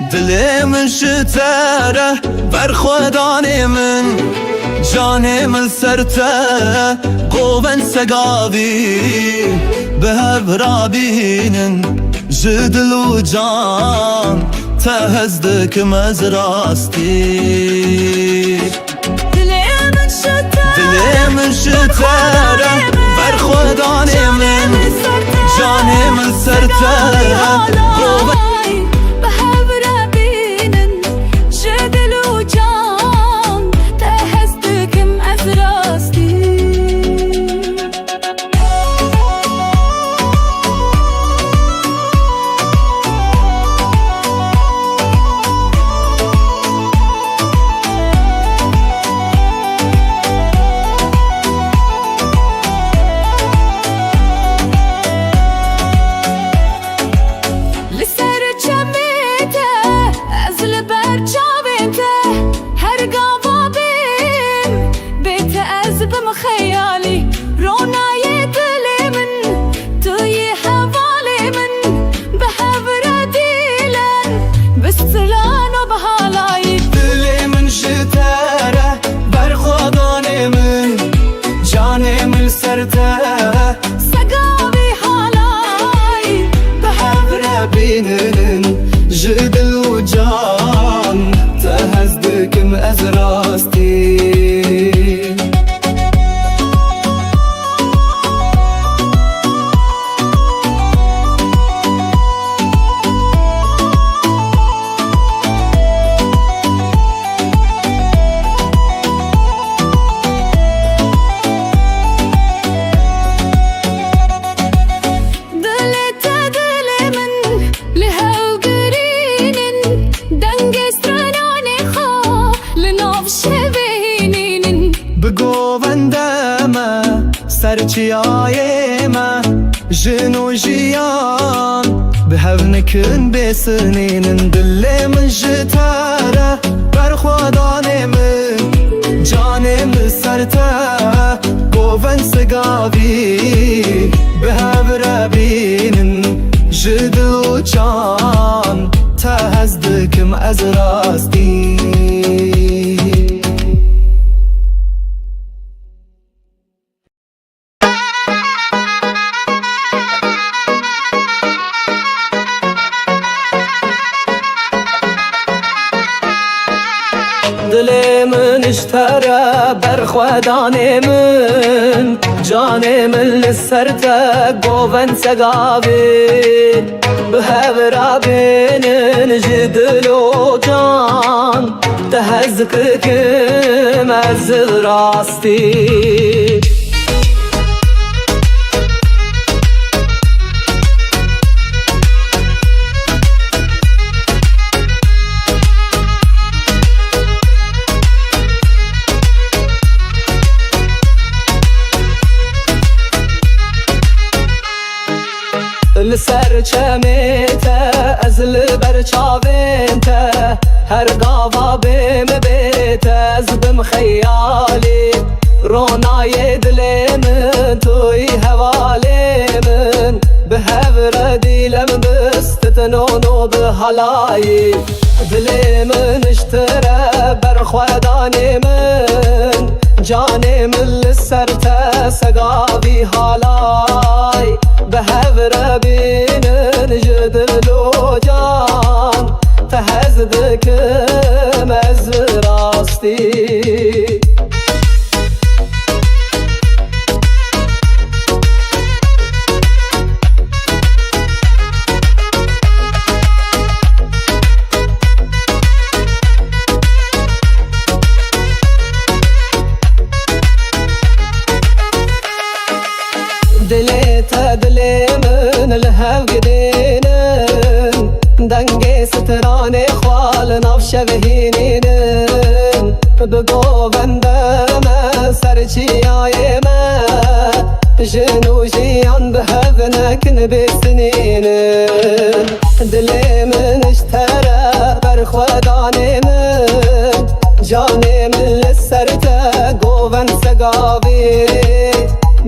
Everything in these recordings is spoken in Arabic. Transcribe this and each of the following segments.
دل من شتره بر خودان من جان من سرته قوون سگاوی به هر بینن جدل و جان تهزدک مز راستی دل من شتره بر خودان من جان من سرته قوون جدل و جان تهزدکم از راستی سرچیای ما جنو جیان به هفنکن بسنین دل من جتاره بر خودان من جان من سرته گوون سگاوی به هفر بینن جدل و جان تهزدکم از راستی دل من اشتره بر خودان من جان من لسرته گوون سگاوی به هفر بینن جدل و جان تهزدکم از راستی لسر چمیته از لبر چاوینته هر گاوا بیم بیته از بم خیالی رونای دل من توی حوالی من به هفر دیلم بستتنونو به حلایی دل من اشتره بر خودان من جان من لسرته سگاوی حالای به هفر بینن جدل و جان تهزدکم از راستی دل من الهو قدينن دنگي ستران خوال ناف شبهينن بگو بندم سرچياي ما جنو جيان بهذنكن بسنينن دل من اشترى بر خودان من جان من لسرته گوون سگاوی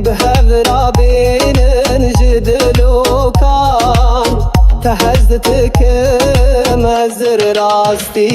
به هفر بینن جدل و کان تهزدکم از ezir rasti.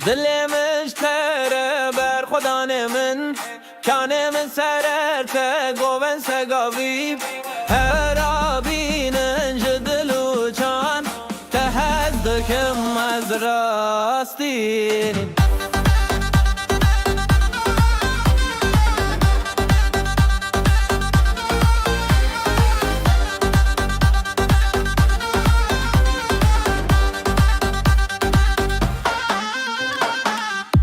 دل مشتره بر خدا من کانه من سررته گوون سگاویب هر آبینن جدلو چان تهدکم از راستی.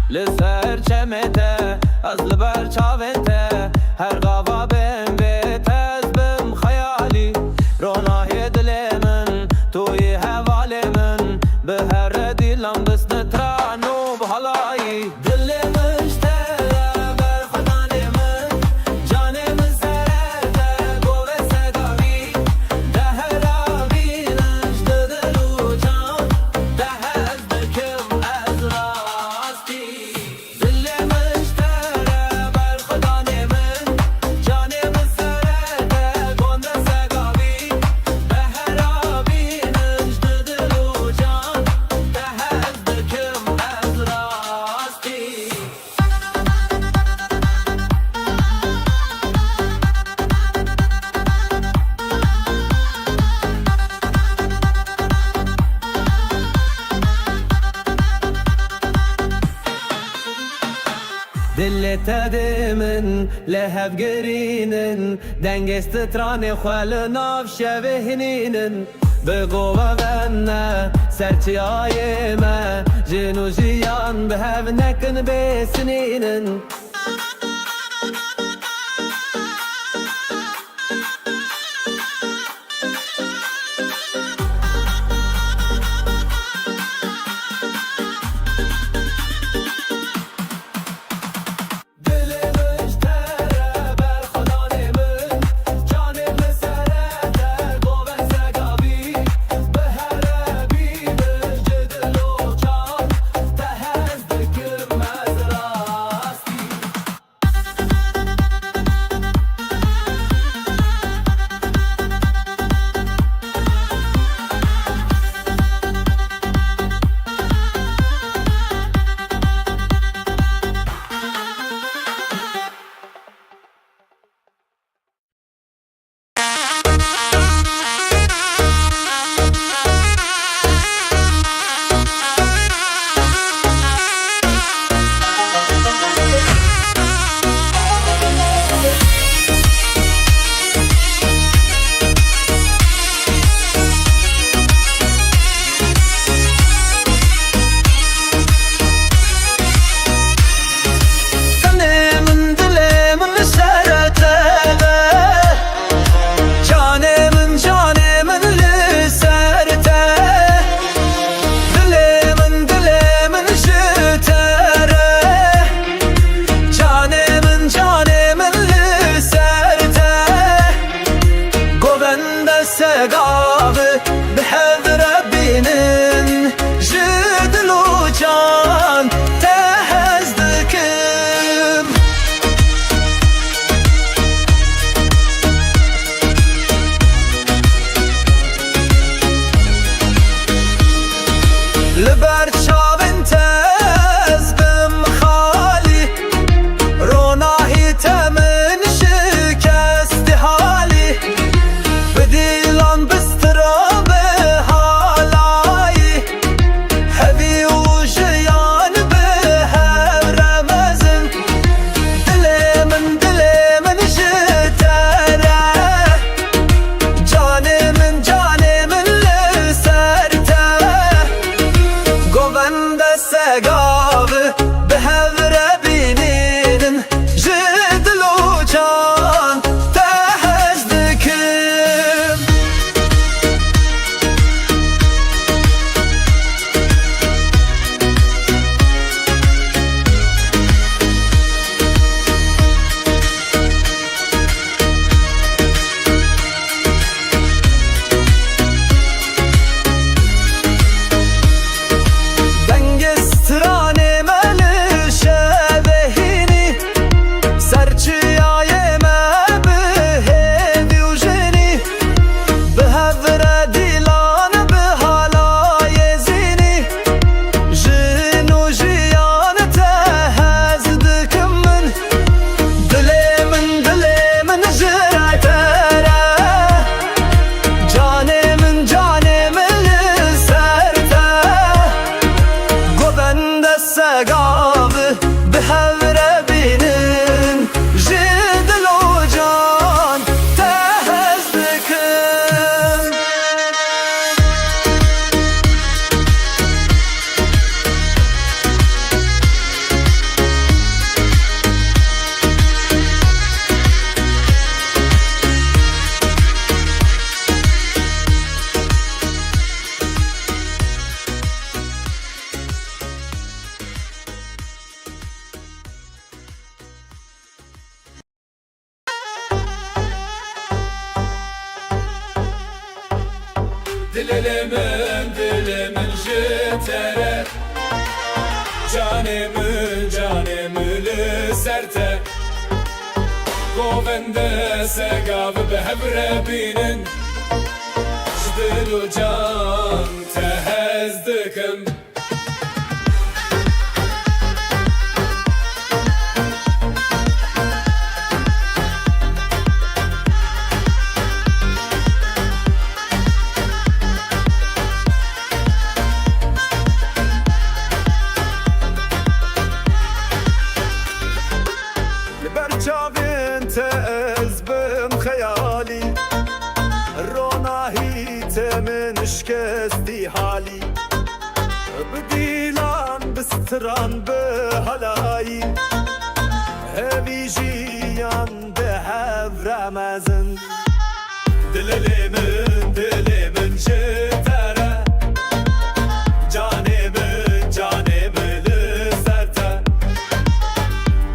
لسر چمته از لبر چاوته هر غوا بهم بیت از بم خیالی رونای دل من توی حوال من به هر دیلم بس نترانو بحالایی. دل مشتره بر خدان من جان من سرته گوه سگاوی ده هر آبینش دلو جان ده از دکم از راستی. دل تدمن لهب گرینن دنگست تران خال ناف شبهنینن بگو و سرچی آی ما جنو جیان به هف نکن بسنینن. بهور بینن جدل و جان تهز دکم Dilimin jitere Canımı serte Govende segav behevre binin Jdilu can tehez dikim برچاوین تز بم خیالی روناهی تمن شکستی حالی بدیلان بستران به هلایی هوی جیان به هف رمزن دلمن جتره جانمı لسرته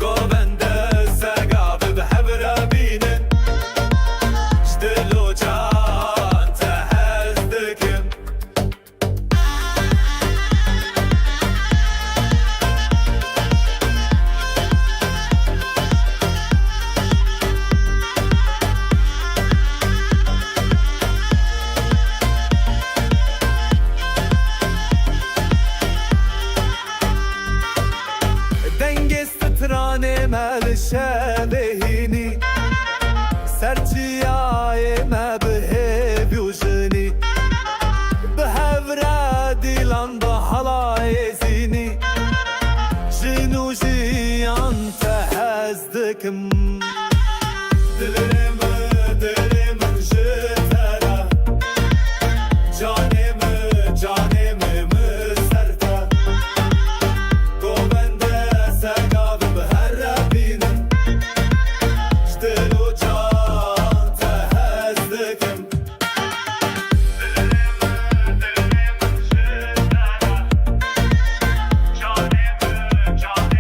گوبنده سگاب به هبره بینن جدل و جان تهز دکم دنگسترانه مل شبهینی سرچیای ما به بیوژنی به هفره دیلان با حلای زینی جنو جیان تهز دکم دلمن جتره جانمı serte گوبنده سگاب به هر بینن جدل و جان تهز دکم جانمı serte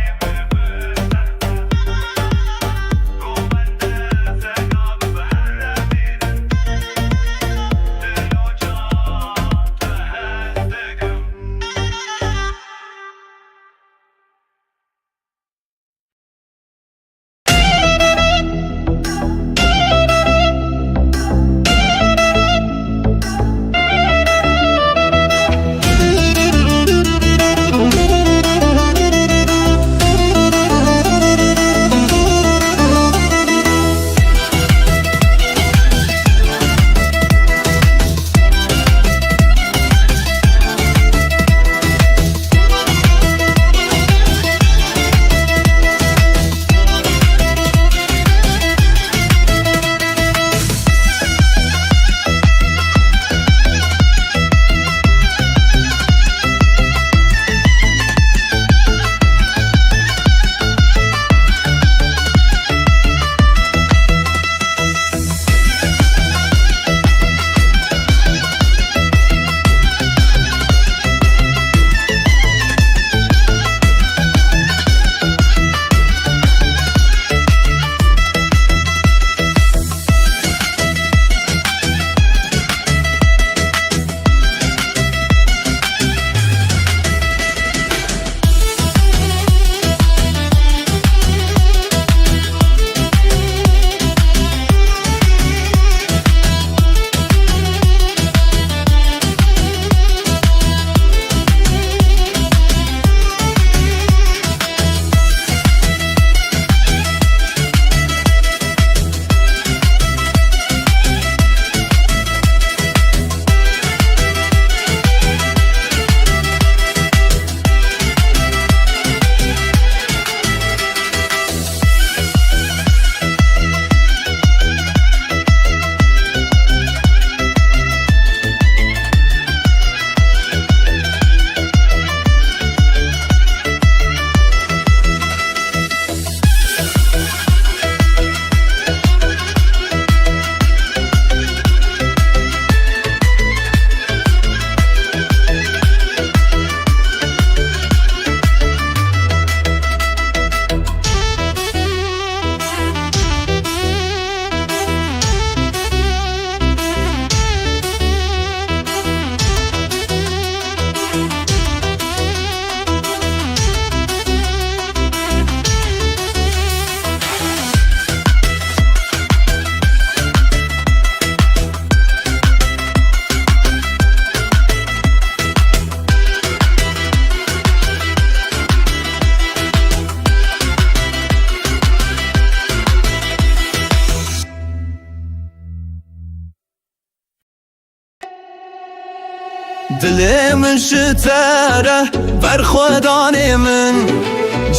دل من شتره بر خودان من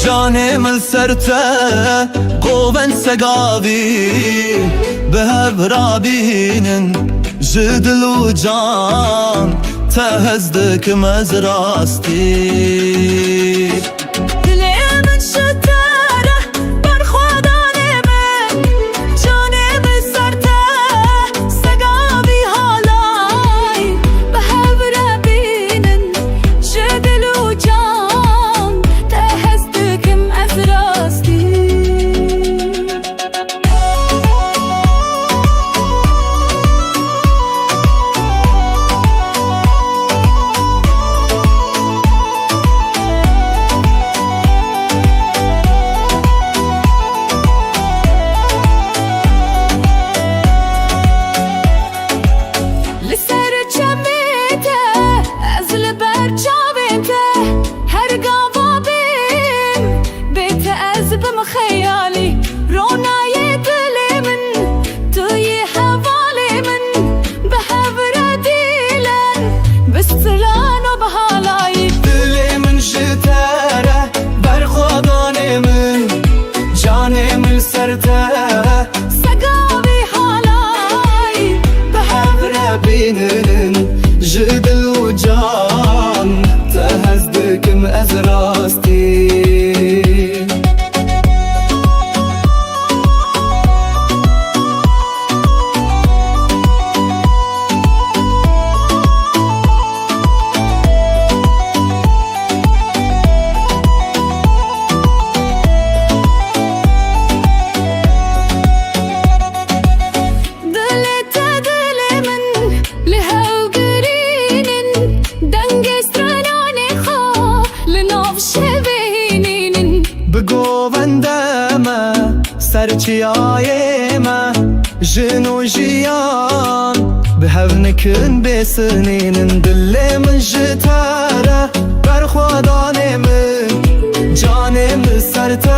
جان من سرته قوون سگاوی به هبرابینن جدل و جان تهزدکم از راستی جدل و جان تهزدکم از راستی سرچیای ما جنو جیان به هونکن بسنین دل من جتاره بر خودان من جانم سرته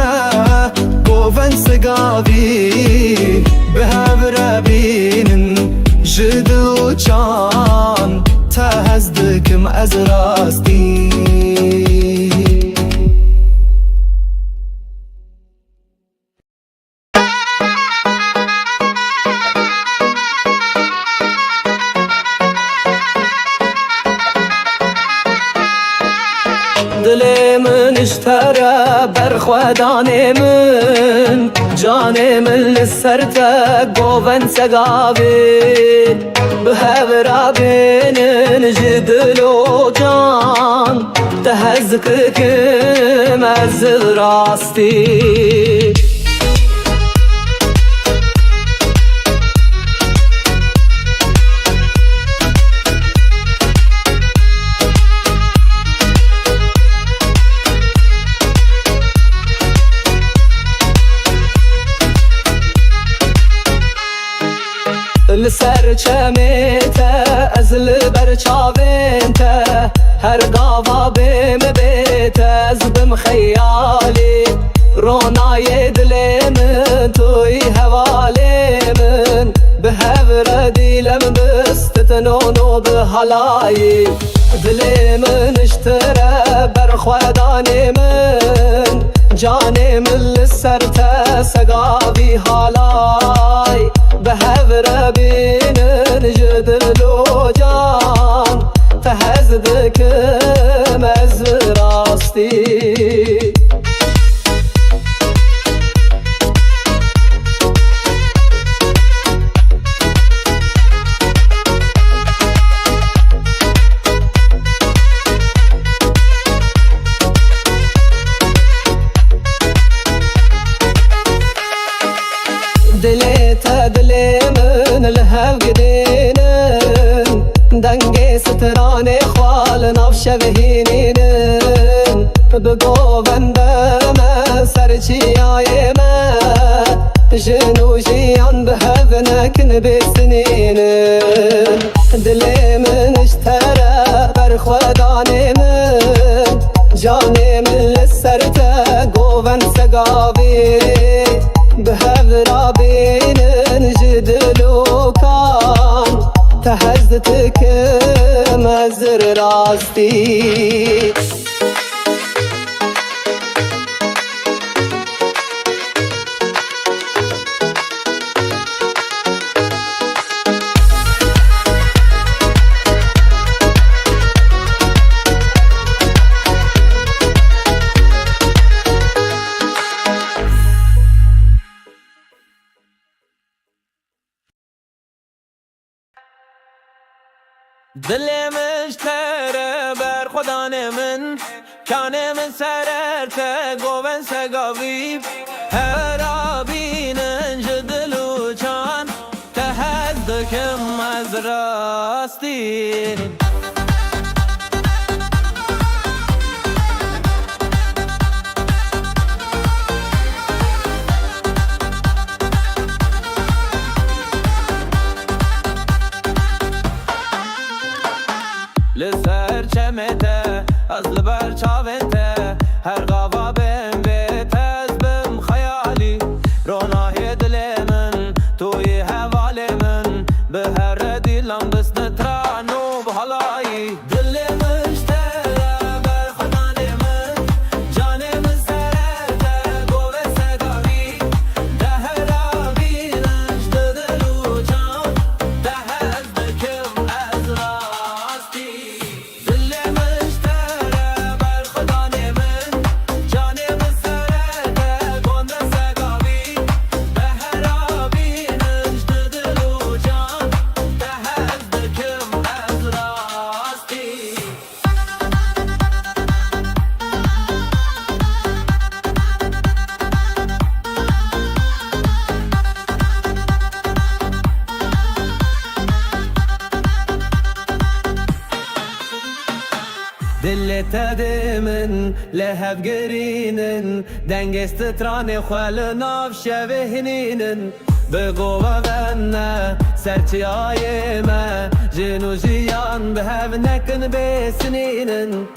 گوون سگاوی به هوربینن جدل و جان تهزدکم از راستی دل من اشتره بر خودان من جان من لسرته گوون سگاوی به هورابینن جدل و جان تهزدکم از راستی لسر چمیته از لبر چاوینته هر گاوا بیم بیته از بم خیالی رونای دل من توی حوالی من به هور دیلم بستتنونو به حلایی دل من اشتره بر خودان من جان من لسرته سگاوی حالای به هور بینن جدل و جان تهزدکم از راستی دل من لهو گدینن دنگ ستران خوال ناف شوهینین بگو بندم سرچیای من جنو جیان به هو نکن بسنینن دل من اشتره بر خودان من جان من لسرته گوون سگاوی به هورابینن جدل و کان تهزدکم دکم از راستی دل مشتره بر خدان من کانه من سررته گوبن سگاویب هر بینن جدل و چان تهدکم از راستی لسر چمته از لبر چاونته هر غابا بم بیت از بم خیالی رونای دل من توی حوال من به هر دیلم دست نترانو به حالایی دل مشتره بر خدان من جان من سرته گوه سگاوی ده هر بینش دل و جان ده از دکم از راستی دلت من لهب گرینن دنگست تران خوال ناف شبهنینن بگو غنه سرچی آی ما جنو جیان به هف نکن بسنینن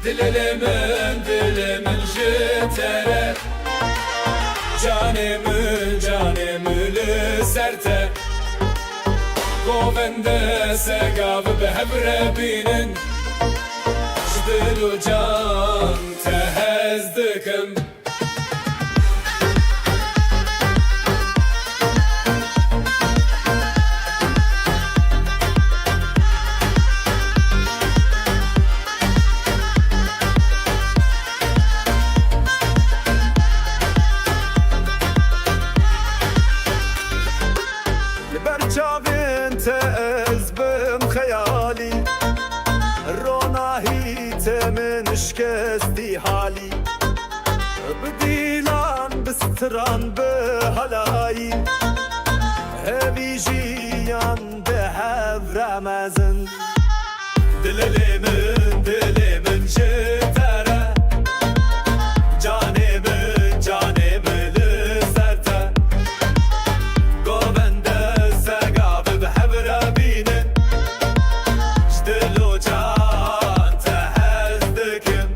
dilimin jtere canımı serte Govende segav be hebrebinin Jdilu can tehezdikim برچاوین تز بم خیالی روناهی تمن شکستی حالی بدیلان بستران به هلایی هوی جیان به هورمزن دلمن جتره جانمı لسرته گوونده سگاب به هبربینه جدلو جان تهزدکم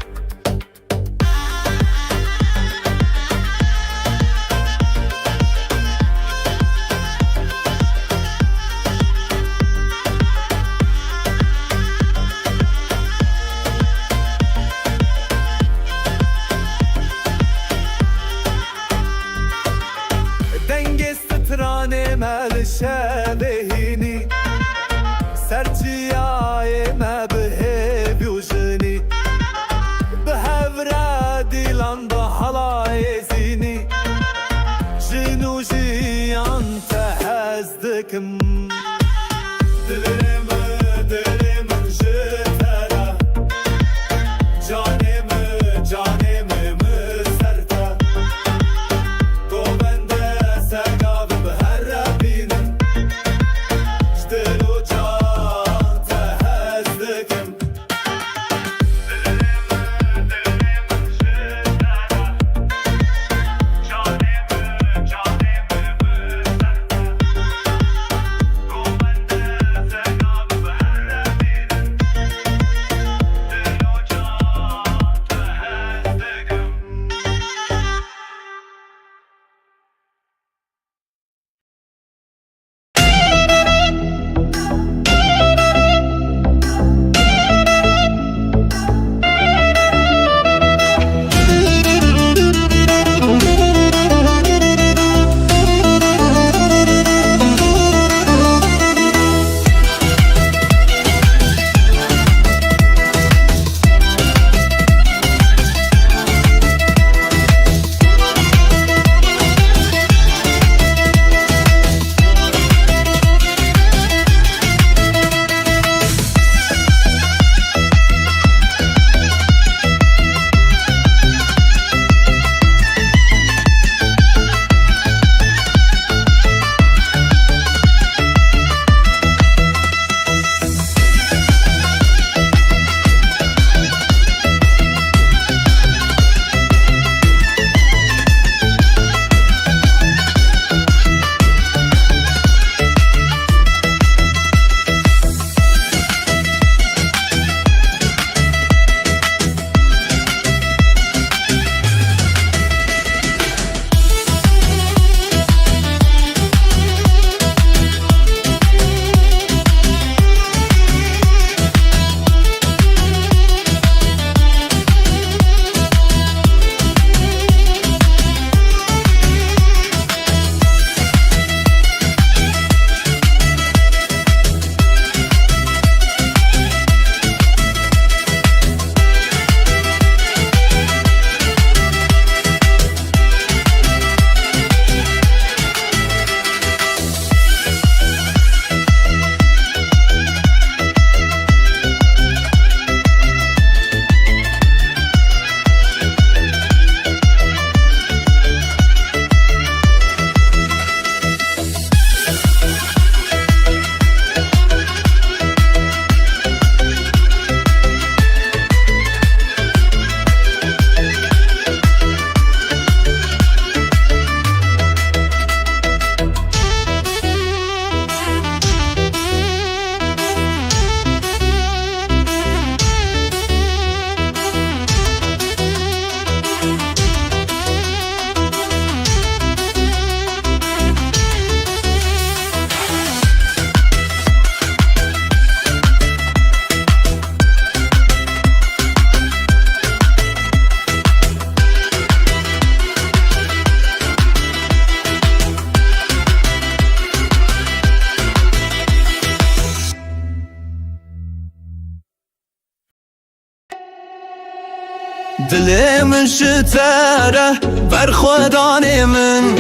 دلي من شتره برخوداني من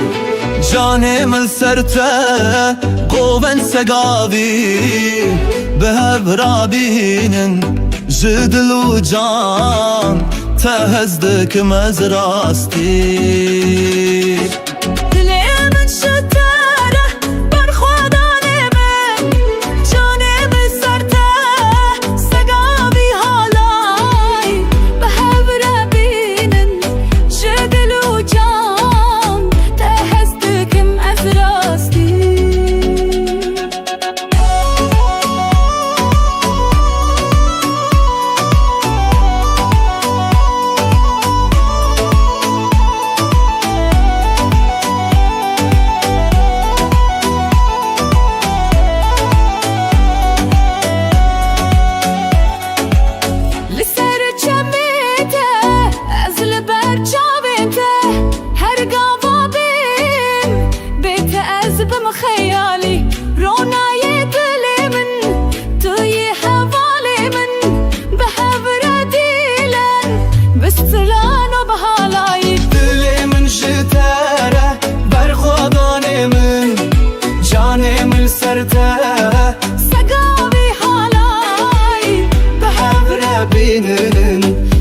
جاني من سرته قوبن سقابي بهب رابين جدل وجان تهزدك مزراستي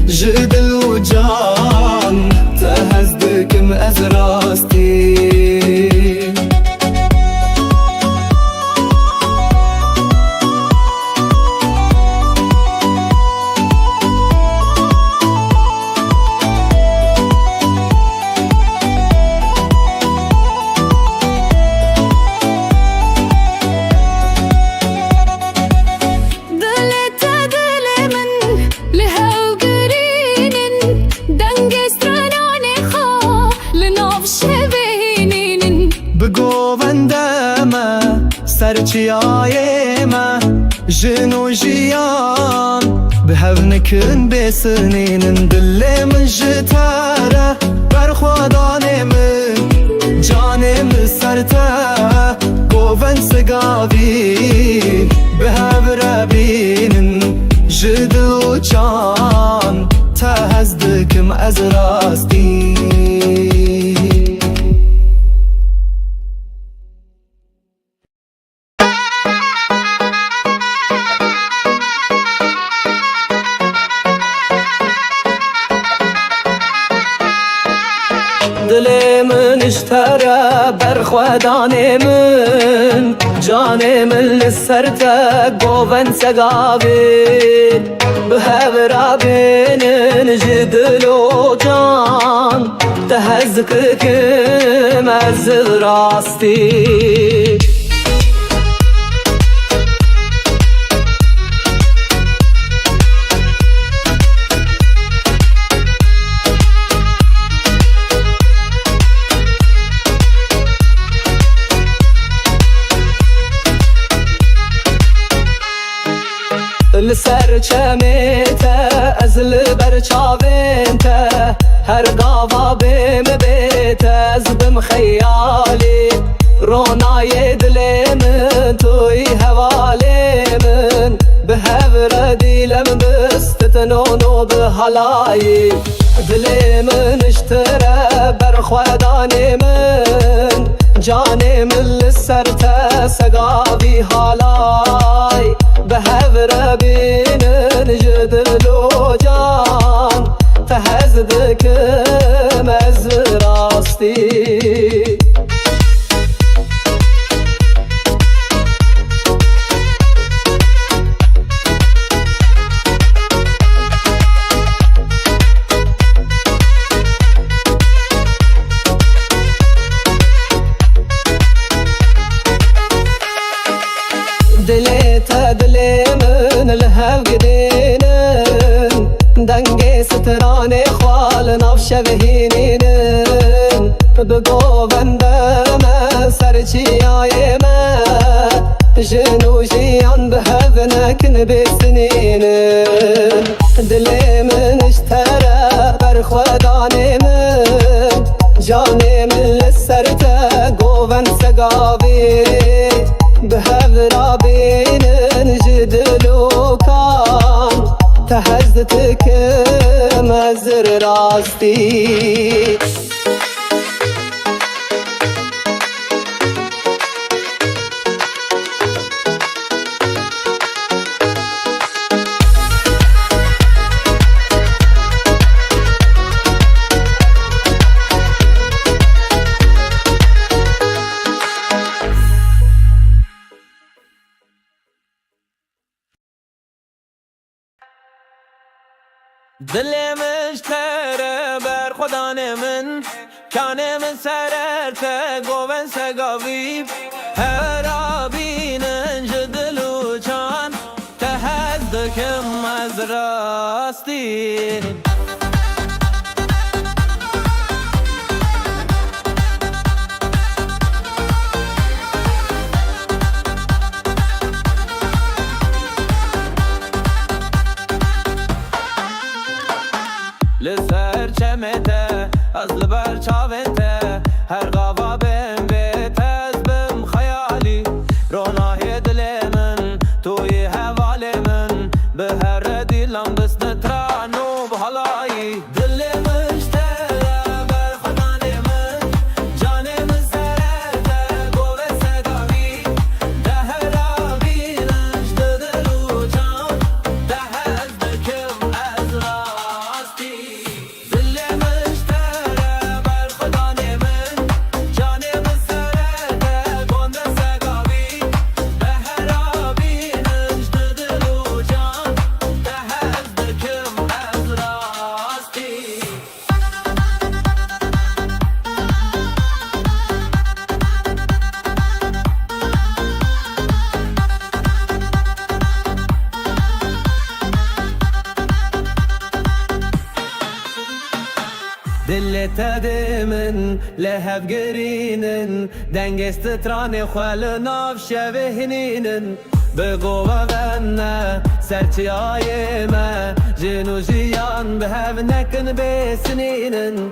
جدل وجان تهزدك مأزراستي سرچیایمه جنو جیان به هونکن بسنین دل من جتره برخوادان من جانم سرته گوون سگاوی به هوربین جدو جان تهزدکم از راستی دل من اشترى برخودان من جان من لسرته قوبن سقابي بهبرابين جدل وجان تهزك كمز راستي لسر چمیته از لبر چاوینته هر قاوا بیم بیته از بم خیالی رونای دل من توی حوالی من به هور دیلم بستتنونو به حلایی دل من اشتره برخودان من جان من لسرته سقابی حالای به هور بینن جدل و جان تهزدک مز راستی دليتا دلي من الهو قدينن دنگي ستراني خوال نفش بهينينن بقو بندم سرچي آيما جنو جيان بهذنك بسنينن دلي من اشترى برخوداني من جاني من لسرته قوبن سقابي بهبرا بين جدل وكان تهزتك مزر راستي دل مشتره بر خدا من کانه من سررته گوون سگاوی هر آبینن جدلو چان تهدکم از راستی لسر چمته از لبر چاونته هر غوا بم بیت از بم خیالی رونای دل من توی حوال من به هر دیلم بست ترانو بحالایی دل مشتره بر خدان من جان من سرته گوه سگاوی ده هر آبینش دلو جان ده هز دکم از راستی دلت من لهب قرينن دنگست تراني خوال ناف شبهنينن بقوة غنى سرتي آيما جنو جيان بهب نكن بسنينن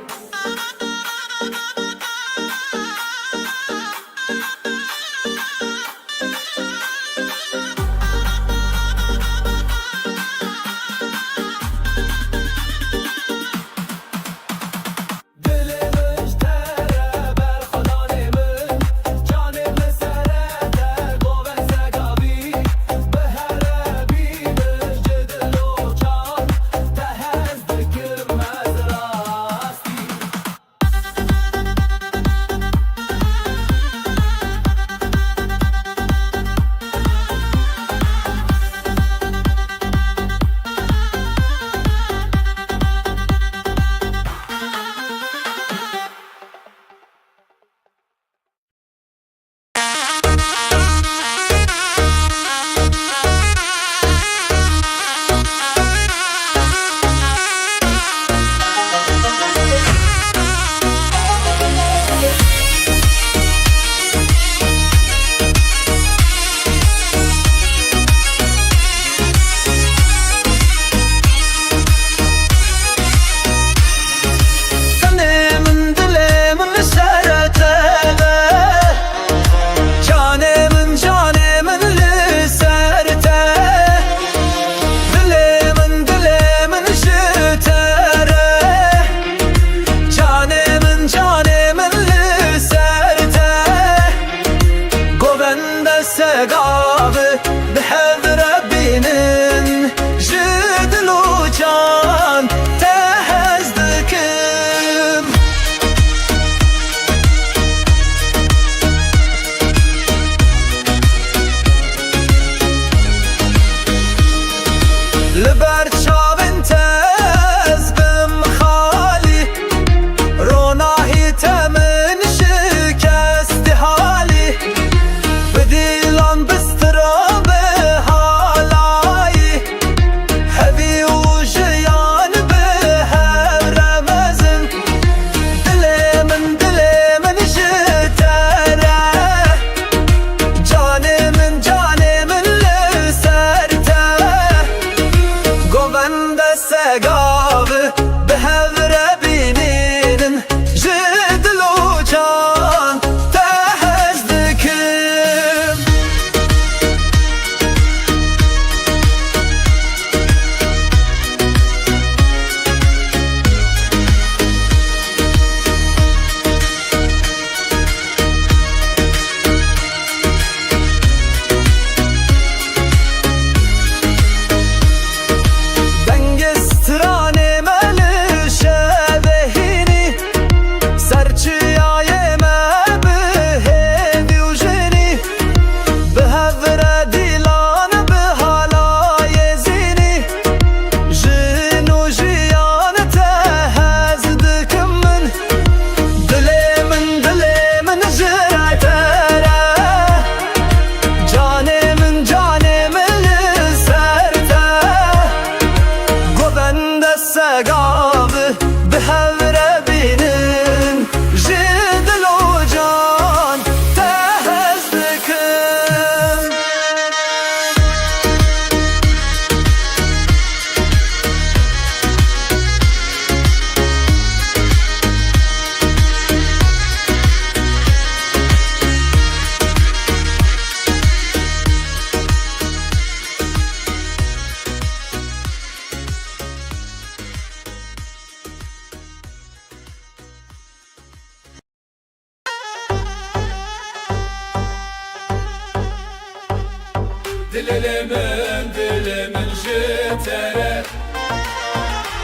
dilimin jitere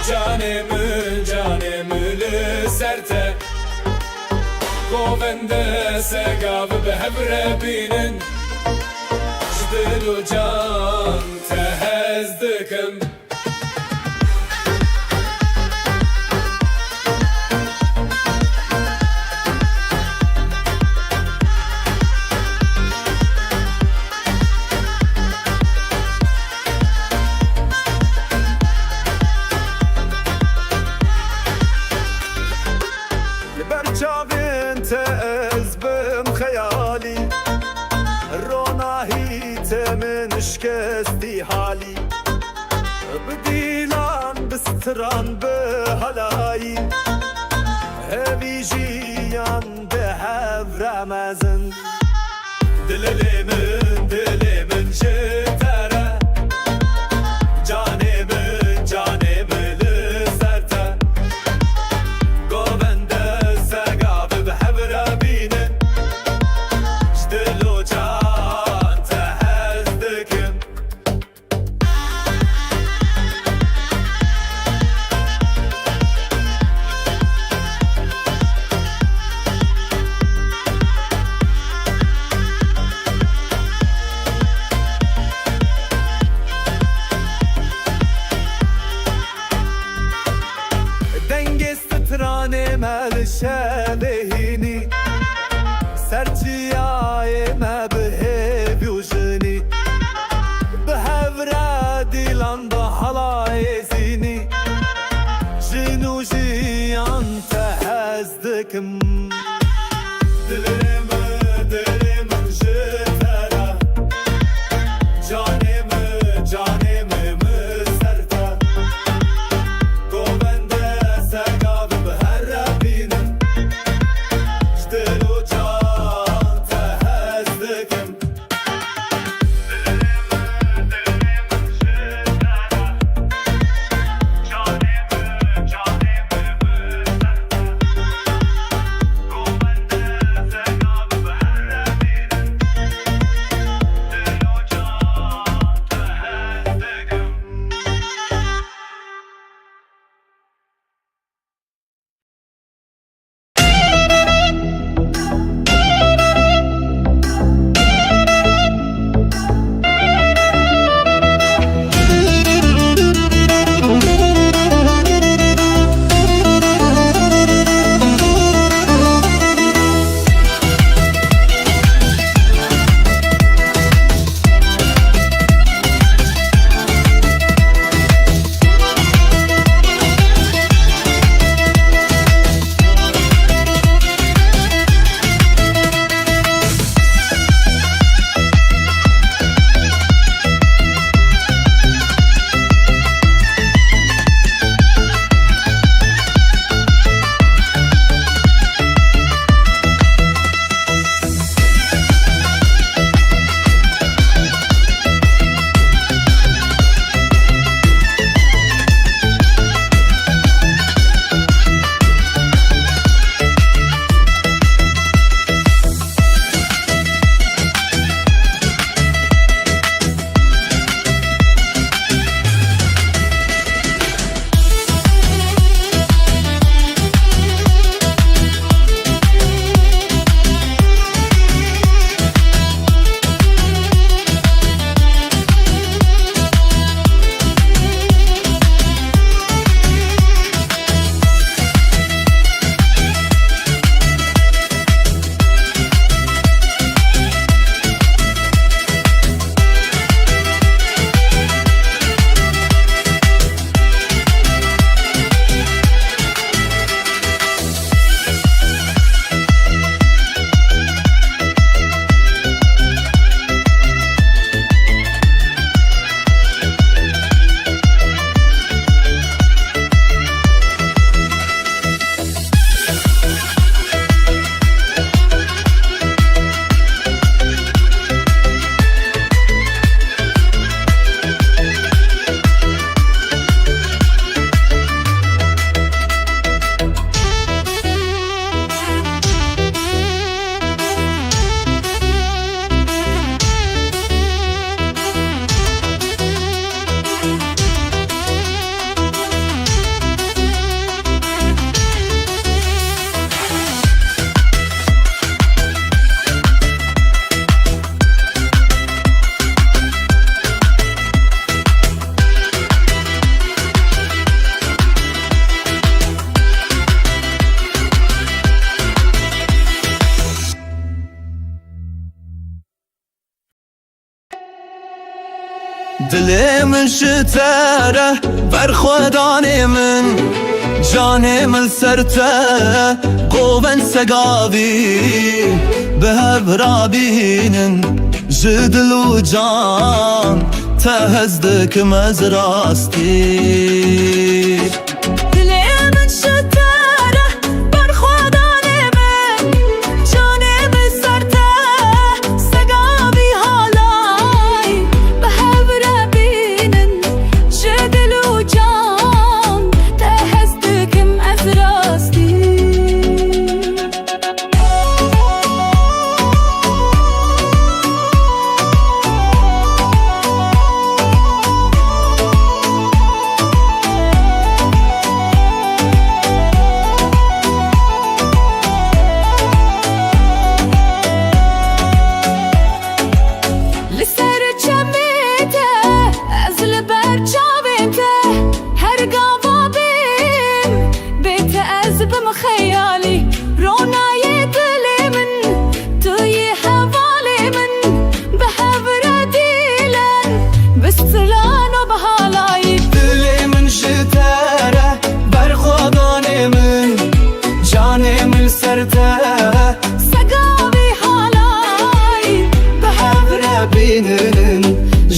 Canımı serte Govende segav be hebre binin Dil u can tehez dikim برچاوین تز بم خیالی روناهی تمن شکستی حالی بدیلان بستران به هلایی هوی جیان به هفر مزن دلمن جتره جانمı لسرته گوونده سگاب به هفر بینن دل و جان تهز دکم دل من شتره بر خودان من جان من سرته قوون سگاوی به هفرا بینن جدل و جان تهزدکم از راستی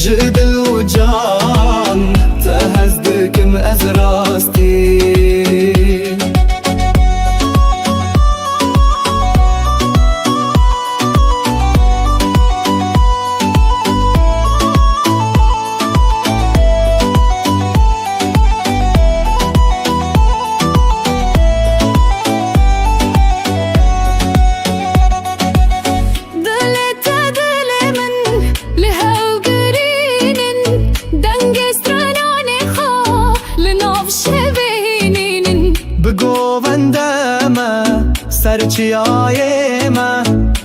جدل و جان تهزدکم از راستی سرچیای ما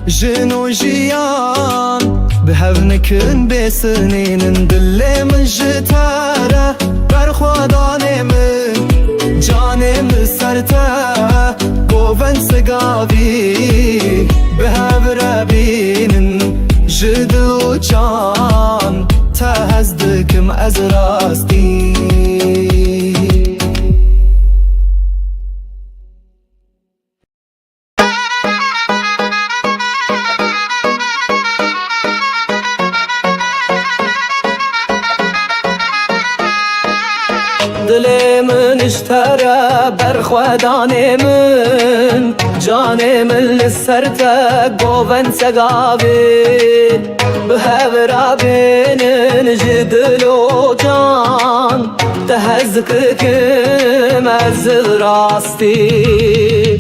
جن و جیان به هونکن بسنین دل من جتاره بر خودان من جان من سرته قوون سگاوی به هور بینن جدل و جان تهزدکم از راستی دل من اشتره بر خودان من جان من لسرته قوون سگاوی به هورا بینن جدل و جان تهزدکم از راستی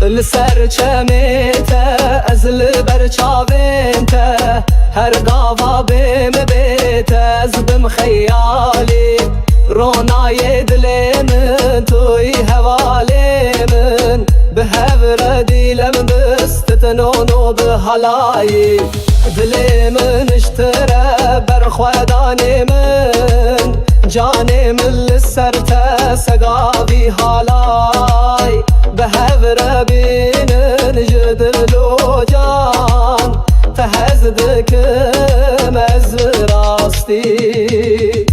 لسر چمیته از لبر چاوینته هر قاوا بیم بیته از بم خیالی رونای دل من توی حوالی من به هور دیلم بستتنونو به حلایی دل من اشتره بر خودان من جان من لسرته سگاوی حالای به هور بینن جدل و جان تهزدکم از راستی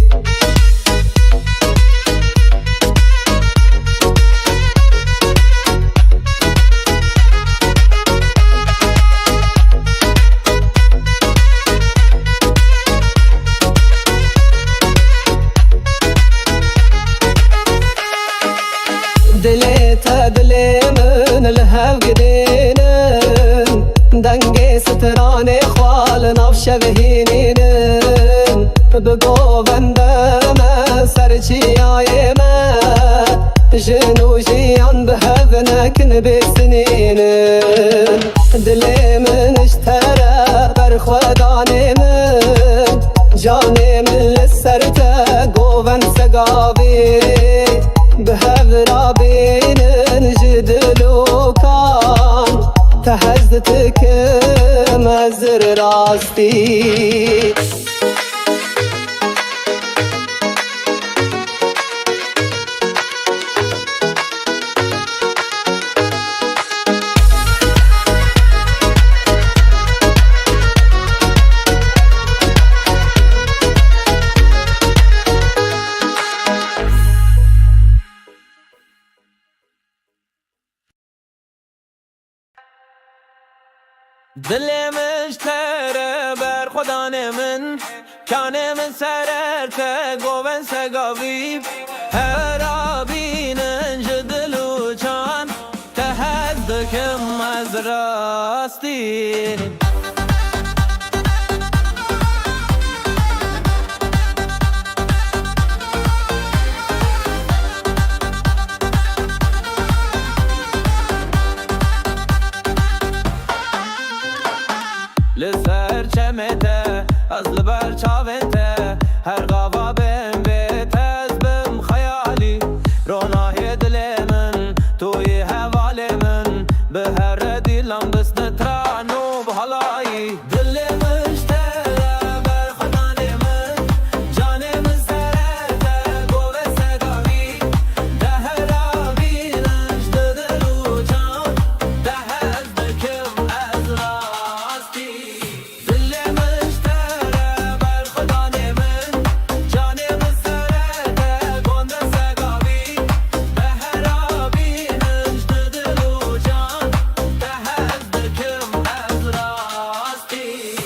دل من الهو قدينن دنگي ستران خوال نفش بهينين بقوبن بما سرچياي ما جنوجيان بهذنكن بسنين دل من اشترى بر خودان من جاني من لسرته قوبن سقابي بهذرا بين جدل وكان تهزتكم ازر راستي دل مشتره بر خدا من کانه من سررته گوون سگاوی هر آبینن جدل و چان تهدکم از راستی لسر چمته از لبر چاونته هر قوا بهم بیت از بم خیالی رونای دل من توی حوال من به هر دیلم دست نترانو بحالایی دل مشتره بر خدا من جان من سرته گوه سگاوی ده هر آبینش دل و جان ده هز دکم از راستی دل مشتره بر خدا من جان من سرته گنده سگاوی به هر آبینش دل و جان ده هز دکم از راستی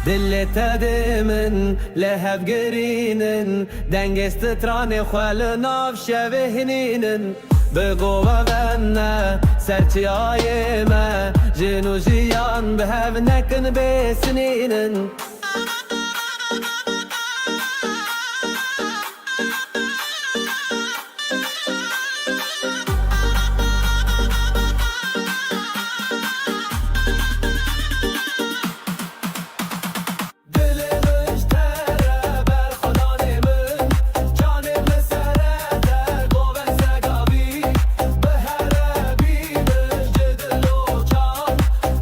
دل تدمن لهب گرینن دنگست تران خال ناف شبهنینن بگو بنا سرچی آی ما جنو جیان به هف نکن بسنینن دل مشتره بر خدا من جان من سرته گوه سگاوی به هر بیمش جدل و جان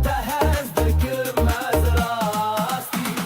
تهز دکم از راستی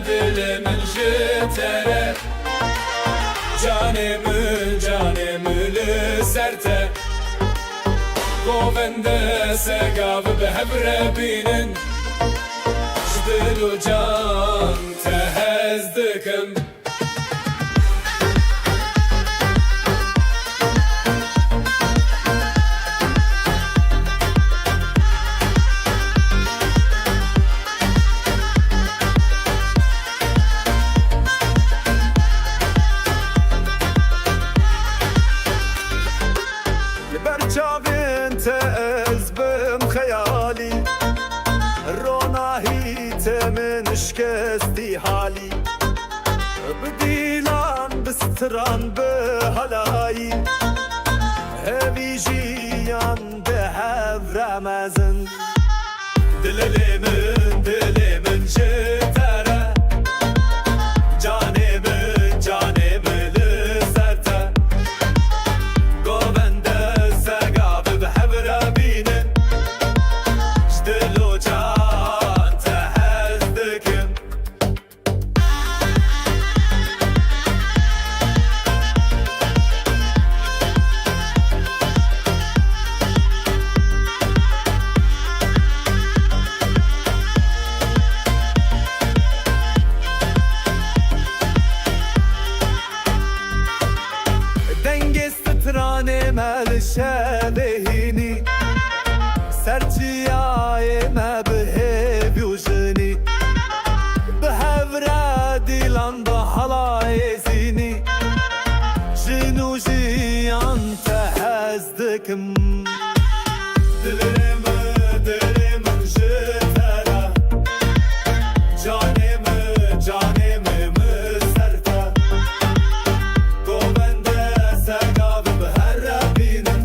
dilimin jitere canımı serte Govende segav be hevre binin Jdilu can tehez dikim برچاوین تز بم خیالی روناهی تمن شکستی حالی بدیلان بستران به هلایی هوی جیان به هف رمزن دلمن جتره canımı lüzerte Govende segav be hevre binin Jdilu can tehez dikim Trane mel şebehini Serciyaye me behevujini Behevre dilan da halayezini Jinu jiyan tehezdikim Dilimin jitere canımı serte Govende segav be hevre binin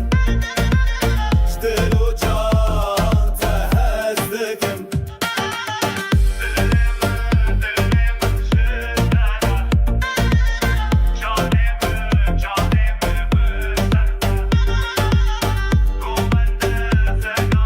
Jdilu can tehez dikim Canımı serte Govende segav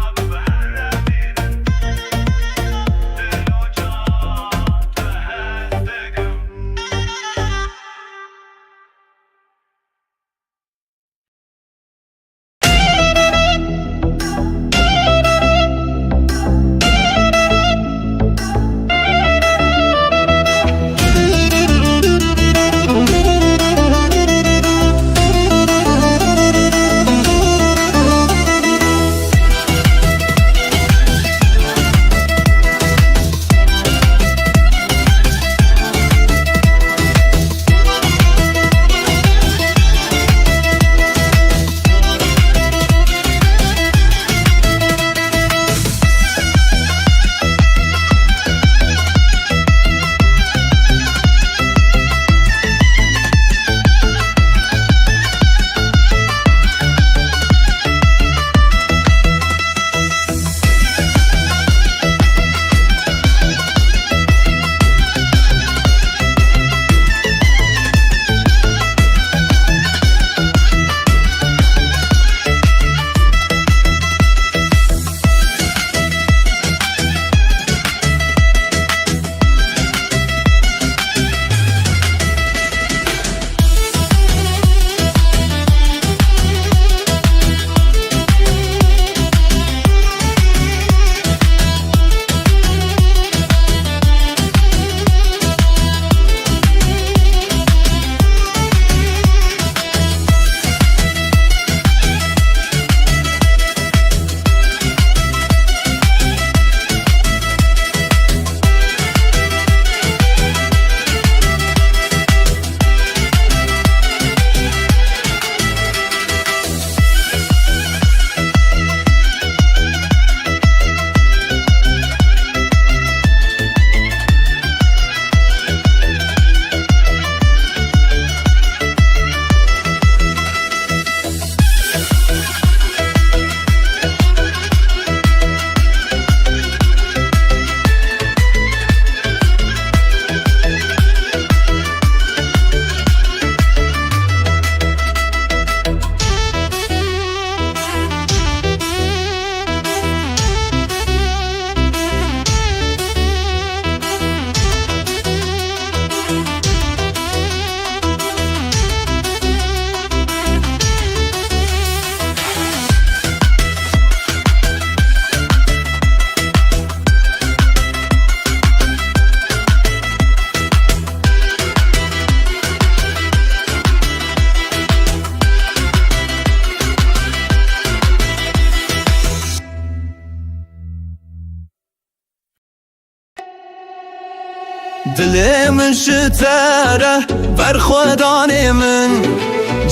دل من شتره بر خودان من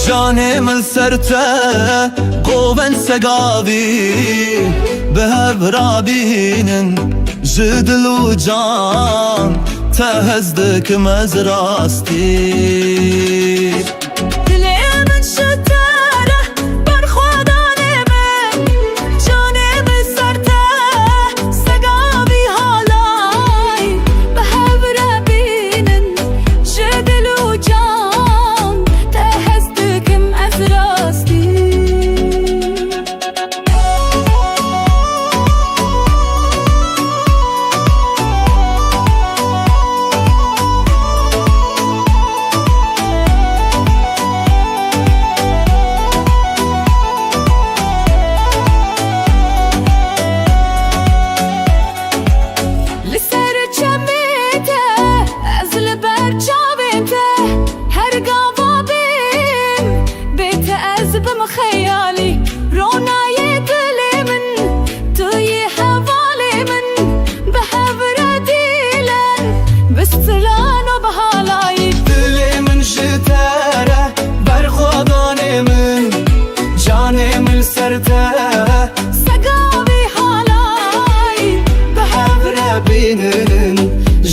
جان من سرته قوون سگاوی به هر رابینن جدل و جان تهزدکم از راستی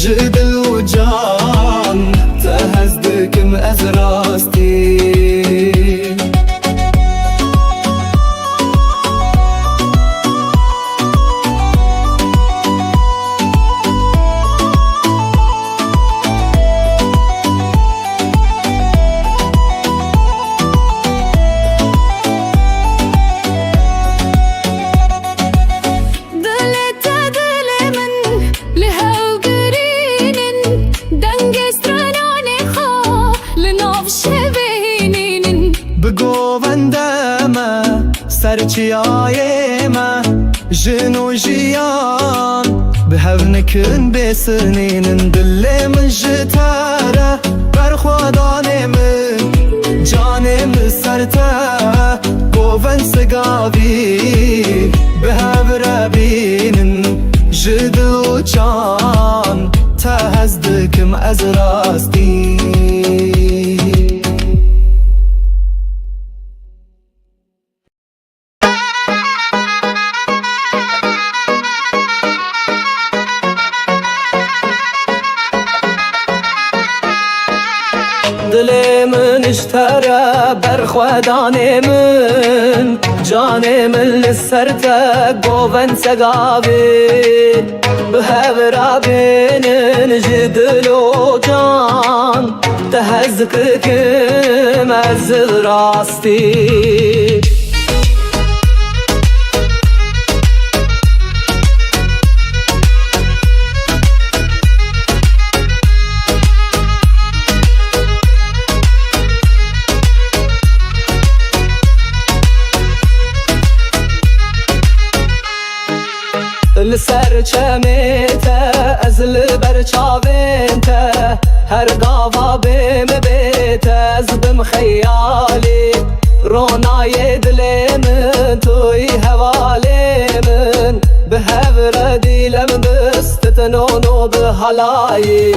جدل و جان تهزدکم از راستی سرچیای من جنو جیان به هف نکن بسنینن دل من جتره بر خودان من جان من سرته گوون سگاوی به هف ربینن جدل و جان تهزدکم از راستی دل من اشتره بر خودان من جان من لسرته گوون سگاوی به هورا بینن جدل و جان تهزدکم از راستی لسر چمیته از لبر چاوینته هر گاوا بیم بیت از بم خیالی رونای دل من توی حوالی من به هور دیلم بستتنونو به حلایی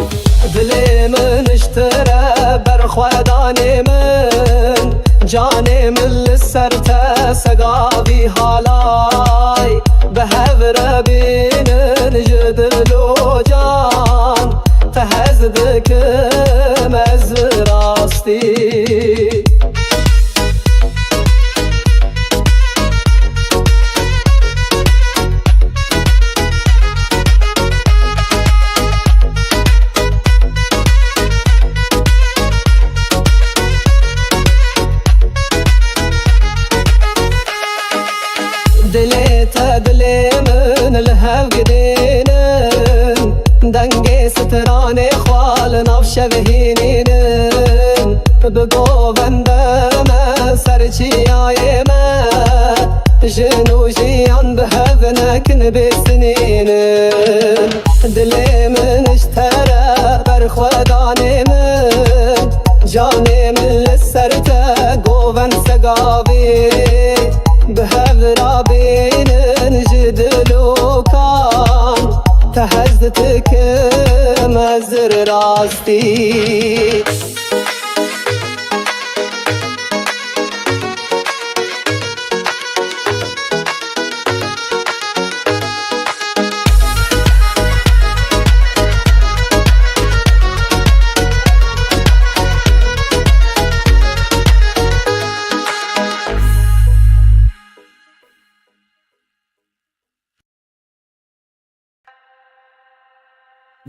دل من اشتره بر خودان من جان من لسرته سگاوی حالای به هور بینن جدل و جان تهزدکم از راستی دل من الهو قدينن دنگي ستران خوال نفش بهينين بقوفن بما سرچياي ما جنو جيان بهذنك بسنين دل من اشترى بر خودان من جاني من لسرته قوفن سقاوي بهذرا بين جدل وكان تهزدكم از سر راستی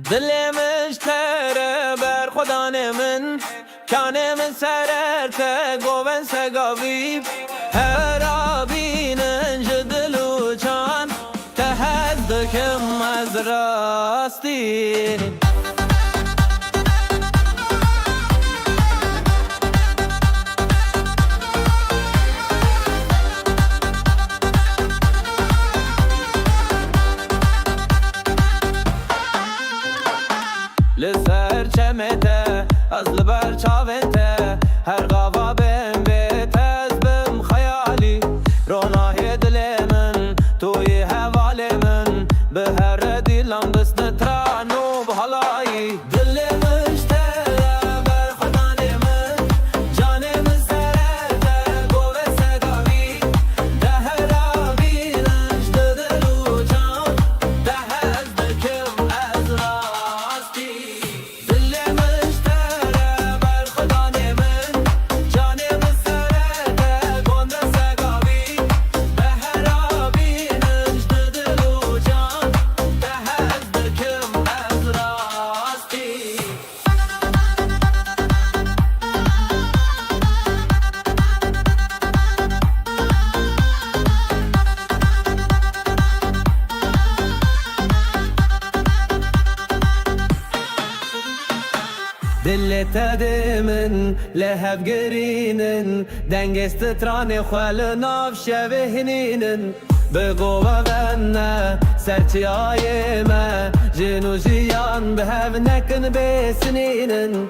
دل مشتره بر خدا من کانه من سررته گوون سگاوی هر آبینن جدلو چان تهدکم از راستی لسر چمته از لبر چاوته هر غوا بهم بیت از بم خیالی رونای دل من توی حوال من به هر دیلم دست نترانو بحالایی دل مشتره بر خدا من جان من سرته گوه سگاوی ده هر آبینش دلو جان ده از دکم از راستی دل تدمن لهب گرینن دنگست تران خال ناف شبهنینن بگو غنه سرچی آی ما جنو جیان به هف نکن بسنینن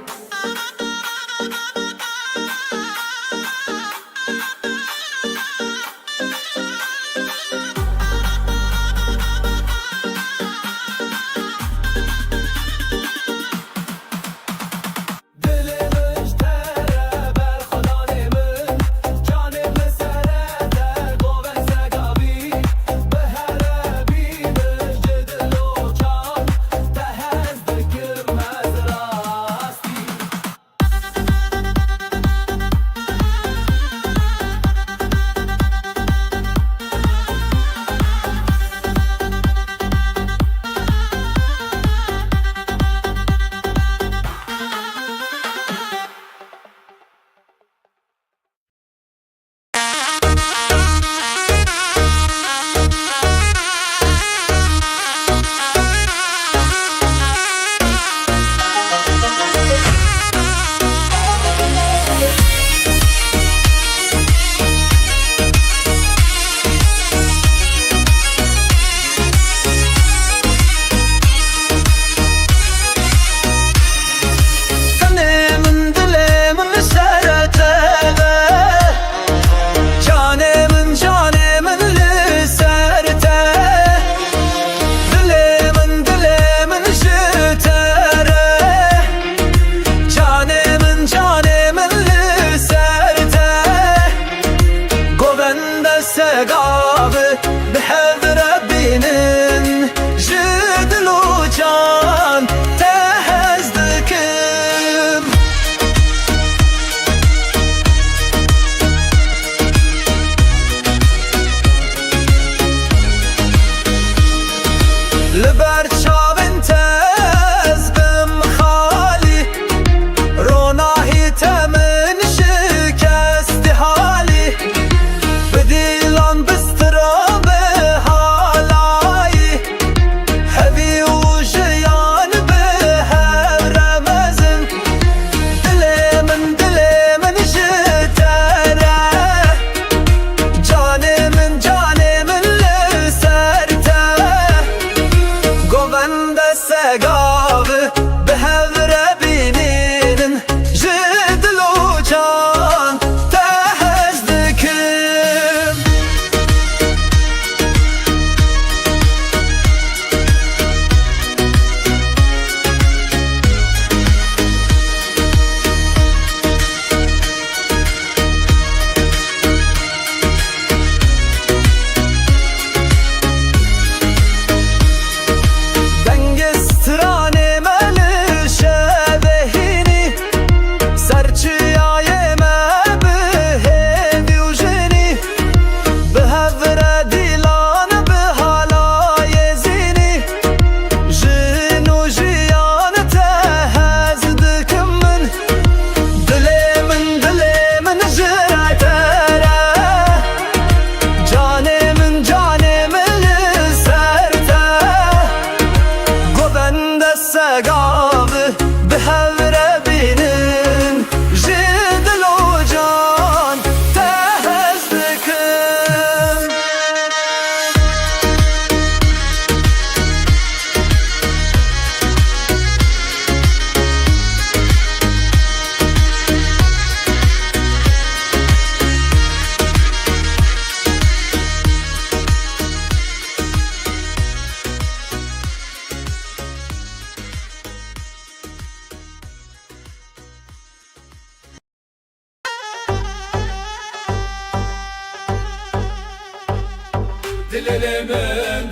dilimin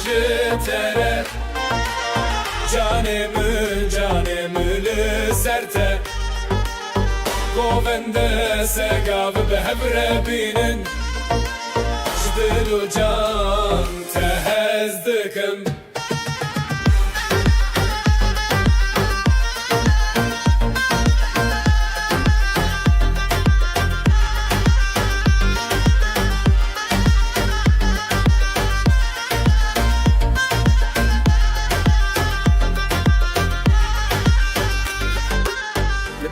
jitere Canımı serte Govende segav behevre binin Jdilu can tehez dikim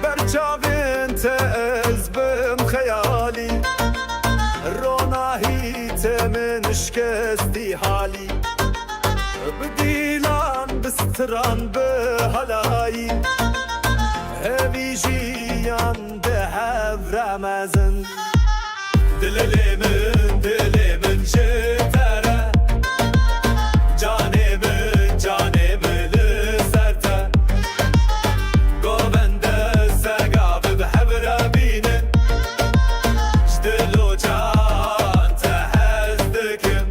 برچاوین تز بم خیالی روناهی تمن شکستی حالی بدیلان بستران به هلایی هوی جیان ده هف رمزن دلمن جتره canımı serte Govende segav behevre binin Jdilu can tehez dikim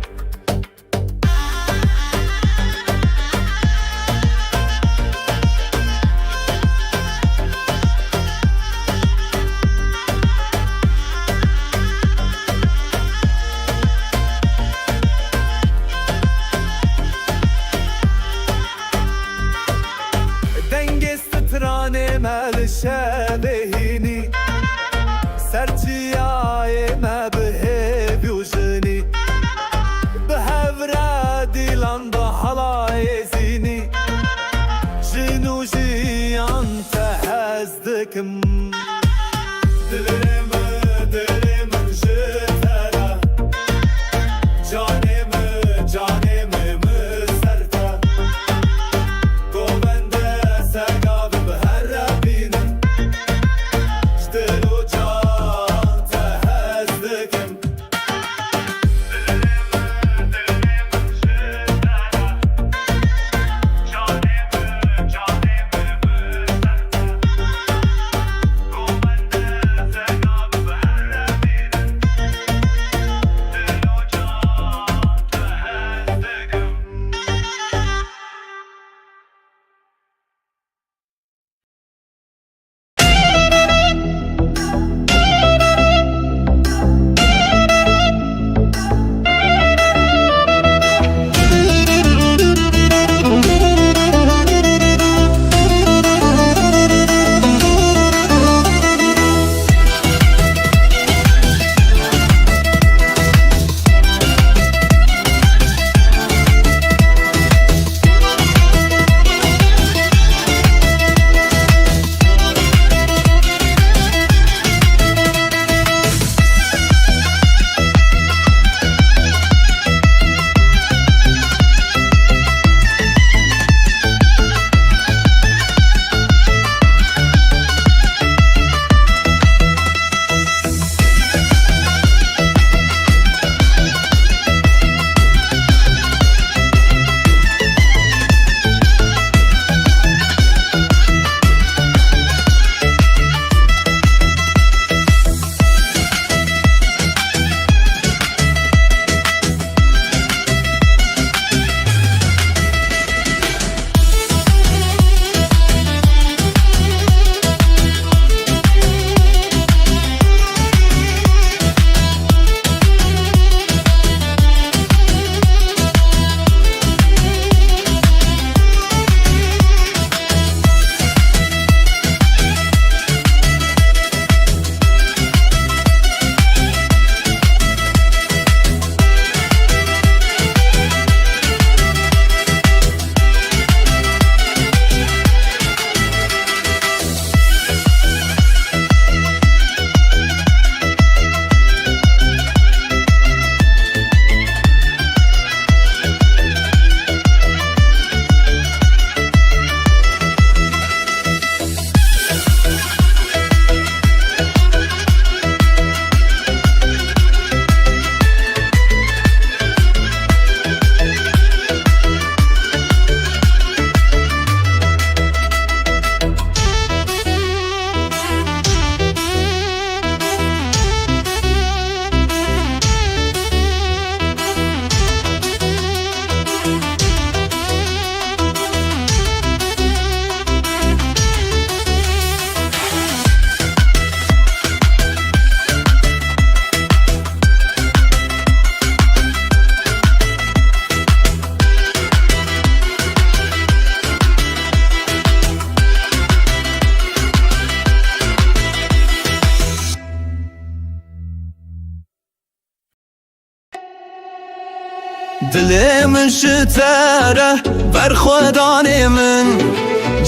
دل من شتره بر خودان من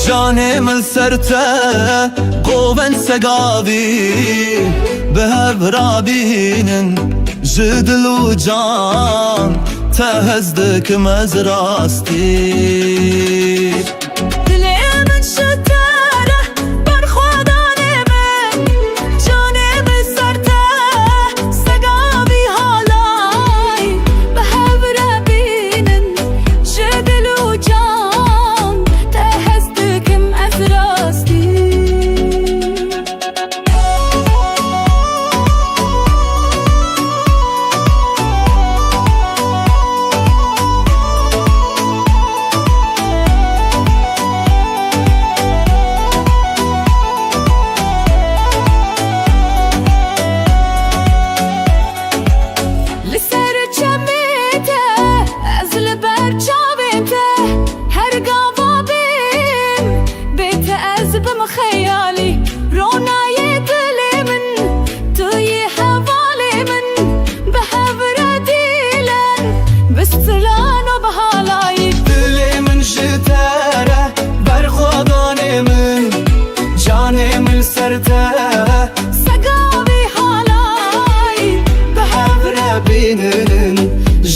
جان من سرته قوون سگاوی به برابینن جدل و جان تهزدکم از راستی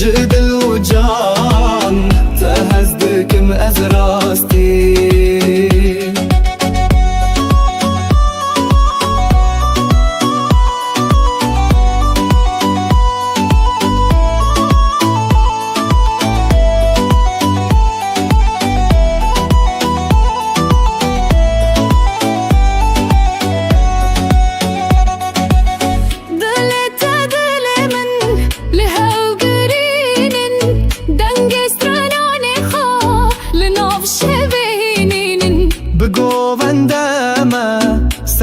جدل و جان تهزدکم از راستی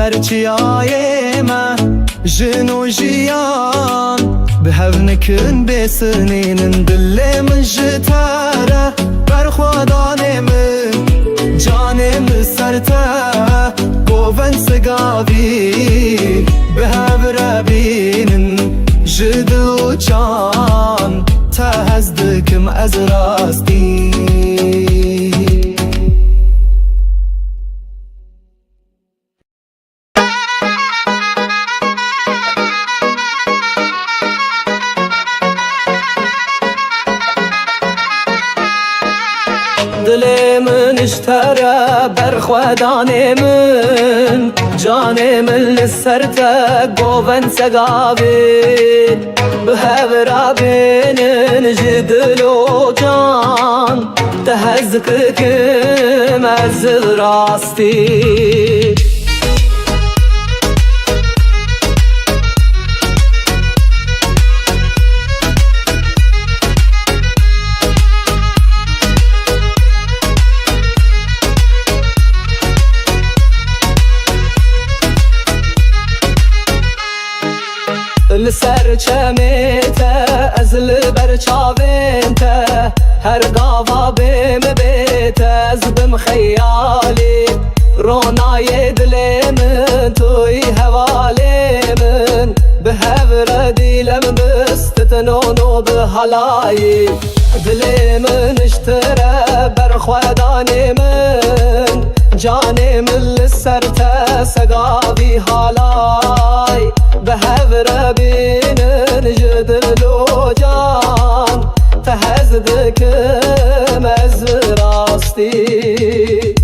سرچیای ما جنو جیان به هونکن بسنین دل من جتاره بر خودان من جانم سرته گوون سگاوی به هورابینن جدل و جان تهزدکم از راستی دل من اشتره بر خودان من جان من لسرته گوون سگاوی به هورابینن جدل و جان تهزدکم از راستی لسر چمیته از لبر چاوینته هر گاوا بیم بیت از بم خیالی رونای دل من توی حوالی من به هور دیلم بستتنونو به حلایی دل من اشتره بر خودان من جان من لسرته سگاوی حالای به هورابینن جدل و جان تهزدکم از راستی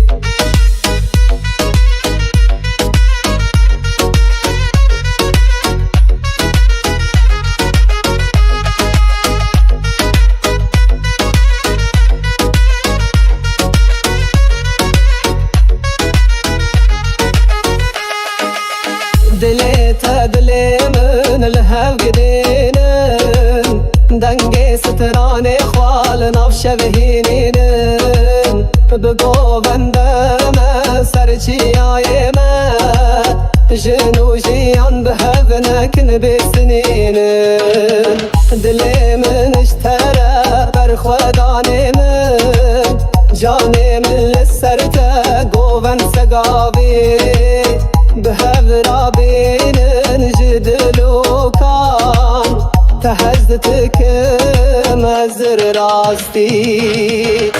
دل من الهو قدينن دنگي ستران خوال ناف شبهينن بگو بندم سرچياي ما جنو جيان بهذنكن بسنينن دل من اشترى بر خودان من جاني من لسرته گوون سگاوي به هورابینن جدل و کان تهزتك مزر راستي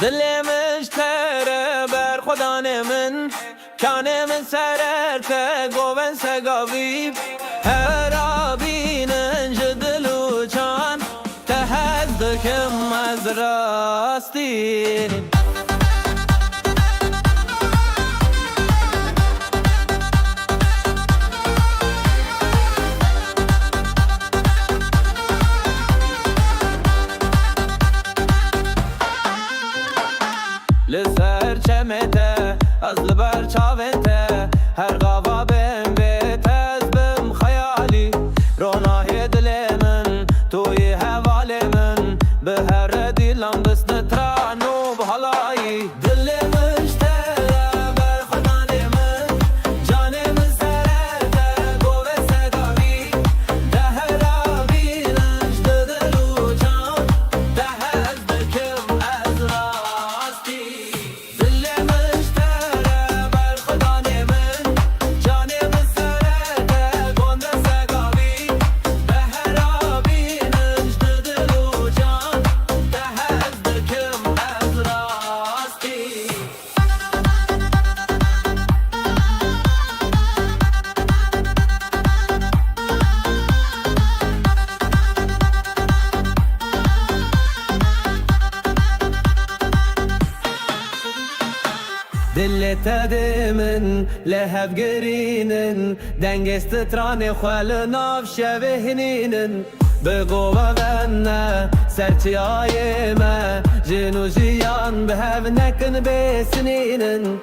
دل مشتره بر خدا من کانه من سررته گوون سگاویب هر آبینن جدلو چان تهدکم از راستی لسر چمته از لبر چاونته هر غوا بهم بیت از بم خیالی رونای دل من توی حوال من به هر دیلم دست نترانو به حالایی دل مشتره بر خدان من جان من سرته گوه سگاوی ده هر آبینش دلو جان ده هر دکم از راستی دل تدمن لهب گرینن دنگست تران خال ناف شبهنینن بگو غنه سرچی آی ما جنو جیان به هف نکن بسنینن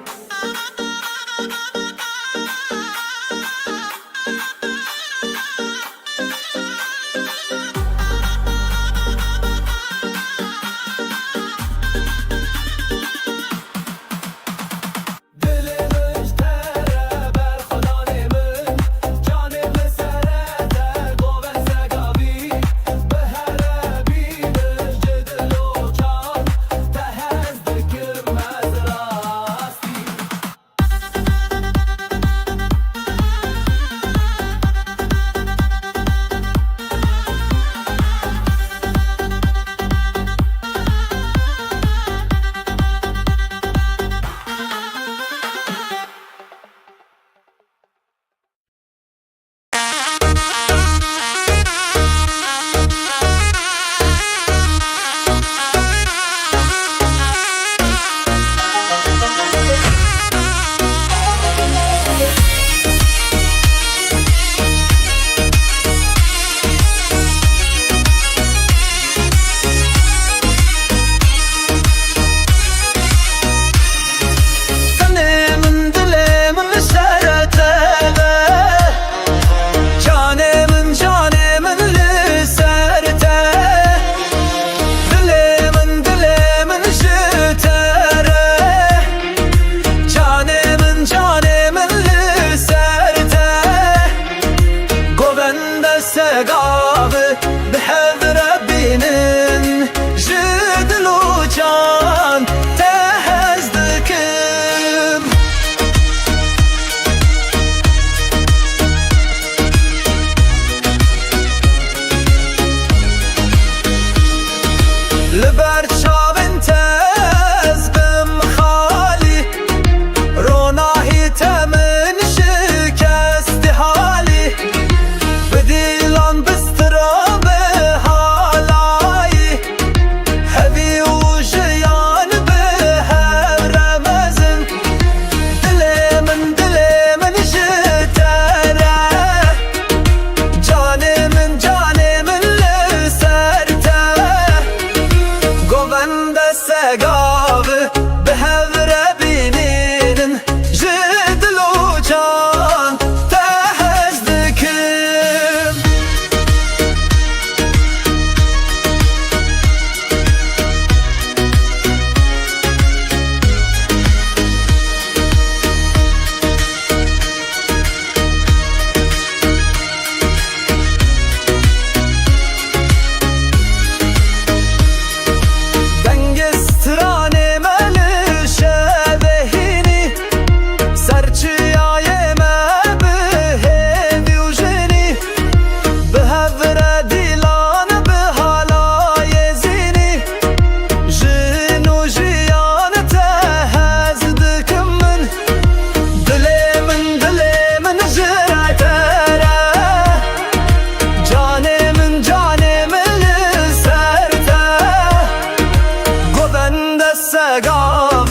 سقاف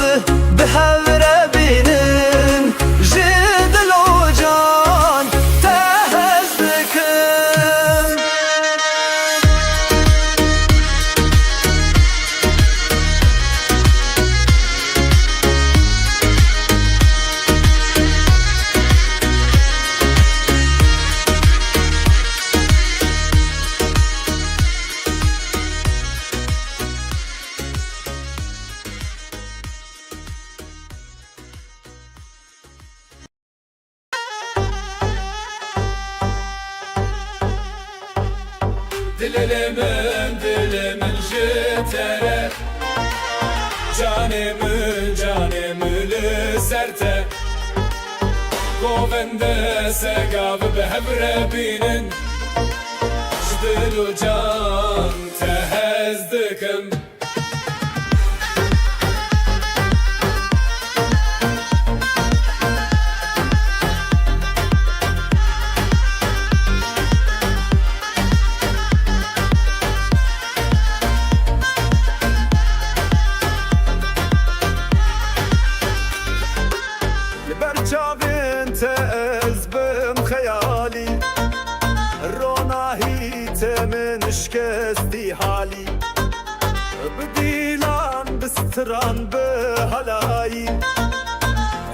بهور بینن جدل و جان تهز دکم Dilimin jitere Canımı serte Govende segav behevre binin Jdilu can tehez dikim برچاوین تز بم خیالی روناهی تمن شکستی حالی بدیلان بستران به هلایی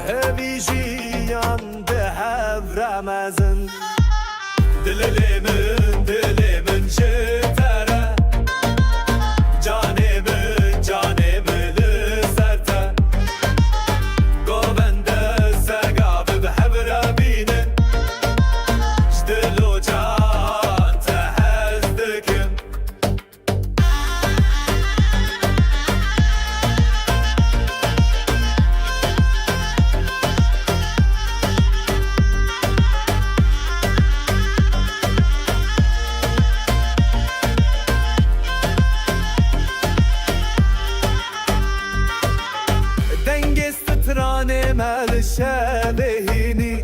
همی جیان به هفر مزن دلمن جتره جانمı لسرته گوبنده سقاف بحبره بینن جدل و جان تهز دکم مل شبهینی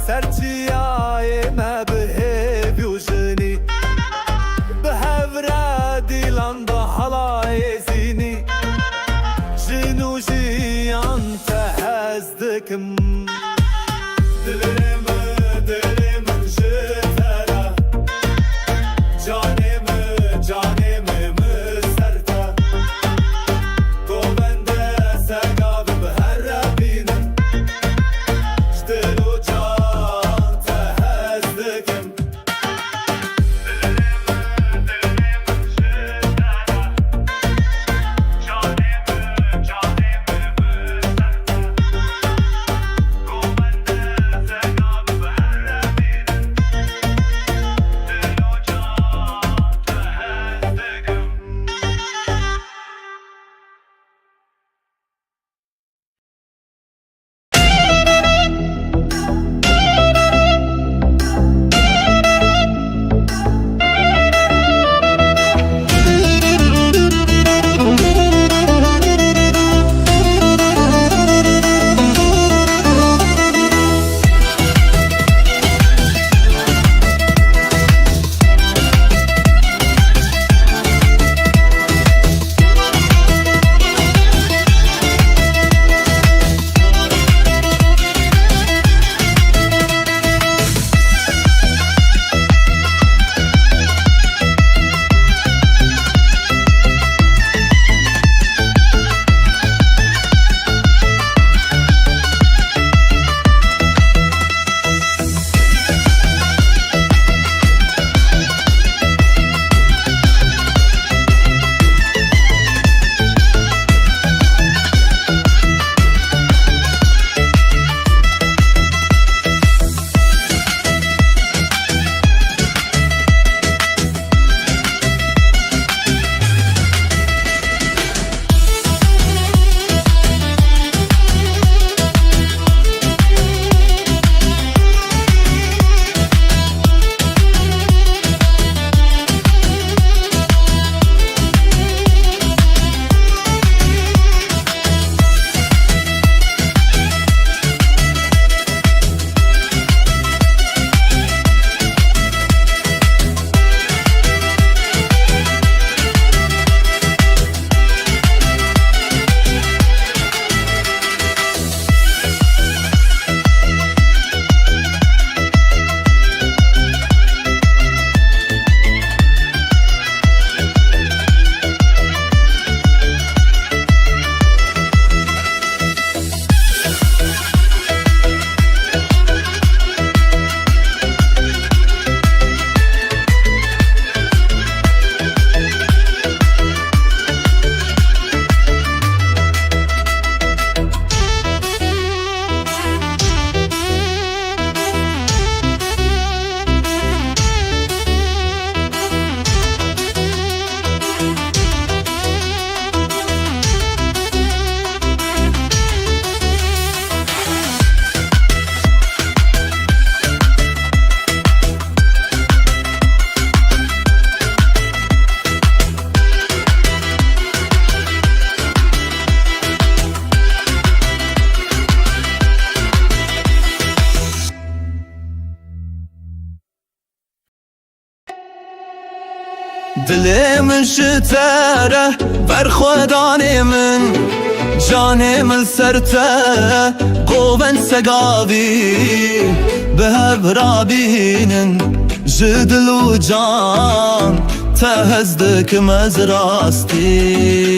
سرچیای مبه بیوژنی به هفره دیلان با حلای زینی جنو جیان تهز دکم دلمن جتره جانمı serte گوبنده سقاف بهر بینن دل من شتره برخودان من جان من سرته قوون سگاوی به هبرابینن جدل و جان تهزدکم از راستی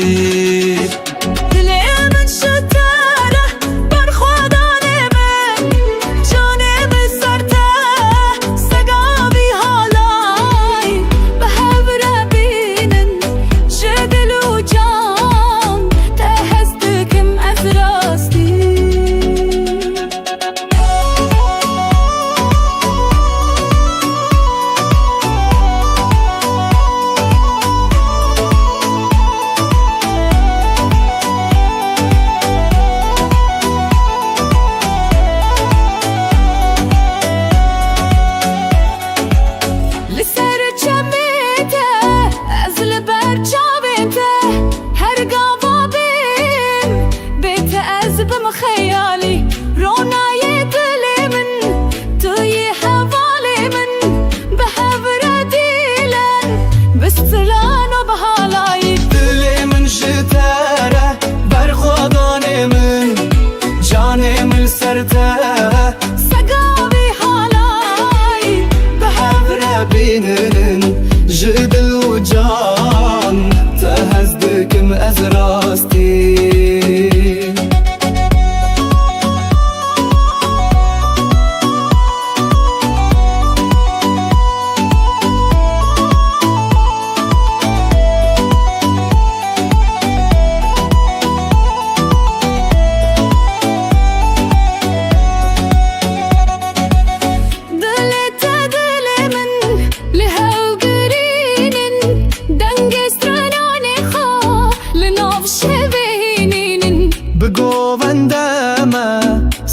جدل و جان تهزدکم از راستی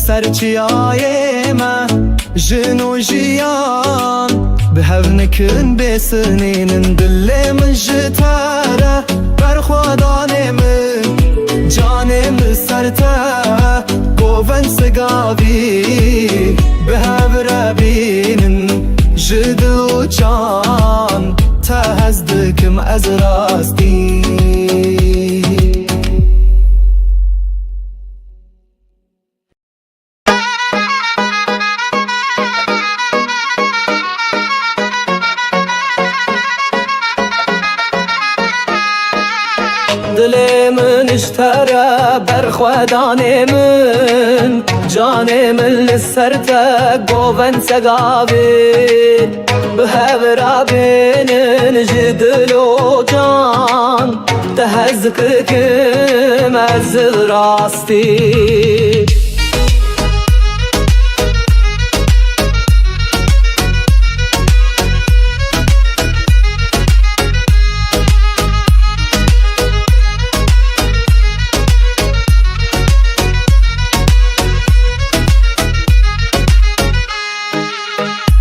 سرچیای ما جنو جیان به هف نکن بسنین دل من جتاره برخوادان من جان من سرته گوون سگاوی به هف ربینن جدل و جان تهزدکم از راستی دل من اشتره برخودان من جان من لسرته گوون سگاوی به هورا بینن جدل و جان تهزدکم از راستی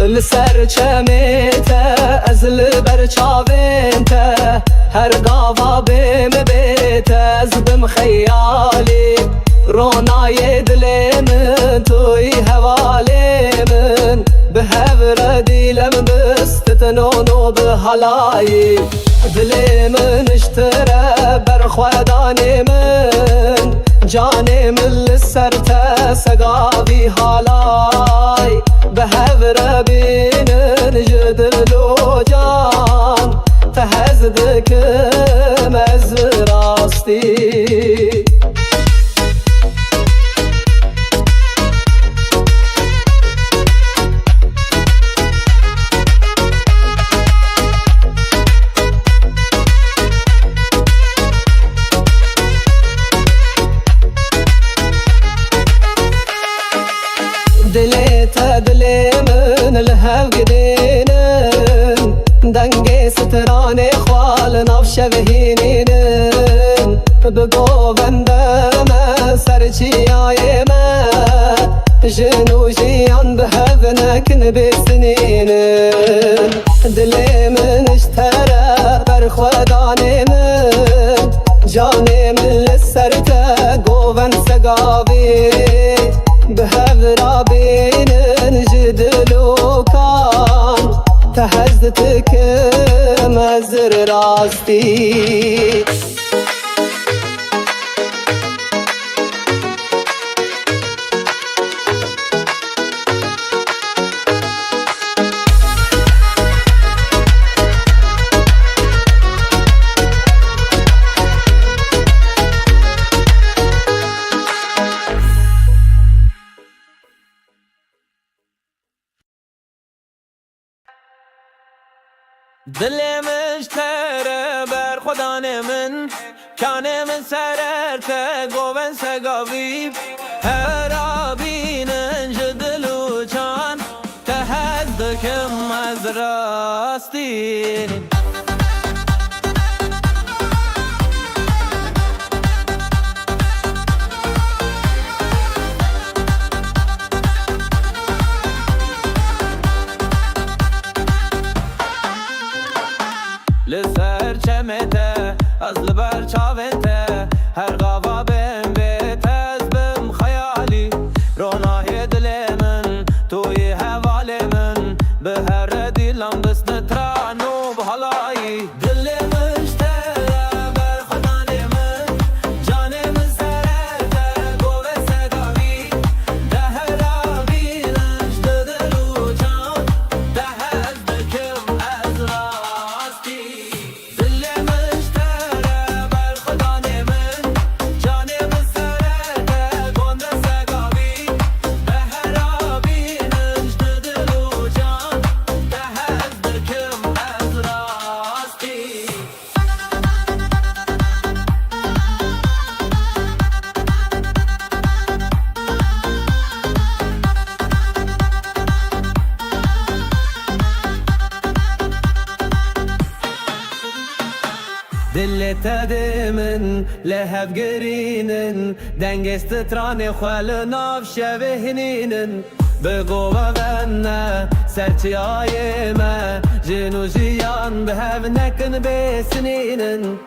لسر چمیته از لبر چاوینته هر گاوا بیم بیته از بم خیالی رونای دل من توی حوالی من به هور دیلم بستتنونو به حلایی دل من اشتره برخودان من جان من لسرته سگاوی حالای به هور بینن جدل و جان تهزدکم از راستی دل من لهو گدینن دنگ ستران خوال ناف شوهینین بگو بندم سرچیای من جنو جیان به هو نکن بسنینن دل من اشتره برخودان من جان من لسرته گوون سگاوی به هورا بینن جدل و کان تهزتكم ازر راستي دل مشتره بر خدانه من کانه من سررته گوون سگاوی هر آبینن جدلو چان تهدکم از راستی لسر چمته از لبر چاوته هر غوا بهم بیت از بم خیالی رونای دل من توی حوال من به هر دیلم دست نترانو به حالایی دل مشتره بر خدان من جان من سرته گوه سگاوی ده هر آبینش دلو جان ده هر دکم از راستی دلت من لهب گرینن دنگ استران خال ناف شبه هنینن بگو غنه سرچی های ما جنو جیان به هف نکن بسنینن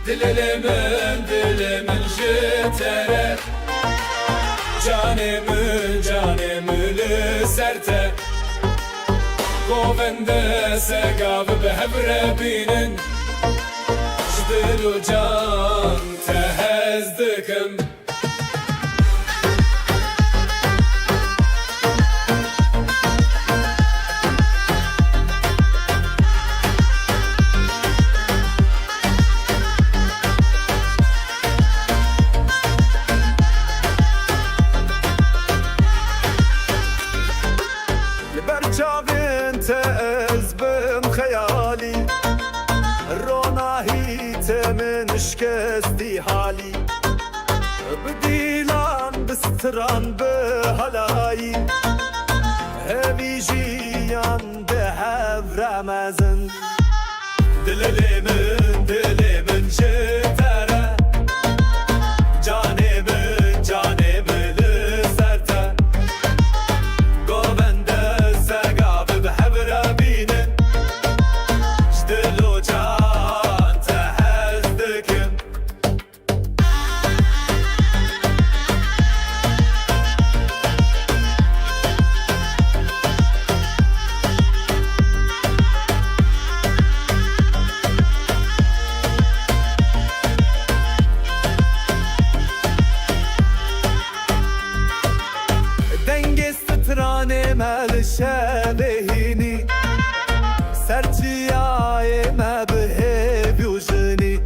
dilimin jitere canımı serte Govende segavı be hebrebinin Jdilu can tehezdikim برچاوین تز بم خیالی روناهی تمن شکستی حالی بدیلان بستران به هلایی همی جیان به هفرمزن دلمن جتره جانمı لسرته گوونده سگاو به هبربینن جدلو جان تهزدکم مل شبهینی سرچیای ما به بیوجنی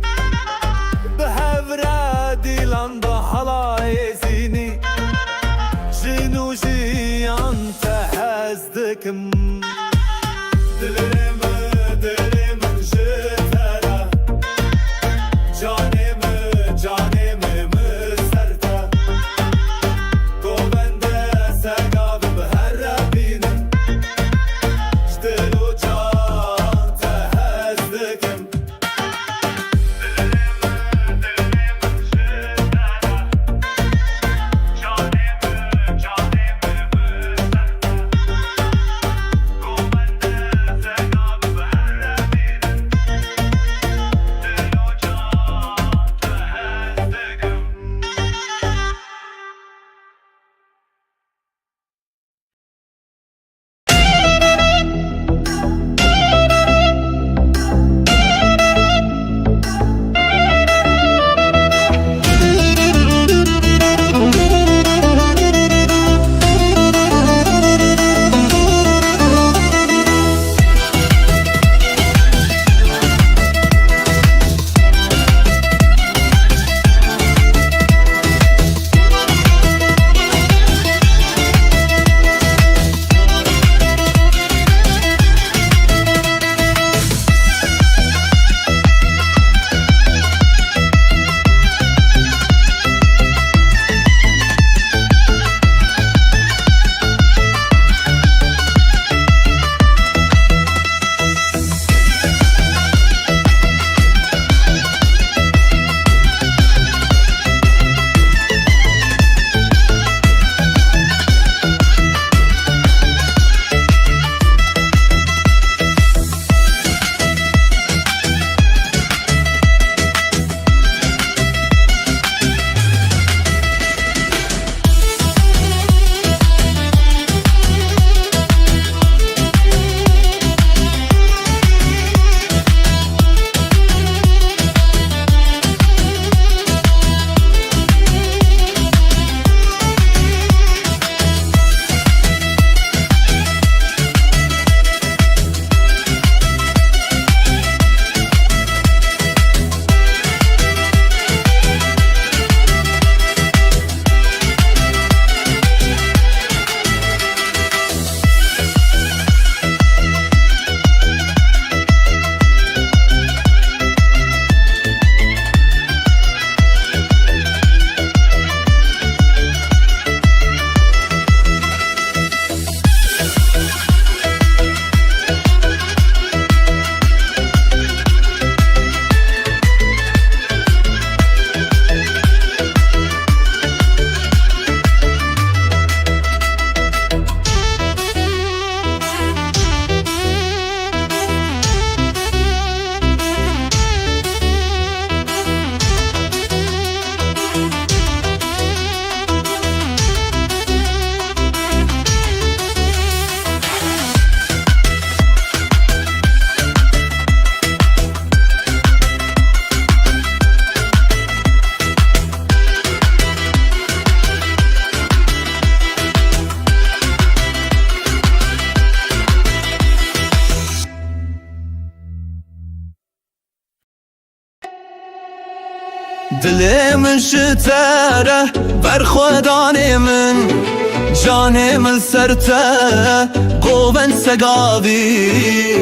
به هفره دیلان به حلای زینی جنو جیان تهزدکم دلمن جتره canımı serte Govende segavı be herrebinin Jdilu can tehezdikim Canımı serte Govende دلی من شتره برخودانی من جانی من سرته قوبن سگاوی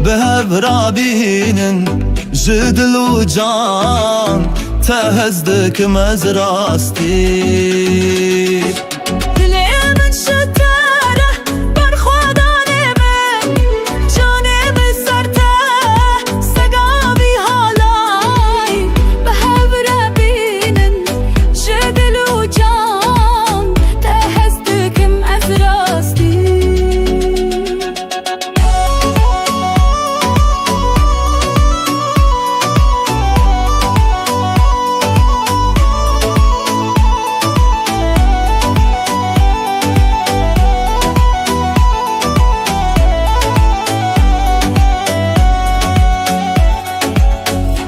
به برابینن جدل و جان تهزدکم از راستی دلی من شتره برخودانی من جانی من سرته سگاوی حالای به برابینن جدل و جان تهزدکم از راستی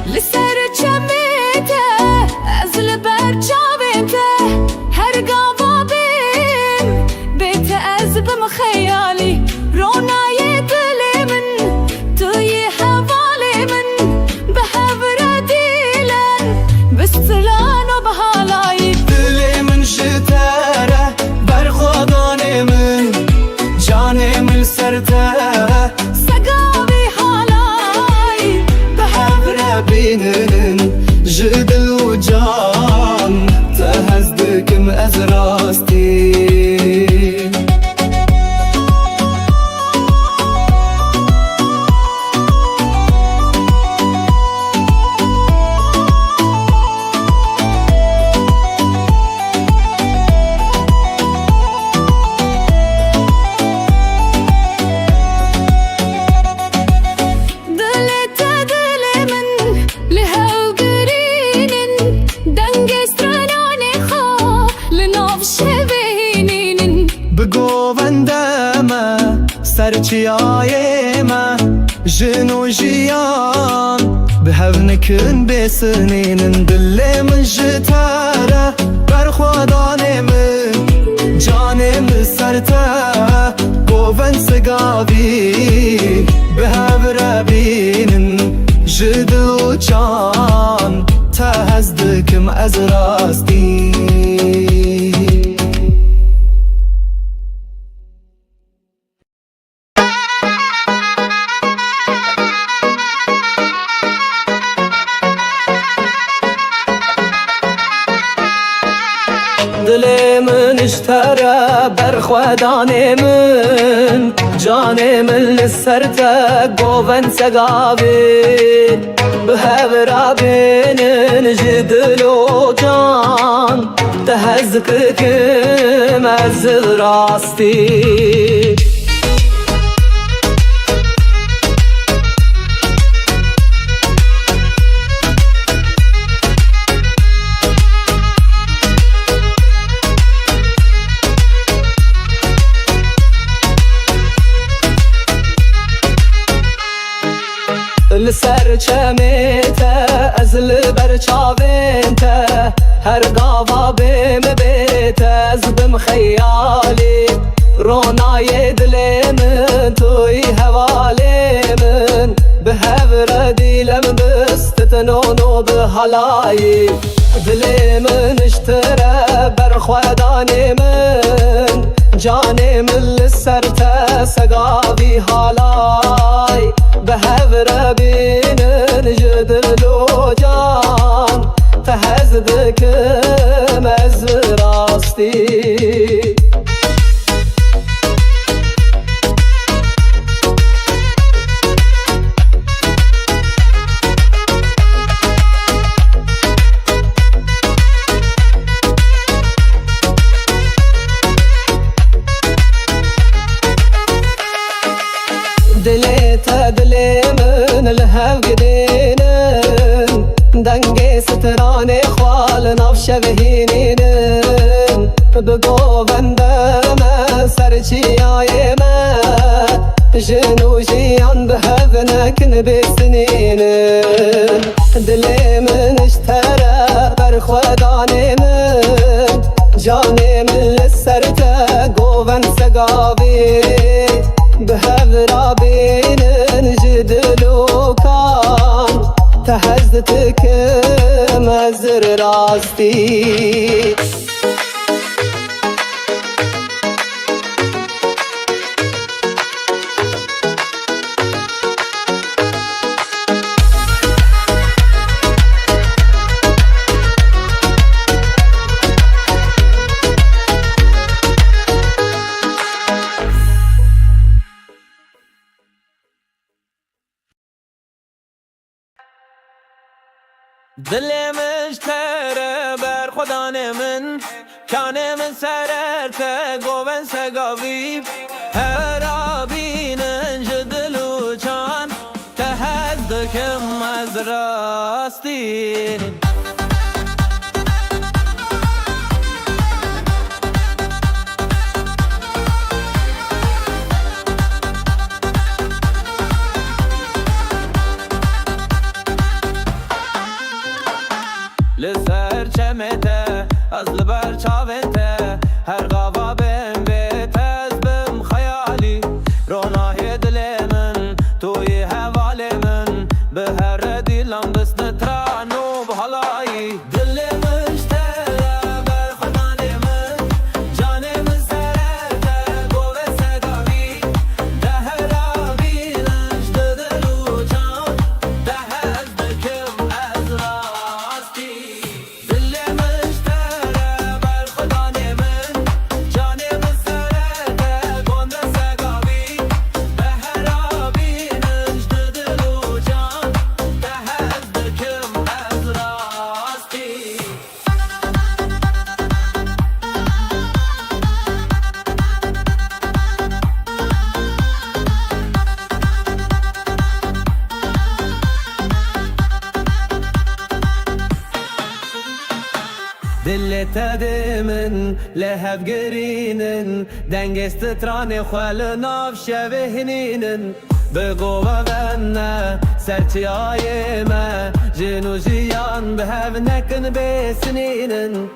لسر چمیته از لبر چاویته هر گاوا بیم بیت از بم خیالی رونای دل من توی حوالی من به هور دیلن بستلان و بحالایی دلی من شتره برخودانی من جانی من سرته سگاوی حالایی به برابینن جدل و جان تهزدکم از راستی دلت دل من لهو قرينن دنگ استراناني خو لنوف شبهينين بگووندمه سرچیایمه جن و جیان به هونکن بسنینن دل من جتره برخودانی من جانم سرته گوون سگاوی به برابینن جدل و جان تهزدکم از راستی دلی من اشتره برخودانی من جانی من لسرته گوون سگاوی به برابینن جدل و جان تهزدکم از راستی لسر چمیته از لبر چاوینته هر گاوا بیم بیت از بم خیالی رونای دل من توی حوالی من به هور دیلم بستتنونو به حالایی دل من اشتره برخودانی من جانی من لسرته سگاوی حالای به برابینن جدل و جان تهزدکم از راستی دلت دل من لهو قدینن دنگ ستران خوال ناف شبهینین بگووندم سرچیایمه جنو جیان به هونکن بسنینن دل من اشتره برخودانی من جانی من لسرته گوون سگاوی به برابینن جدل و کان تهزدکم مزر راستی دل مشتره بر خدا من کانه من سررته گوون سگاوی هر آبینن جدلو چان تهدکم از راستی لسر چمته از لبر چاونته هر غابا بهم بیت از بم خیالی رونای دل من توی حوال من به هر دیلم دست ترانو بحالایی دل مشتره بر خدان من جان من سرته گوه سگاوی ده هر آبینش دلو جان ده از دکم از راستی دلت من لهب گرینن دنگست تران خال ناف شبهنینن بگو من سرچی آی ما جنو جیان به هف نکن بسنینن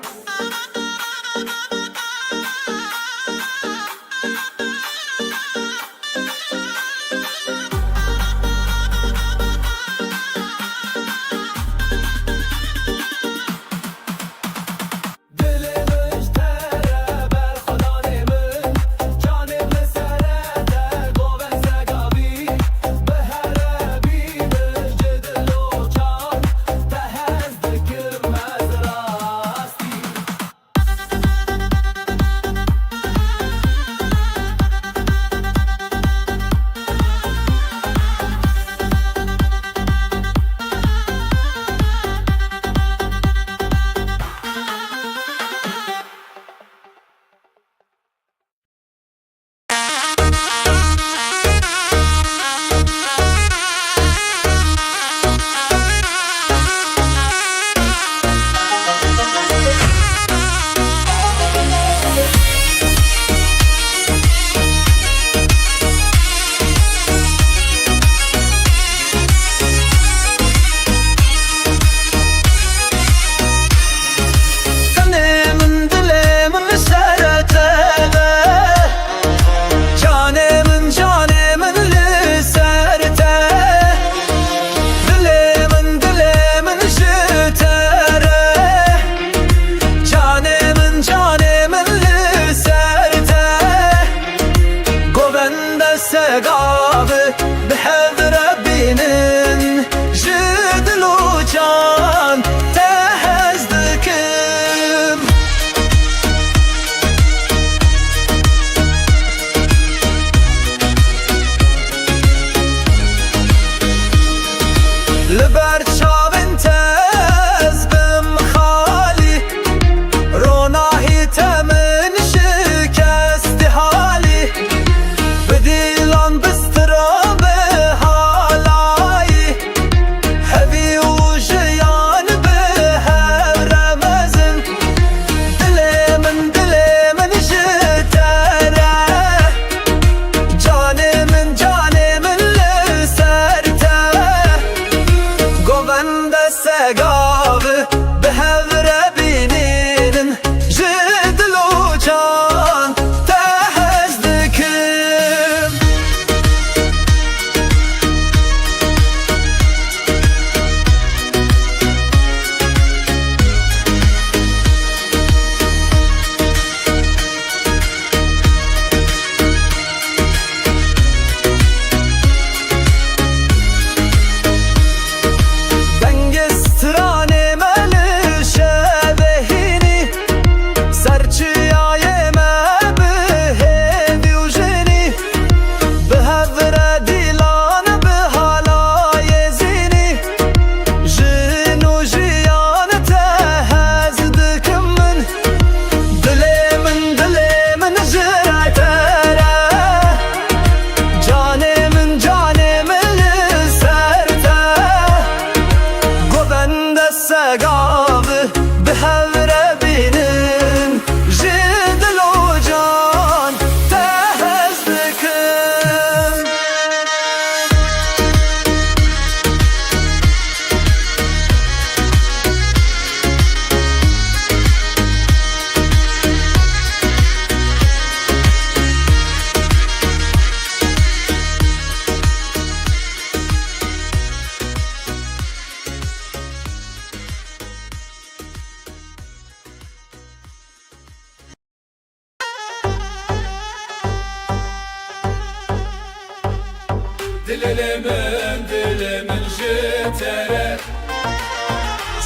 dilimin jitere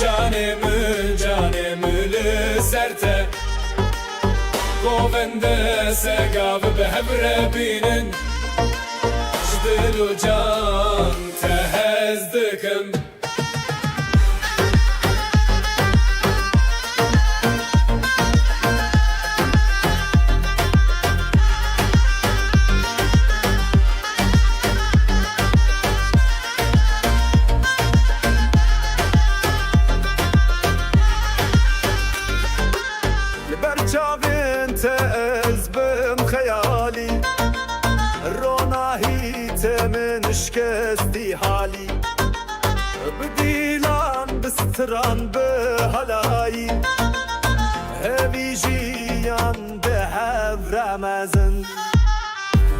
Canımı serte Govende segav behevre binin Jdilu can tehezdikim برچاوین تز بم خیالی روناهی تمن شکستی حالی بدیلان بستران به هلایی همی جیان به هفرمزن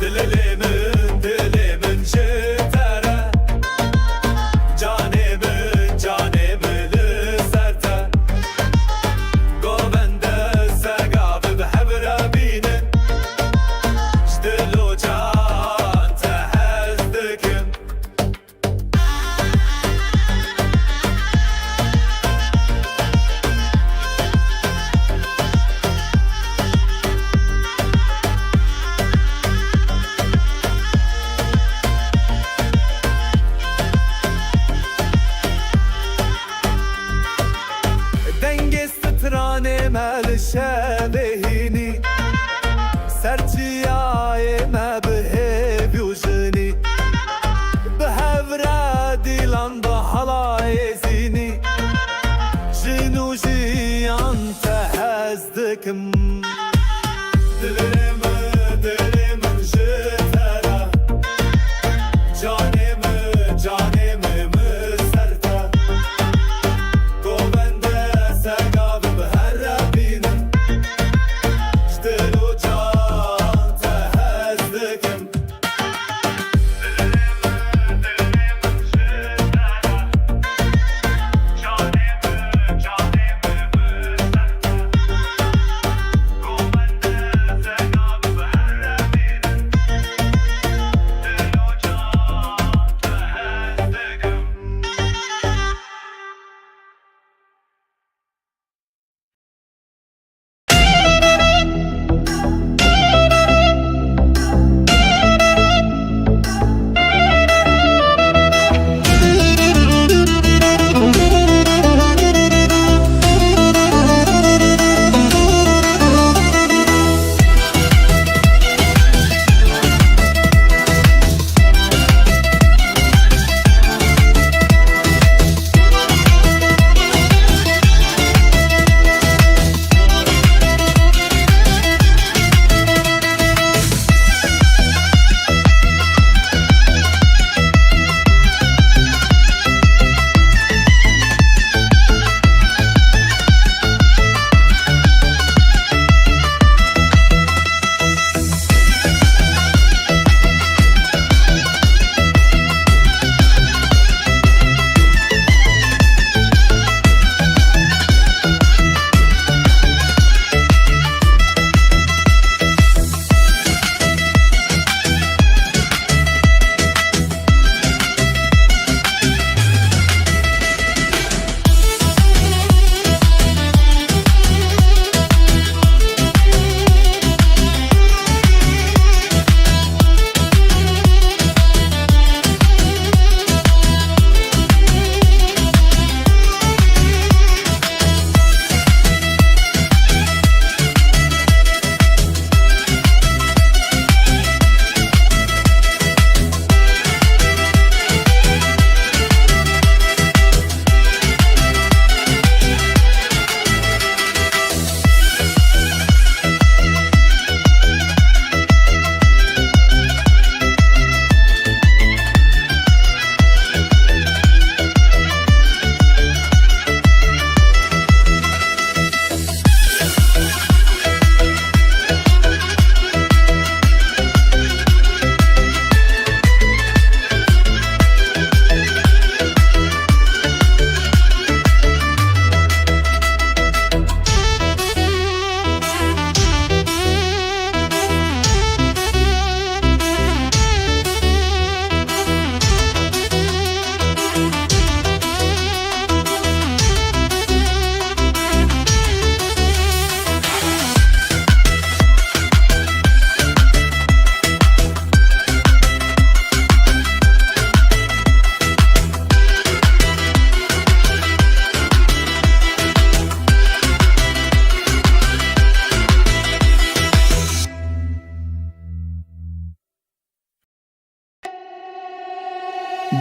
دلمن جتره جانمن لسرته گوونده سگاب به هفره بینن جدلو جان تهزدکم دنگسترانه مل شبهینی سرچیای مبه بیوژنی به هفره دیلان به حلای زینی جنو جیان تهزدکم دلمن جتره جانم مسرته گوونده سگاب به هر بینن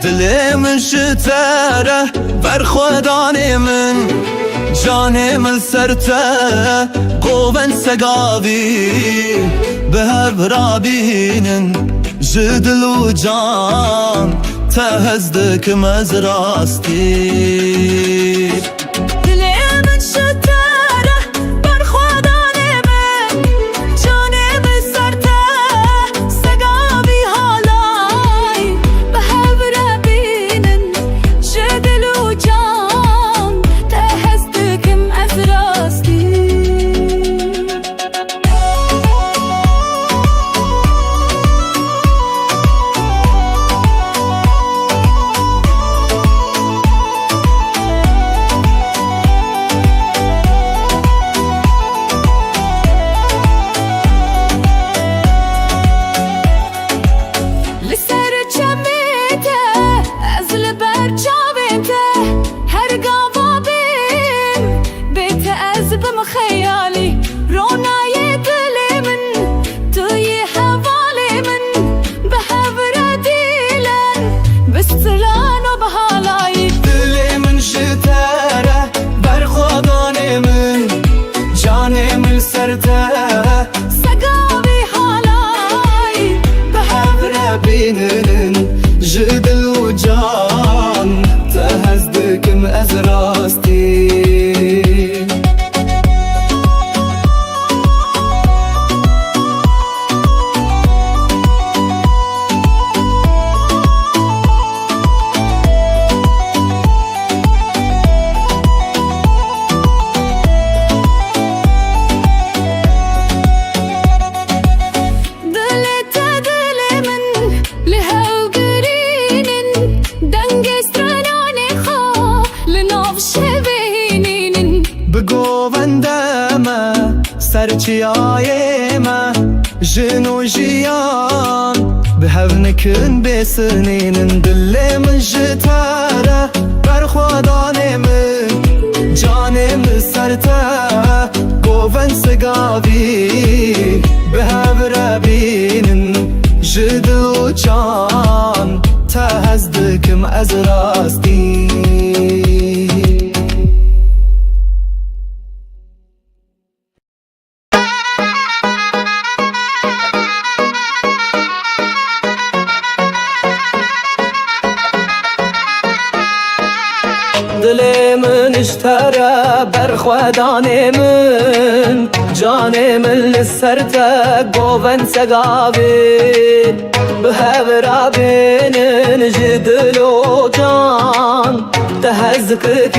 دلي من شتره برخوداني من جاني من سرته قوبن سقابي بهب رابين جدل وجان تهزدك مزراستي دلي من شتره برخوداني من جاني من سرته سقابي هالاي بهب رابين جدل وجان تهزدك مزراستي خيالي رونا يدلي من توي حوالي من بحبر ديلن بستلان وبهالاي دلي من شتره برخوداني من جاني من سرته سقابي هالاي بحبر بينن جدل وجان تهزدك مأزراستي سرچیایمه جنو جیان به هونکن بسنین دل من جتره برخوادانه من جانم سرته گوون سگاوی به هور بینن جدو جان تهزدکم از راستی دلي من اشترى برخوداني من جاني من لسرته قوبن سقابي بهبرا بين جدل وجان تهزكك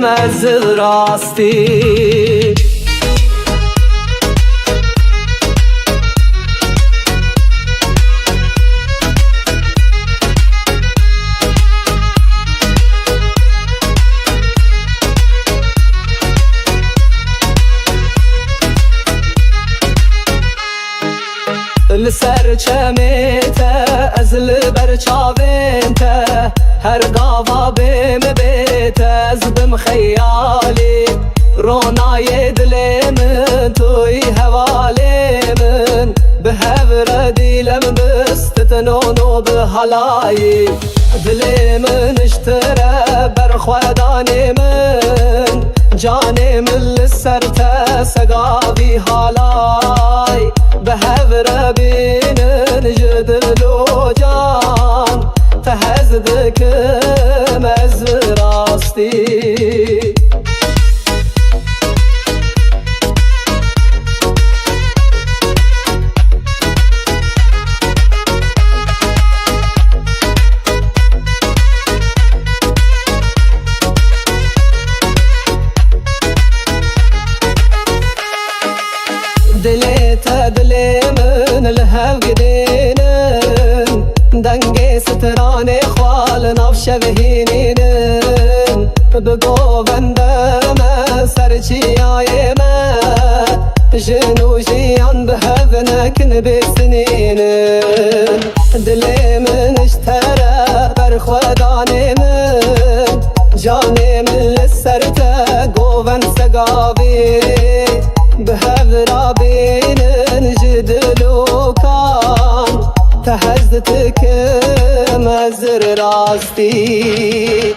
مزل راستي سرچمیته از لبر چاوینته هر قاوا بیم بیت از بم خیالی رونای دل من توی حوالی من به هور دیلم بستتنونو به حلایی دل من اشتره برخودانی من جانی من لسرته سقابی حالای به هور بینن جدل و جان تهزدکم از راستی دلي من الهو قدينن دنگي ستراني خوال نفش بهينينن بقو بندم سرچي آيما جنو جيان بهذنك بسنينن دلي من اشترى برخوداني من جاني من لسرته قوبن سقابي بهذرا بين جدل وكان تهزتك مزر راستی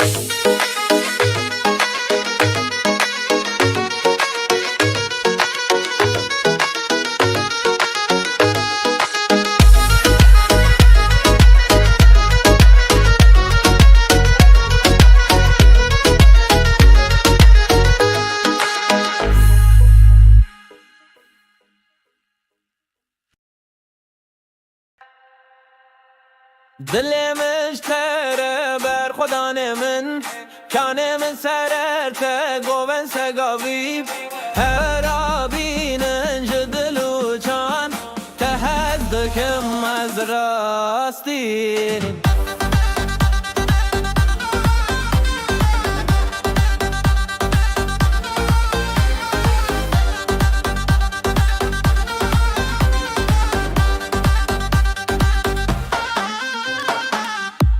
دل مشتره بر خدا من کانه من سررته گوون سگاوی هر آبینن جدلو چان تهدکم از راستی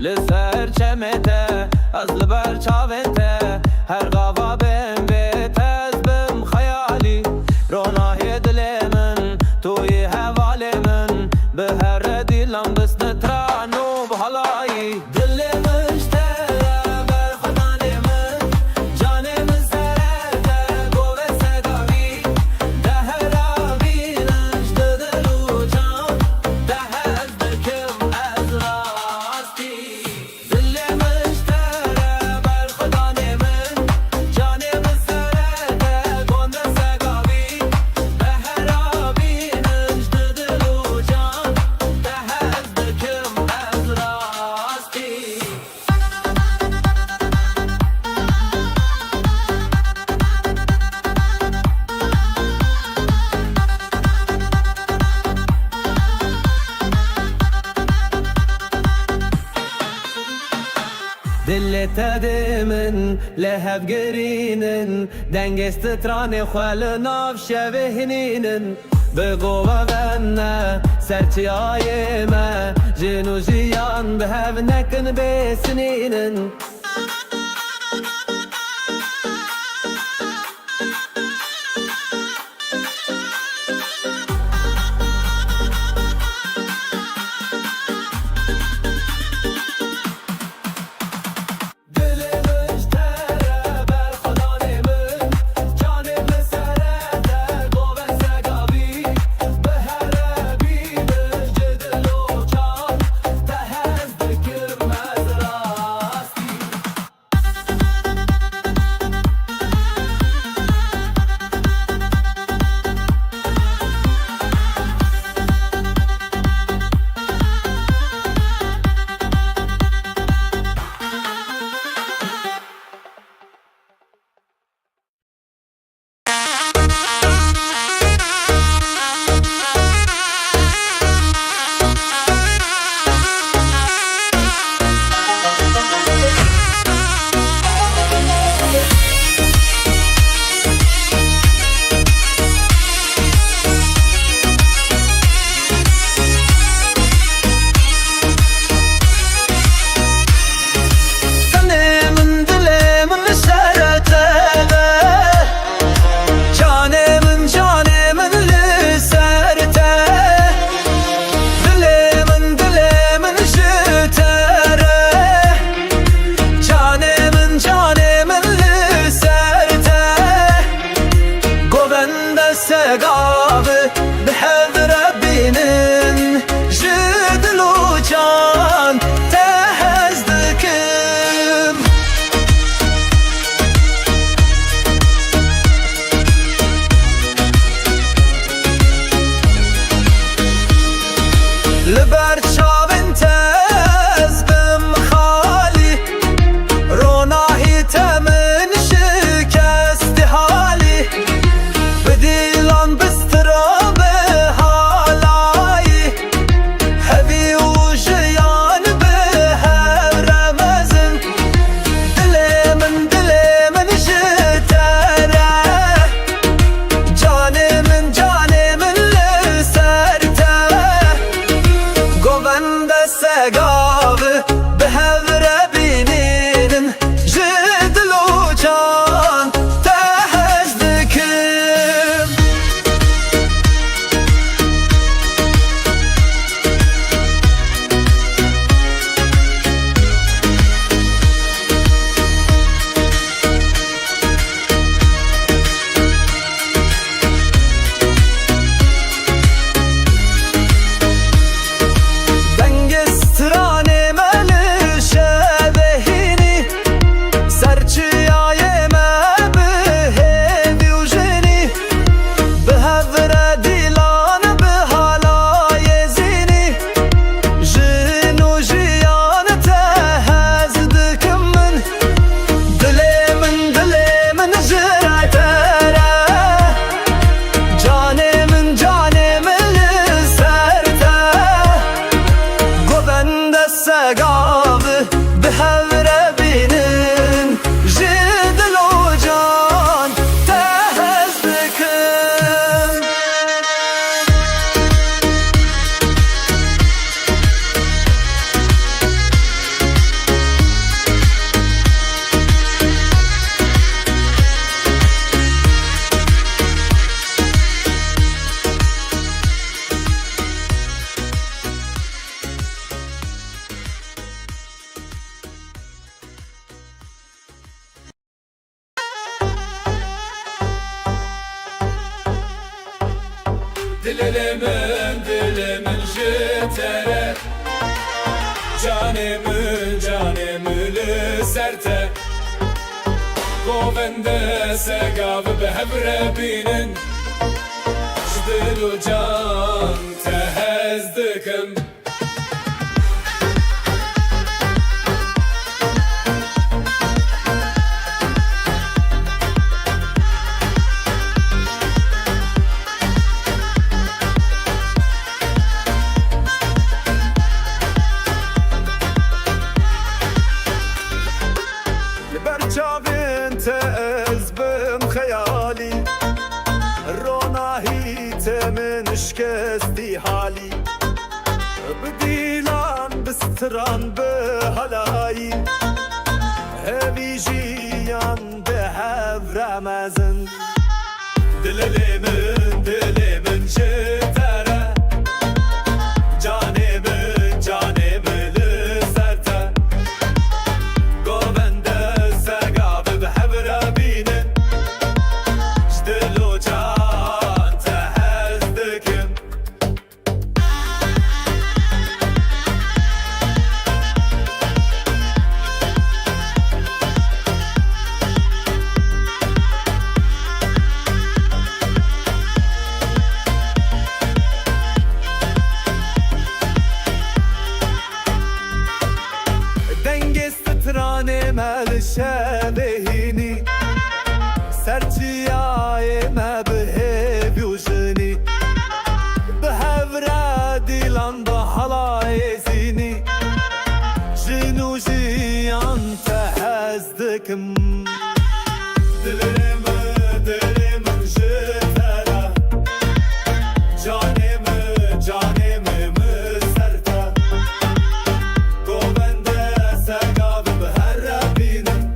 لسر چمته از لبر چاونته هر قوا بم بیت از بم خیالی رونای دل من توی حوال من به هر دیلم دست نترانو بحالایی دل مشتره بر خدا من جان من سرته گوه سگاوی ده هر آبینش دلو جان ده از دکم از راستی دل تدمن لهب گرینن دنگست تران خال ناف شبهنینن بگو بغنى سرتي آيما جنو جيان بهاف نكن بسنينن dilimin jitere Canımı serte Govende segav behevre binin Jdilu can tehezdikim برچاوین تز بم خیالی روناهی تمن شکستی حالی بدیلان بستران به هلایی همی جیان به هف رمزن دلمن جتره جانمن لسرته گوونده سگاب به هفره بینن جدلو جان تهزدکم دنگست مل شبهینی سرچیای ما به بیوژنی به هفره دیلان با حلای زینی جنو جیان تهزدکم دلمن جتره جانم سرته گوونده سگاب به هر بینن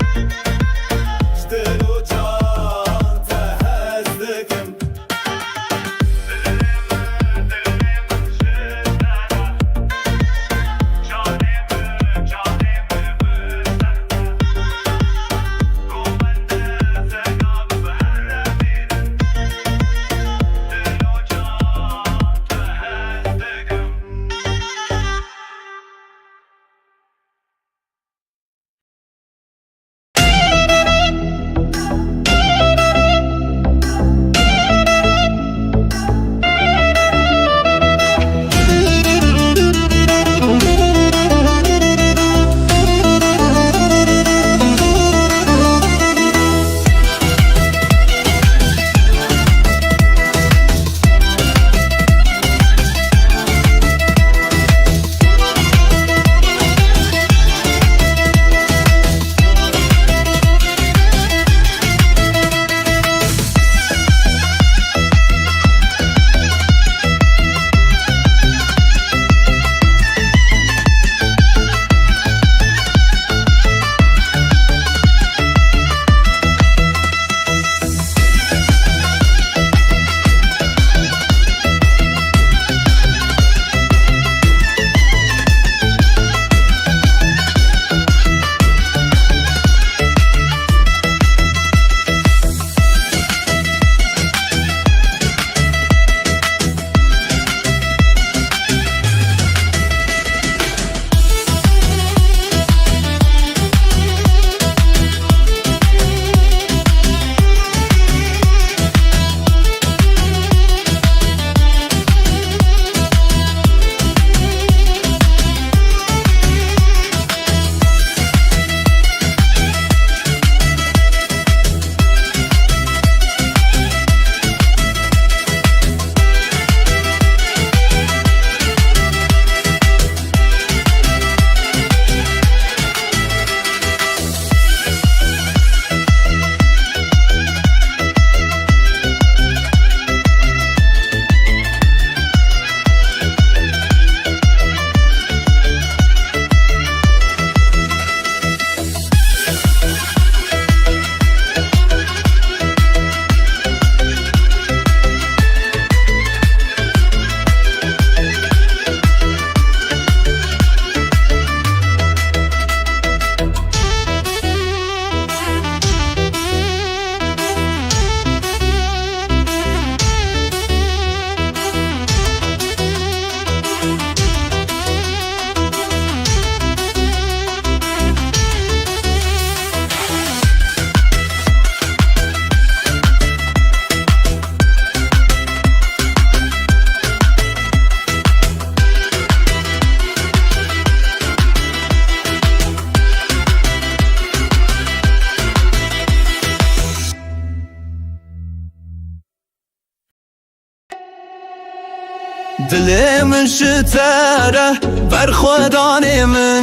دل من شتره بر خودان من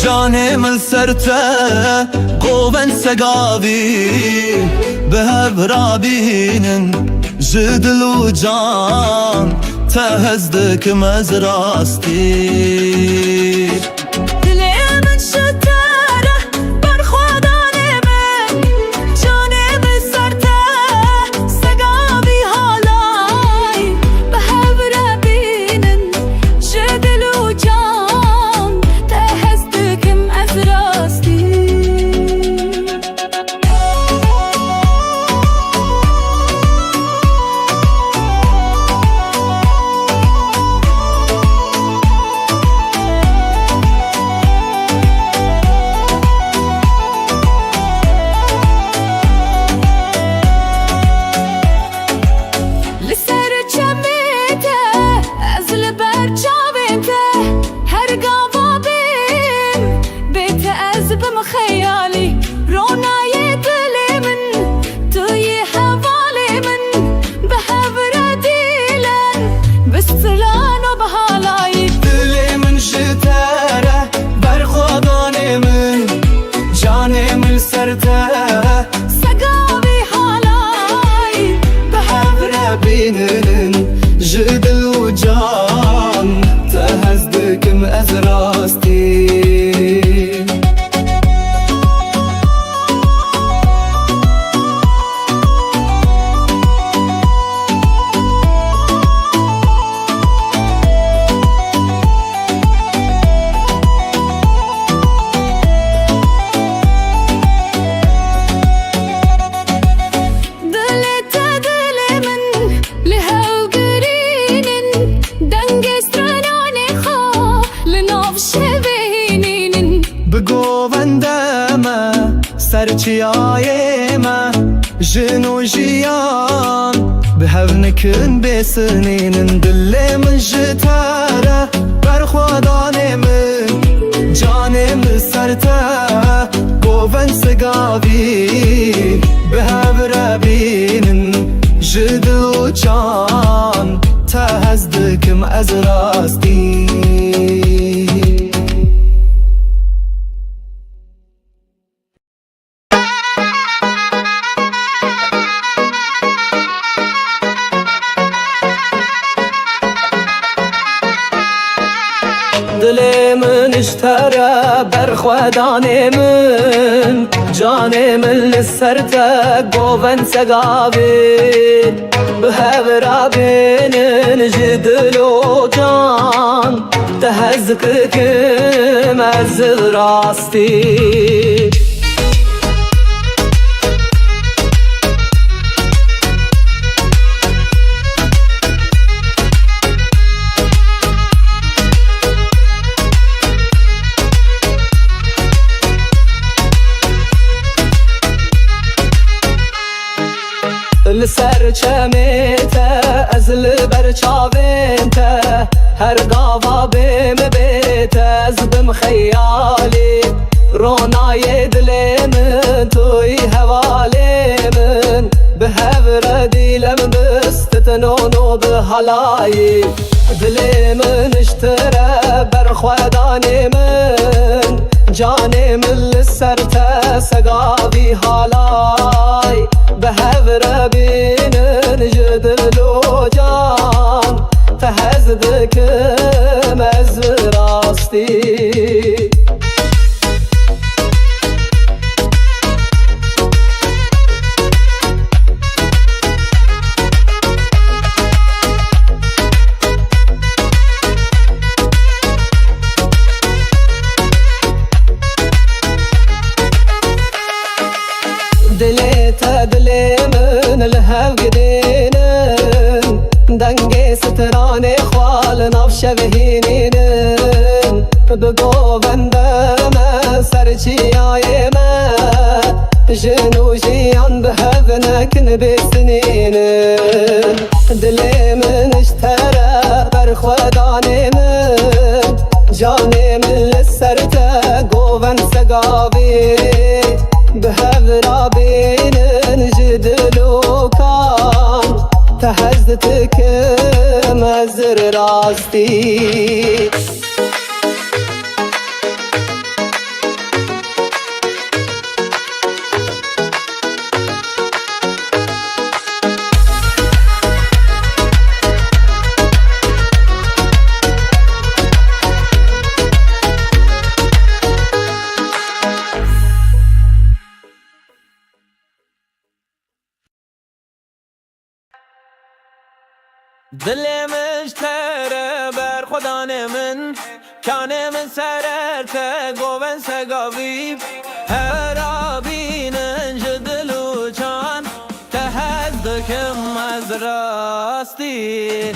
جان من سرته قوون سگاوی به هفرا بینن جدل و جان تهزدکم از راستی دل من شتره بر خودان من جان من سرته سگاوی حالای به هفره بینن جدل و جان تهزدکم از راستی خيالي روناي دل من توي حوالي من بحبر ديلن بستلان وبهالاي دل من شتره بر خودان من جان من سرته سقاوي حالاي بحبر بینن جدل و جان تهزدکم از راستی سرچیای ما جنو جیان به هفنکن بسنینن دل من جتاره بر خودان من جان من سرته گوون سگاوی به هفره بینن جدل و جان تهزدکم از راستی دل من اشتره بر خودان من جان من لسرته گوون سگاوی به هفرا بینن جدل و جان تهزدکم از راستی لسر چمیته از لبر چاوینته هر گاوا بیم بیته از بم خیالی رونای دل من توی حوالی من به هفر دیلم بستتنونو به حالایی دل من اشتره بر خودان من جان من لسرته سگاوی حالای به هفر بینن جدل و جان تهزدکم از راستی دل من الهو قدينن دنگي ستراني خوال ناف شبهينين بقو بندما سرچياي ما جنو جيان بهذنكن بسنين دل من اشترى بر خودان من جاني من لسرته قوون سقاوي بهذرا بين جدل وكان تهزتك مزر راستي دل مشتره بر خدا من کان من سررته گوون سگاوی هر آبینن جدلو چان تهزدکم از راستی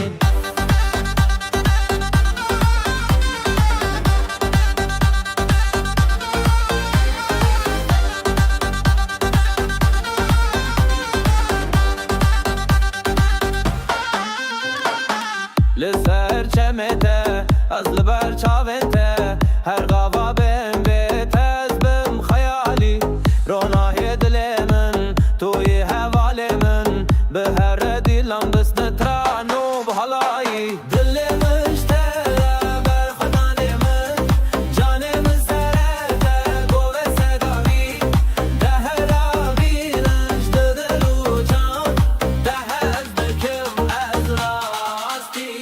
لسر چمته از لبر چاونته هر غوا بهم بیت از بم خیالی رونای دل من توی حوال من به هر دیلم دست نترانو بحالایی دل مشتره بر خدان من جان من سرته گوه سگاوی ده هر آبینش دلو جان ده هز بکم از راستی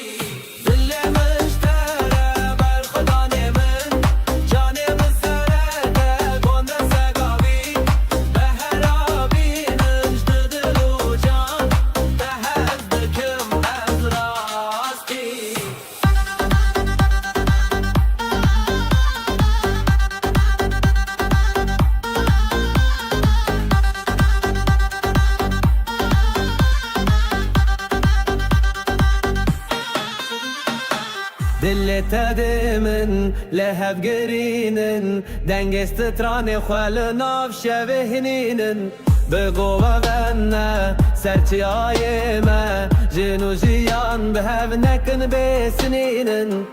دل تدمن لهب گرینن دنگست تران خال ناف شبهنینن بگو غنه سرچی آی ما جنو جیان به هف نکن بسنینن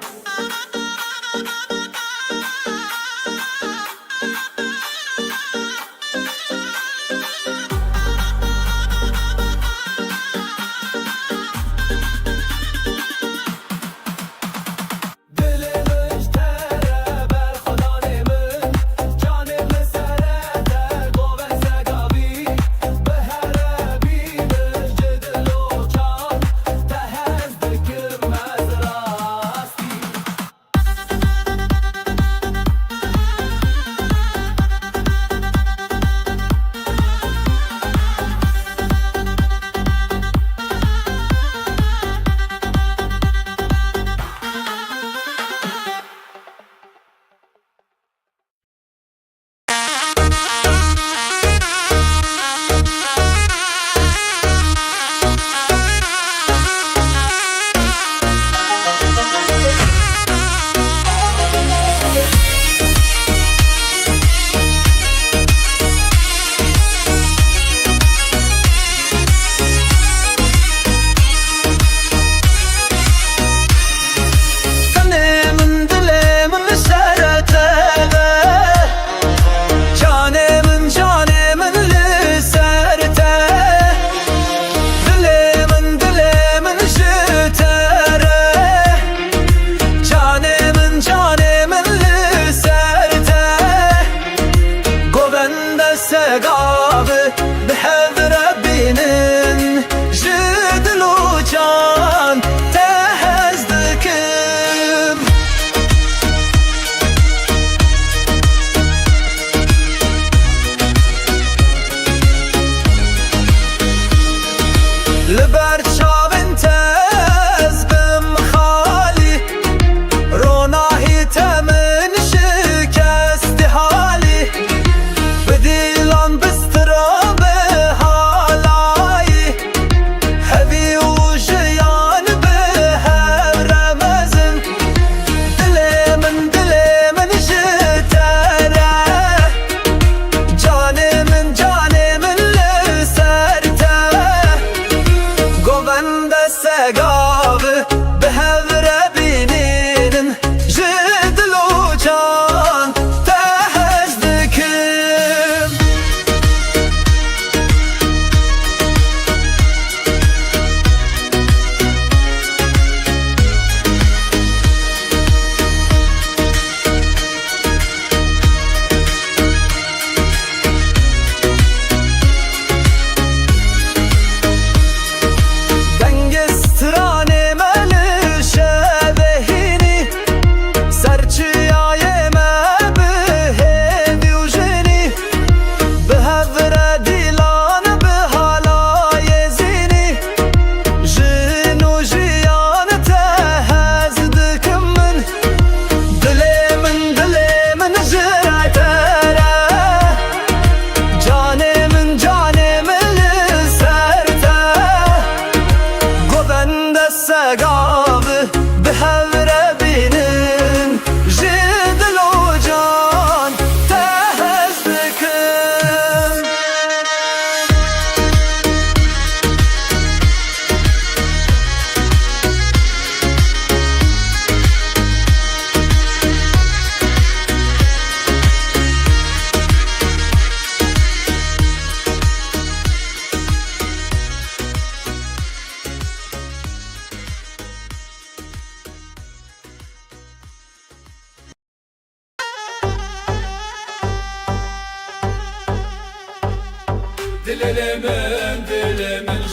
dilimin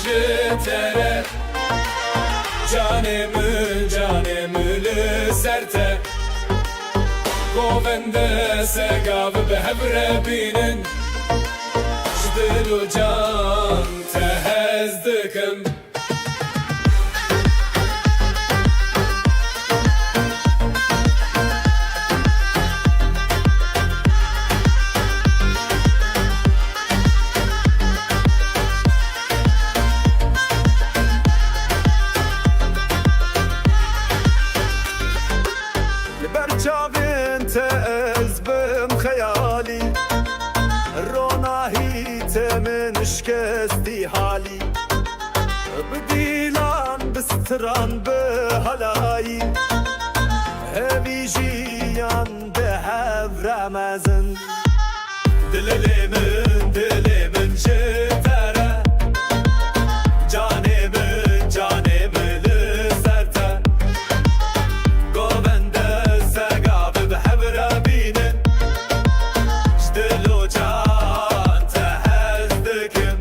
jitere Canımı serte Govende segav behevre binin Jdil u can tehez dikim برچاوین تز بم خیالی روناهی تمن شکستی حالی بدیلان بستران به هلایی هوی جیان ده هف رمزن دلمن جتره جانمن لسرته گوبنده سگاب به هبره بینن جدل و جان تهز دکن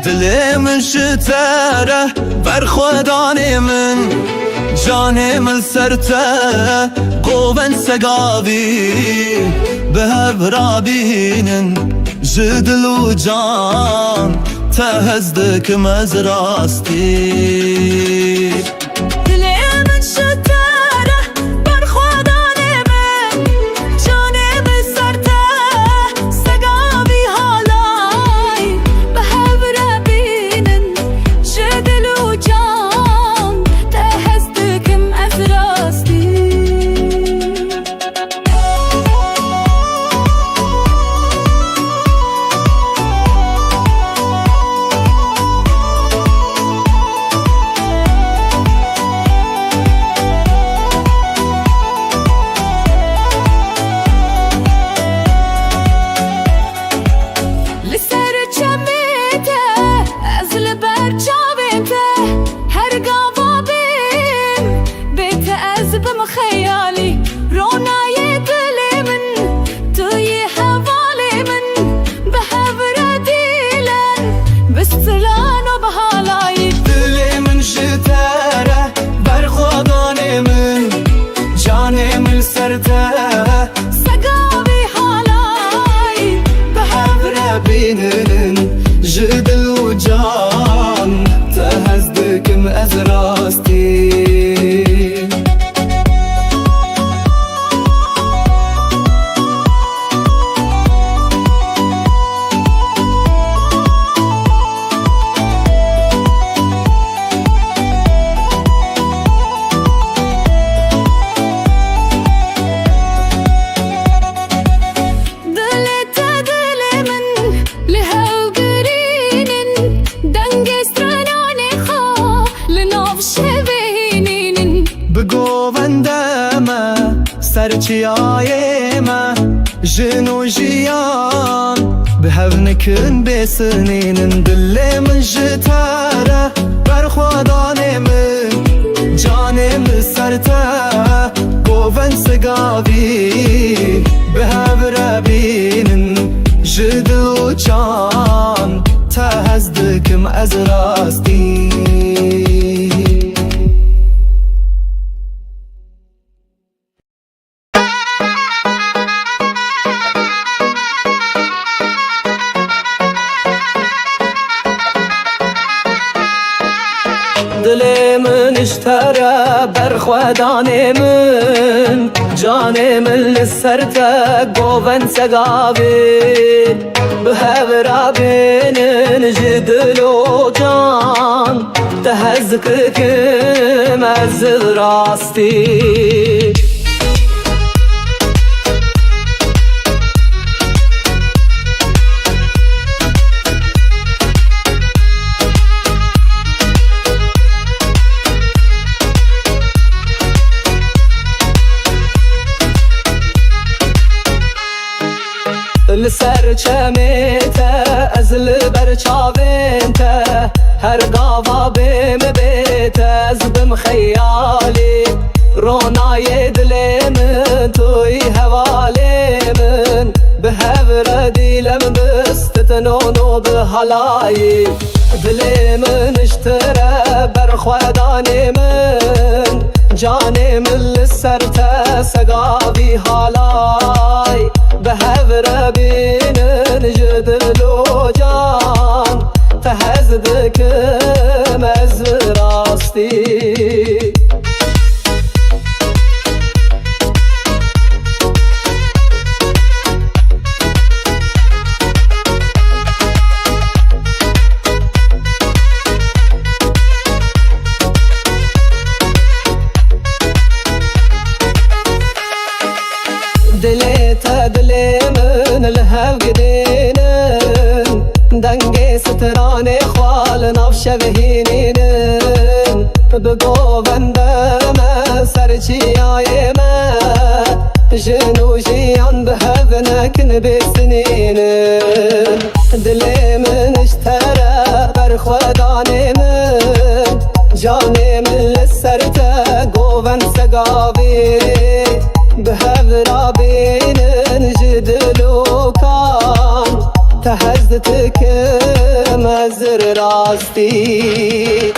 دل من شتره برخودان من جان من سرته قوون سگاوی به هفرابینن جدل و جان تهزدکم از راستی دل من شتره برخودان من جان من سرته سگاوی حالای به هفره بینن جدل و جان تهزدکم از راستی سقاوي حالاي بحفرة بينن جدل وجان تهزدكم از راستی سرچیای ما جنو جیان به هونکن بسنین دل من جتاره برخوادان من جانم سرته گوون سگاوی به هفره بینن جدو جان تهزدکم از راستی دل من اشتره برخودان من جان من لسرته گوون سگاوی به هفره بینن جدل و جان تهزدکم از راستی لسر چمیته از لبر چاوینته هر گاوا بیم بیته از بم خیالی رونای دل من توی حوالی من به هفره دیلم بستتنونو به حالایی دل من اشتره برخودان من جان من لسرته سگاوی حالای به هفره بینن جدل و جان تهزدکم از راستی دل من لهو گدینن دنگ ستران خوال ناف شوهینین بگو بندم سرچیای من جنو جیان به هف نکن بسنینن دل من اشتره برخودان من جان من لسرته گوون سگاوی به هفره بینن جدل و کان تهز تکم از راستی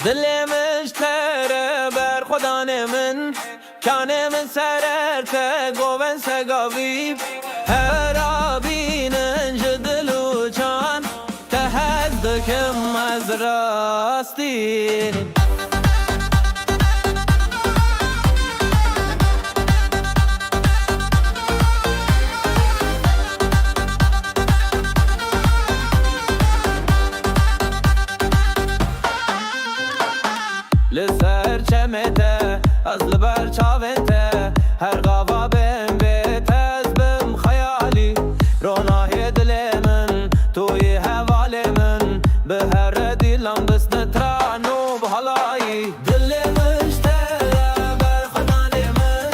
دلمش تره بر خودان من کانه من سررته گوون سگاویب هر آبینن جدل و جان تهدکم از راستی لسر چمته از لبر چاونته هر غوا بم بیت از بم خیالی رونای دل من توی حوال من به هر دیلم دست نترانو بحالایی دل مشتره بر خدان من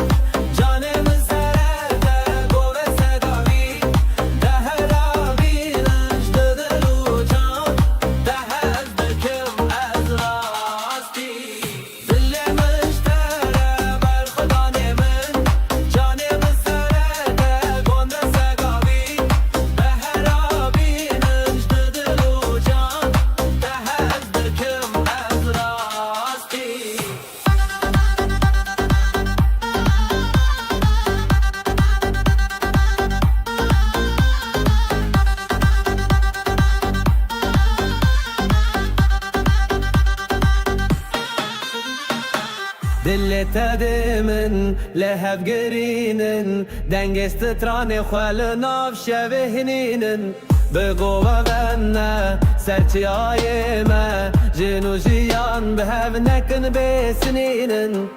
جان من سرته گوه صداوی ده هر آبینش ده دل و جان ده هر دکم از راستی دل مشتره بر خدان من جان من سرته گوه سگاوی به هر آبینش ده دل و جان ده هر دکم از راستی دلت دمن لهب گرینن دنگست تران خال ناف شبهنینن بگو غنه سرچی آی ما جنو جیان به هف نکن بسنینن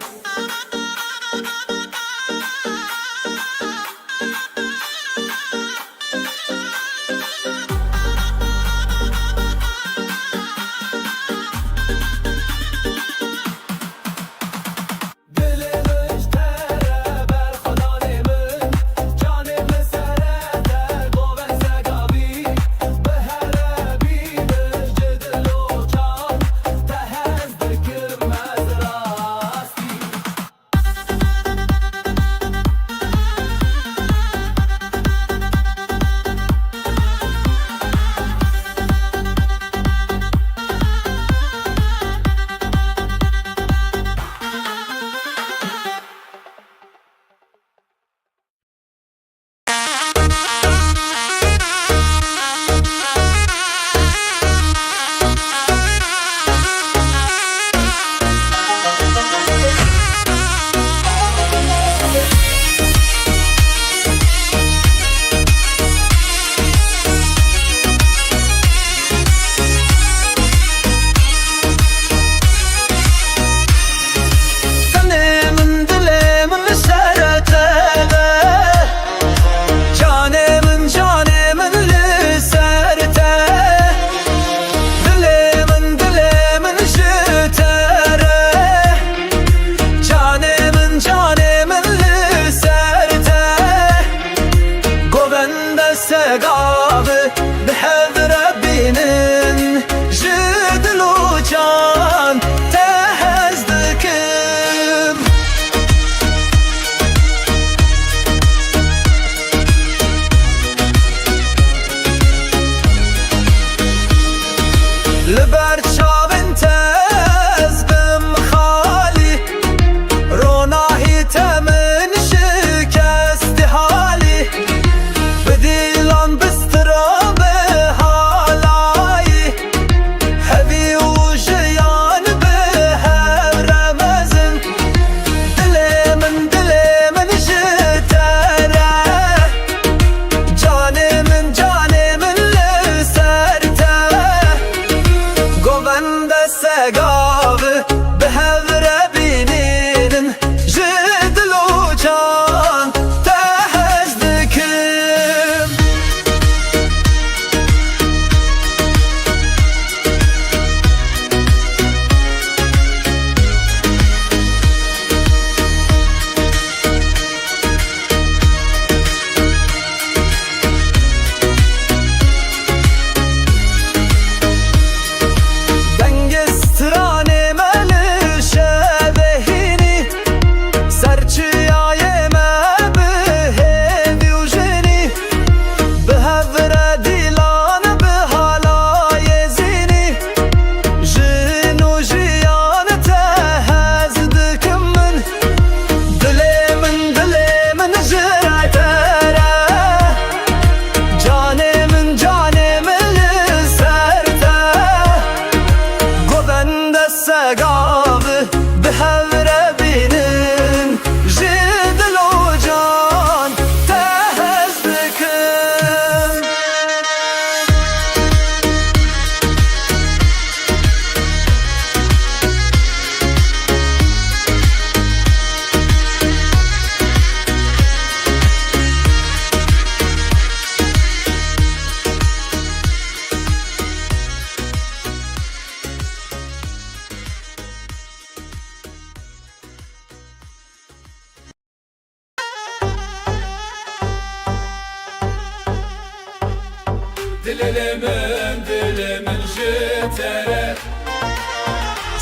dilimin jitere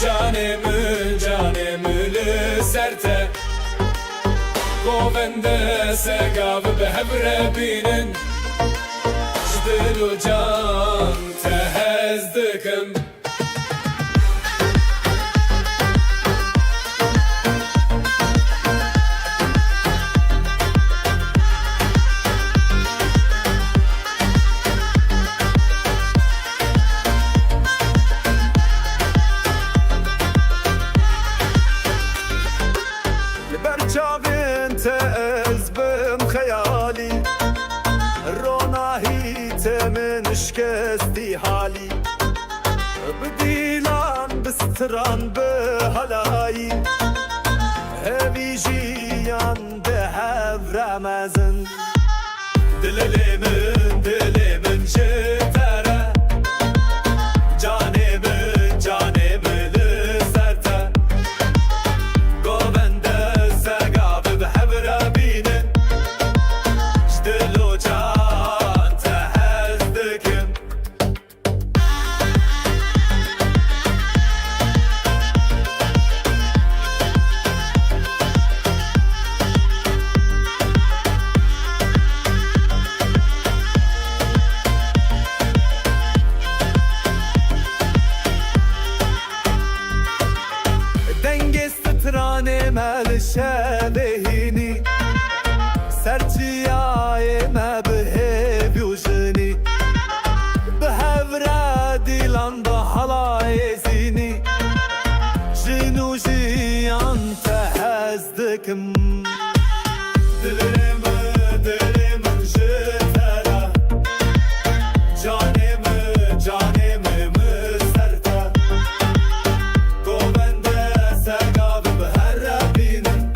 Canımın serte Govende segav be hevre binin Jdilu can tehez dikim برچاوین تز بم خیالی روناهی تمن شکستی حالی بدیلان بستران به هلایی هوی جیان به هف رمزن دلمن جتره جانمن لسرته گوونده سگاب به هبره بینن جدلو جان تهز دکم سترانه مال شبهینی سرچیای ما به بیوشنی به هفره دیلان با حلای زینی جنو جیان تهزدکم دلمن جتره جانم مسرته گوونده سگاب به هر بینن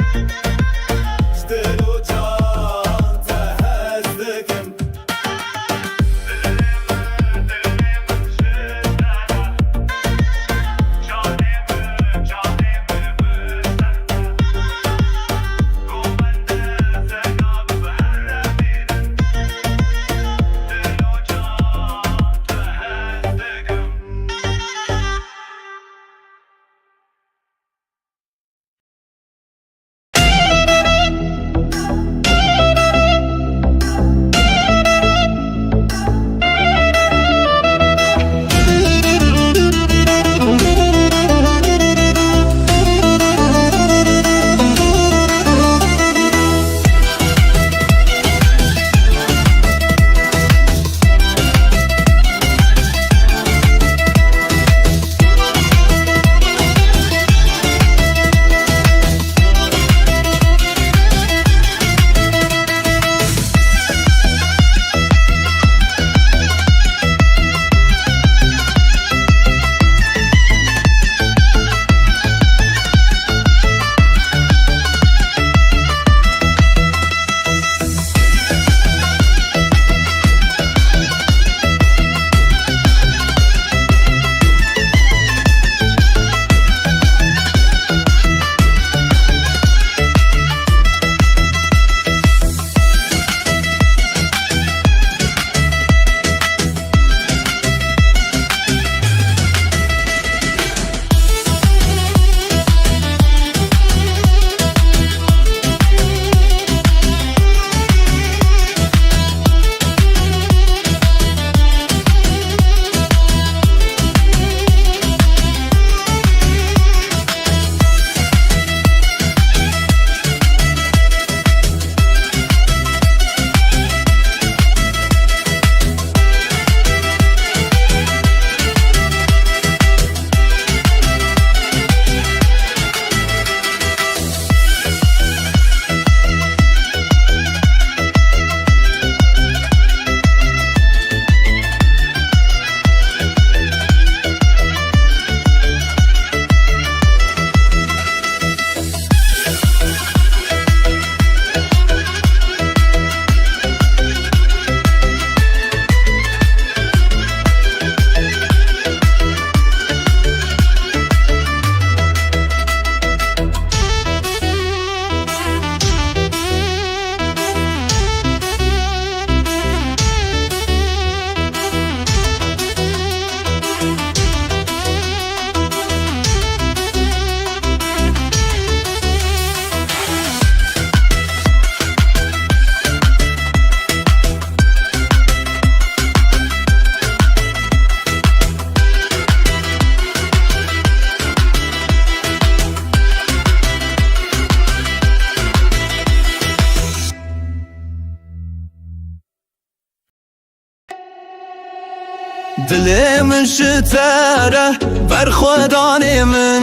دلی من شتره برخودانی من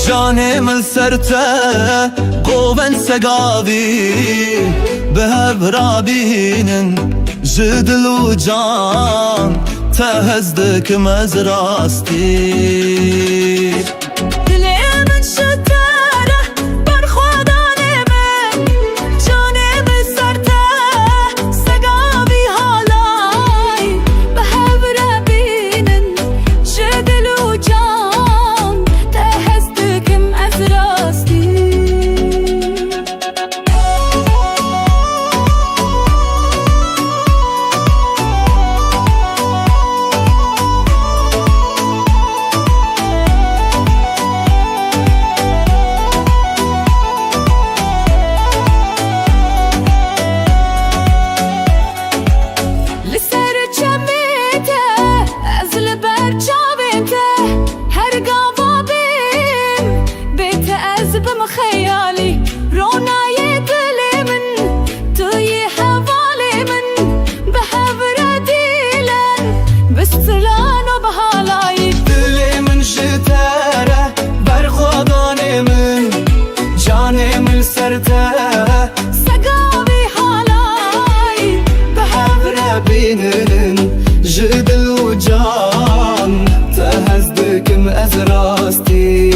جانی من سرته قوون سگاوی به هفرابینن جدل و جان تهزدکم از راستی دل من شتره بر خودان من جانم سرته سگاوی حالای به هفره بینن جدل و جان تهزدکم از راستی سقاوي حالاي بحفرة بينن جدل وجان تهزدكم أزراستي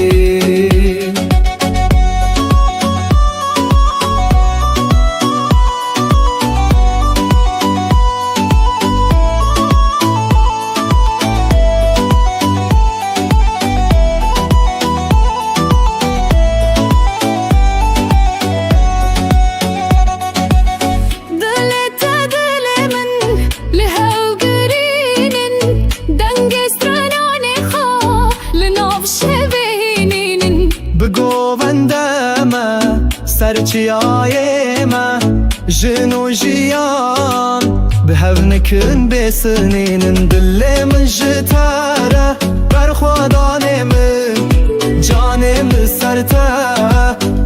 سرچیایمه جنو جیان به هونکن بسنینن دل من جتره برخوادان من جانم سرته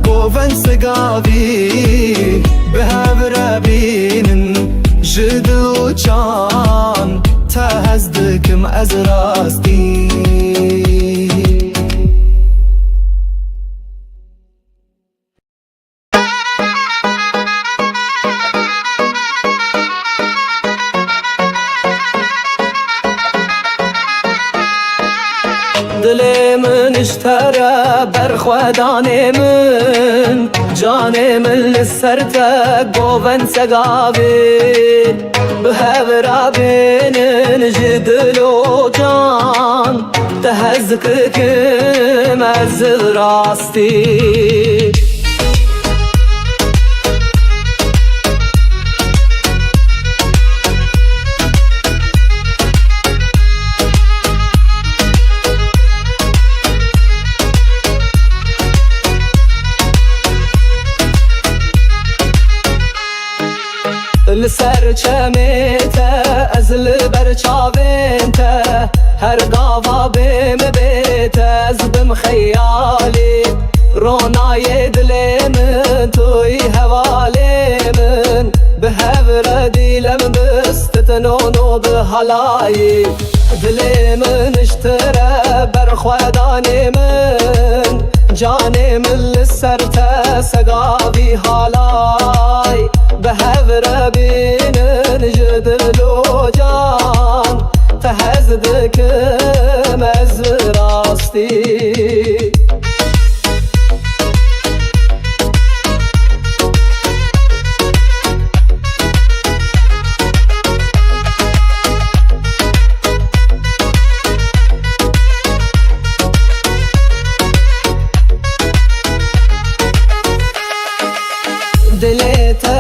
گوون سگاوی به هوره بینن جدل و جان تهزدکم از راستی دل من اشترى برخودان من جان من لسرته قوون سقاوي بهورا بينن جدل و جان تهزككم از راستي لسر چمیته از لبر چاوینته هر گاوا بیم بیته از بم خیالی رونای دل من توی حوالی من به هور دیلم بستتنونو به حالایی دل من اشتره برخودان من جان من لسرته سقاوی حالای به هور بینن جدل و جان تهزدکم از راستی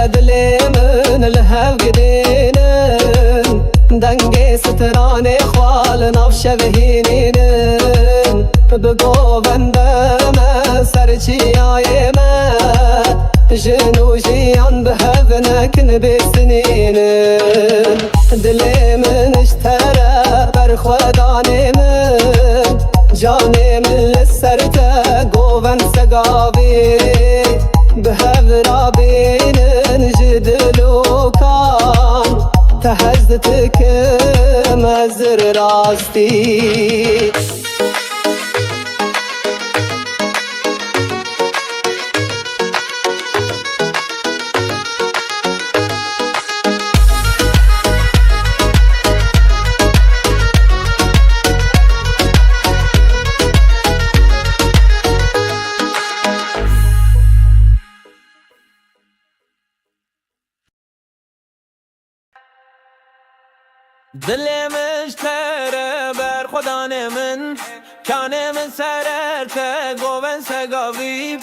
دل من الهو قدينن دنگي ستراني خوال نفش بهينين بقو بندم سرچي آيما جنو جيان بهبنكن بسنينن دل من اشترى برخودان من جاني من لسرته قوون سقاوي بهبرا بينن جدل و كان تهزتكم ازر راستي دلی مشتره بر خدانه من کانه من سررته گوون سگاوی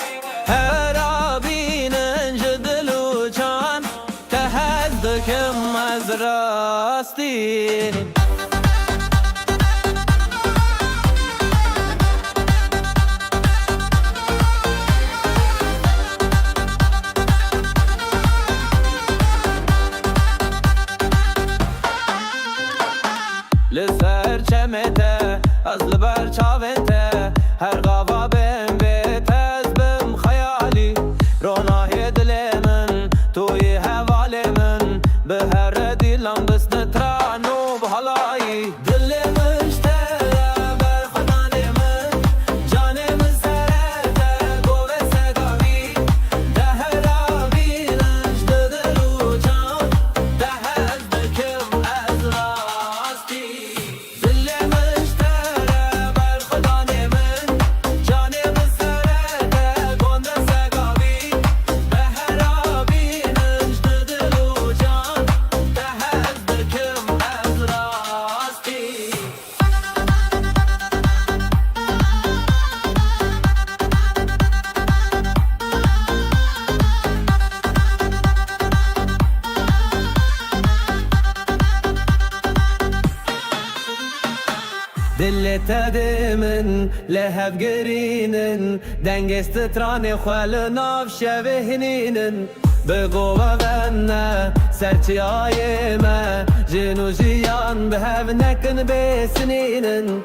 هر آبینن جدلو چان تهدکم از راستی لسر چمته از لبر چاونته هر غوا بم بیت از بم خیالی رونای دل من توی حوال من به هر دیلم بس نترانو بحالایی دل مشتره بر خدان من جان من سرته گوه سگاوی ده هر آبینش دلو جان ده هر دکم از راستی دلت دمن لهب گرینن دنگست تران خوال ناف شبهنینن بگو غنه سرچی آی ما جنو جیان به هف نکن بسنینن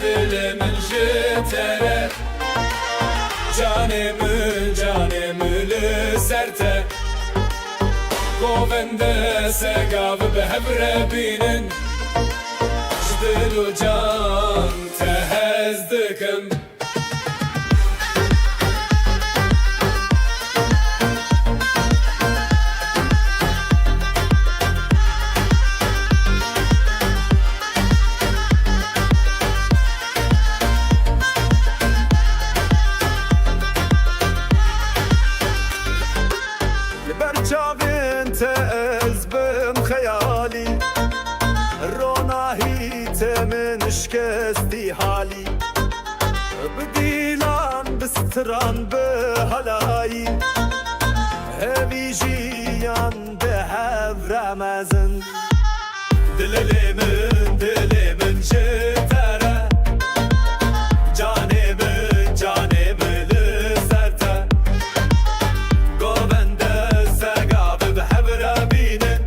dilimin jitere canımı serte Govende segav be hevrebinin Jdil u can tehezdikim برچاوین تز بم خیالی روناهی تمن شکستی حالی بدیلان بستران به هلایی همی جیان به هفرمزن دلمن جتره canımı lüzerte Govende segav be hevrebinin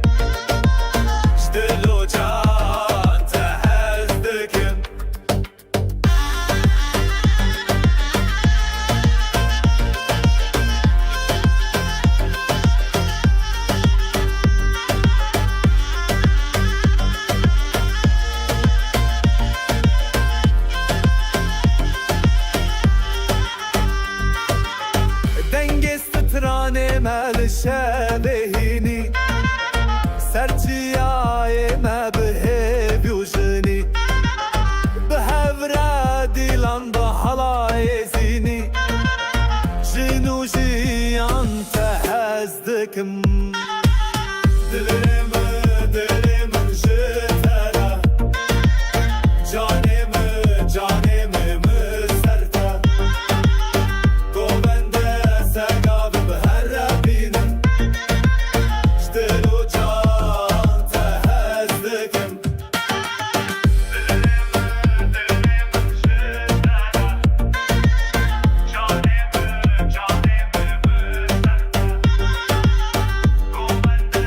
Jdil u can tehezdikim Dengestranı mel şebehini Serçiyayı me behevüjini Behevre dilan da halayezini Jinu jiyan tehezdikim Dilimin jitere canımı serte Govende segav be hevrebinin Jdil u can tehezdikim Canımı serte Govende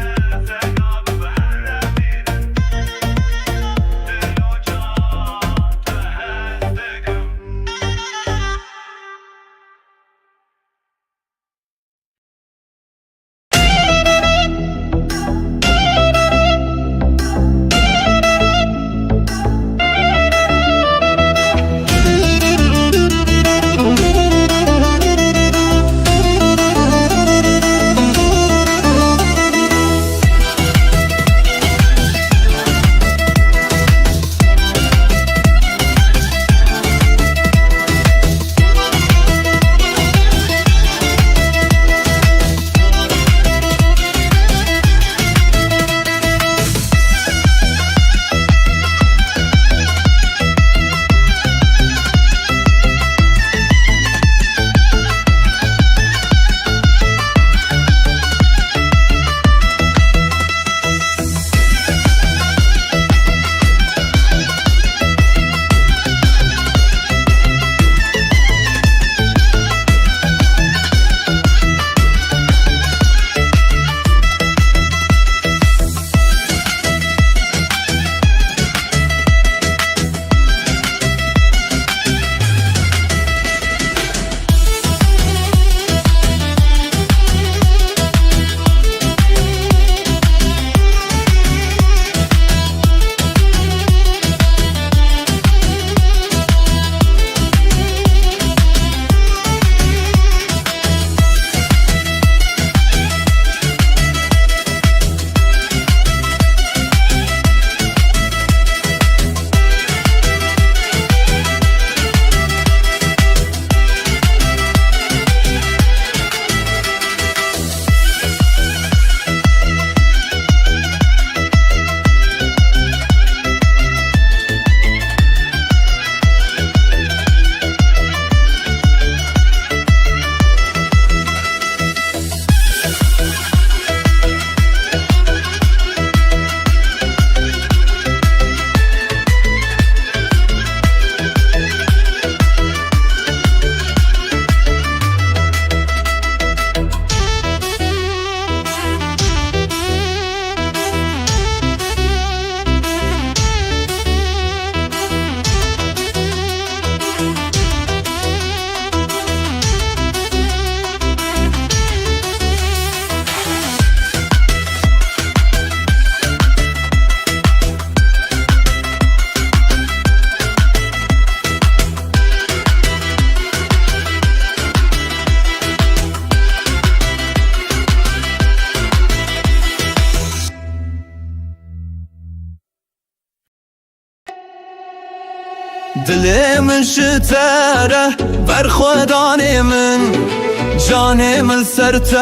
دلی من شتره بر خودانی من جانی من سرته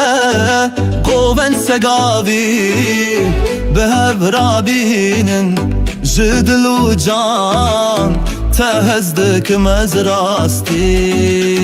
قوبن سگاوی به هر برابینن جدل و جان تهزدکم از راستی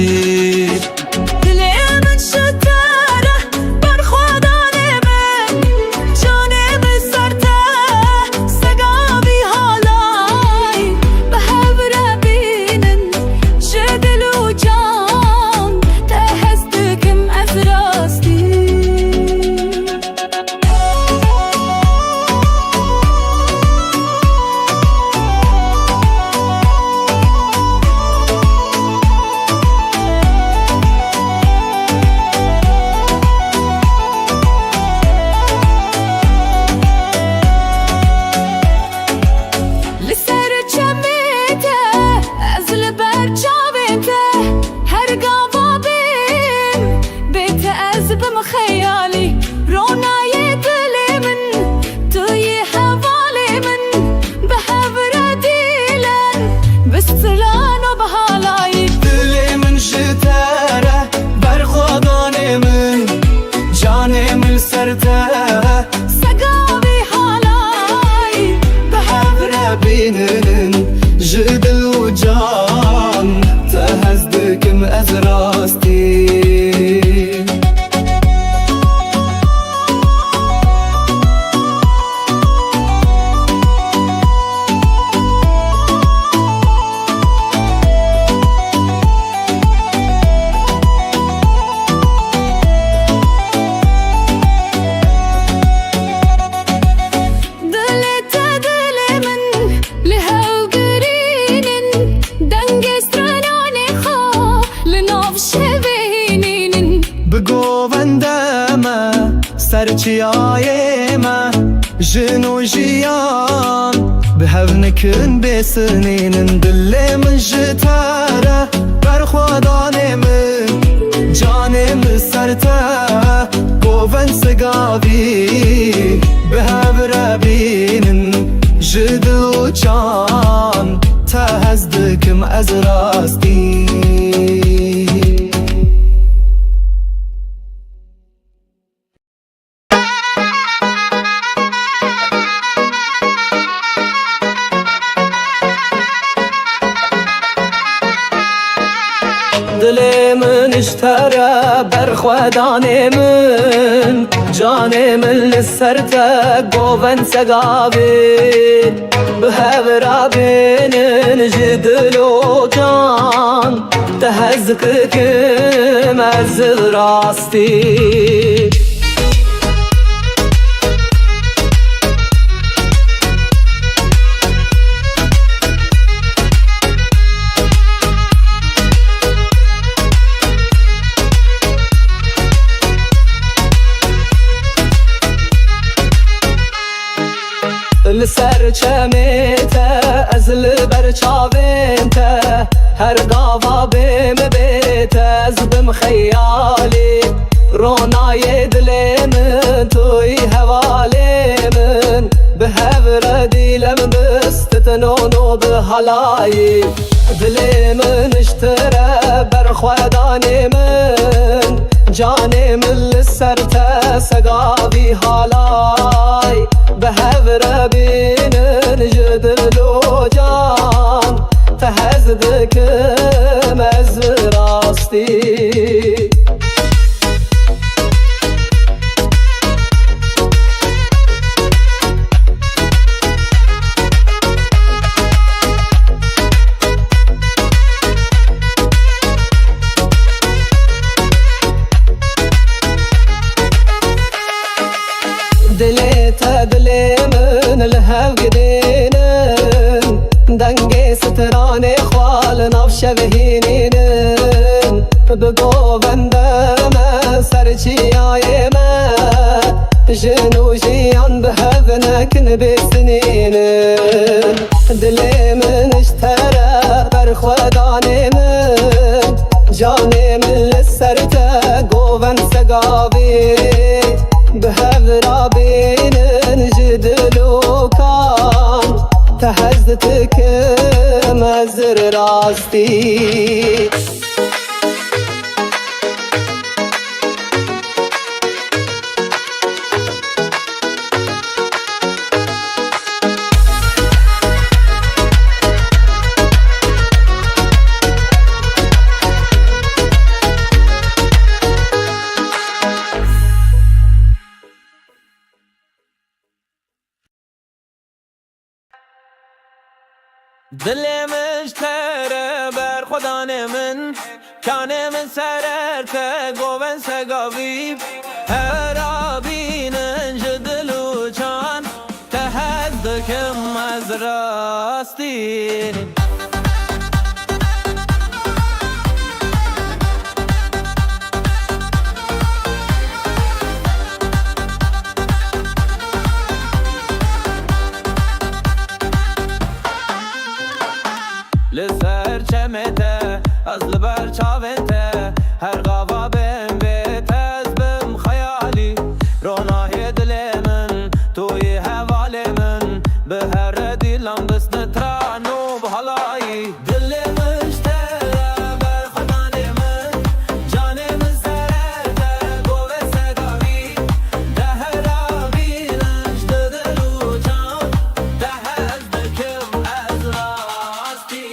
جدل و جان تهزدکم از راستی سرچیای ما جنو جیان به هونکن بسنین دل من جتاره بر خودان من جانم سرته گوون سگاوی به هور بینن جدل و جان تهزدکم از راستی دل من اشتره بر خودان من جان من لسرته گوون سگاوی به هورا بینن جدل و جان تهزدکم از راستی لسر چمیته از لبر چاوینته هر گاوا بیم بیته از بم خیالی رونای دل من توی حوالی من به هور دیلم بستتنونو به حلایی دل من اشتره بر خودان من جان من لسرته سگاوی حالای به هور بینن جدل و جان تهزدکم از راستی دل من الهو قدينن دنگي ستران خوال نفش بهينين بگو بندم سرچياي ما جنو جيان بهذنكن بسنين دل من اشترى بر خودان من جاني من لسرته گوون سگاوي بهذرا بين جدل وكان تهزدكم أزر راستی دل مشتره بر خدا من کانه من سررته گوون سگاوی هر آبینن جدلو چان تهدکم از راستی لسر چمته از لبر چاونته هر غوا بم بیت از بم خیالی رونای دل من توی حوال من به هر دیلم دست نترانو بحالایی دل مشتره بر خدان من جان من سرته گوه سگاوی ده هر آبینش دلو جان ده هز دکم از راستی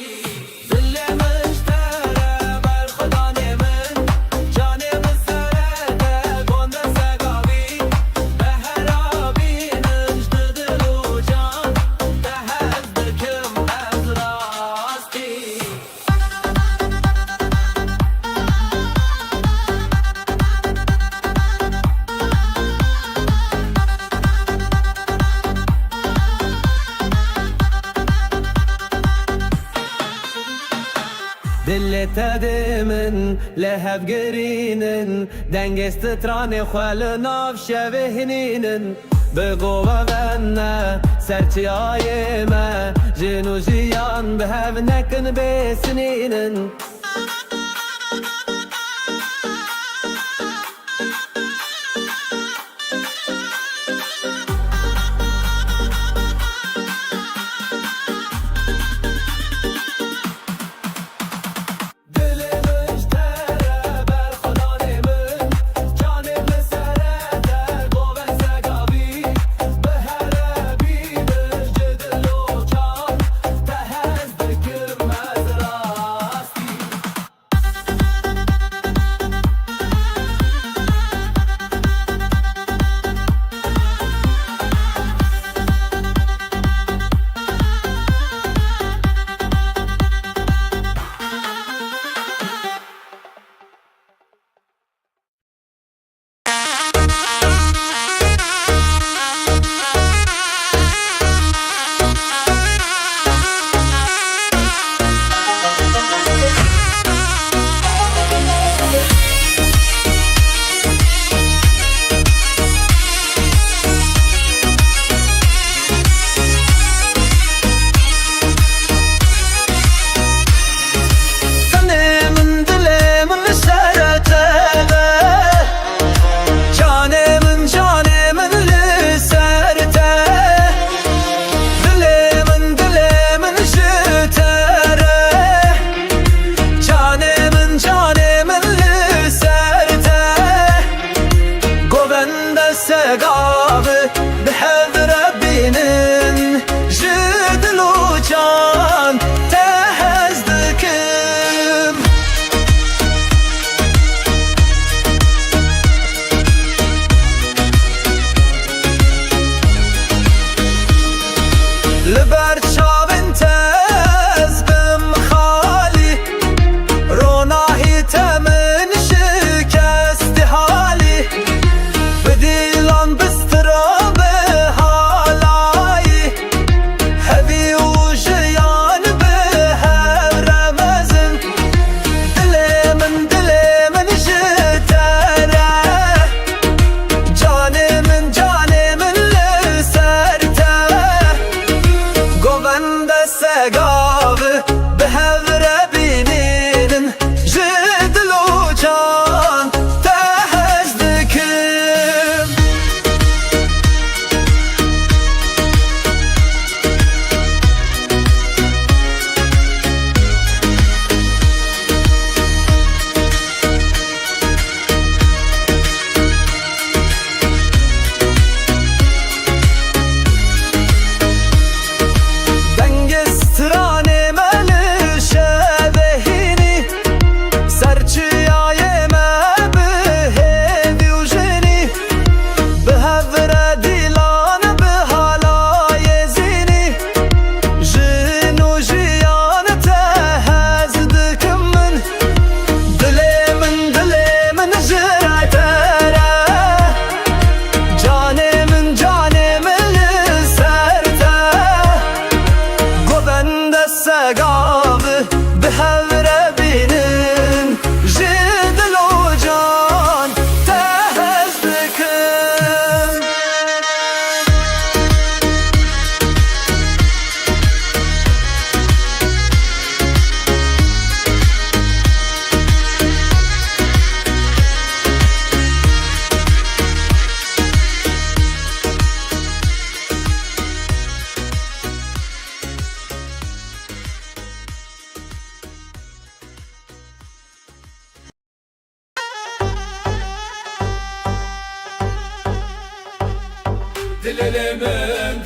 دلت من لهب گرینن دنگست تران خوال ناف شبهنینن بگو بنا سرچی آی ما جنو جیان به هف نکن بسنینن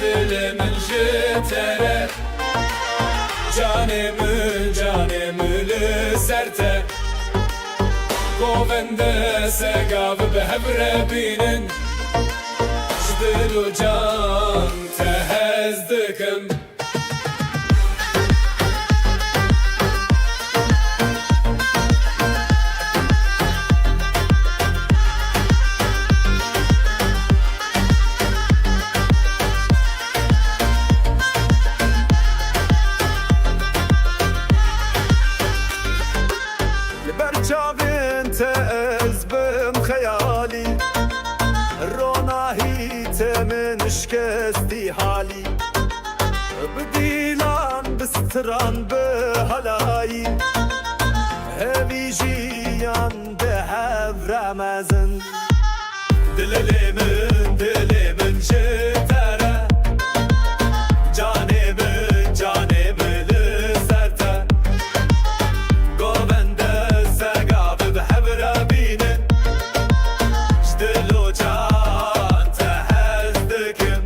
dilimin jitere Canımı serte Govende segav behevre binin Jdilu can tehezdikim برچاوین تز بم خیالی روناهی تمن شکستی حالی بدیلان بستران به هلایی همی جیان ده هف رمزن دلمن جتره جانمı لسرته گوبنده سگاب بحبره بینن جدلو جان تهزدکم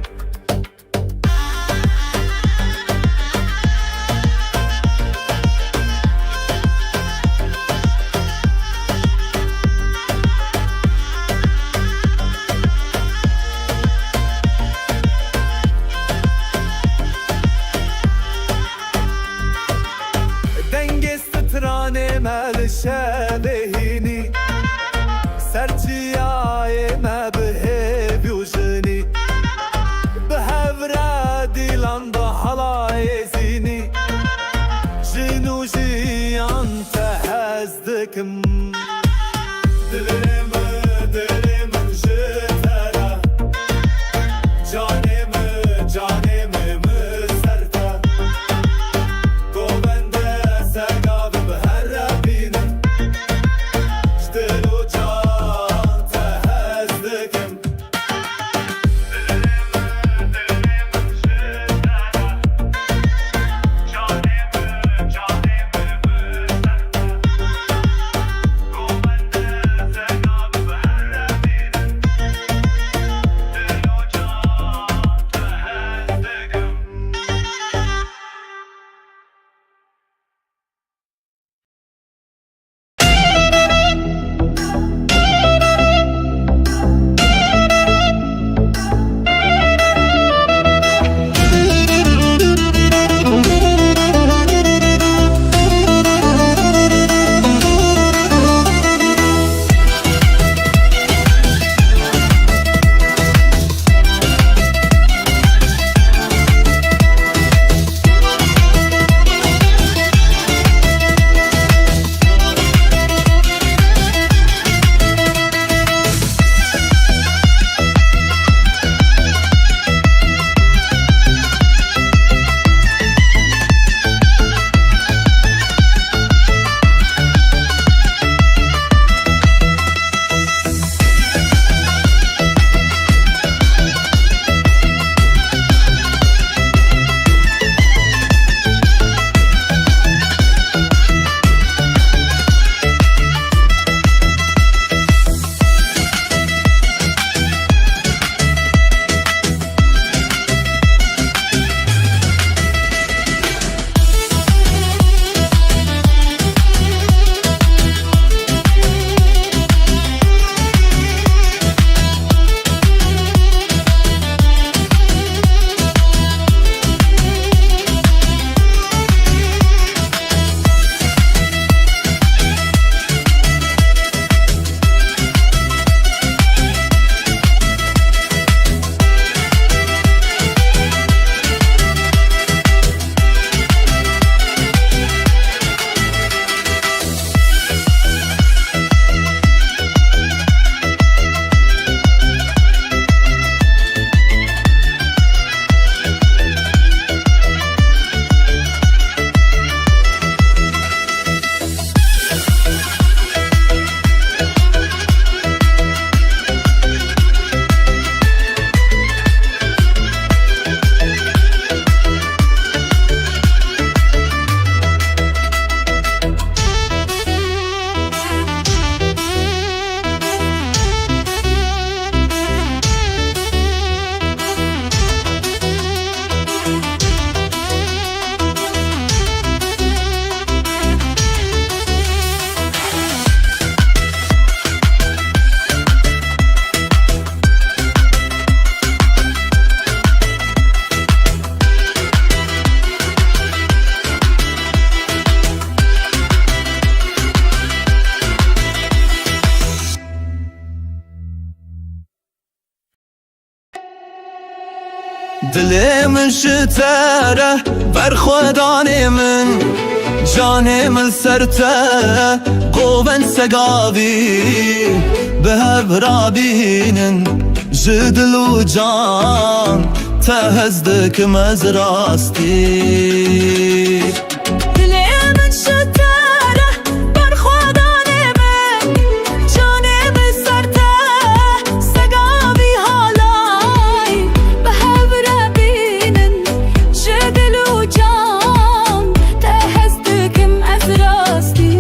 دنگست مل شبهینی سرچیای ما به بیوژنی به هفره دیلان با حلای زینی جنو جیان تهزدکم دلمن جتره جانمı سرته گوبنده سگاب بهره بینن دلي من شتره برخوداني من جاني من سرته قوبن سقاوي بهبرابين جدل وجان تهزدك مزراستي دلي من شتره برخوداني من جاني من سرته سقاوي هالاي بهبرابين جدل وجان تهزدك مزراستي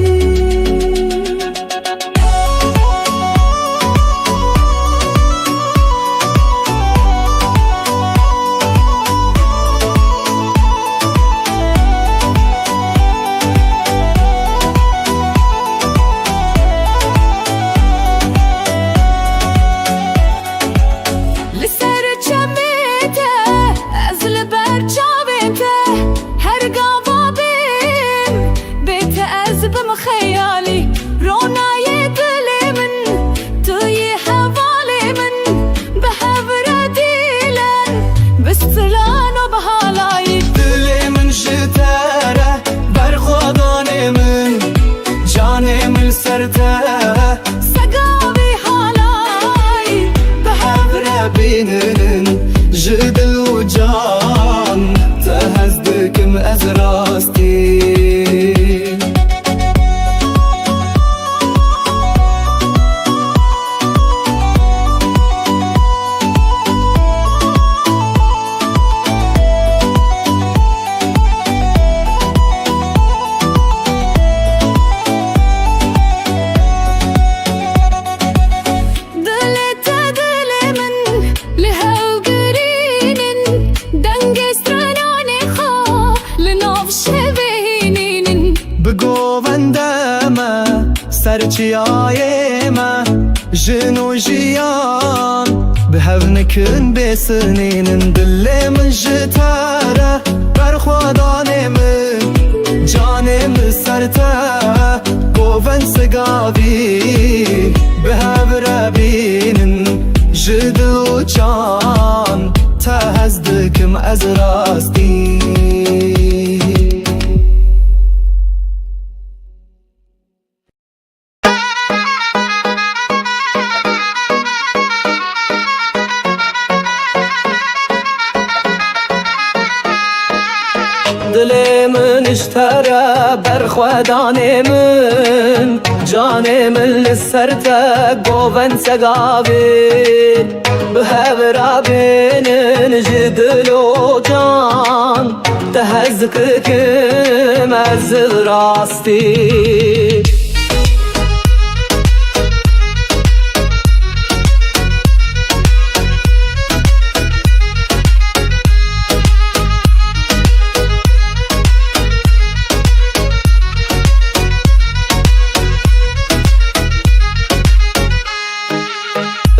جدل وجان تهزدك مأزراستي سرچیایمه جنو جیان به هونکن بسنین دل من جتره برخوادان من جانم سرته گوون سگاوی به هوربین جدو جان تهزدکم از راستی دل من اشترى برخوداني من جاني من لسرته قوبن سقابين بهبرابين جدل وجان تهزكك مزل راستي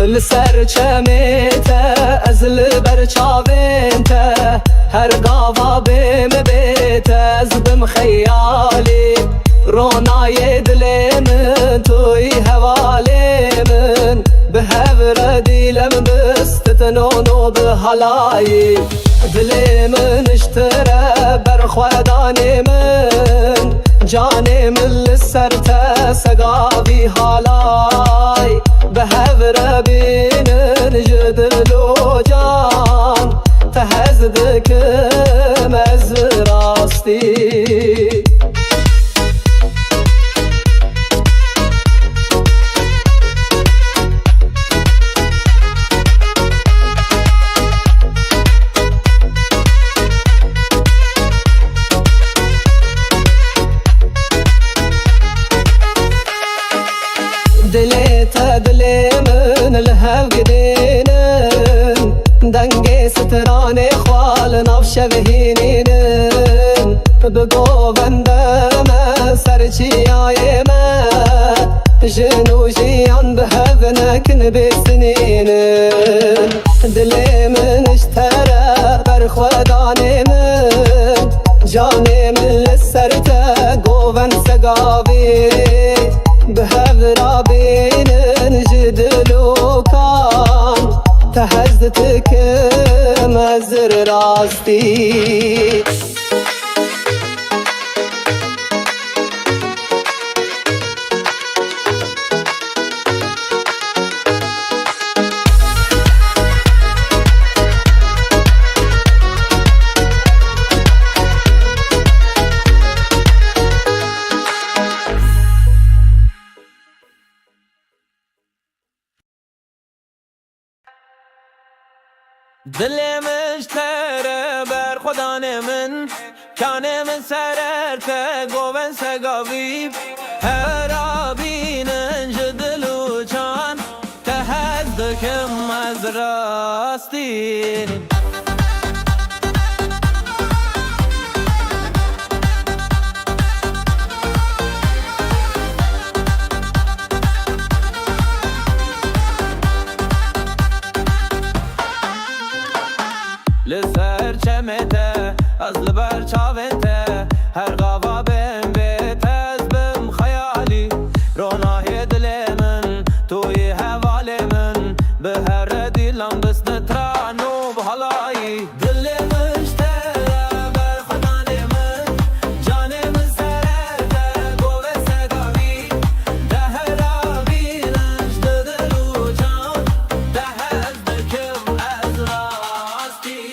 لسرچمیته از لبرچاوینته هر قاوا بیم بیته از بم خیالی رونای دل من توی حوالی من به هور دیلم بستتنونو به حلایی دل من اشتره برخودانی من جانی من لسرته سقاوی حالای به هور بینن جدل و جان تهزدکم از راستی دليتا دلي من الهو قدينن دنگي ستراني خوال نفش بهينينن بقو بندم سرچي آيما جنو جيان بهذنك بسنينن دلي من اشترى برخوداني من جاني من لسرته قوبن سقابي بهذرابين جدلو كان تهزتكم ازر راستي دل مشتره بر خدا من کانه من سررته گوون سگاوی هر آبینن جدلو چان تهزدکم از راستی لسر چمته از لبر چاونته هر غوا بهم بیت از بم خیالی رونای دل من توی حوال من به هر دیلم دست نترانو بحالایی دل مشتره بر خدا من جان من سرده گوه سگاوی ده هر آبینش دلو جان ده از دکم از راستی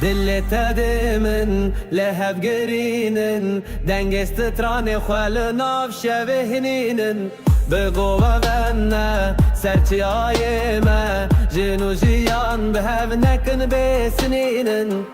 دل تدمن لهب گرینن دنگست تران خال ناف شبهنینن بگو و نه سرچی آی ما جنو جیان به هف نکن بسنینن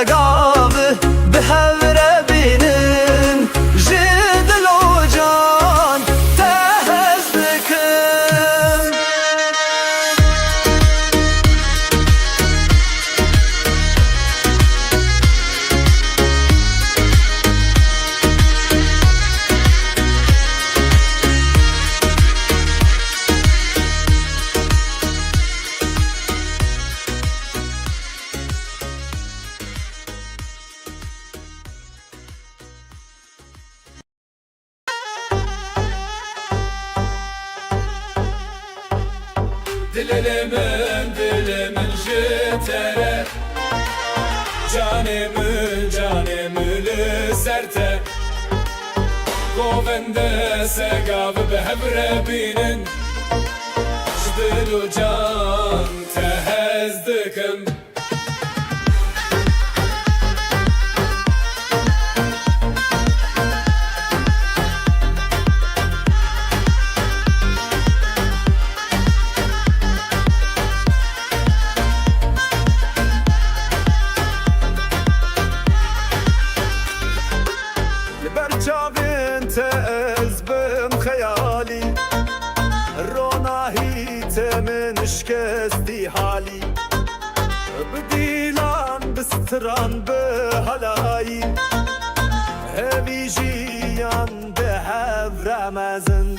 سقاوي بهور بينن جدل وجان تهزدكم dilimin jitere Canimül serte Govende segav behevre binin Jdilu can tehezdikim برچاوین تز بم خیالی روناهی تمن شکستی حالی بدیلان بستران به هلایی همی جیان به هف رمزن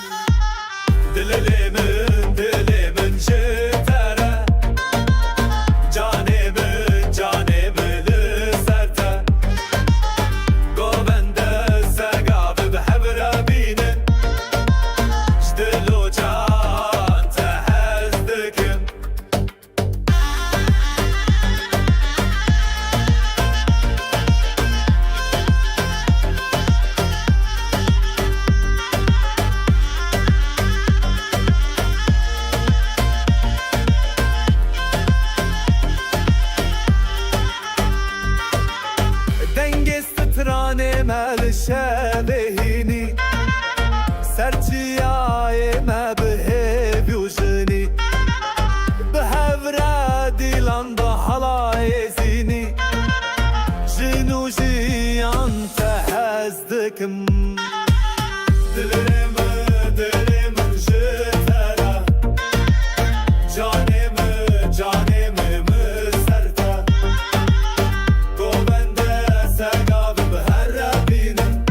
دلمن جتره جانمل سرته گوبنده سقاف بحبره بینن جدل و جان تهزدکم مال شبهيني سرچياي ما بهبيوجني بهورادي لان بحلايزيني جنو جيان تهزدكم دلمن جتره جانم مسرته گوبنده سقاف بهر بینن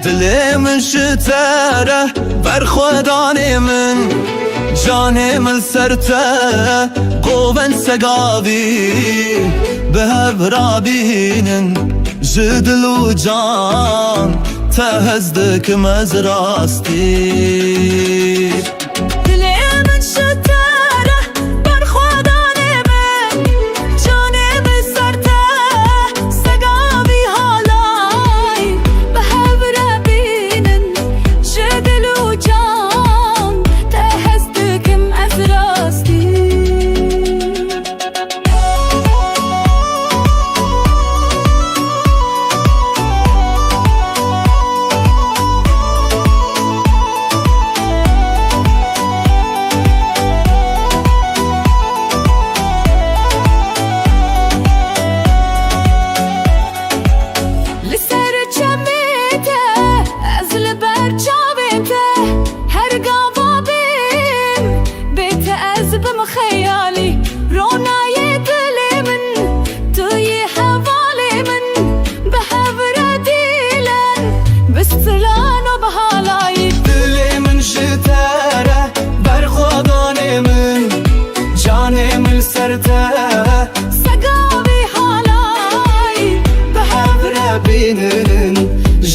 دل من شتره برخودان من جان من سرته قوون سگاوی به برابینن جدل و جان تهزدکم از راستی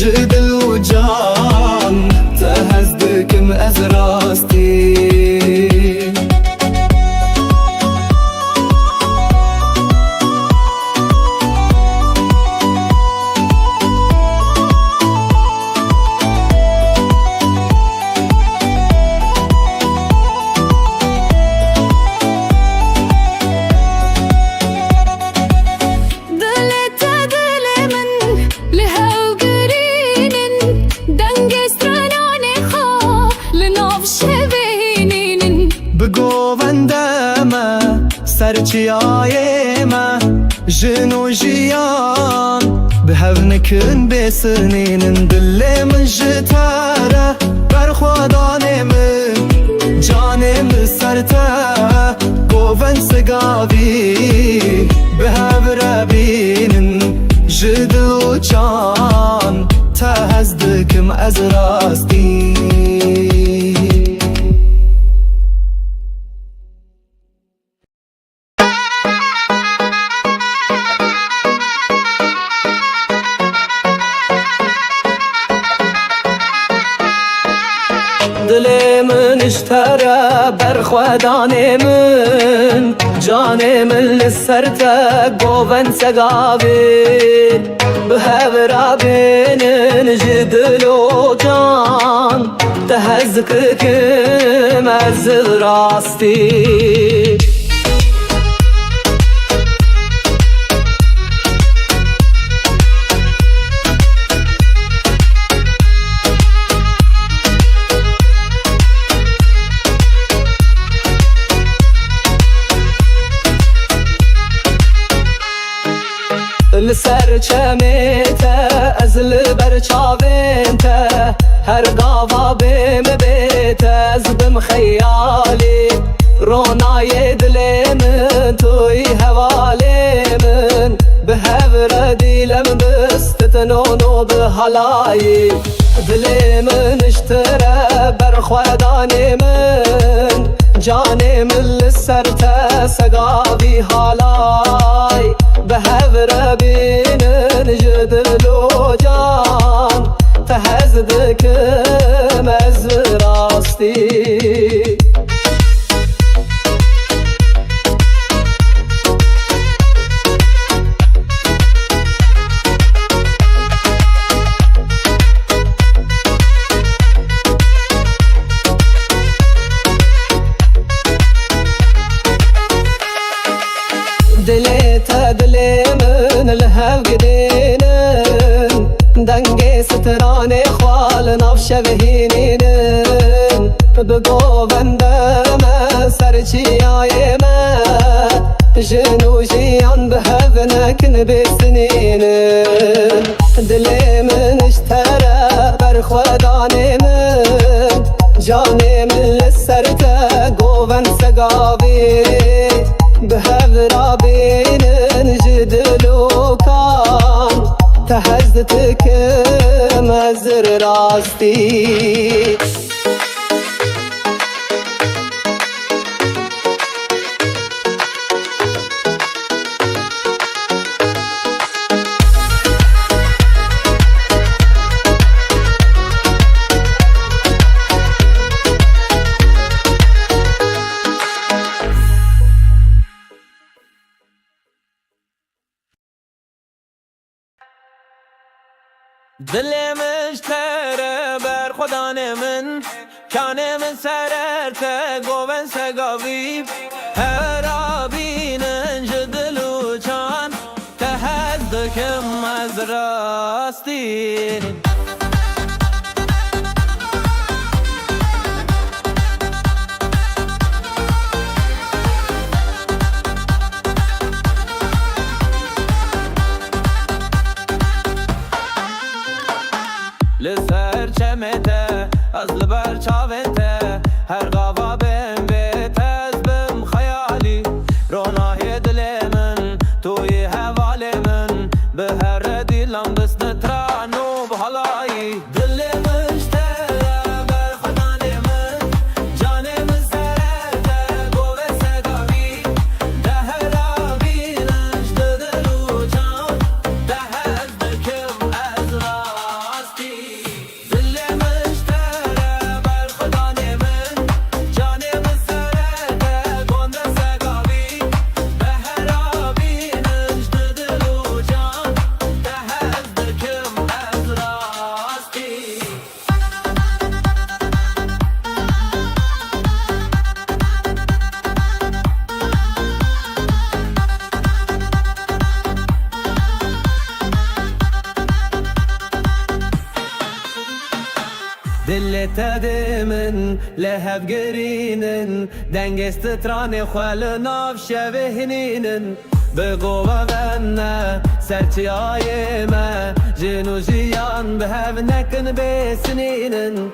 جدل و جان تهزدکم از راستی سرچیای ما جنو جیان به هفنکن بسنین دل من جتاره برخوادان من جانم سرته قوون سگاوی به هفربینن جدل و جان تهزدکم از راستی دل من اشتره برخودان من جان من لسرته قوون سگاوی به هورابینن جدل و جان تهزدکم از راستی لسر چمیته از لبر چاوینته هر گاوا بیم بیته از بم خیالی رونای دل من توی حوالی من به هور دیلم بستتنونو به حلایی دل من اشتره برخودان من جان من لسرته سگاوی حالای به هور بینن جدل و جان تهزدکم از راستی دل من الهو قدينن دنگي ستران خوال ناف شبهينن بگو بندم سرچياي ما جنو جيان بهذنكن بسنينن دل من اشترى برخودان من جاني من لسرته قوون سقاوي بهذرابين جدلو كان تهزتك مزر راستی دل مشتره بر خدا من کانه من سررته گوون سگاوی هر آبینن جدلو چان تهدکم از راستی لسر چمته از لبر چاوته هر غوا بهم بیت از بم خیالی رونای دل من توی حوال من به هر دیلم دست نترانو به حالایی دل مشتره بر خدان من جان من سرده گوه سگاوی ده هر آبینش دلو جان ده هر دکم از راستی دل تدمن لهب گرینن دنگست تران خال ناف شبهنینن بگو و سرچی آی ما جنو جیان به هف نکن بسنینن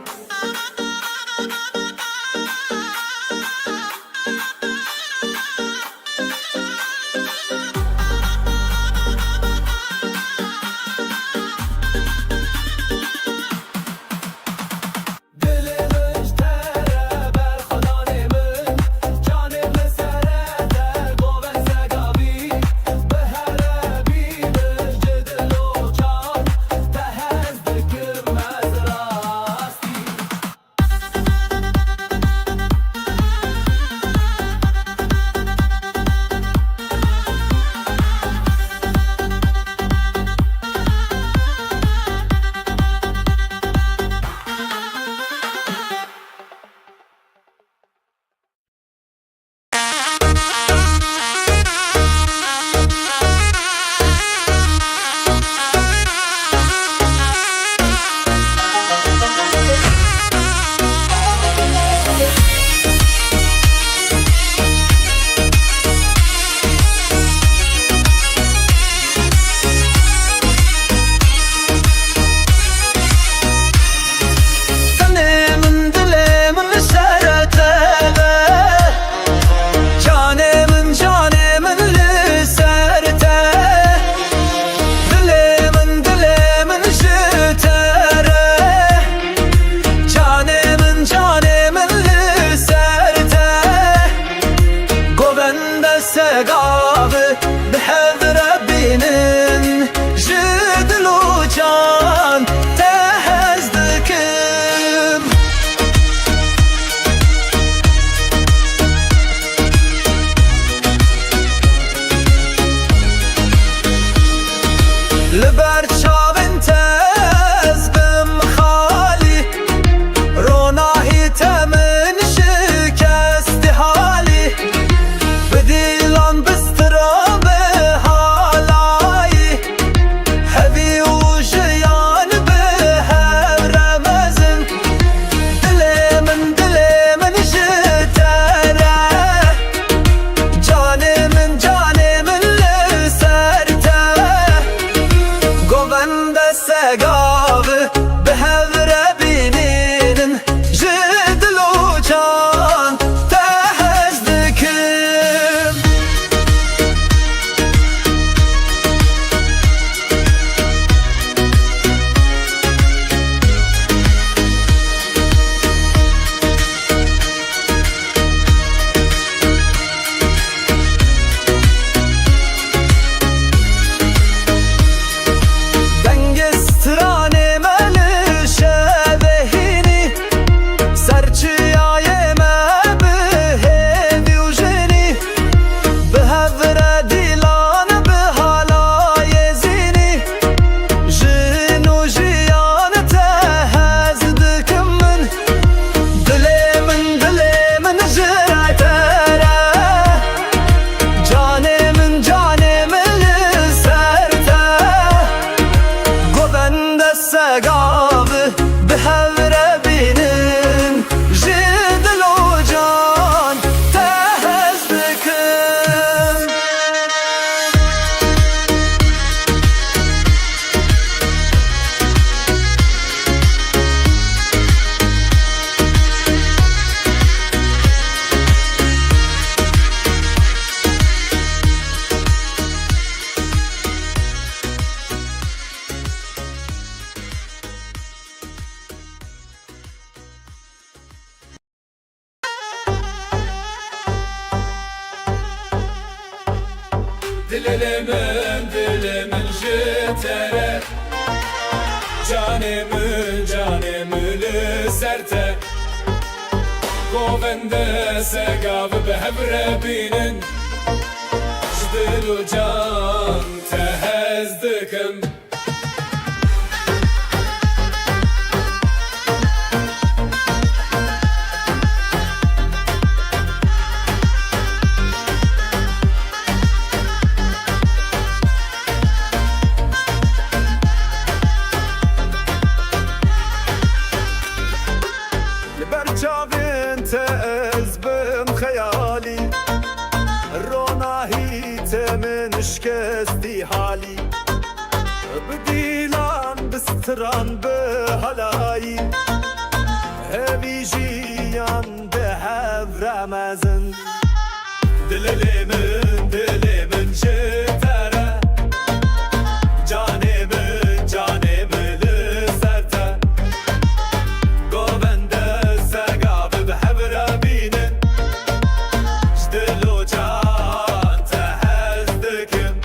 dilimin jitere Canımı serte Govende segav behevre binin Jdil u can tehezdikim برچاوین تز بم خیالی روناهی تمن شکستی حالی بدیلان بستران به هلایی هوی جیان به هف رمزن دلمن جتره جانمı لسرته گوبنده سگاب به هبره بینه جدل و جان تهزدکم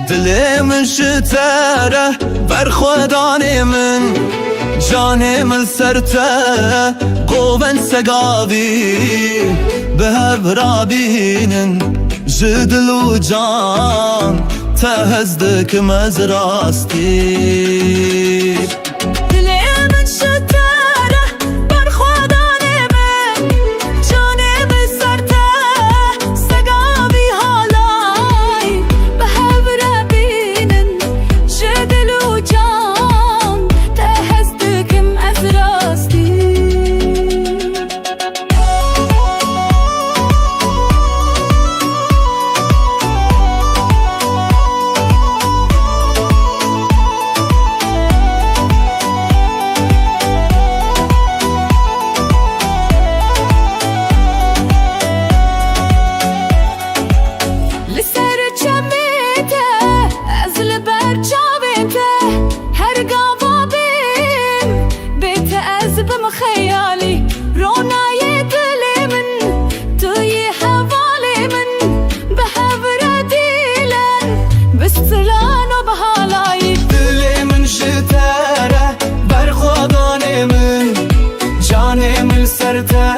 دل من شتره برخودان من جان من سرته قوون سقاوی به هبرابینن جدل و جان تهزدک مزراستی دل من شتره برخودان من جان من سرته سقاوی حالای به هبرابینن جدل و جان تهزدکم از راستی خيالي روناي دلي من توي حوالي من بحبر ديلن بستلان وبهالاي دل من شتره برخودان من جان من سرته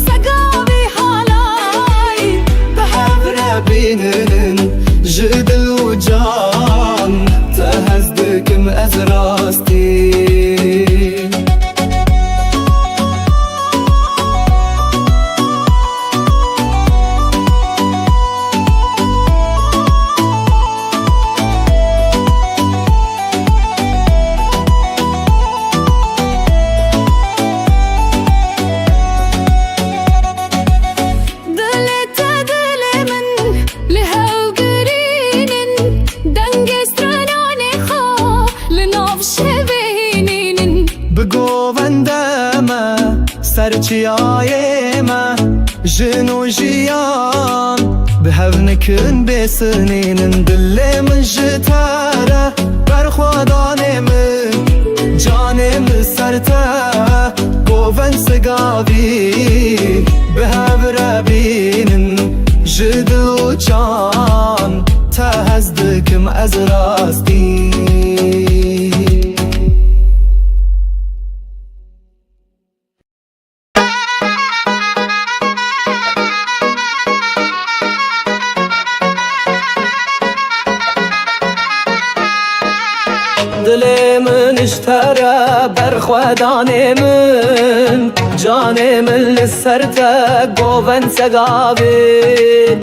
سقاوي حالاي بحبر بینن جدل و جان تهزدکم از راستی سرچیای ما جن و جیان به هونکن بسنینن دل من جتره برخودان من جان من سرته گوون سگاوی به هور بینن جدل و جان تهزدکم از راستی دل من اشترى برخودان من جان من لسرته قوون سقاوي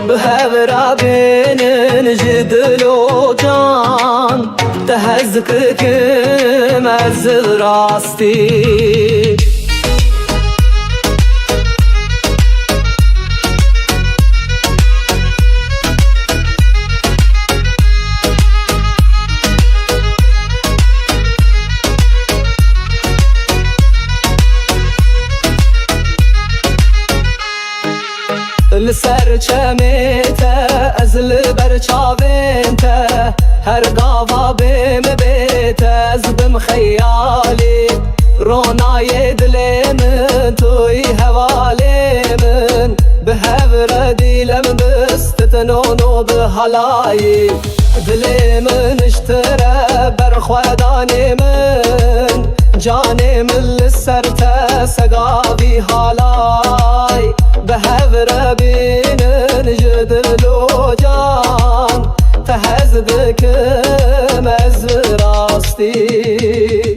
بهبرا بينن جدل و جان تهزككم از راستي لسر چمیته از لبر چاوینته هر قاوا بیم بیته از بم خیالی رونای دل من توی حوالی من به هور دیلم بستتنونو به حلایی دل من اشتره برخودان من جان من لسرته سقاوی حالای به هور بینن جدل و جان تهزدکم از راستی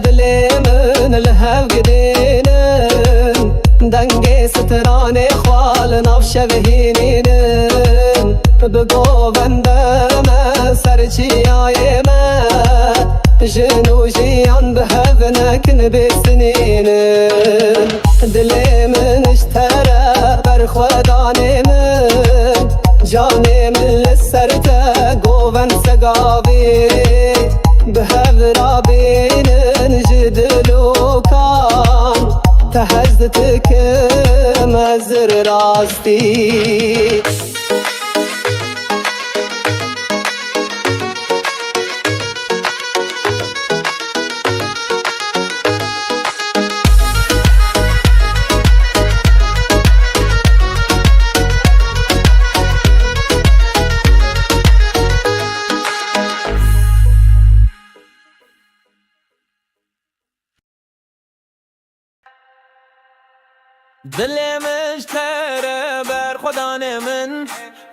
دل من لهو قدينن دنگي ستران خوال نفش بهينين بگو بندم سرچياي ما جنو جيان بهونكن بسنين دل من اشترى برخودان من جان من لسرته قوون سقاوي بهبرا بينن جدل و كان تهزتكم مزر راستی دل مشتره بر خدانه من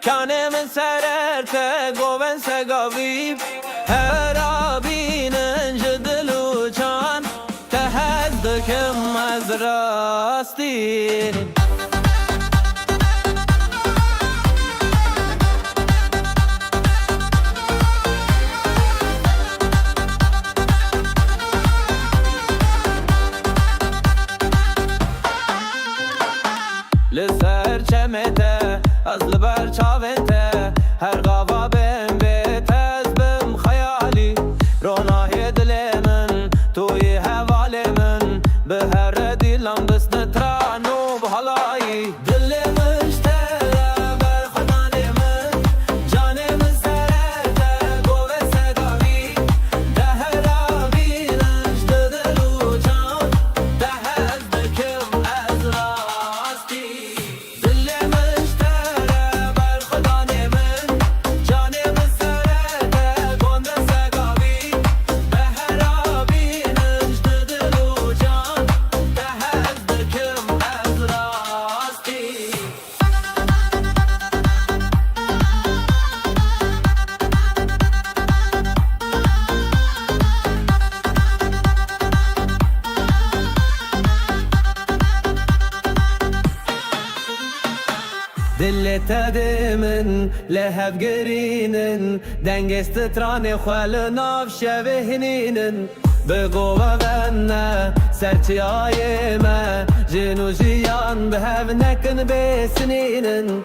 کانه من سررته گوبن سگاویب هر آبینن جدل و چان تهدکم از راستی لسر چمته از لبر چاونته هر غابا بم بیت از بم خیالی رونای دل من توی حوال من به هر دیلم دست نترانو به حالایی دل مشتره بر خدان من جان من سرته گوه سگاوی ده هر آبینش دل و جان ده از دکم از راستی دل تدمن لهب گرینن دنگ استران خال ناف شبهنینن بگو غنه سرتیای ما جنو جیان به هف نکن بسنینن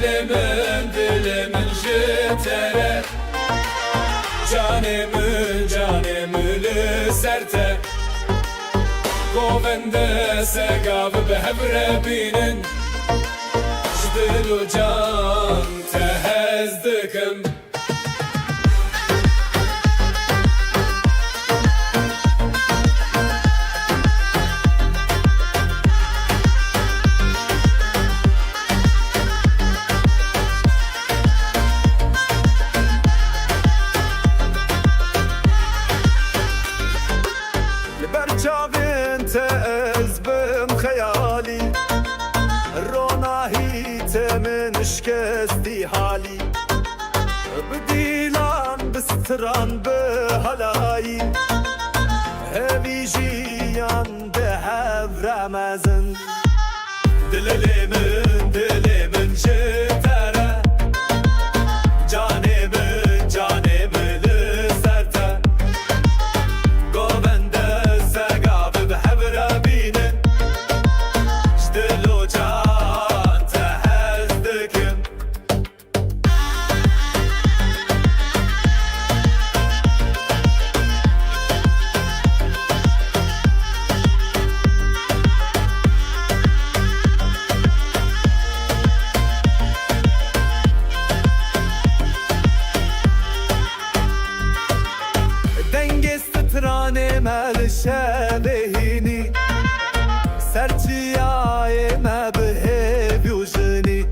dilimin jittere Canimı serte Govende segav behevre binin Jdilu can tehezdikim برچاوین تز بم خیالی روناهی تمن شکستی حالی بدیلان بستران به هلایی همی جیان به هفر مزن دلمن جتره جانمı لسرته گوبنده سگاب به هفر بینن جدلو جان تهزدکم سترانه مل شبهینی سرچیای ما به بیوژنی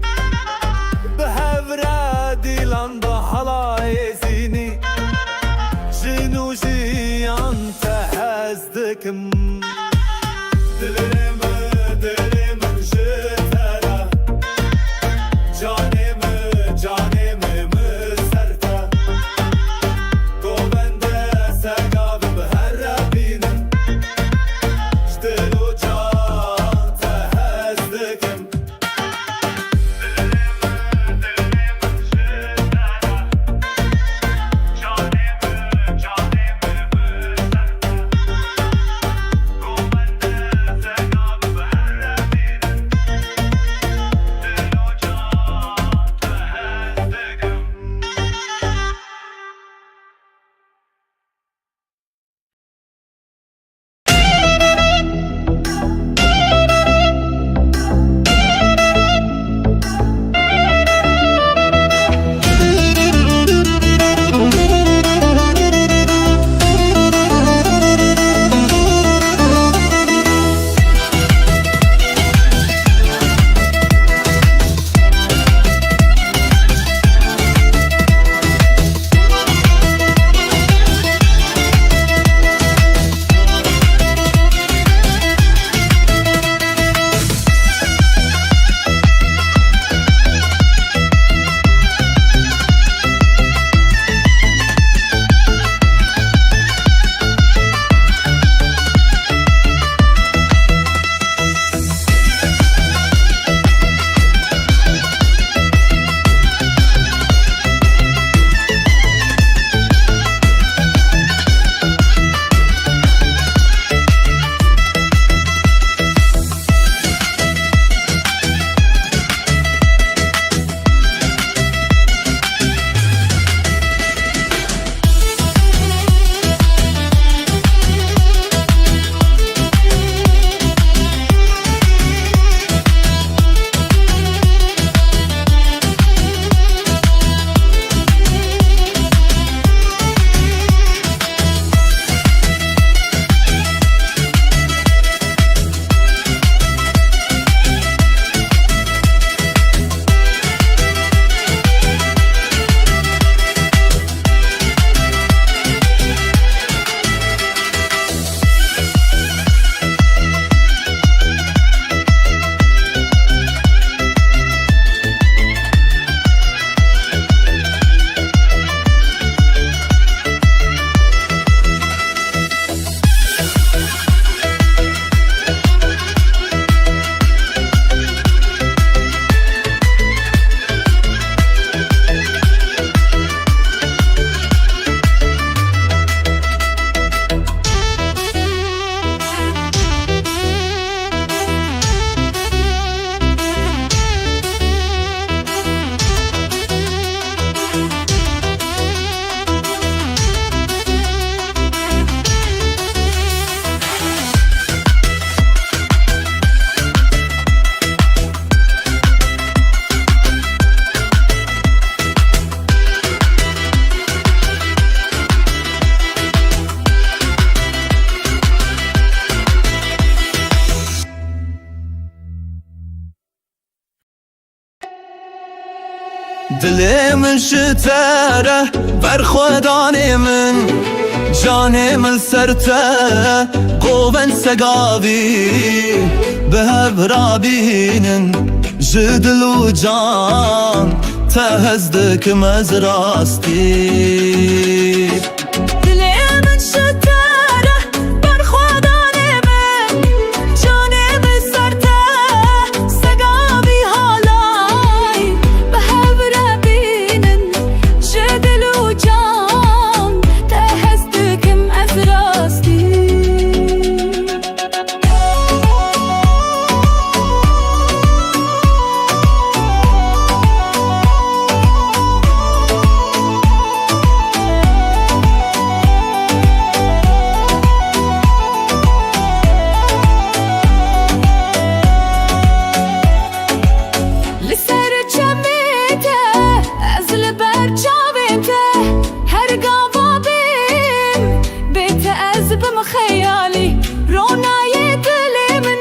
به هفره دیلان با حلای زینی جنو جیان تهزدکم دلمن جتره جانمı مسرته گوبنده سگاب به هر بینن دلي من شتره برخوداني من جاني من سرته قوبن سقابي بهب رابين جدل وجان تهزدك مزراستي دلي من شتره برخوداني من جاني من سرته سقابي هالاي بهب رابين جدل وجان تهزدك مزراستي خيالي رونا يدلي من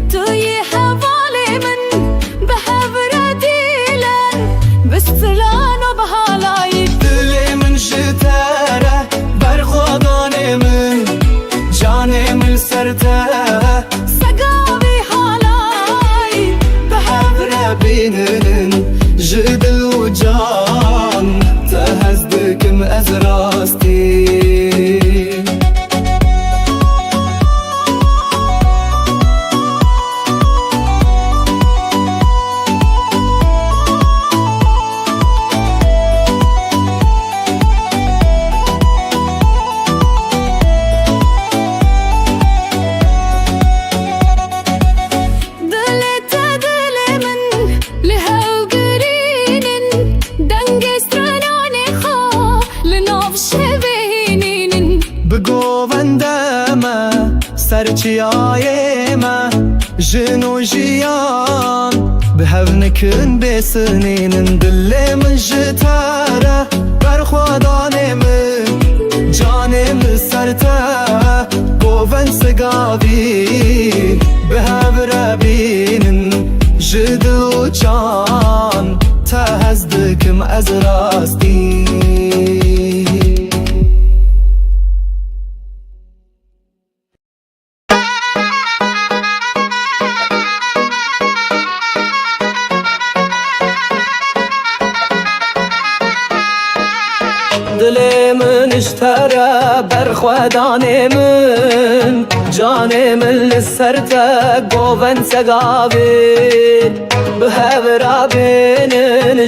توي حوالي من بحبر ديلن بستلان وبهالاي دلي من شتره برخوداني من جاني من سرته سقابي هالاي بحب رابينن جدل وجان تهزدك مأزراستي سرچیایمه جنو جیان بهونکن بسنین دل من جتره برخوادانه من جانم سرته گوون سگاوی بهور بینن جدو جان تهزدکم از راستی دلي من اشترى برخوداني من جاني من لسرته قوبن سقابي بهبرا بين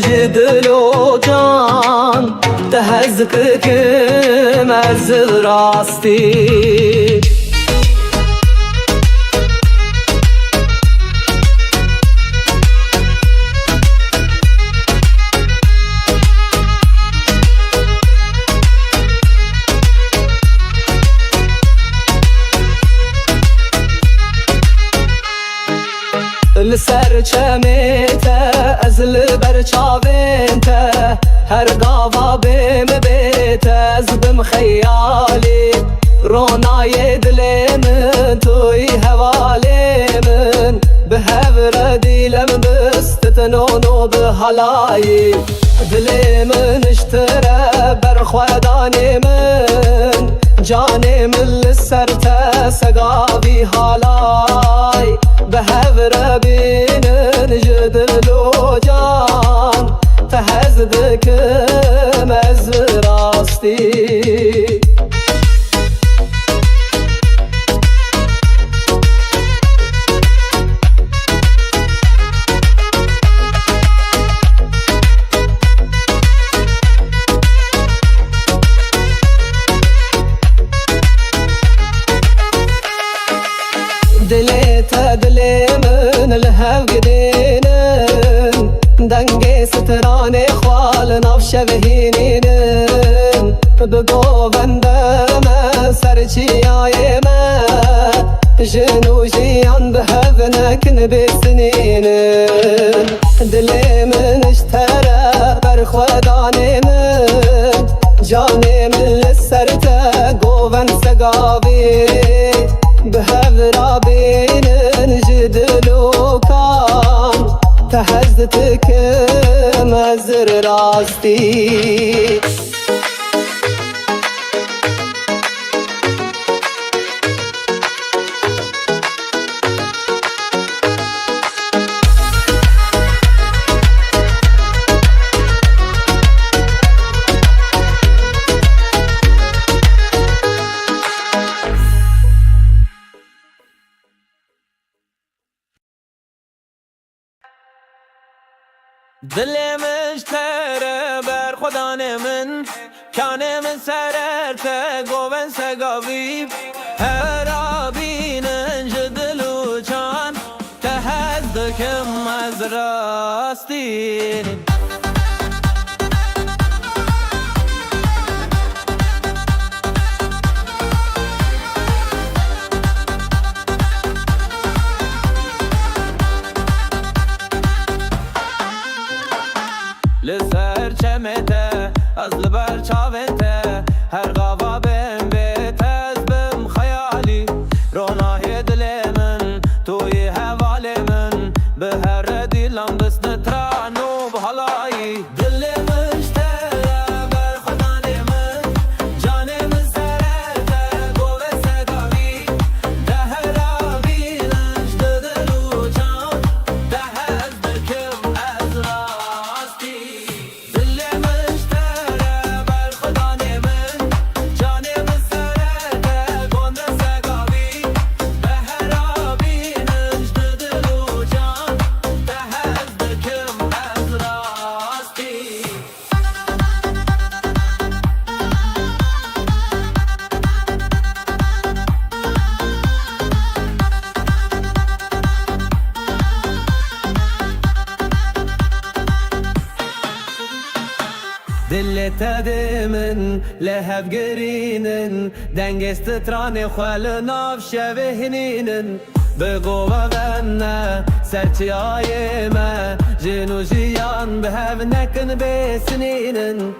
جدل وجان تهزكك مزل راستي لسر چمیته ازل بر چاوینته هر گاوا بیم بیته از بم خیالی رونای دل من توی حوالی من به هور دیلم بستتنونو به حلایی دل من اشتره بر خودانی من جانی من لسرته سقابی حالای به هور بینن جدل و جان تهزدکم از راستی دلي من الهو قدينن دنگي ستراني خوال نفش بهينينن بقو بندم سرچي آيما جنو جيان بهبنك نبسنينن دلي من اشترى برخوداني من جاني من لسرته قوبن سقابي بهبرا بين جدل وكان تهزتك مزر راستی دل مشتره بر خدا من کانه من سررته گوون سگاوی هر آبینن جدلو چان تهدکم از راستی لسر چمته از لبر چاوته هر غوا بم بیت از بم خیالی رونای دل من توی حوال من به هر دیلم دست ترانو بحالایی دل مشتره بر خدا من جان من سرته گوه سگاوی ده هر آبینش دلو جان ده از دکم از راستی دلت من لهب گرینن دنگست تران خال ناف شبهنینن بگو وغنى سرتي ما جنو جيان بهاب نكن بسنين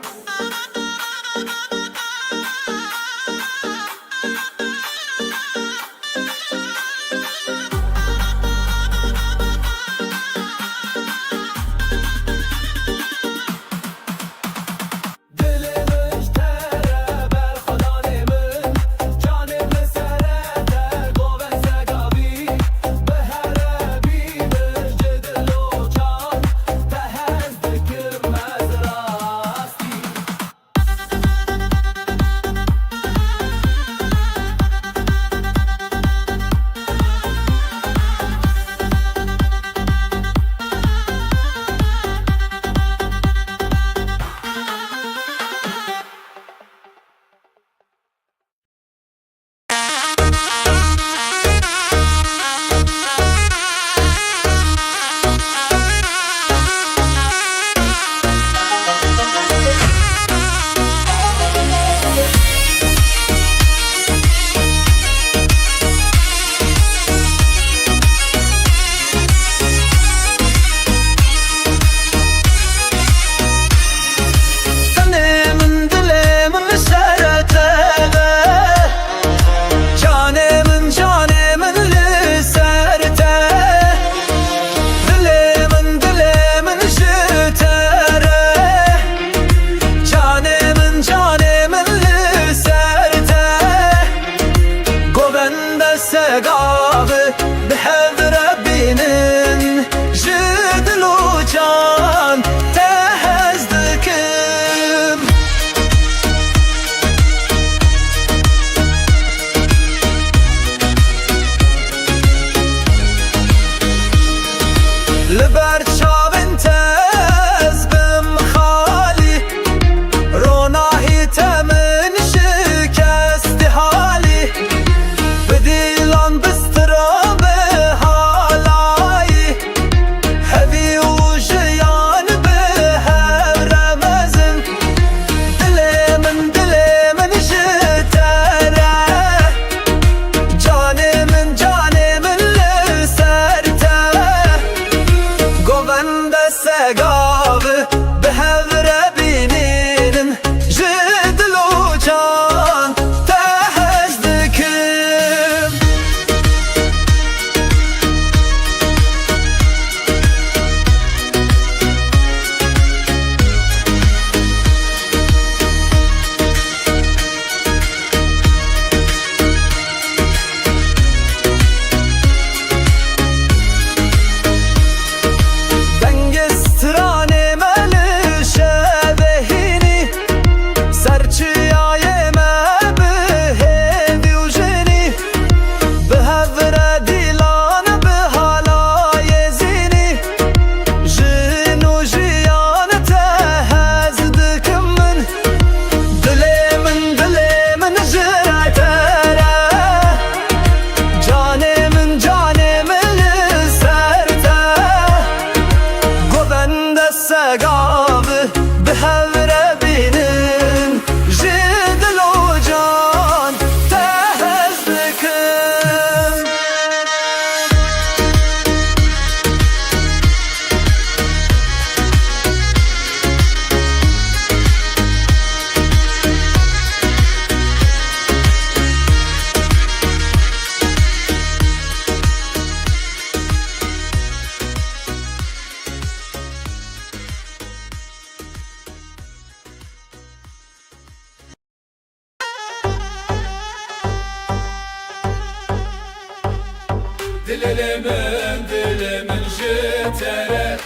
dilimin jitere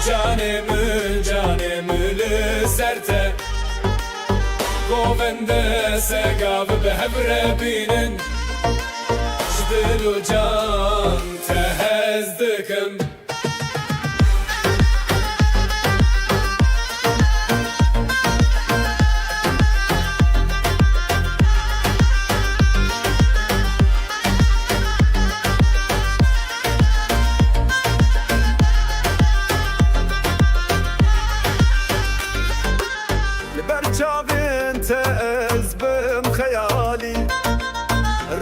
canımı serte Govende segav behevre binin Jdil u can tehez dikim برچاوین تز بم خیالی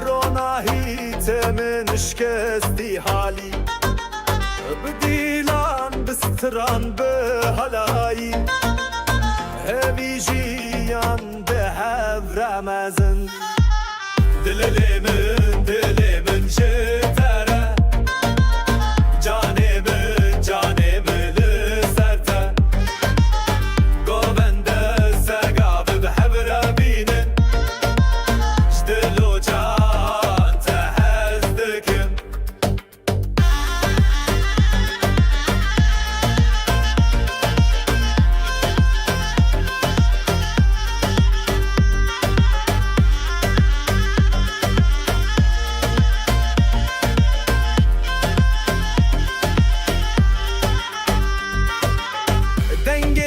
روناهی تمن شکستی حالی بدیلان بستران به هلایی همی جیان به هفر مزن دلمن جتره جانمن لسرته گوبنده سگاب به هفر بینن جدل و جان تهز دکم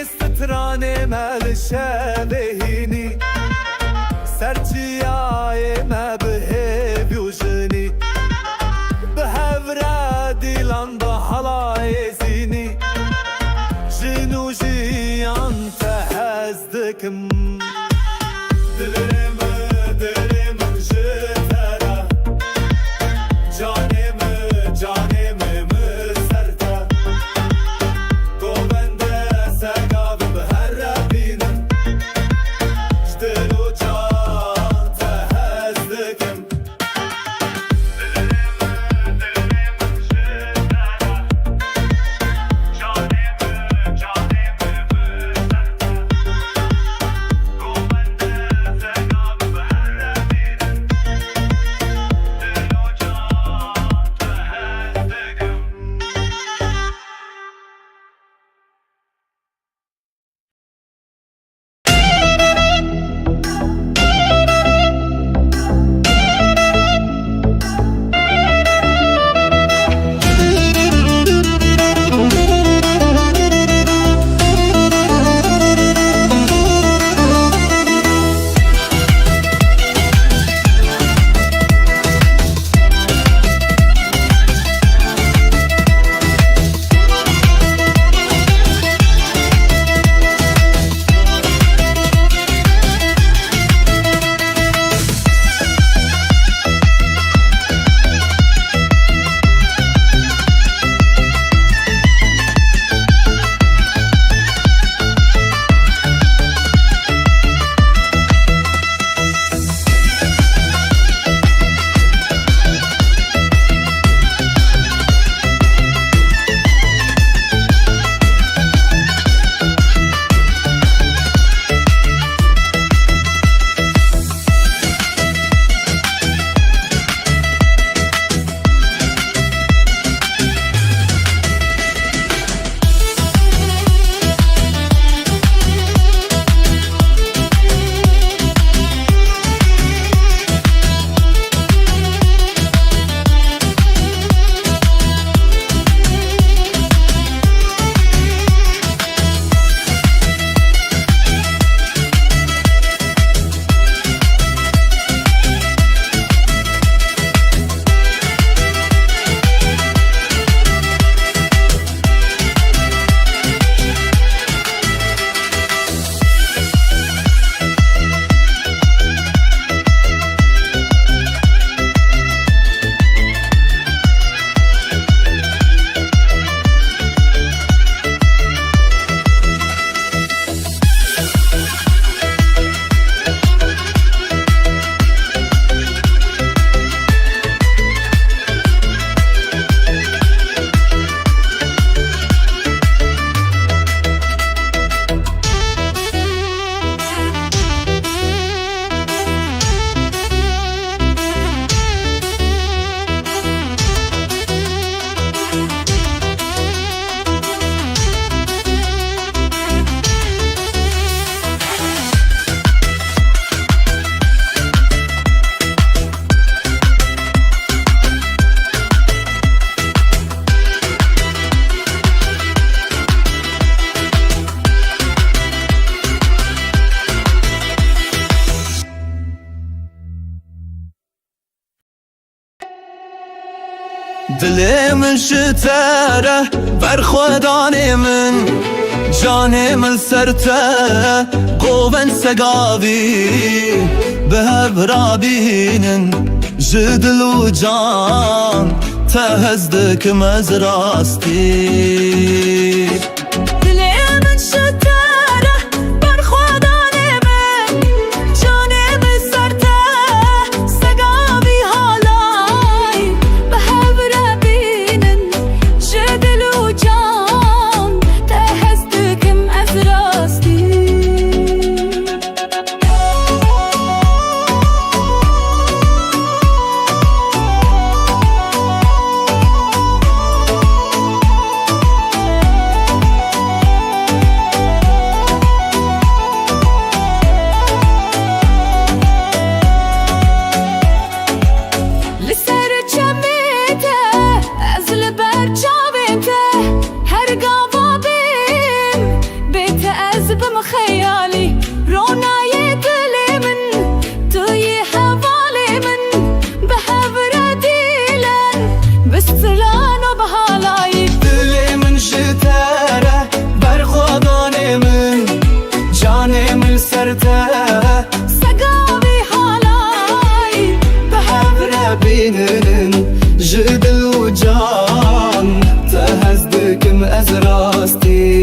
سترانه مل شبهینی سرچیای ما به بیوشنی به هفره دیلان به حلای زینی جنو جیان تهزدکم دلم جتره جانم مسرته گوبنده سگاب به هر بینم جدل و جان تهزدکم دلي من شتره برخوداني من جاني من سرته قوبن سقابي بهب رابين جدل وجان تهزدك مزراستي دلي من شتره برخوداني من جاني من سرته سقابي هالاي بهب رابين جدل وجان تهزدك مزراستي خيالي رونا يدلي من توي حوالي من بحبر ديلن بستلان وبهالاي دلي من شتاره برخوداني من جاني من سرته سقابي هالاي بحبر بينن جدل وجان تهزدك مأزراستي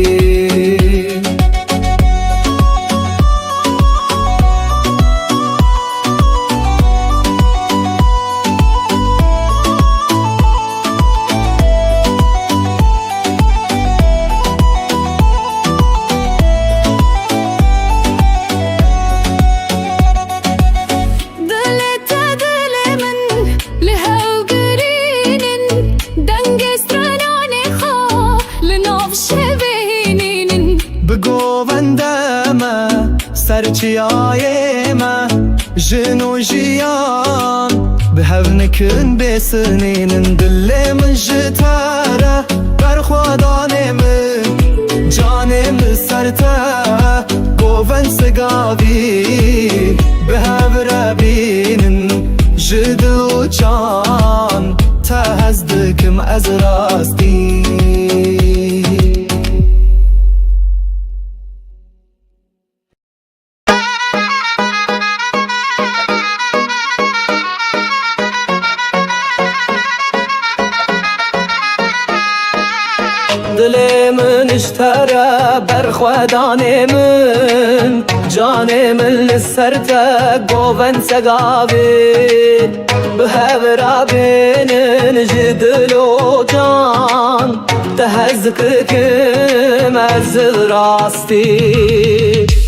سرچیایمه جنو جیان به هونکن بسنین دل من جتره برخوادانه من جانم سرته گوون سگاوی به هور بینن جدو جان تهزدکم از راستی دلي من اشترى برخوداني من جاني من لسرته قوبن سقابي بهبرا بين جدل وجان تهزكك مزل راستي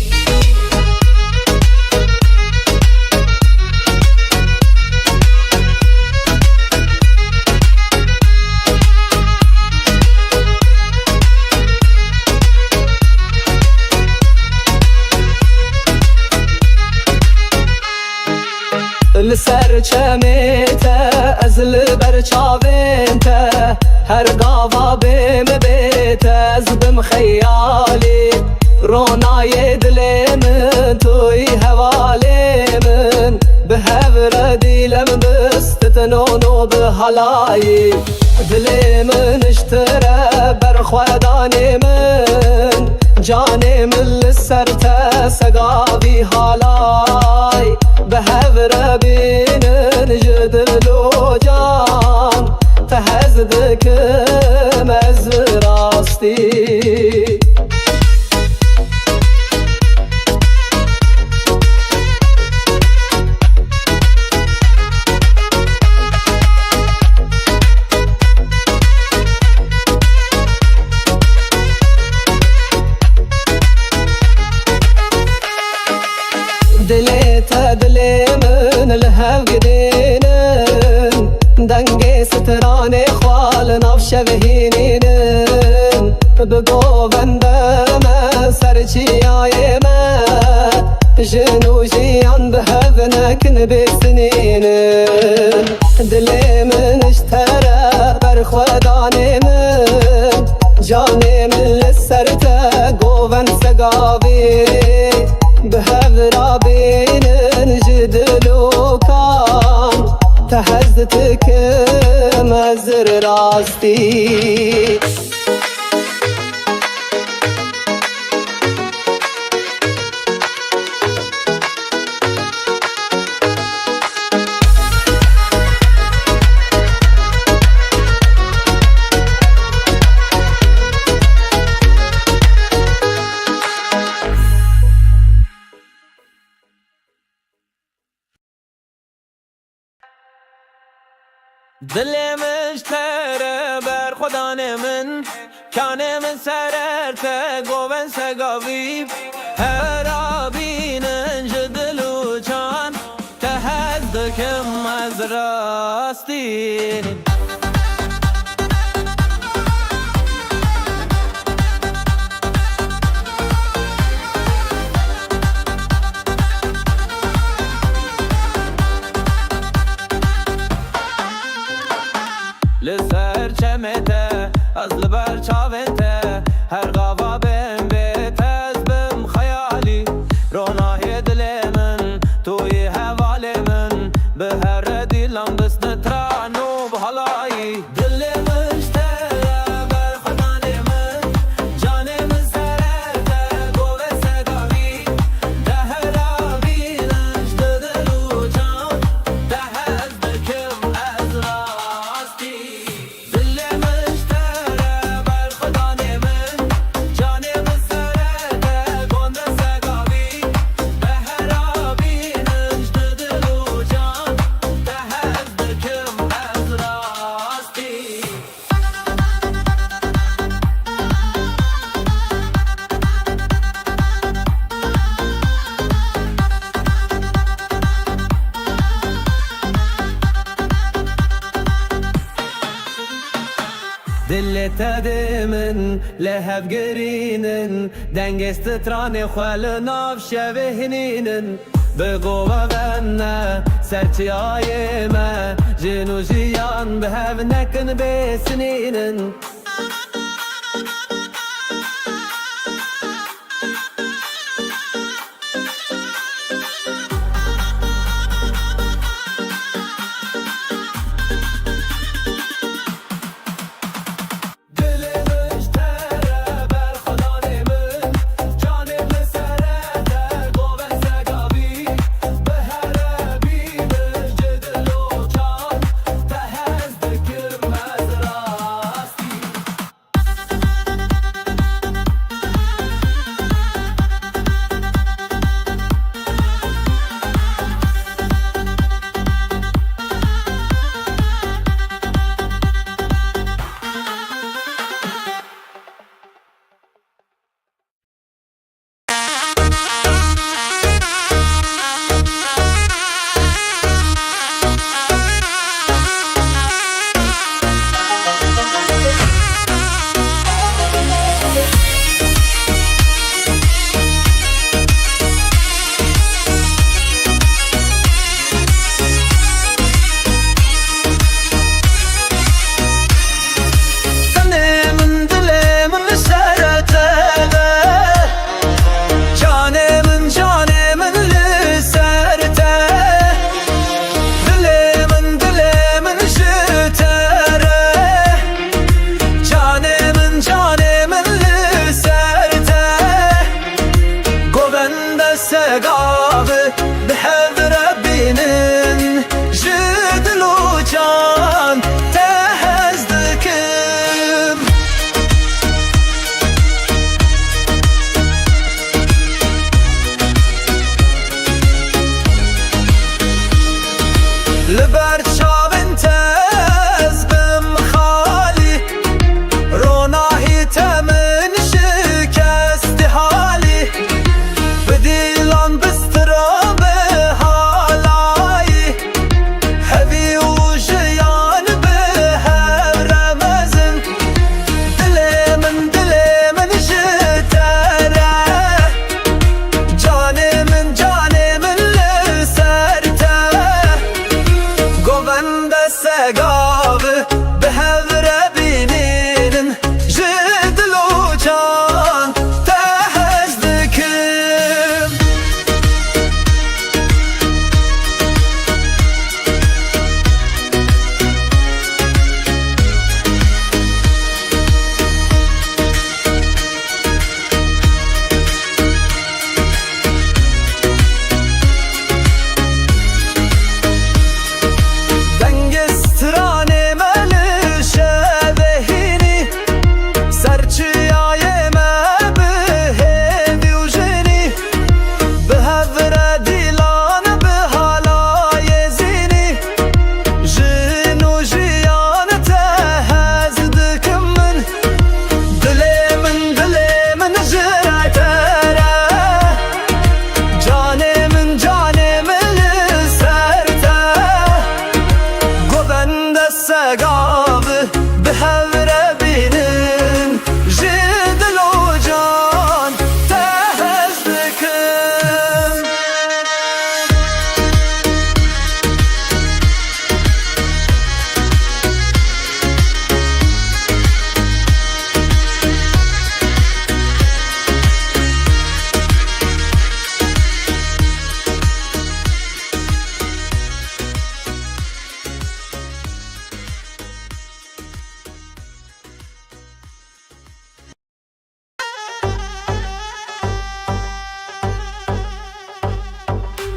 لسرچمیته از لبرچاوینته هر قاوا بیم بیته از بم خیالی رونای دل من توی حوالی من به هور دیلم بستتنونو به حلایی دل من اشتره برخودانی من جانی من لسرته سقاوی حالای به هور بینن جدل و جان تهزدکم از راستی دلي من الهو قدينن دنگي ستراني خوال نفش بهينينن بقو بندم سرچي آيما جنو جيان بهذنك بسنينن دلي من اشترى برخوداني من جاني من لسرته قوبن سقابي بهذرا بين جدل وكان تهزتك مزر راستی دل مشتره بر خدا من کانه من سررته گوون سگاوی هر آبینن جدل و چان تهزدکم از راستی لسر چمته از لبر چاوته هر قوا بهم بیت از بم خیالی رونای دل من توی حوال من به هر دیلم دست نترانو بحالایی دل مشتره بر خدا من جان من سرته گوه سگاوی ده هر آبینش دل و جان ده از دکم از راستی دل تدمن لهب گرینن دنگست تران خال ناف شبهنینن بگو بنا سرچی آی ما جنو جیان به هف نکن بسنینن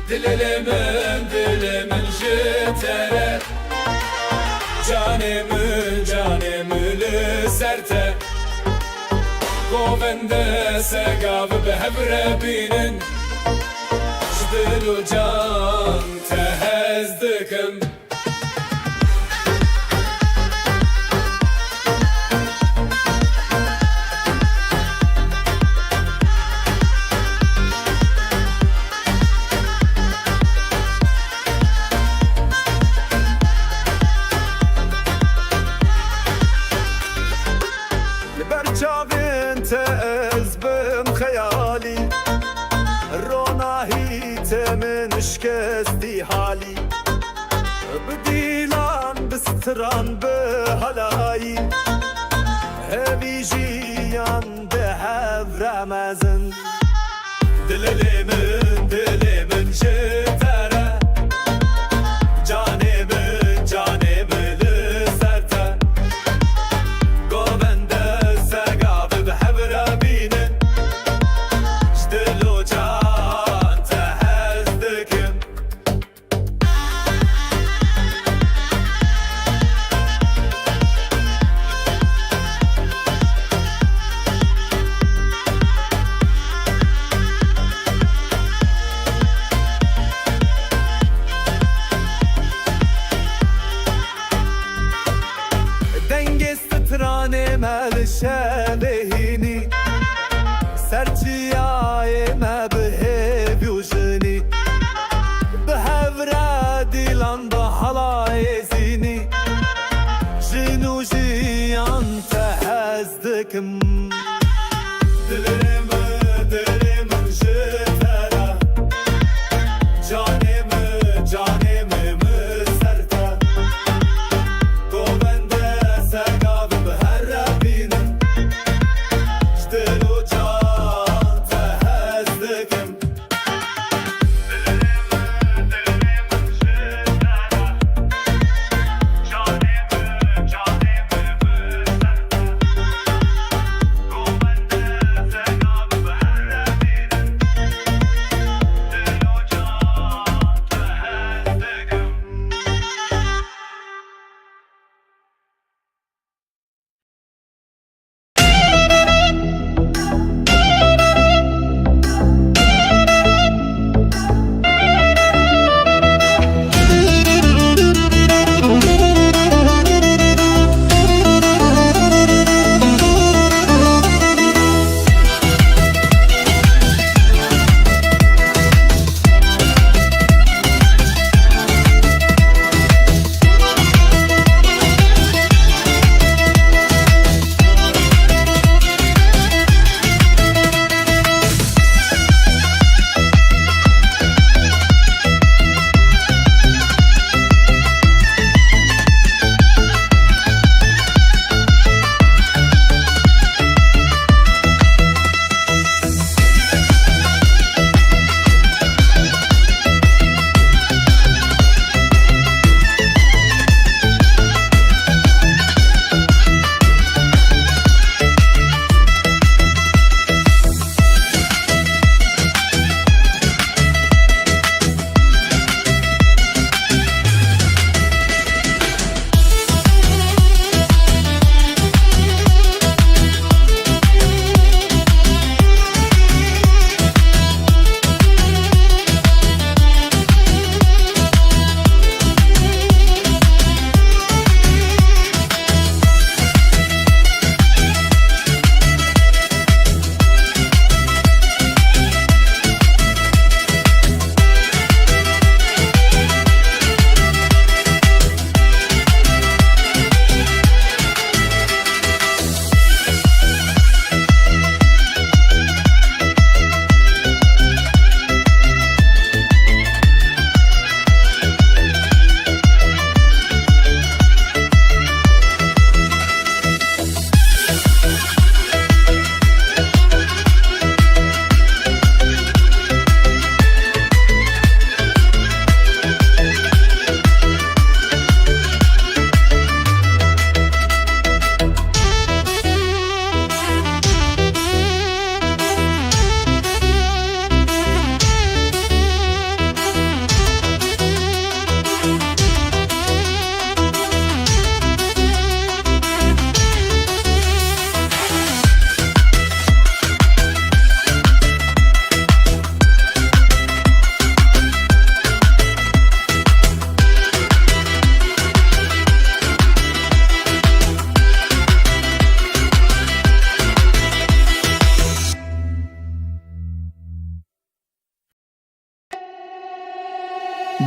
dilimin jitere Canımı serte Govende segav behevre binin Jdilu can tehezdikim برچاوین تز بم خیالی روناهی تمن شکستی حالی بدیلان بستران به حلایی هوی جیان به هف رمزن دلمن جتره جانمن لسرته گوونده سگاب به هبره بینن جدلو جان تهزدکم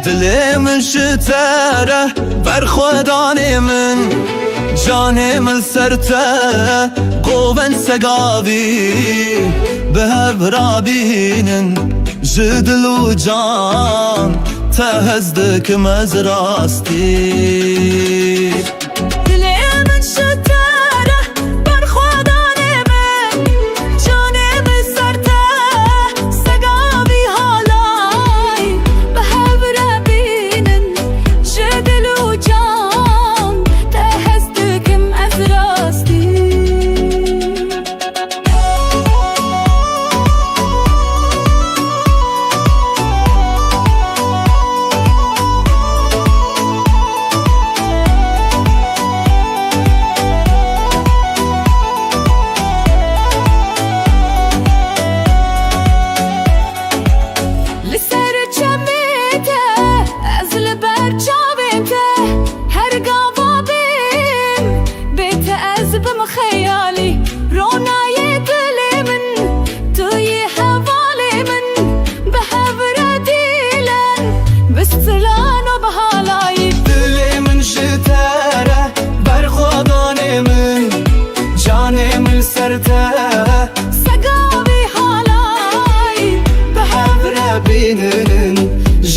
دلي من شتره برخوداني من جاني من سرته قوبن سقابي بهب رابين جدل وجان تهزدك مزراستي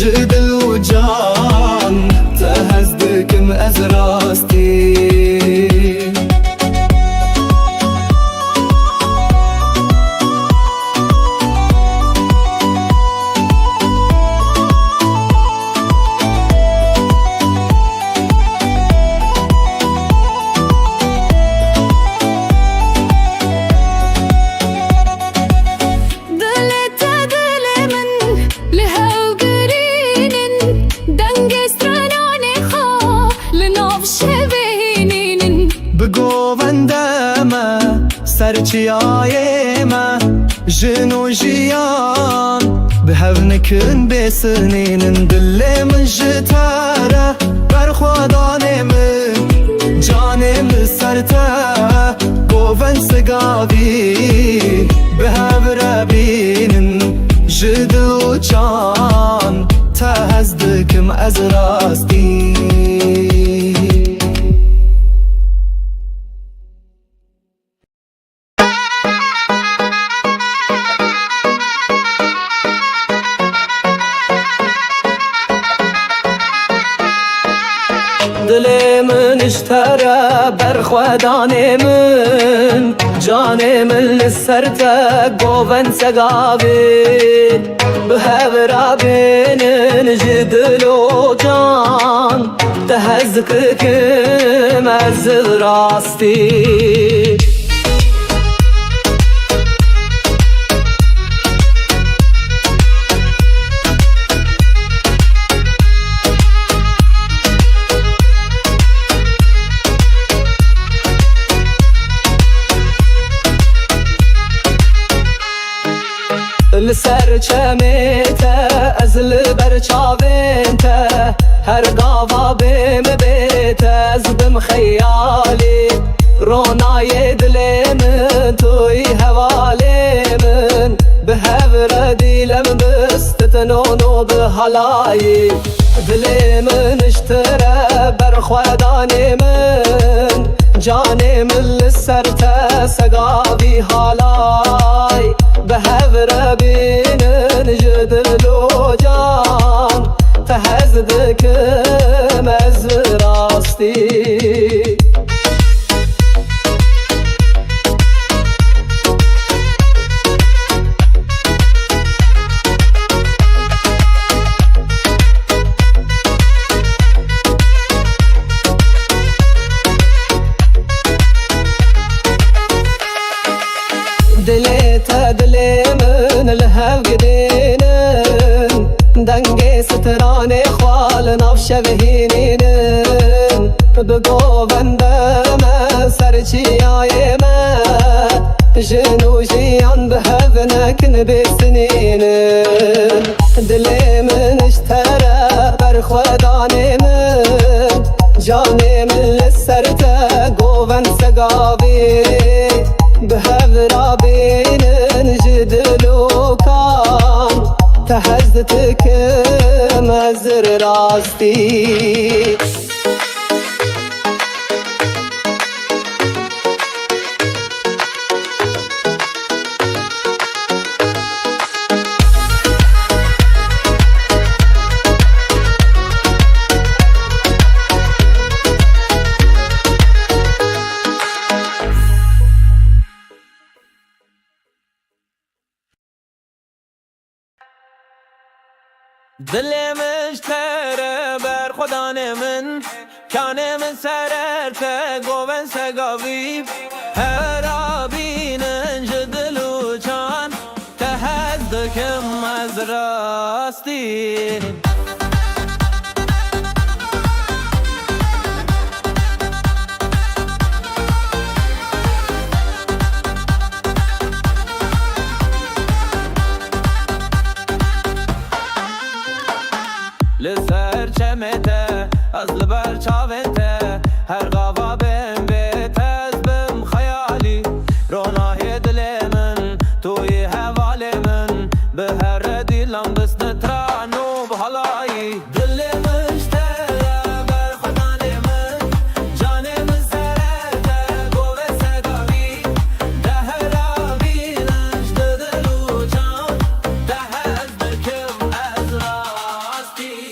جدل وجان تهزدك مأزراستي سرچیایمه جنو جیان به هونکن بسنین دل من جتره برخوادان من جانم سرته گوون سگاوی به هوربین جدو جان تهزدکم از راستی دل من اشترى برخودان من جان من لسرته قوفن سقابي بهبرا بين جدل وجان تهزكك مزل راستي لسر چمیته از لبر چاوینته هر قاوا بیم بیته از بم خیالی رونای دل من توی حوالی من به هور دیلم بستتنونو به حلایی دل من اشتره برخودانی من جانی من لسرته سقابی حالای به هور بینن جدل و جان تهزدکم از راستی دليتا دلي من الهو قدينن دنگي ستراني خوال نفش بهينينن بقو بندما سرچي آيما جنو جيان بهذنك بسنينن دلي من اشترى برخوداني من جاني من لسرته قوفن سقابي بهذرا بين جدل وكان تهزتك مزر راستي دل مشتره بر خدا من کان من سررته گوون سگاوی هر آبینن جدلو چان تهزدکم از راستی لسر چمته از لبر چاوته هر غوا بهم بیت از بم خیالی رونای دل من توی حوال من به هر دیلم دست نترانو بحالایی دل مشتره بر خدان من جان من سرته گوه سگاوی ده هر آبینش دلو جان ده هز بکم از راستی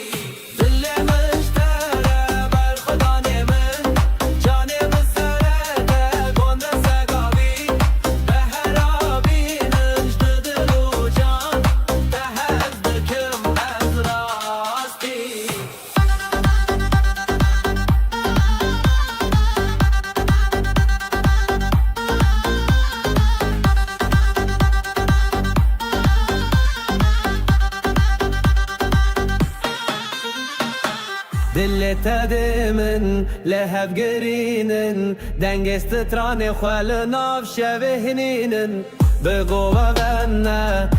دل تدمن لهب گرینن دنگست تران خال ناف شبهنینن بگو و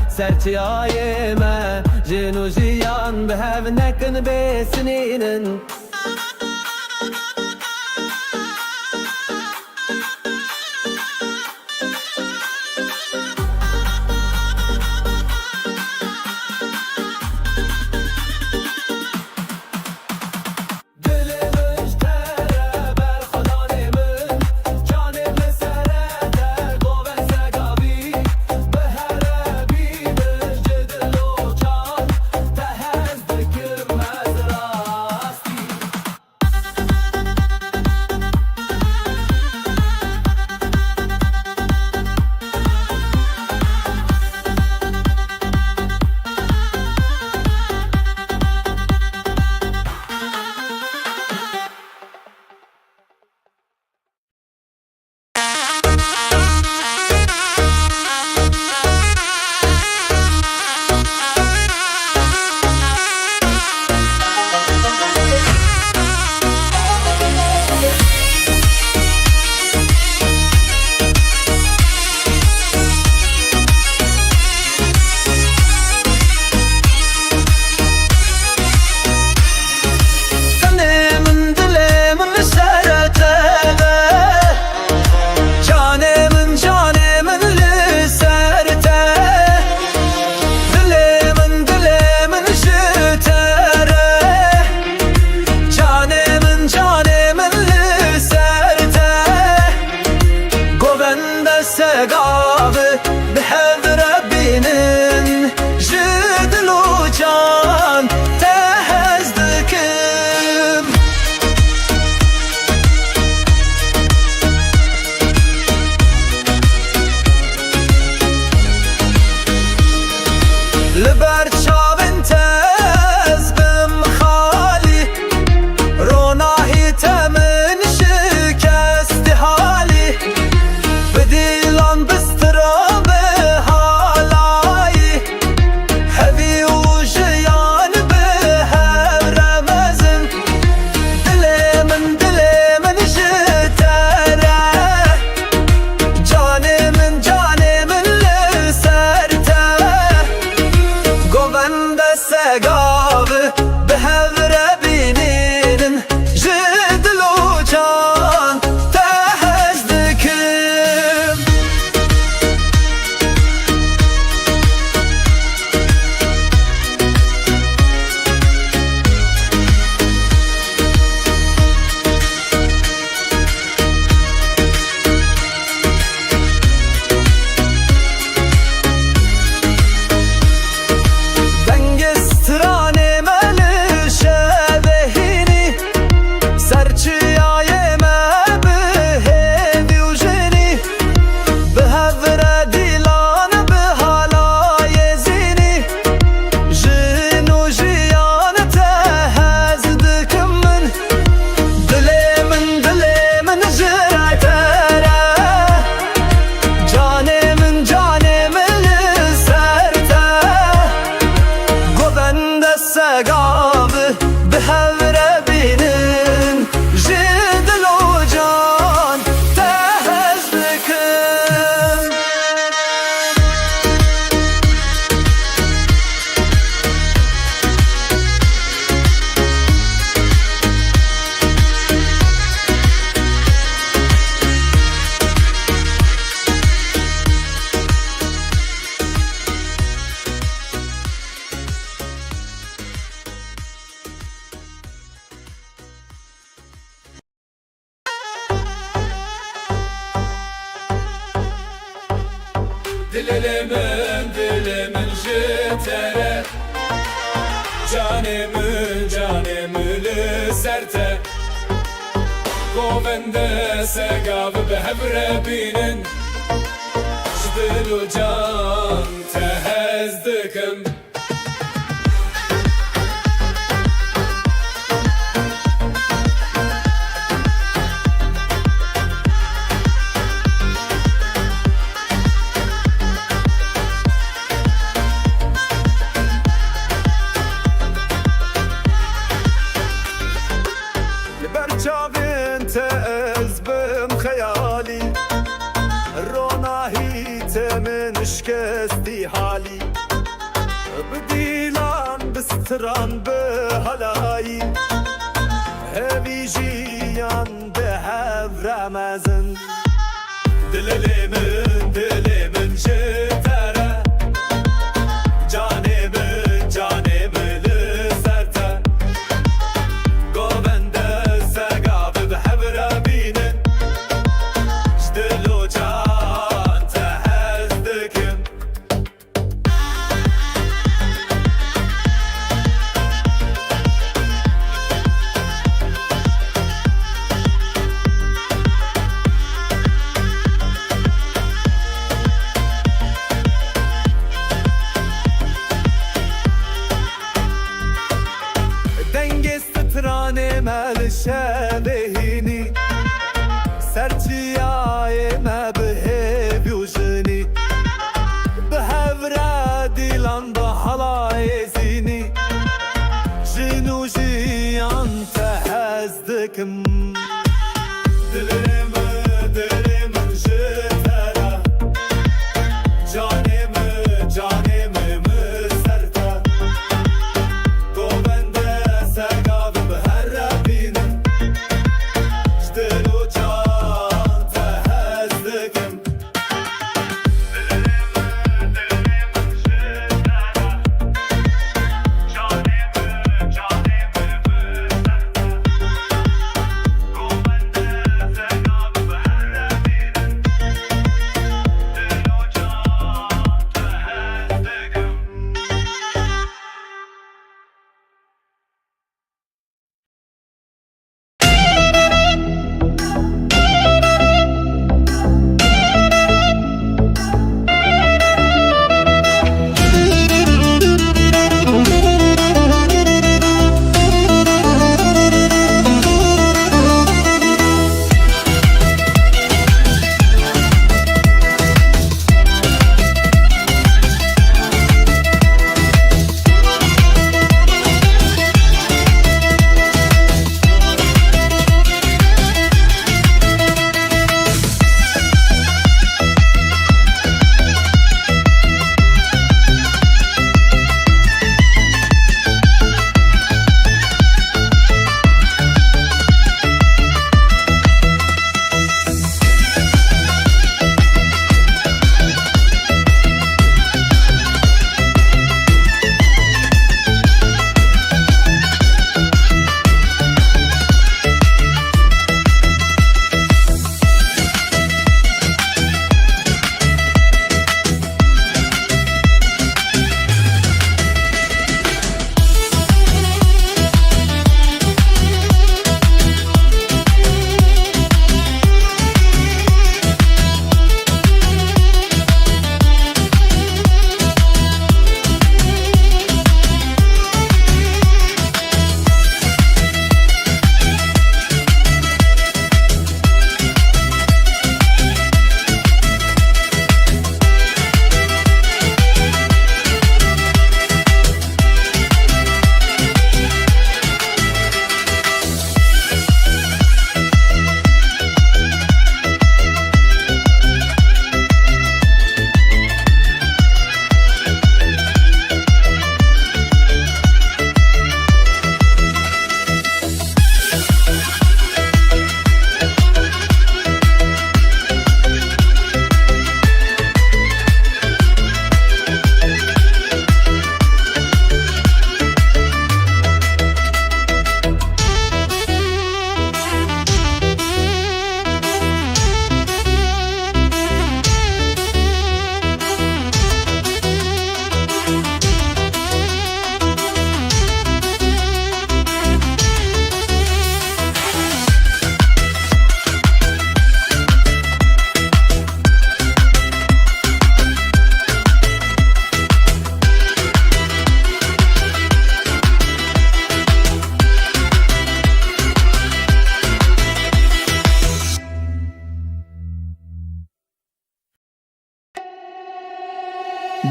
سرچی آی ما جنو جیان به هف نکن بسنینن dilimin jitere Canımı serte Govende segav behevre binin Jdil u can tehez dikim برچاوین تز بم خیالی روناهی تمن شکستی حالی بدیلان بستران به هلایی هوی جیان به هف رمزن دلمن جتره جانمن لسرته گوبنده سگاب به حبر بینن جدل و جان تهز دکم مال شبهيني سرتي ما بهيبي وجني بهفرادي لان بحلا يزيني جنو جيان تهزدكم دلم جترا جانم مسرتا گوبنده سگاب بهر بینن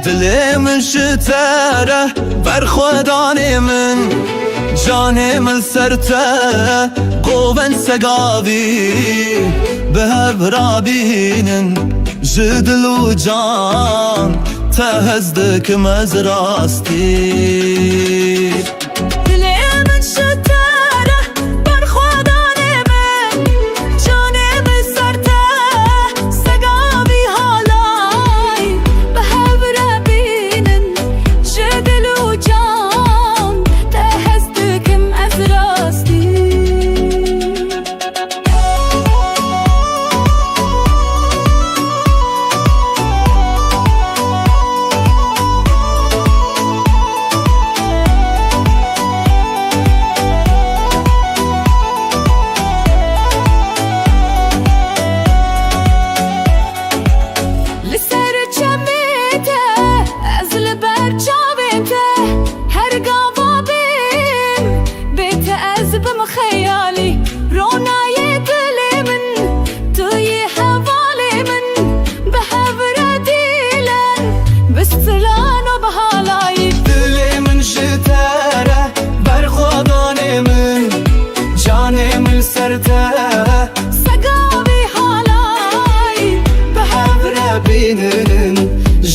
دلي من شتره برخوداني من جاني من سرته قوبن سقابي بهب رابين جدل وجان تهزدك مزراستي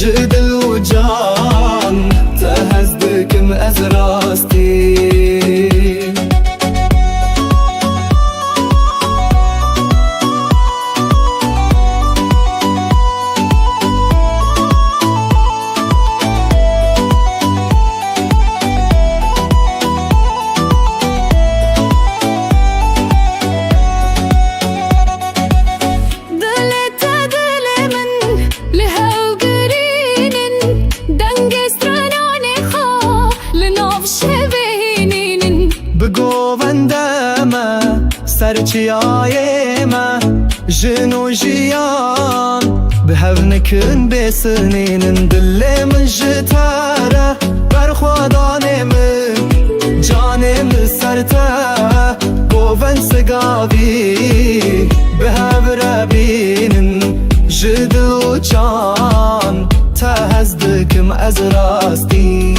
جدل وجان تهزدك مأزراستي سرچیایمه جنو جیان به هونکن بسنین دل من جتره برخوادانه من جانم سرته گوون سگاوی به هور بینن جدو جان تهزدکم از راستی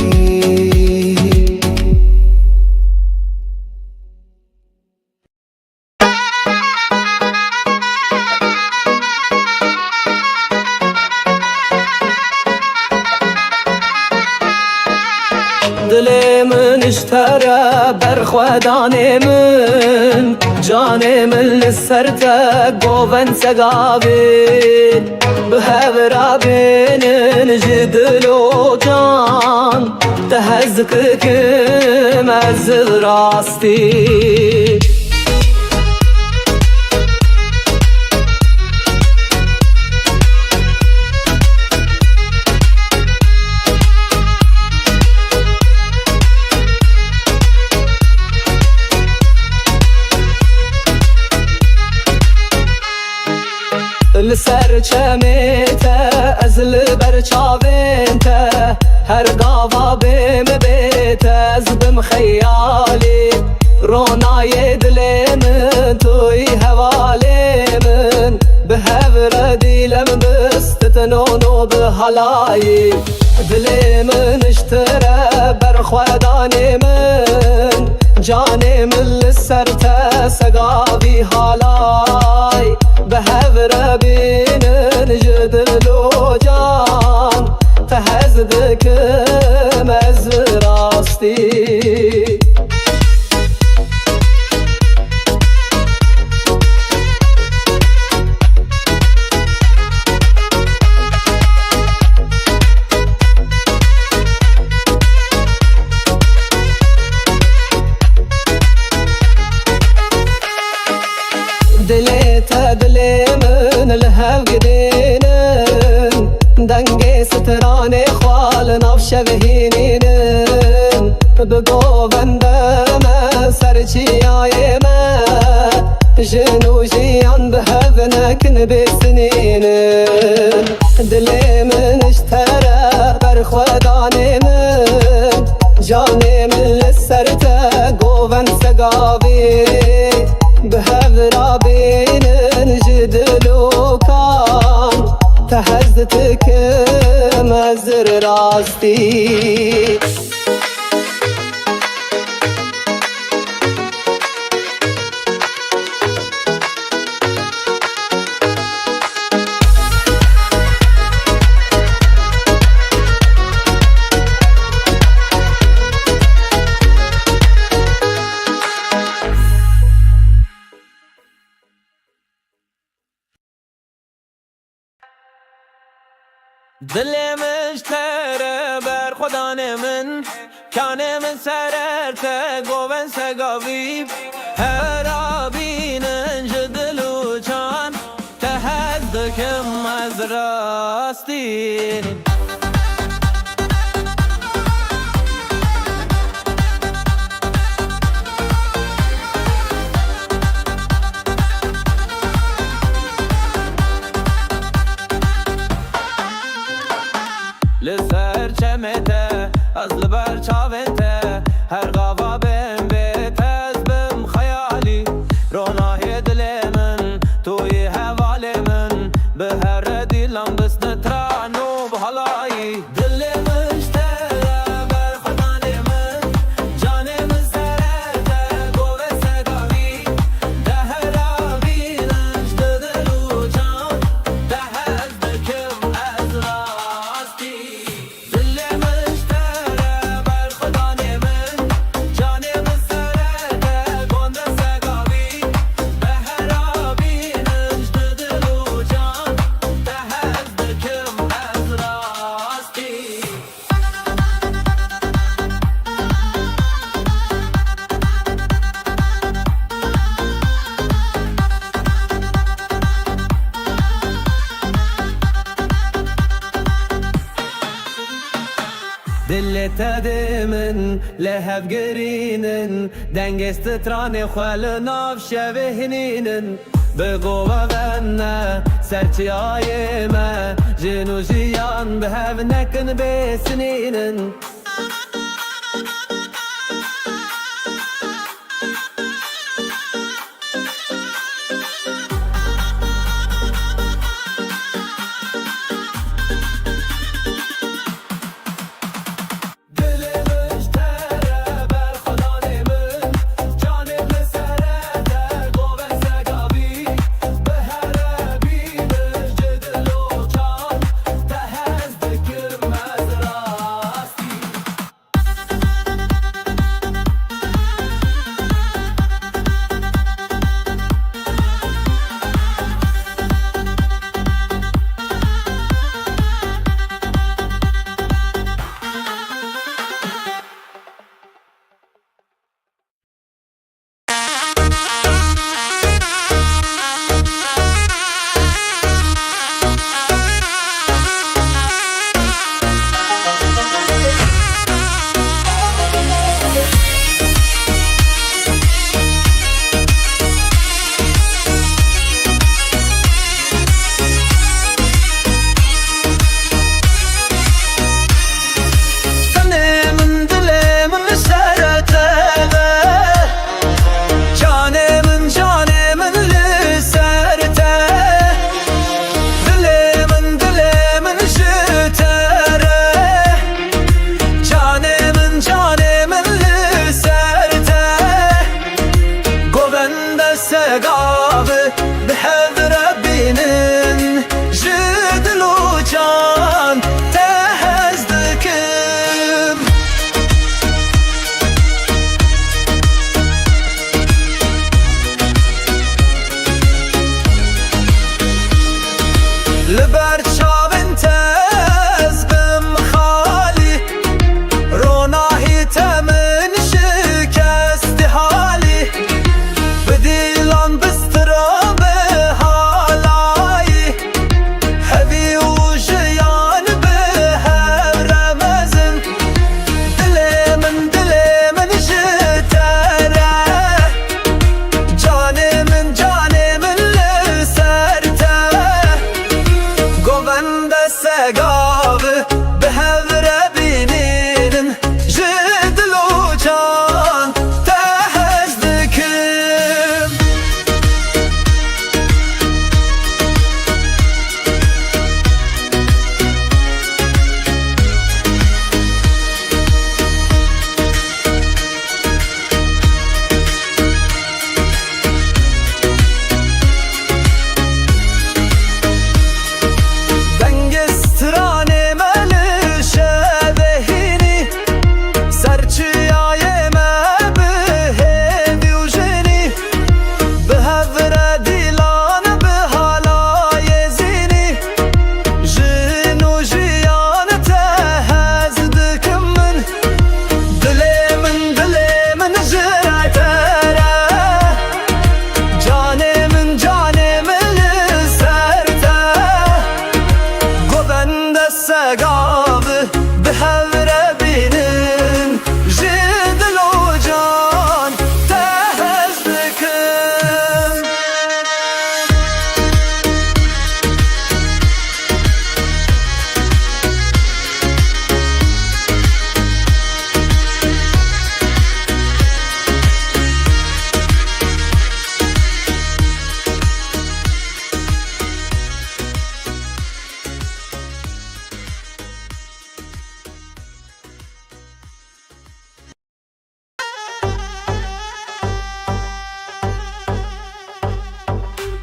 دل من اشترى برخوداني من جاني من لسرته قوفن سقابي بهبرا بين جدل وجان تهزكك مزل راستي لسر چمیته از لبر چاوینته هر گاوا بیم بیته از بم خیالی رونای دل من توی حوالی من به هور دیلم بستتنونو به حلایی دل من اشتره برخودانی من جانی من لسرته سقابی حالای به هور بینن جدل و جان تهزدکم از راستی دلی من لهو گدینن دنگ ستران خوال نفش بهینینن بگو بندم سرچیای من جنو جیان به هو نکن بسنینن دلی من اشتره برخودانی من جانی من لسرته گوون سقابی به هور بینن جدل و کان تهزتكم ازر راستی دلی مشتره بر خدان من کانه من سررته گوون سگاویب هر آبینن جدلو چان تهدکم از راستی لسر چمته از لبر چاونته هر غوا بهم بیت از بم خیالی رونای دل من توی حوال من به هر دیلم بس نترانو بحالایی دل مشتره بر خدان من جان من سرته گوه سگاوی ده هر آبینش دلو جان ده هز دکم از راستی دل مشتره بر خدان من جان من سرته گنده سگاوی به هر آبینش دلو جان ده هز دکم از راستی دلت دمن لهب گرینن دنگست تران خال ناف شبهنینن بگو غنه سرچی آی ما جنو جیان به هف نکن بسنینن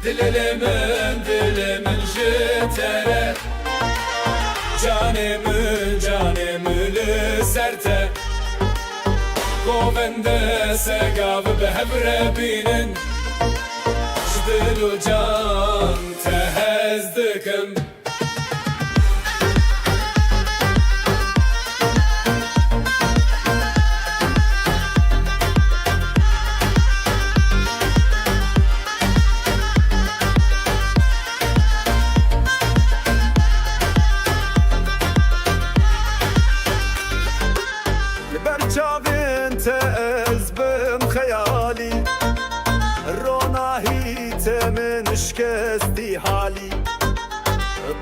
dilimin jitere canımı serte Govende segav behevre binin Jdilu can tehezdikim برچاوین تزبم خیالی روناهی تمن شکستی حالی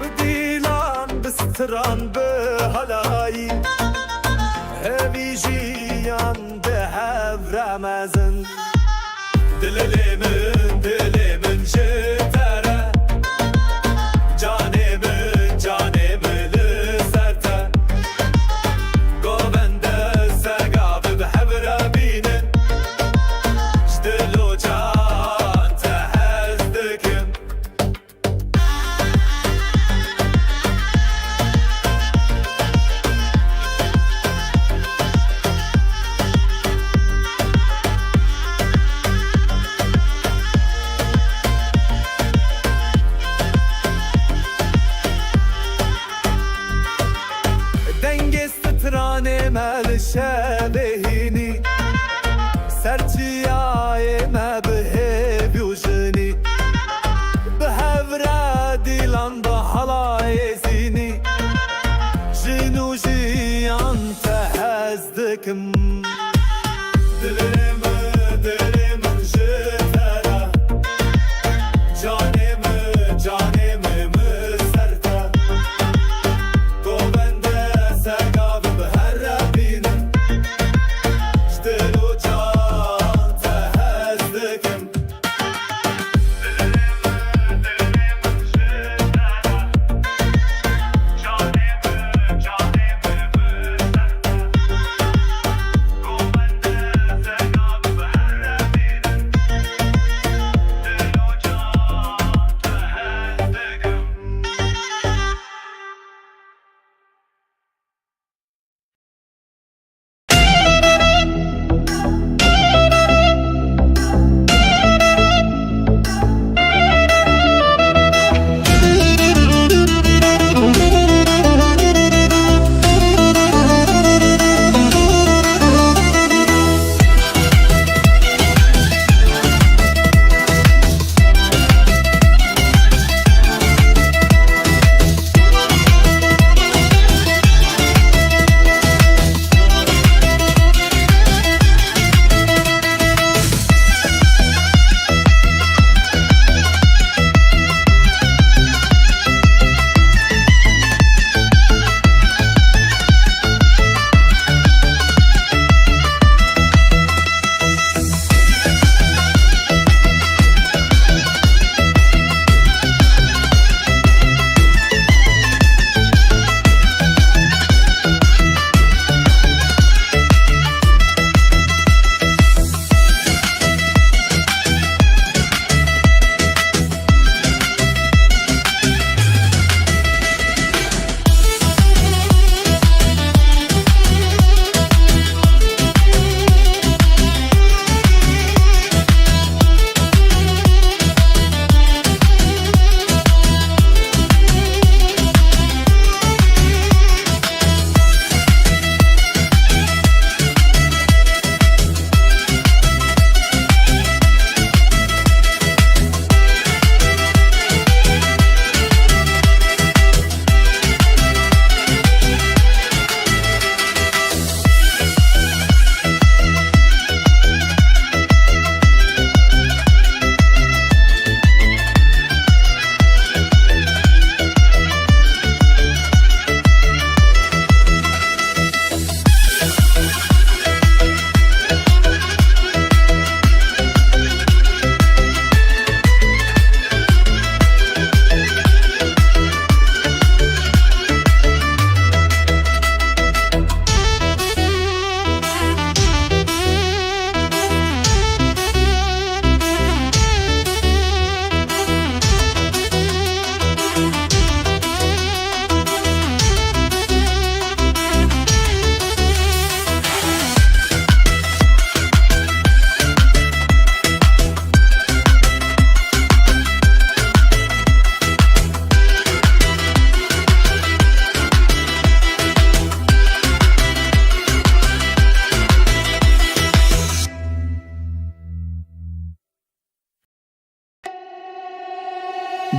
بدیلان بستران به هلایی همی جیان به هفر مزن دلمن جتره جانمı لسرته گوبنده سگاب به هفر بینن جدلو جان تهزدکم سترانه مل شبهینی سرچیای ما به بیوشنی به هفره دیلان با حلای زینی جنو جیان تهزدکم دلمن جتره canımı serte Govende segav beher binin Jdilu can tehezdikim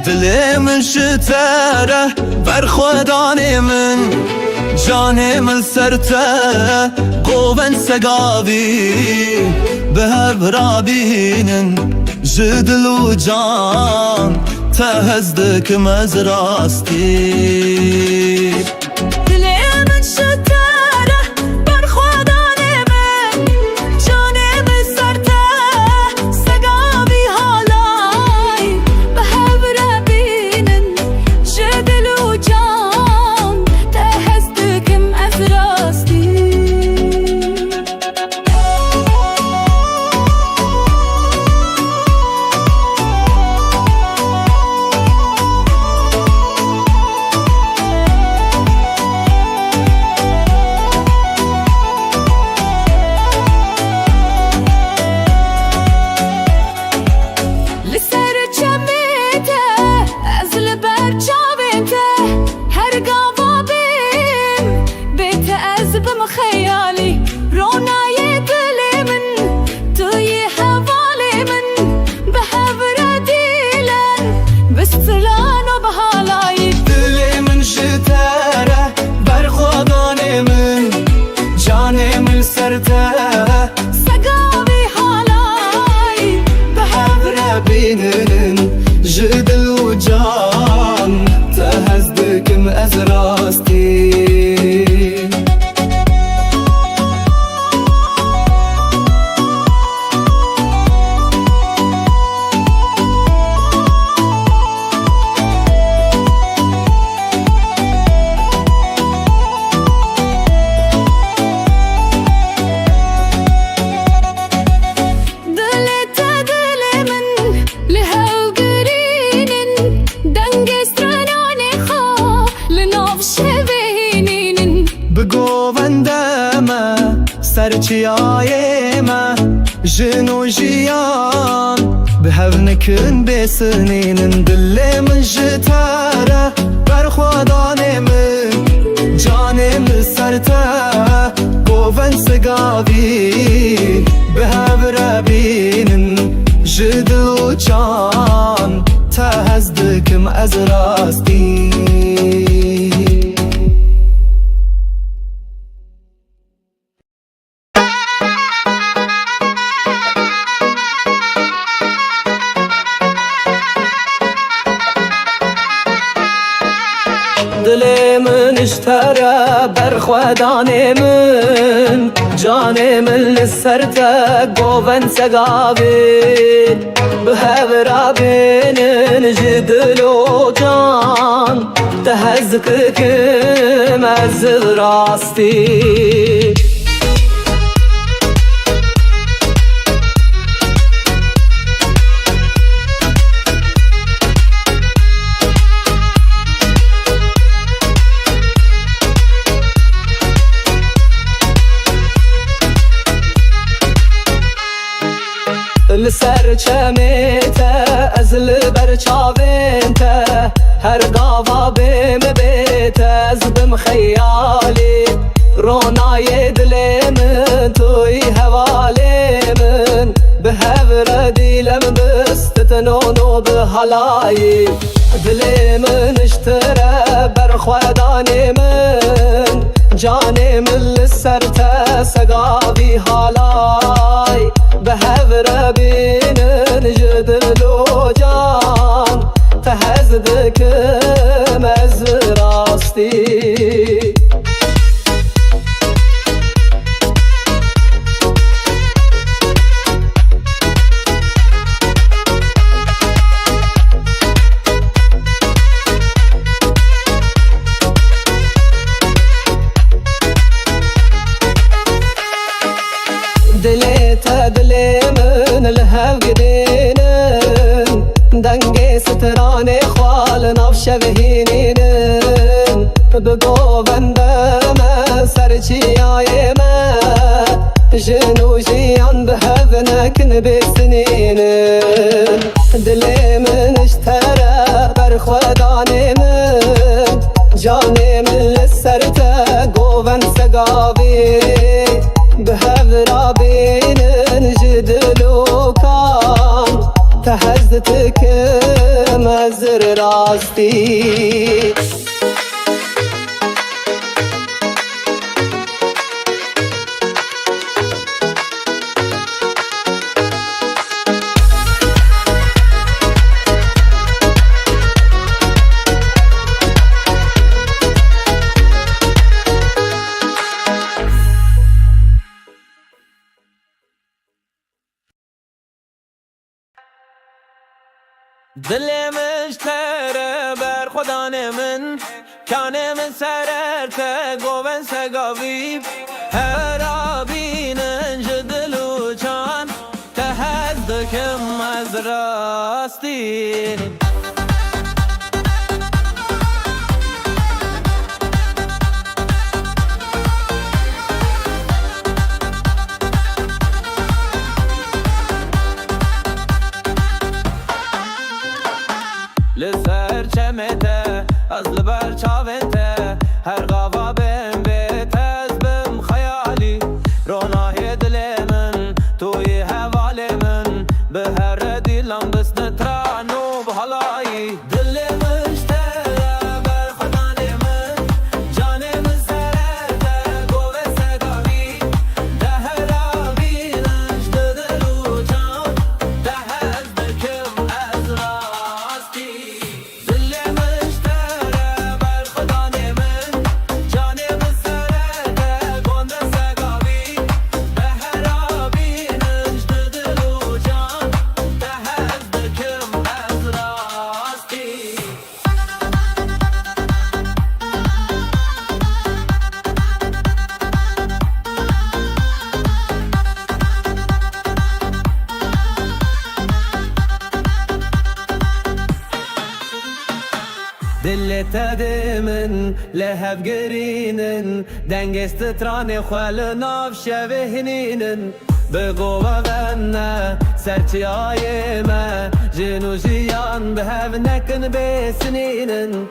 دل من شتره برخودان من جان من سرته قوون سگاوی به هر برابینن جدل و جان تهزدکم از راستی جدل و جان تهزدکم از راستی سرچیای ما جنو جیان به هف نکن بسنین دل من جتاره برخوادان من جانم سرته گوون سگاوی به هف ربینن جدل و جان تهزدکم از راستی دل من اشتره برخودان من جان من لسرته گوون سگاوی به هورا بینن جدل و جان تهزدکم از راستی لسر چمیته از لبر چاوینته هر گاوا بیم بیته از بم خیالی رونای دل من توی حوالی من به هور دیلم بستتنونو به حلایی دل من اشتره برخودان من جان من لسرته سگاوی حالای به هور بینن جدل و جان تهزدکم از راستی دل من لهو گدینن دنگ ستران خوال ناف شبهینن بگو بندم سرچیای من جنو جیان به هو نکن بسنینن دل من اشتره برخودان من جان من لسرته گوون سگاوی به هورا بینن جدل و کان تهزدکم از مزر راستی دل مشتره بر خدا من کانه من سررته گوون سگاوی هر آبینن جدلو چان تهدکم از راستی لسر چمته از لبر چاونته هر غوا بم بیت از بم خیالی رونای دل من توی حوال من به هر دیلم بس نترانو بحالایی دل مشتره بر خدان من جان من سرده گوه سگاوی ده هر آبینش دلو جان ده از دکم از راستی دلت من لهب گرینن دنگست تران خوال ناف شوهنینن بگو غنه سرچی آی ما جنو جیان به هف نکن بسنینن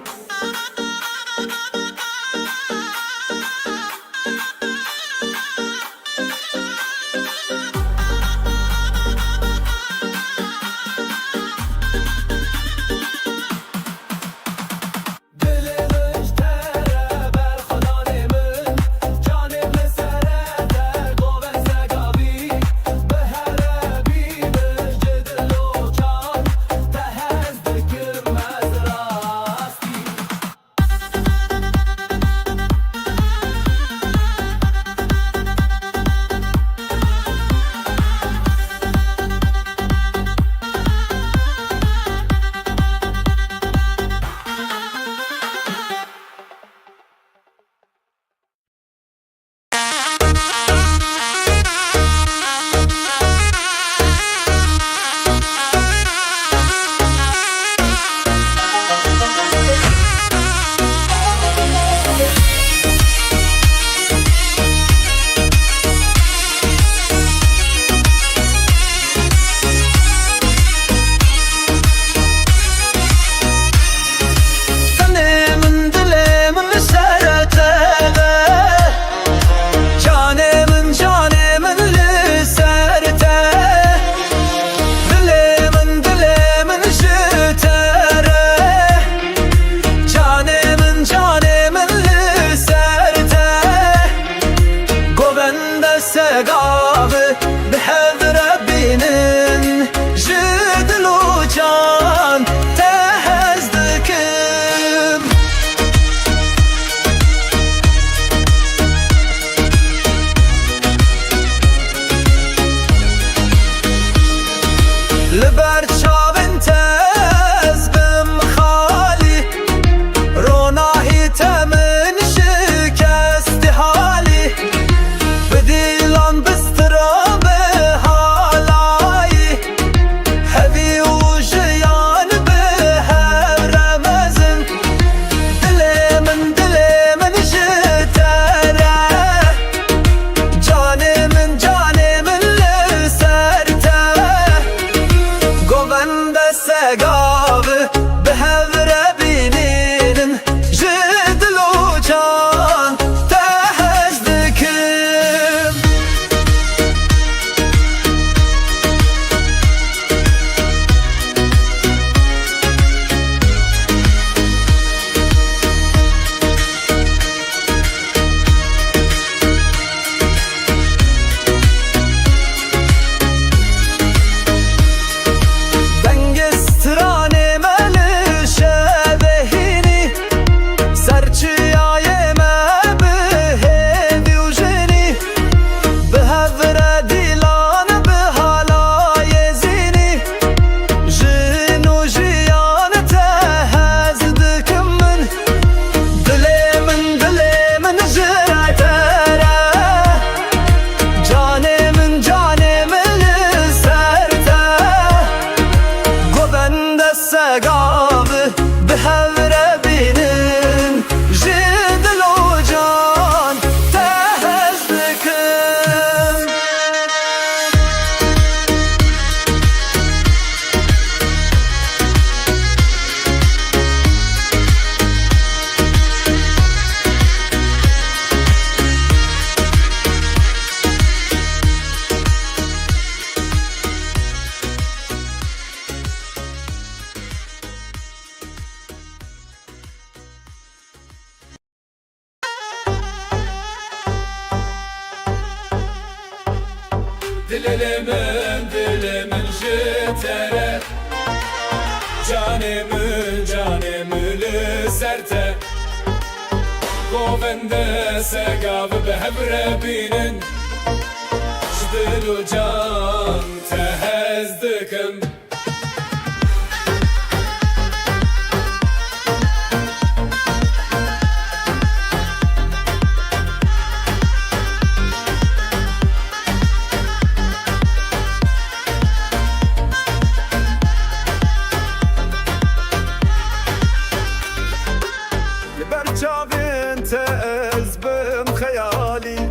لبر چاونته از بم خالی روناهی تمن شکست حالی بدیلان بست dilimin jitere Canımın serte Govende segav be hebre binin Jdilu can tehezdikim برچاوین تز بم خیالی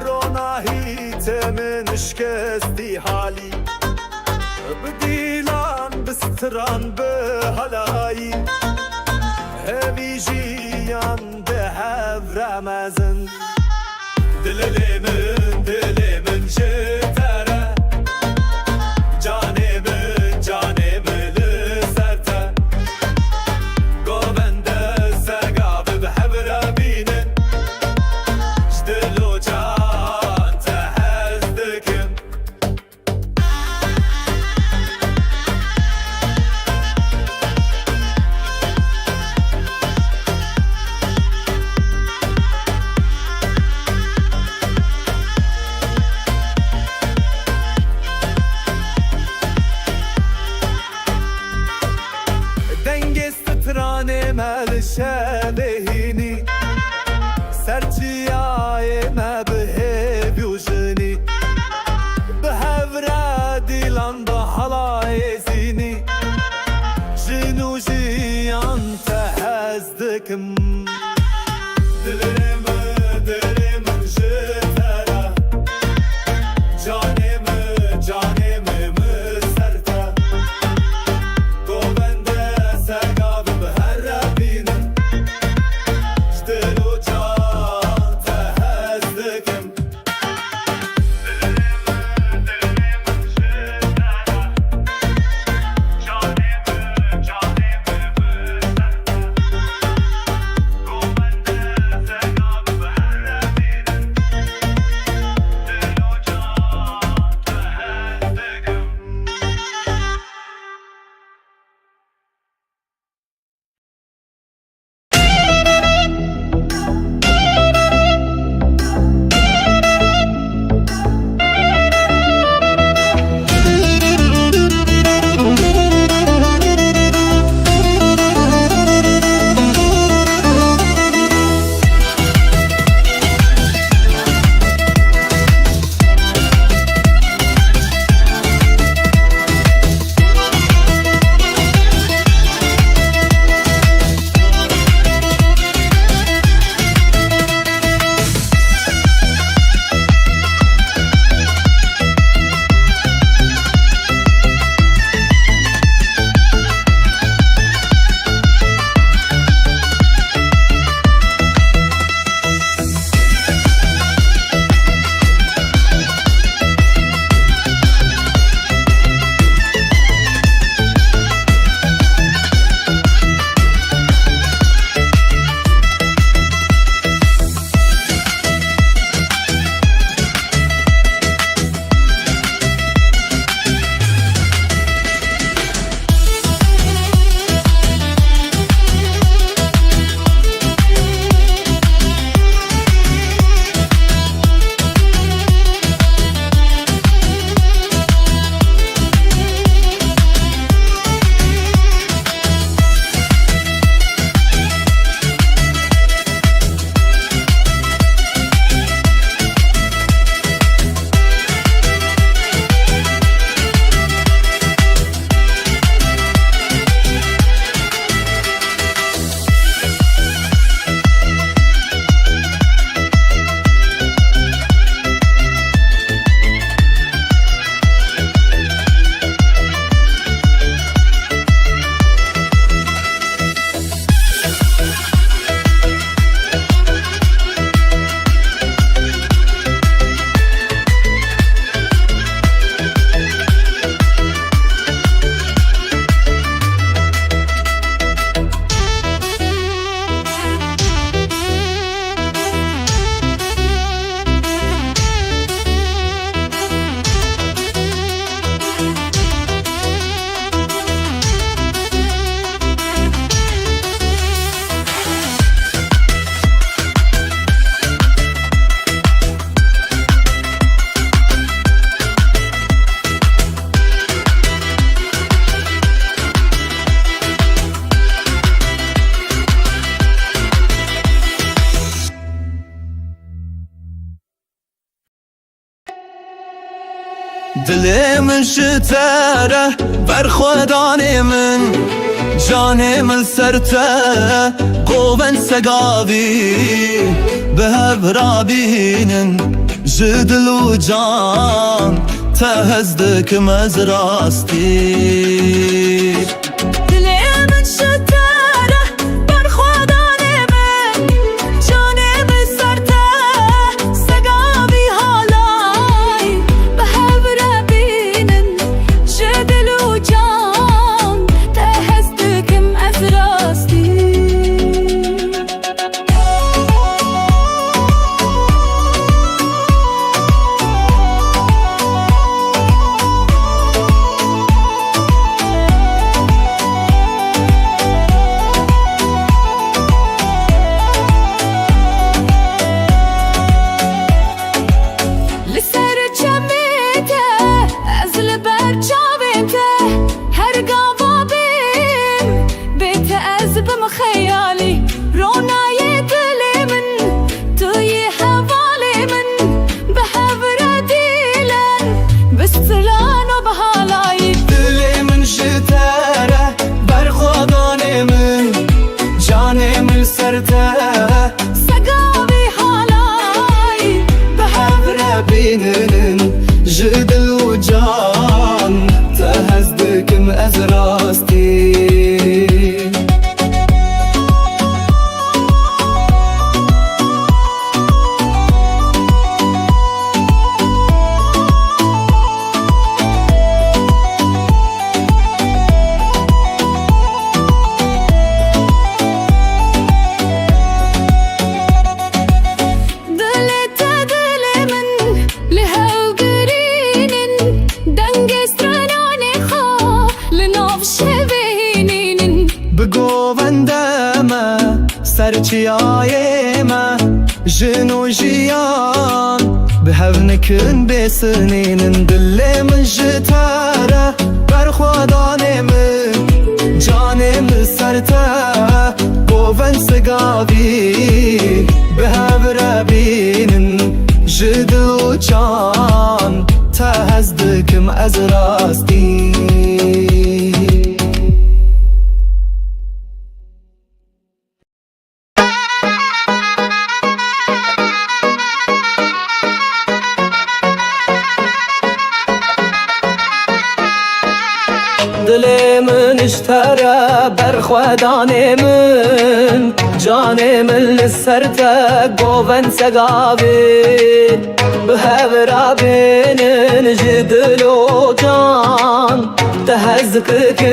روناهی تمن شکستی حالی بدیلان بستران به هلایی همی جیان به هفر مزن دلمن جتره جانمن لسرته گوبنده سگاب به هفر بینن جدلو جان تهزدکم دلي من شتره برخوداني من جاني من سرته قوبن سقابي بهب رابين جدل وجان تهزدك مزراستي دلي من شتره برخوداني من جاني من سرته سقابي هالاي بهب رابين جدل وجان تهزدك مزراستي خيالي رونا يدلي من توي حوالي من بحبر ديلن بستلان وبهالاي دلي من شتره برخوداني من جاني من سرته سقابي هالاي بحبر بينن جدل وجان تهزدك مأزراستي سرچیایمه جنو جیان به هونکن بسنین دل من جتره برخوادانه من جانم سرته گوون سگاوی به هور بینن جدو جان تهزدکم از راستی دلي من اشترى برخوداني من جاني من لسرته قوبن سقابي بهبرا بين جدل وجان تهزكك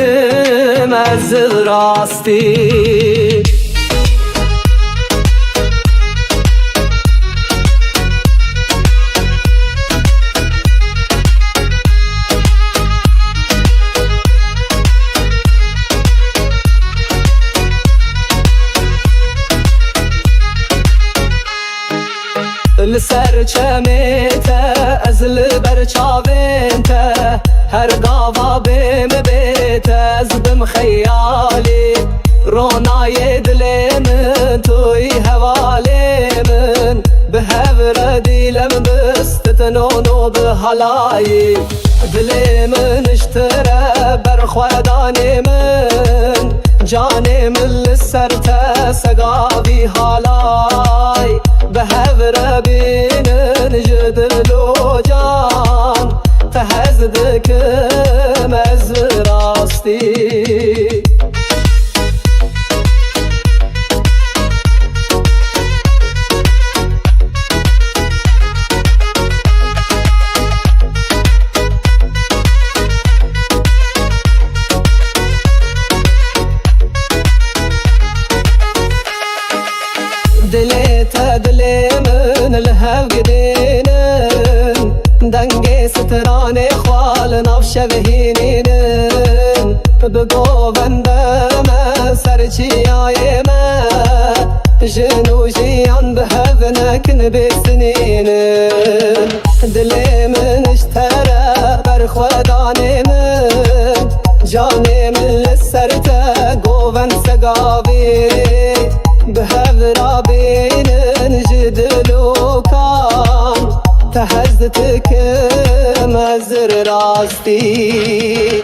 مزل راستي لسر چمیته ازل برچاوینته هر قاوا بیم بیته از بم خیالی رونای دل من توی حوالی من به هور دیلم بستتنونو به حلایی دل من اشتره برخودانی من جانی من لسرته سقابی حالای به هور بینن جدل و جان تهزدکم از راستی دلي من الهو قدينن دنگي ستراني خوال نفش بهينينن بقو بندم سرچي آيما جنو جيان بهبنك نبسنينن دلي من اشترى برخوداني من جاني من لسرته قوبن سقابي بهبرا بين جدل وكان تهزتك مزر راستی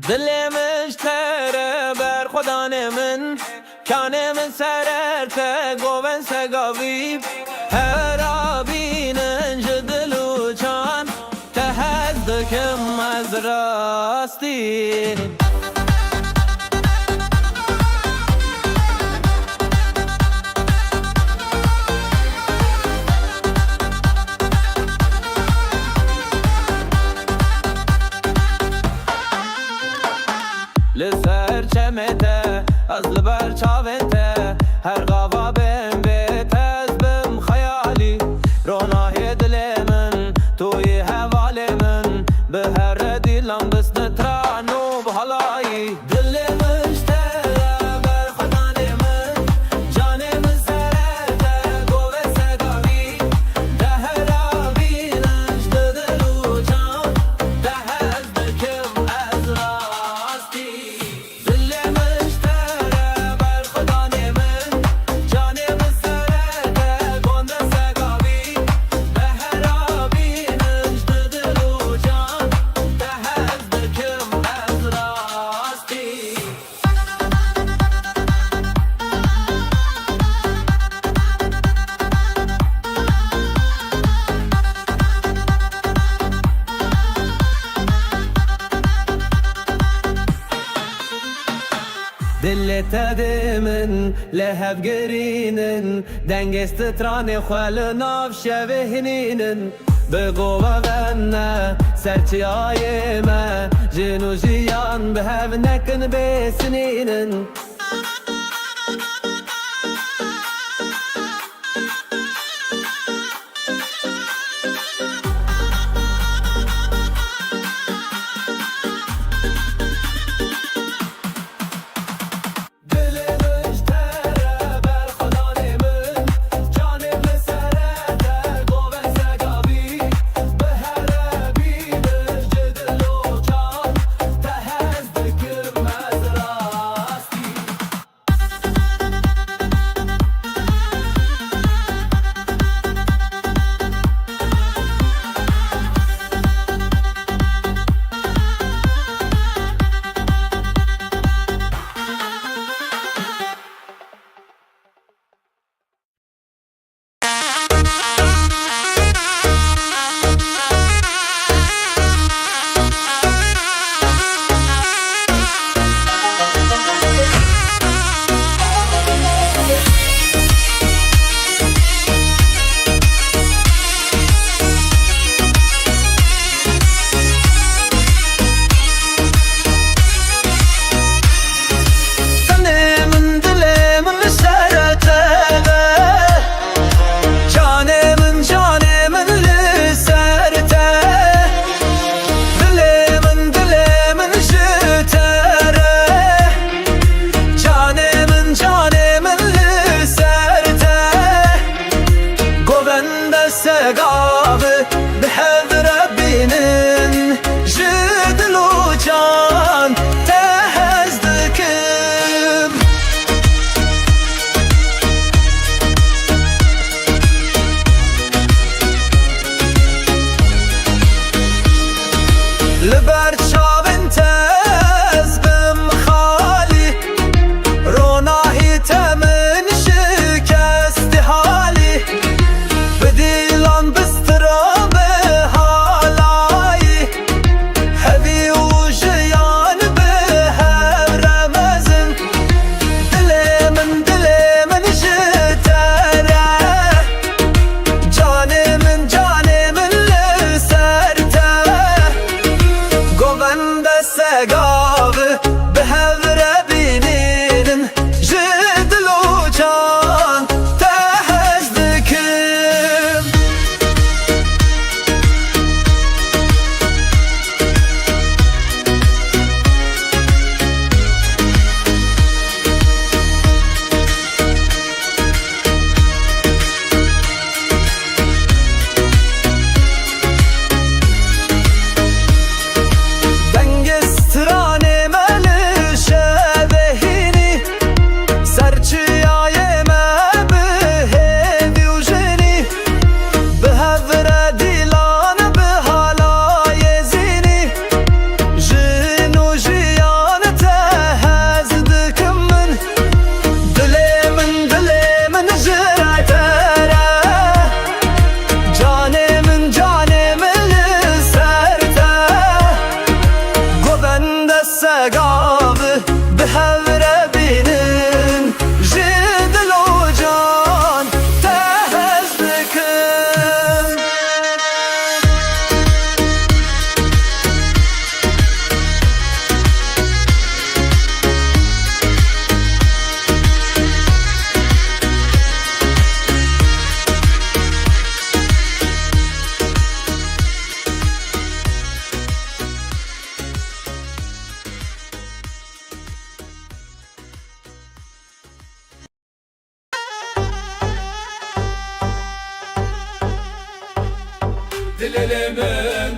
دل مشتره بر خدا من کانه من سررته گوون سگاوی هر آبینن جدلو چان تهدکم از راستی لسر چمته از لبر چاونته هر غوا بم بیت از بم خیالی رونای دل من توی حوال من به هر دیلم بس نترانو بحالایی دل مشتره بر خدان من جان من سرته گوه سگاوی ده هر آبینش دلو جان ده از دکم از راستی دلت من لهب گرینن دنگست تران خال ناف شبهنینن بگو بنا سرچی آی ما جنو جیان به هف نکن بسنینن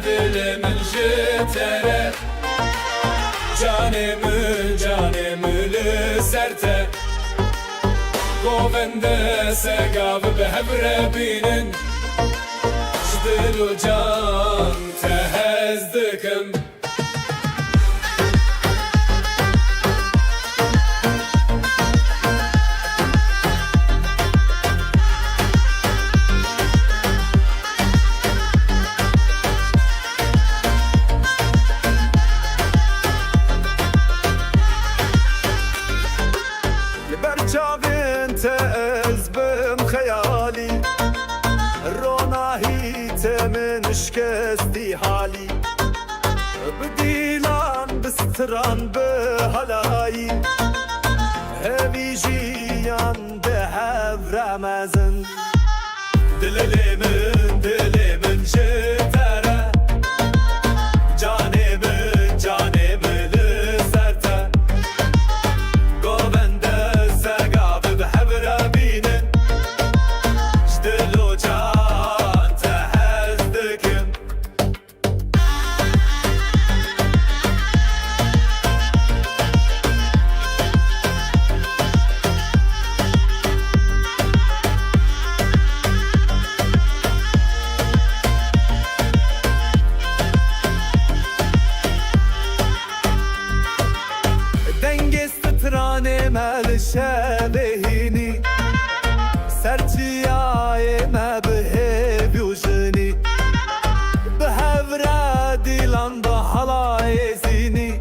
dilimin jitere Canımı serte Govende segav behevre binin Jdilu can tehezdikim برچاوین تز بم خیالی روناهی تمن شکستی حالی بدیلان بستران به هلایی همی جیان به هف رمزن دلمن جتره جانمı لسرته گوبنده سگاب به هبره بینن جدلو جان تهزدکم دنگست ترانه مل شبهینی سرچیای مبه بیوژنی به هفره دیلان با حلای زینی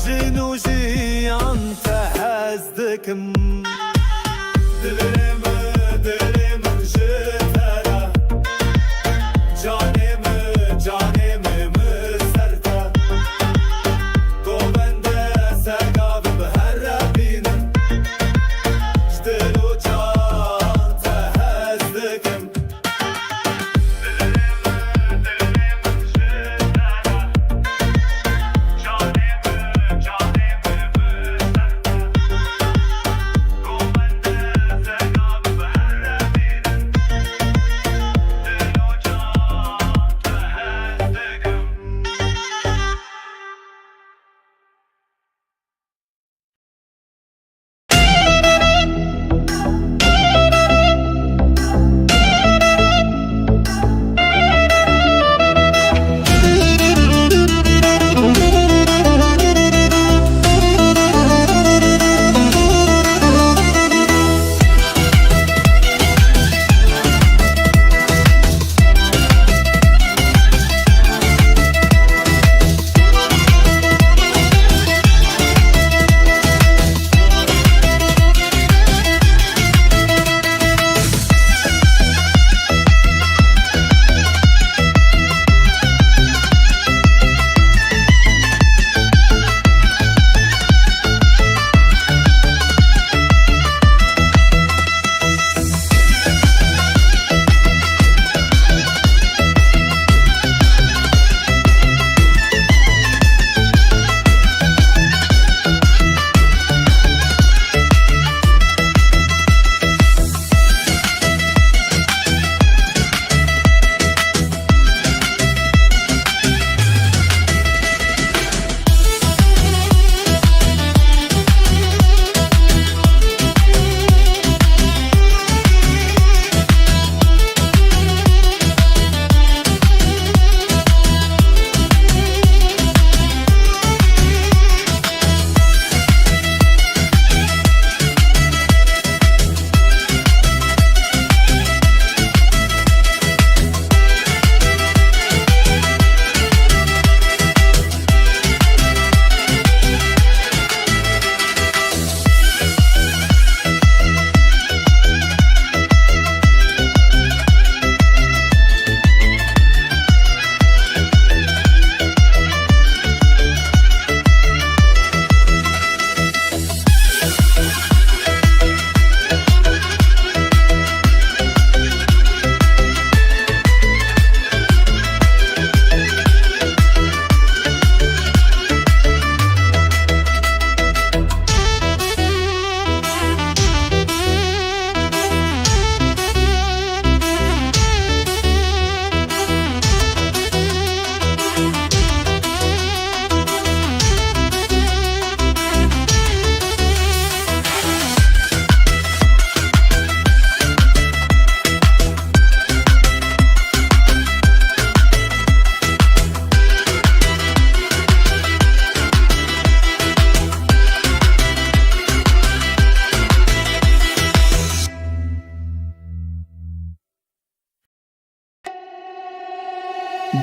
جنو جیان تهزدکم دلمın jitere canımı serte Govende segav be herre binin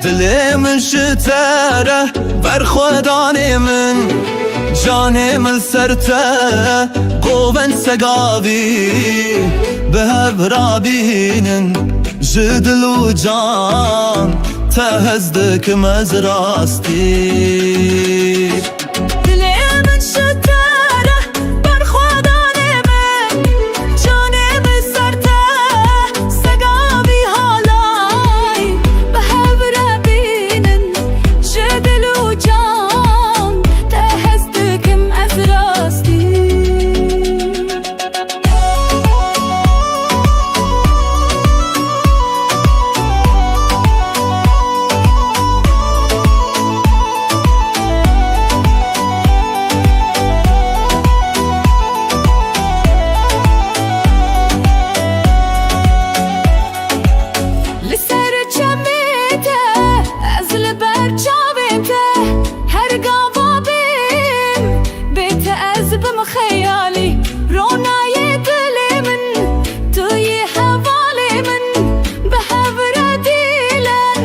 دلي من شتره برخوداني من جاني من سرته قوبن سقابي بهبرابين جدل وجان تهزدك مزراستي دلي من شتره برخوداني من جاني من سرته سقابي هالاي بهبرابين جدل وجان تهزدك مزراستي خيالي رونا يدلي من توي حوالي من بحبر ديلن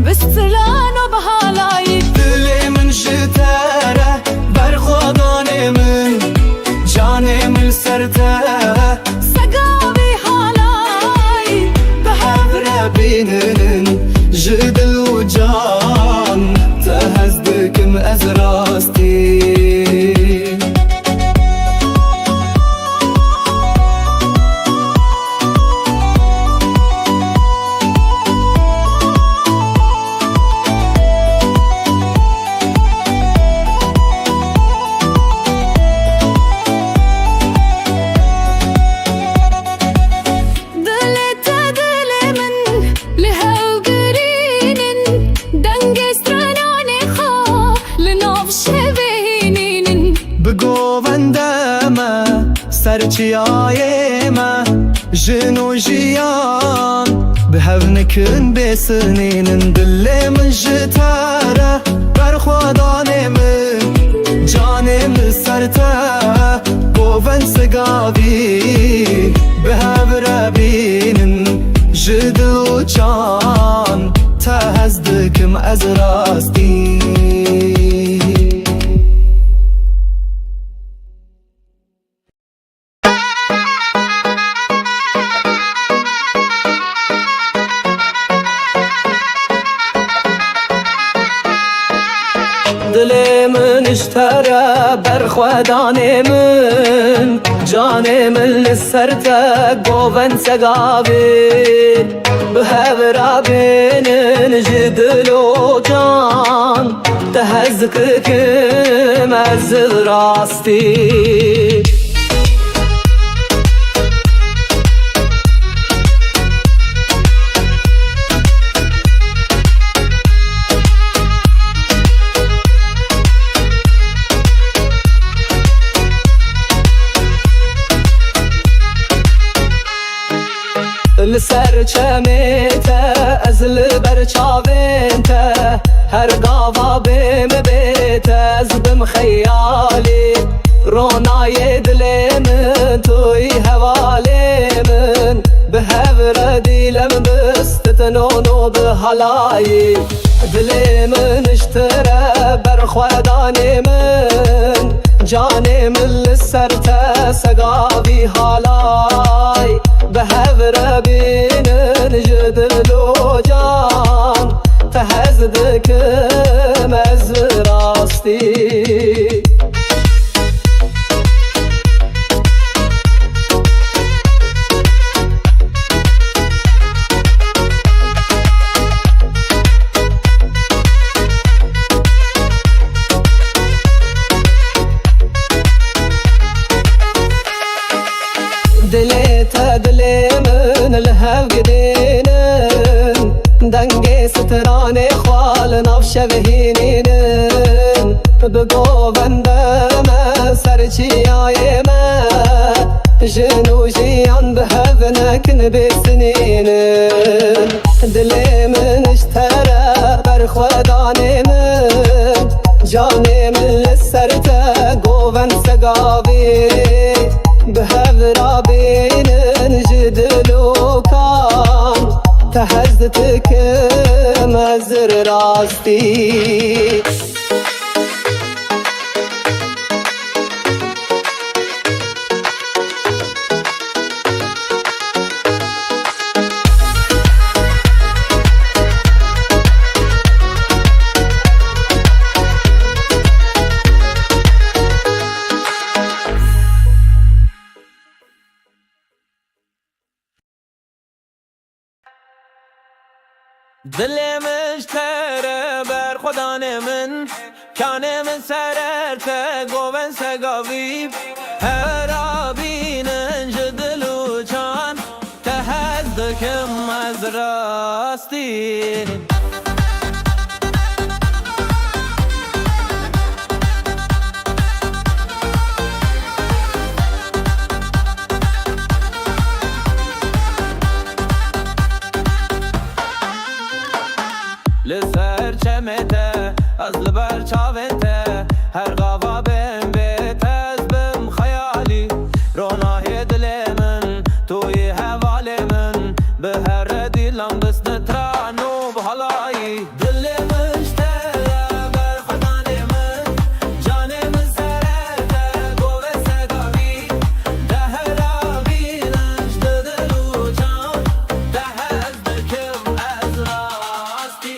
بستلان وبهالاي دلي من شتاره برخوداني من جاني من سرته سقابي هالاي بحبر بينن جدل وجان تهزدك مأزراستي سرچیایمه جنو جیان بهونکن بسنین دل من جتره برخوادانه من جانم سرته بوون سگاوی بهور بینن جدو جان تهزدکم از راستی دلي من اشترى برخوداني من جاني من لسرته قوبن سقابي بهبرابين جدلو جان تهزكك مزل راستي لسرچمته ازل برچاوینته هر قاوا بیم بیت از بم خیالی رونای دل من توی حوالی من به هور دیلم بستتنونو به حلایی دل من اشتره برخودانی من جانی من لسرته سقاوی حالای به هور بینن جدلو جان تهزدکم از راستی دليتا دلي من الهو قدينن دنگي ستراني خوال نفش بهينينن بقوبن دم سرچي آيما جنو جيان بهذنكن بسنينن دلي من اشترى برخوداني من جاني من لسرته قوبن سقابي بهذرا بين جدلو كان تهزتكم ازر راستي دل مشتره بر خدا من کانه من سررته گوون سگاویب هر آبینن جدل و چان تهزدکم از راستی لسر چمته از لبر چاوته هر غوا بهم بیت از بم خیالی رونای دل من توی حوال من به هر دیلم دست نترانو بحالایی دل مشتره بر خدان من جان من سرته گوه سگاوی ده هر آبینش دل و جان ده هز دکم از راستی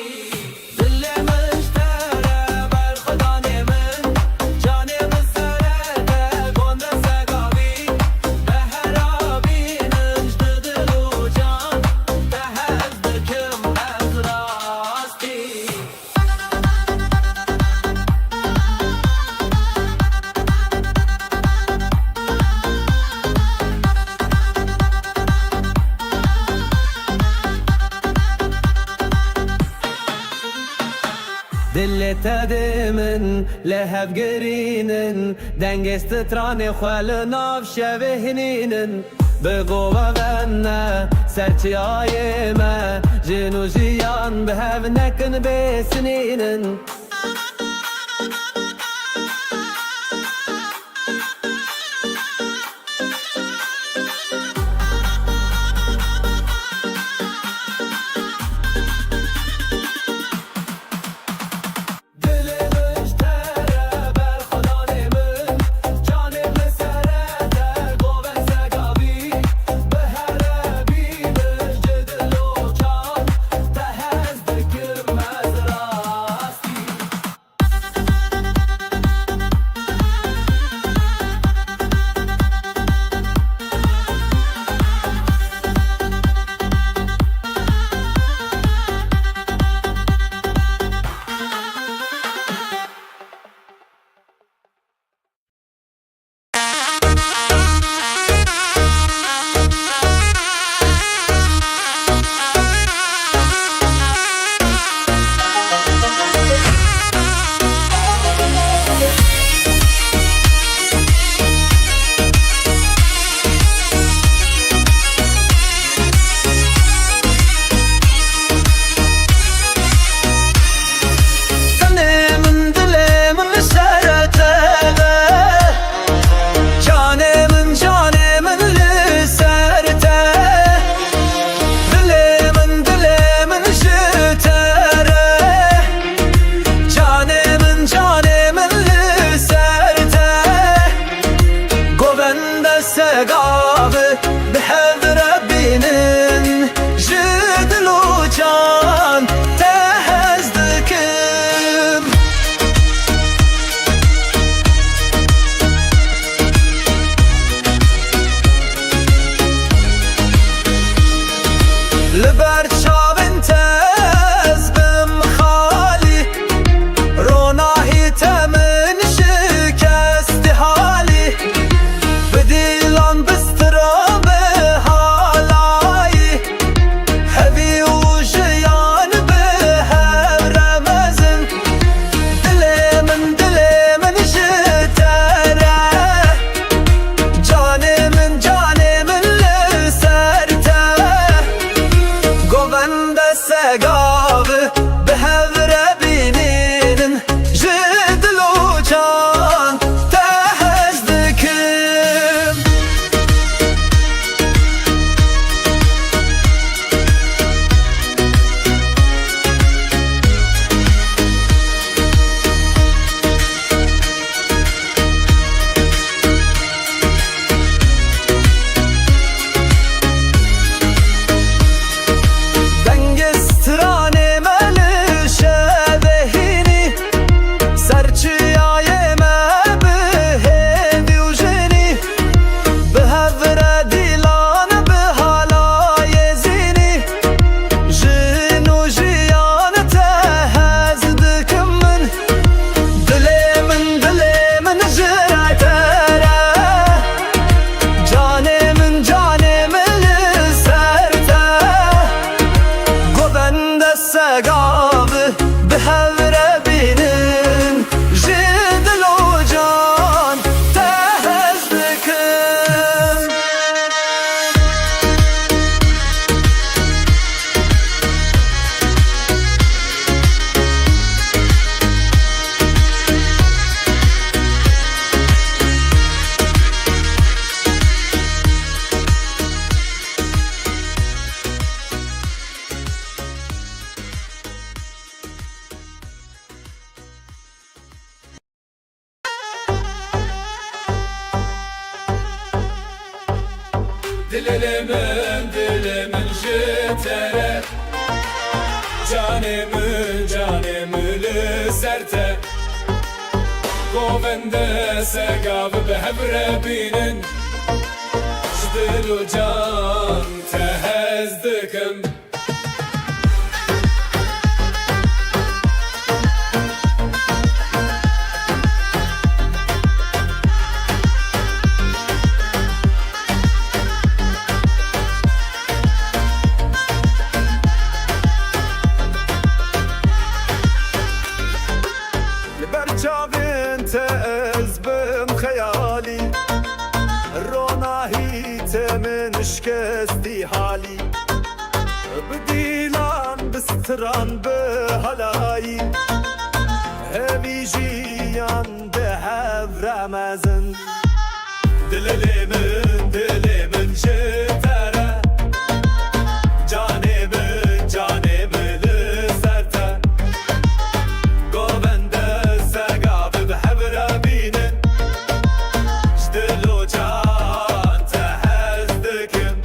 دل تدمن لهب گرینن دنگست تران خال ناف شبهنینن بگو غنه سرچی آیمه جنو جیان به هف نکن بسنینن dilimin jitere Canımı lüzerte Govende segav behevre binin Jdilu can tehezdikim برچاوین تز بم خیالی روناهی تمن شکستی حالی بدیلان بستران به هلایی همی جیان به هف رمزن دلمن جتره جانمı لسرته گوبنده سگاب به هبره بینن جدلو جان تهزدکم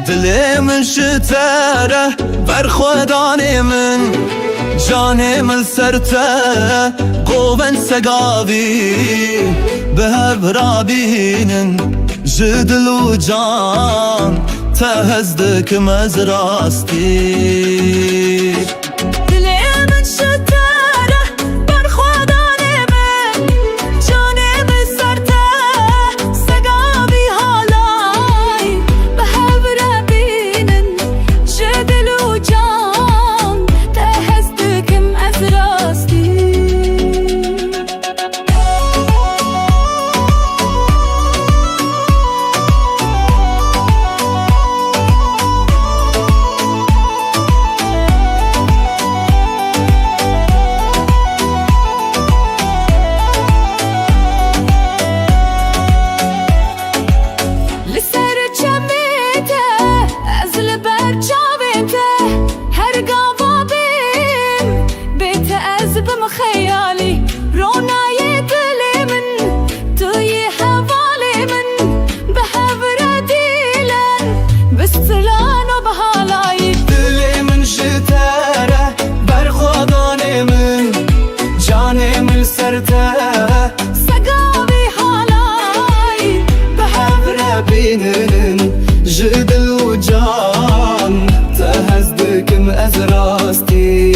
دلی من شتره بر خودانی من جانی من سرته قوون سگاوی به هر برابینن جدل و جان تهزدکم از راستی جدل و جان تهزدکم از راستی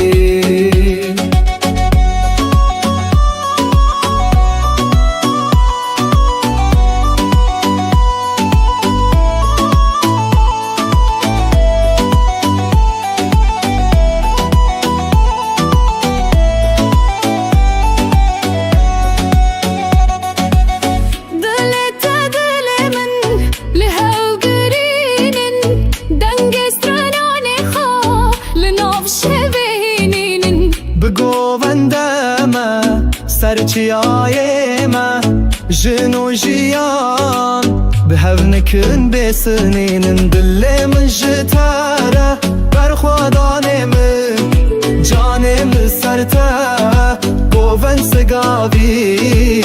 سرچیای ما جنو جیان به هفنکن بسنین دل من جتاره بر خودان من جانم سرته قوون سگاوی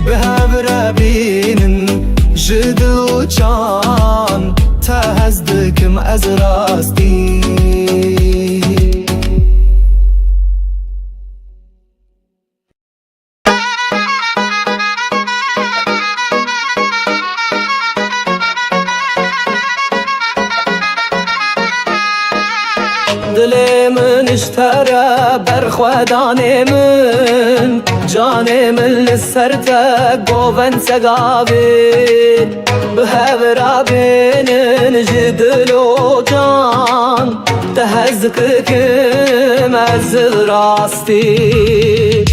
به هفره بینن جدل و جان تهزدکم از راستی دل من اشتره بر خودان من جان من لسرته قوون سگاوی به هفره بینن جدل و جان تهزدکم از راستی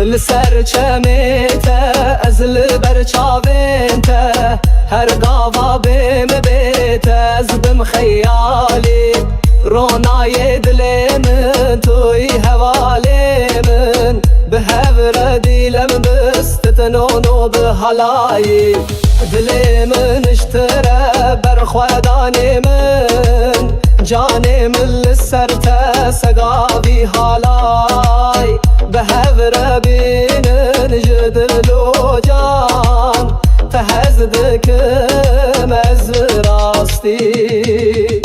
لسر چمیته از لبر چاوینته هر گاوا بیم بیته از بم خیالی رونای دل من توی حوالی من به هفره دیلم بستتنونو به حلایی دل من اشتره بر خودان من جان من لسرته سگاوی حالای به هفره بینن جدل و جان تهزدکم از راستی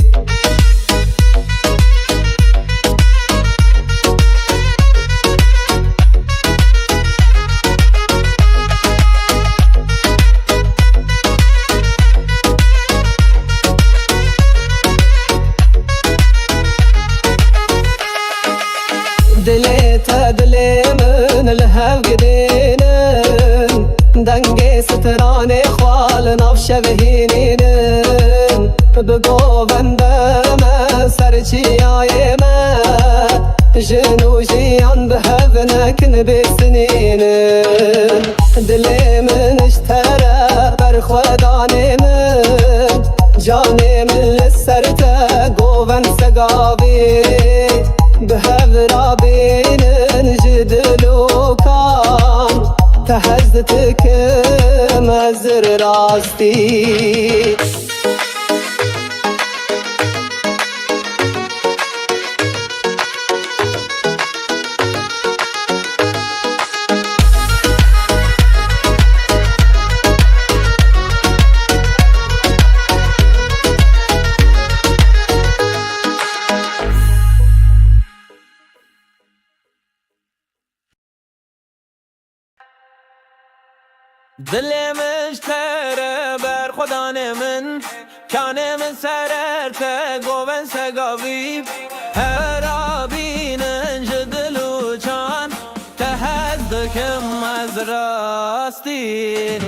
دل من الهو قدينن دنگي ستراني خوال ناف شبهينين بقو بندما سرچياي ما جنو جيان بهذنك نبي سنين دل من اشترى بر خوداني من جاني من لسرته قوون سقاوي به هفره بینن جدل و کان تهزتكم ازر راستي دل مشتره بر خدا من کانه من سررته گوون سگاوی هر آبینن جدلو چان تهزدکم از راستی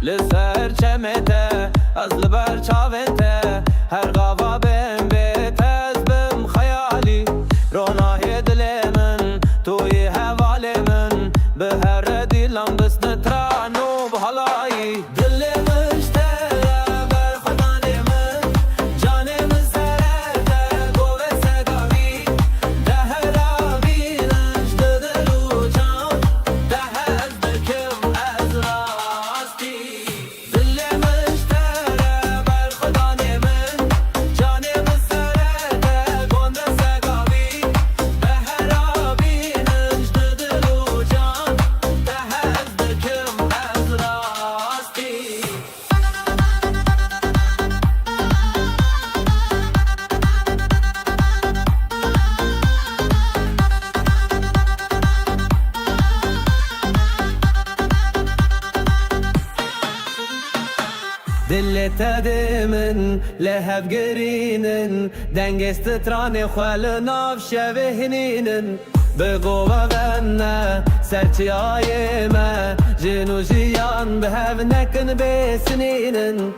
لسر چمته از لبر چاوته هر غوا بهم بیت از بم خیالی رونای دل من توی حوال من به هر دیلم دست نترانو بحالایی دل مشتره بر خدان من جان من سرده گوه سگاوی ده هر آبینش دلو جان ده هر دکم از راستی دل مشتره بر خدان من جان من سرده گنده سگاوی به هر آبینش دلو جان ده هر دکم از راستی دلت دمن لهب گرینن دنگست تران خال ناف شبهنینن بگو غنه سرچی آی ما جنو جیان به هف نکن بسنینن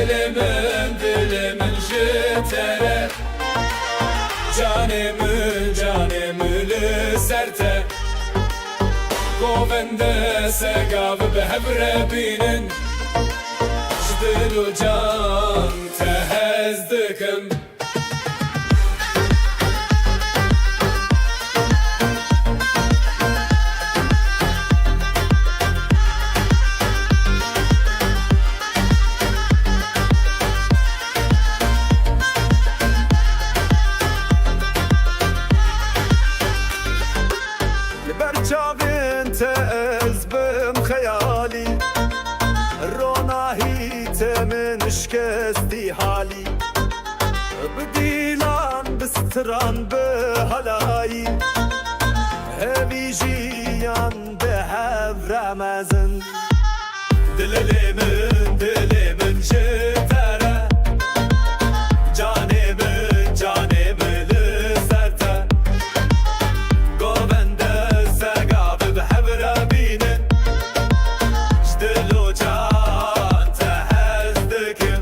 dilimin jitere Canımı serte Govende segav behevre binin Jdil u can tehezdikim برچاوین تز بم خیالی روناهی تمن شکستی حالی بدیلان بستران به هلایی همی جیان به هف رمزن دلمن جتره جانمı لسرته گوبنده سگاب به هبره بینن جدل و جان تهزدکم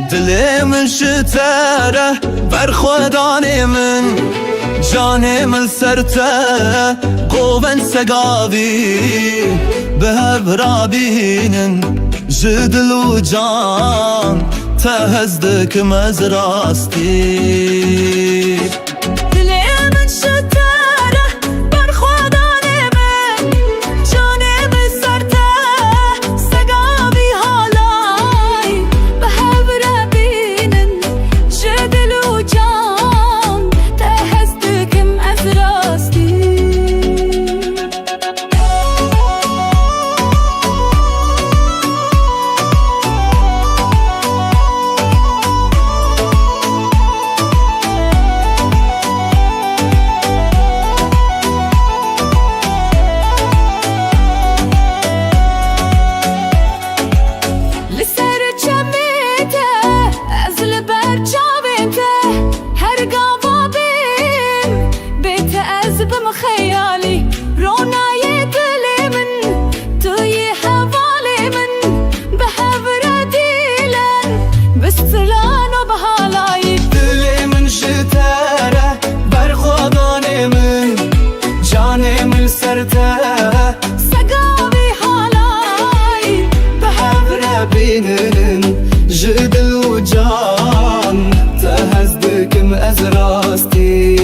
دل من شتره برخودان من جان من سرته قوون سگاوی به برابینن جدل و جان تهزدکم از راستی دل من شتره برخودان من جان من سرته سگاوی حالای به هبر بینن جدل و جان تهزدکم از راستی لسر چمیته از لبر چاویته هر گاوا بیم بیت از بم خیالی رونای دل من توی حوالی من به هور دیلن بستلان و بحالایی دل من شتره برخودان من جان من سرته سگاوی حالایی به هور بینن جدل و جان تهزدکم از راستی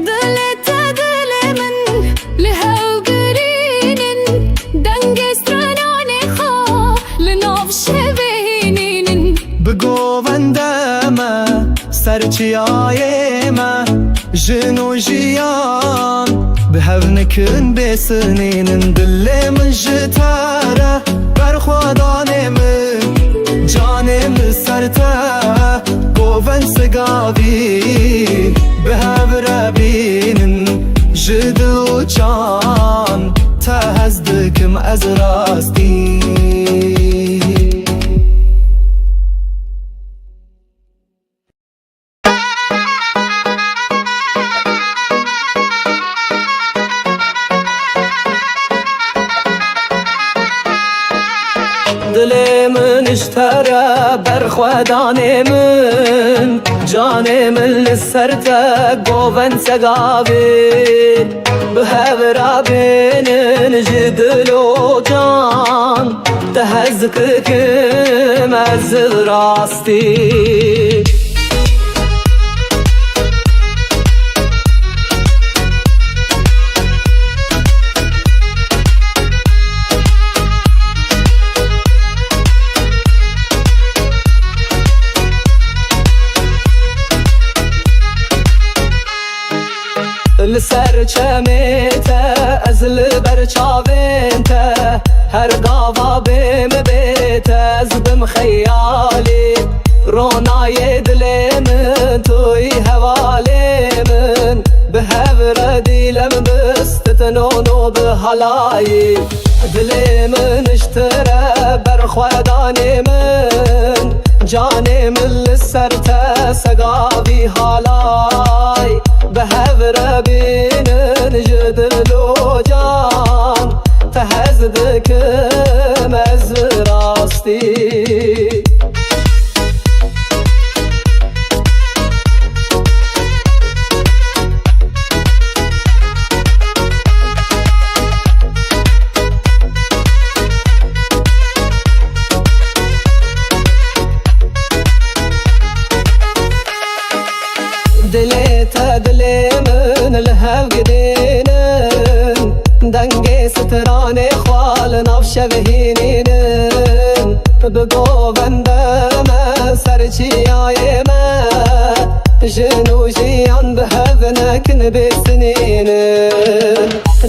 دلت دل من لهو قرينن دنگستراناني خا لناف شبهينين بگووندمه سرچیایمه جن و جیان به هونکن بسنینن دل من جتره برخودان من جان من سرته گوون سگاوی به هور بینن جدل و جان تهزدکم از راستی دل من اشتره برخودان من جان من لسرته گوون سگاوی به هور بینن جدل و جان تهزدکم از راستی لسر چمیته از لبر چاوینته هر گاوا بیم بیت از بم خیالی رونای دل من توی حوالی من به هور دیلم بستتنونو به حالایی دل من اشتره برخودان من جان من لسرته سگاوی حالای به هور بینن جدل و جان تهزدکم از راستی دلت دل من لهو قدینن دنگ ستران خوال ناف شبهینین بگووندم سرچیای من جنوشیان به هونکن بسنینن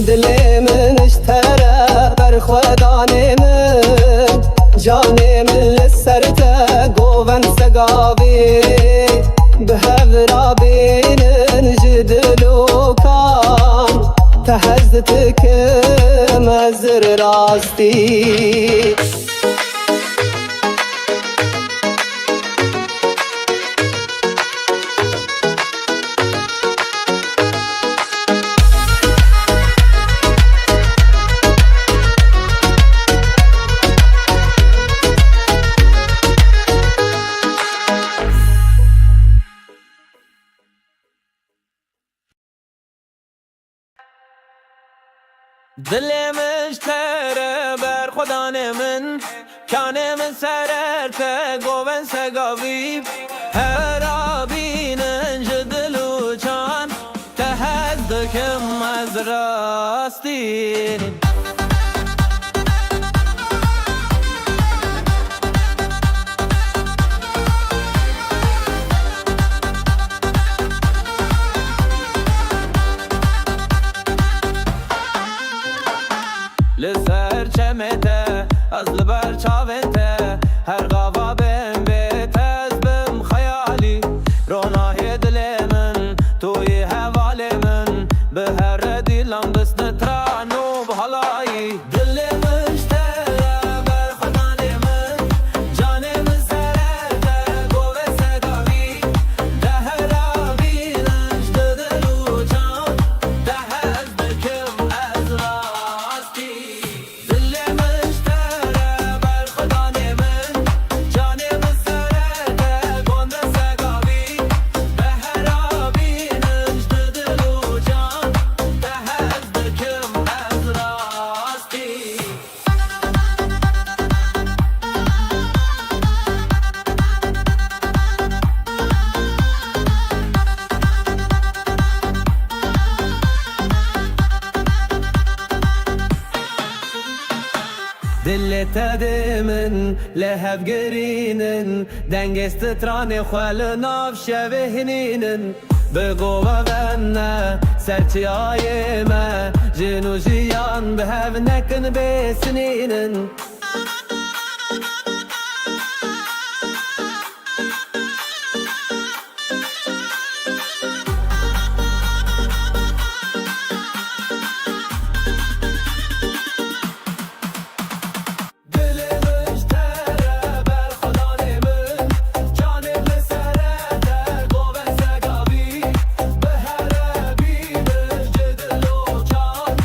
دل من اشتره برخودان من جان من لسرته گوون سگاوی به هور بینن جدل و کان تهزدکم مزر راستی دل مشتره بر خدانه من کانه من سررته گوون سگاویب هر آبینن جدل و چان تهدکم از راستی لسر چمته از لبر چاوته هر غوا بهم بیت از بم خیالی رونای دل من توی حوال من به هر دیلم دست نترانو به حالایی دل مشتره بر خدان من جان من سرته گوه سگاوی ده هر آبینش ده دل و جان ده هز بکم از راستی دل مشتره بر خدان من جان من سرته گنده سگاوی به هر آبینش ده دل و جان ده هز بکم از راستی دلت من لهب گرینن دنگست تران خوال ناف شبهنینن بگو غنه سرچی آی ما جنو جیان به هف نکن بسنینن دل مشتره بر خدان من جان من سرته گوه سگاوی به هر بینش جدل و جان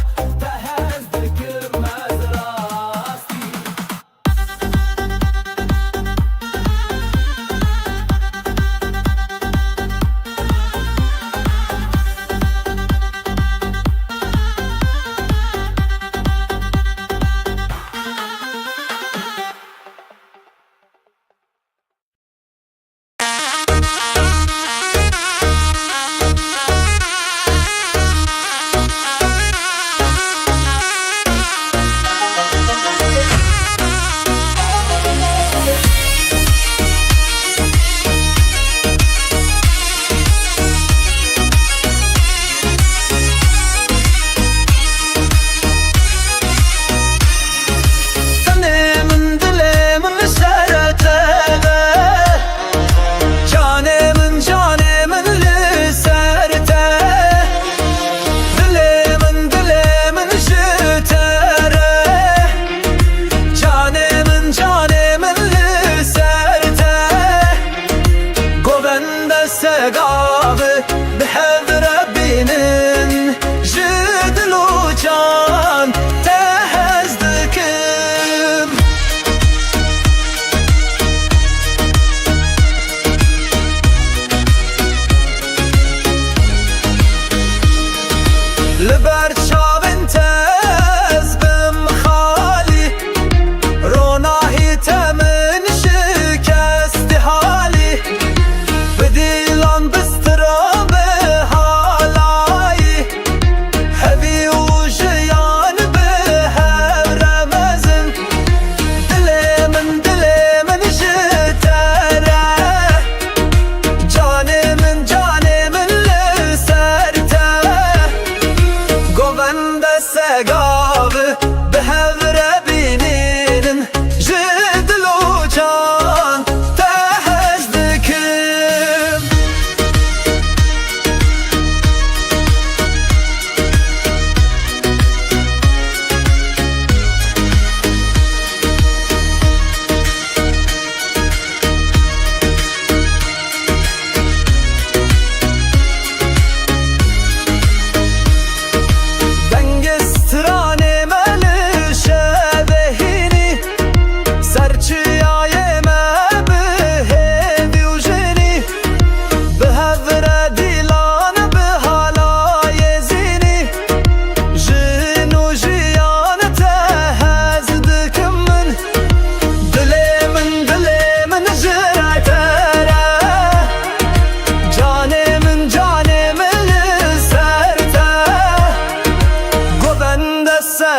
تهز دکم از راستی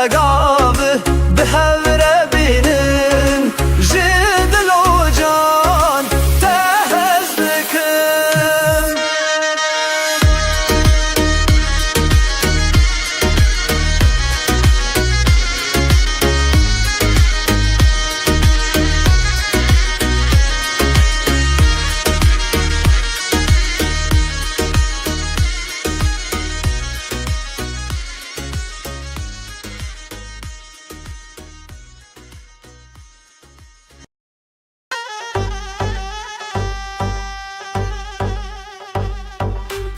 سقابه بهبر بینن جدل و جان تهز دکم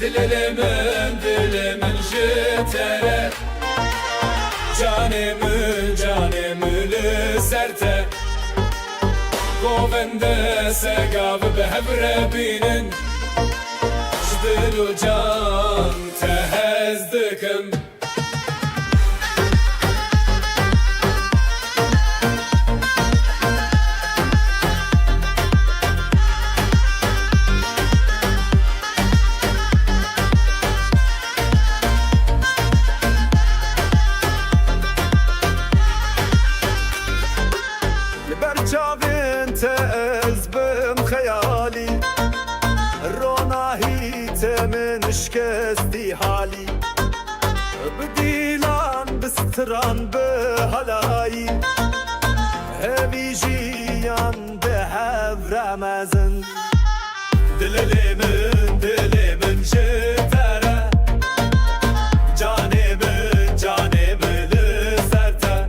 Dilimin jitere Canimül serte Govende segav behebre binin Jdilu can tehez dikim برچاوین تز بم خیالی روناهی تمن شکستی حالی بدیلان بستران به هلایی همی جیان به هفر مزن دلمن جتره جانمل سرته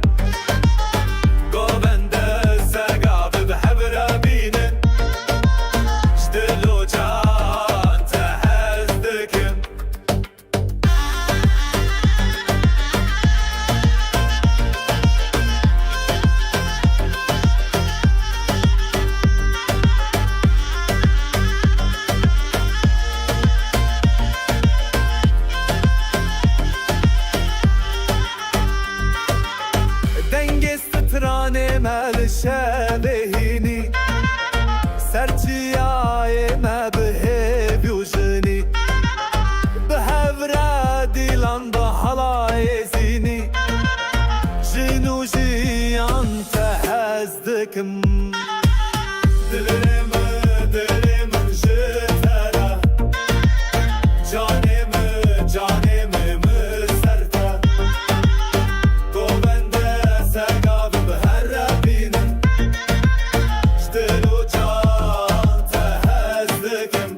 شبهيني سرتياي ما بهب يوجني بهفرادي لان ضحلاي زيني جنو جيان تهزدكم دلرم جترا جانم مسرتا گوبنده سگاب بهر بینن جدلو جان تهزدکم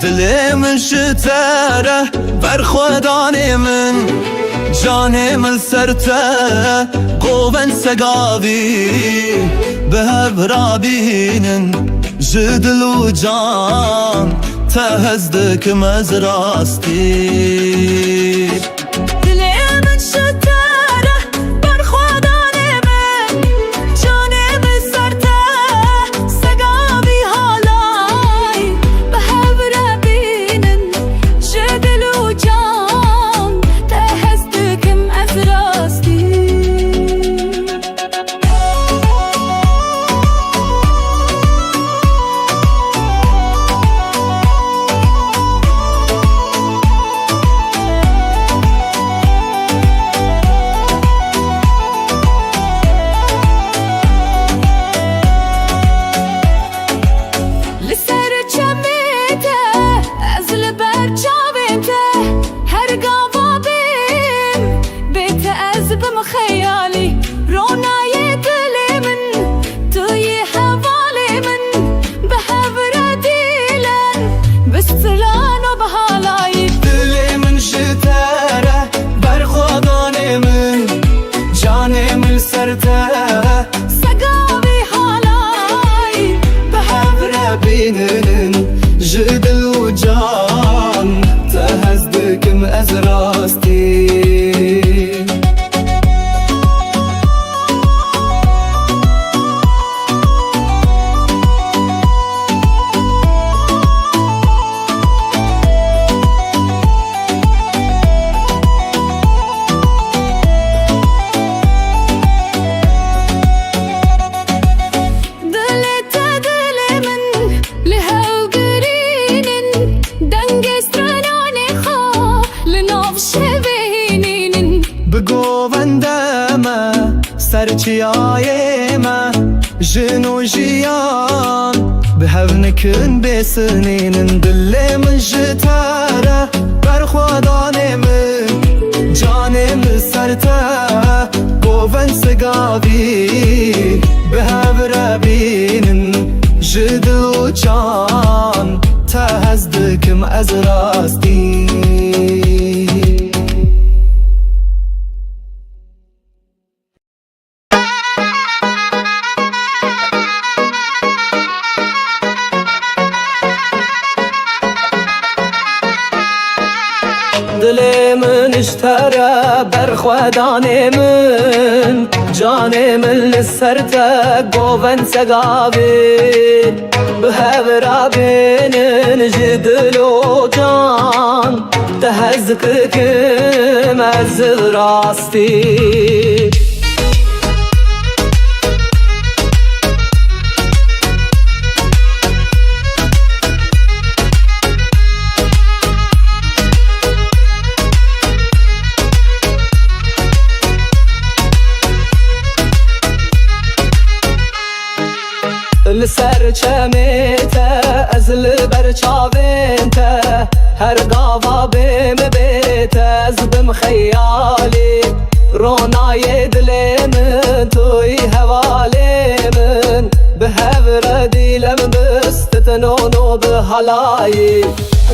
دلي من شتره برخوداني من جاني من سرته قوبن سقابي بهب رابين جدل وجان تهزدك مزراستي جدل وجان تهزدك مأزراستي سرچیایمه جنو جیان به هونکن بسنین دل من جتره برخوادانه من جانم سرته گوون سگاوی به هوربینن جدو جان تهزدکم از راستی دل من اشترى برخواداني من جاني من لسرته قوبن سقابين بهبرابين جدلو جان تهزكك مزل راستي لسر چمیته از لبر چاوینته هر قاوا بیم بیته از بم خیالی رونای دل من توی حوالی من به هور دیلم بستتنونو به حلایی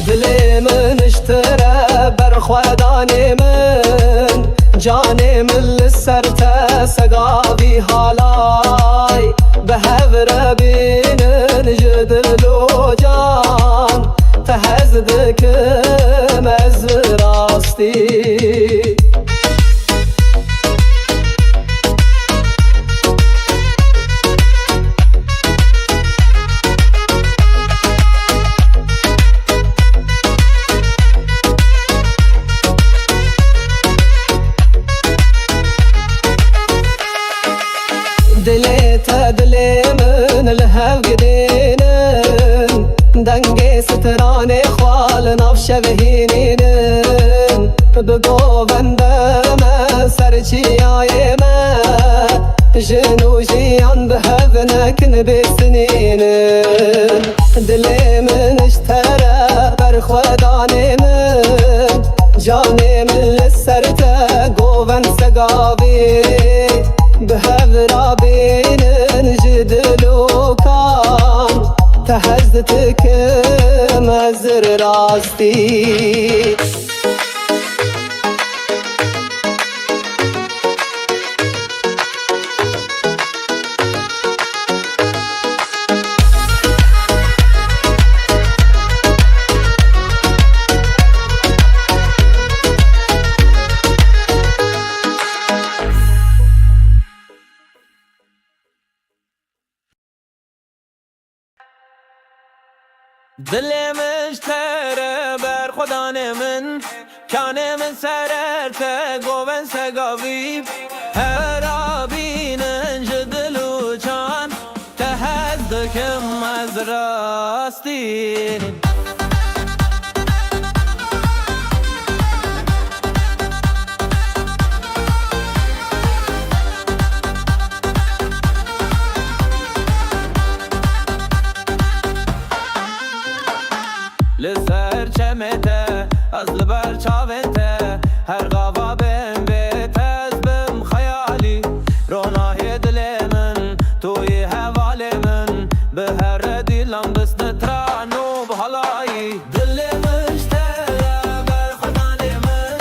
دل من اشتره برخوادانی من جانی من لسرته سقابی حالای به هور بینن جدلو جان تهزدکم از راستی دلي من الهو قدينن دنگي ستراني خوال نفش بهينينن بقو بندم سرچي آيما جنو جيان بهبنكن بسنينن دلي من اشترى برخواداني من جاني من لسرته قوبن سقابي بهبرابين جدلو كان تهزتكم ازر راستي دل مشتره بر خدا من کانه من سررته گوبن سگاوی هر آبینن جدلو چان تهدکم از راستی لسر چمته از لبر چاوته هر غوا بم بیت از بم خیالی رونای دل من توی حوال من به هر دیلم بست ترانو بحالایی دل مشتره بر خدان من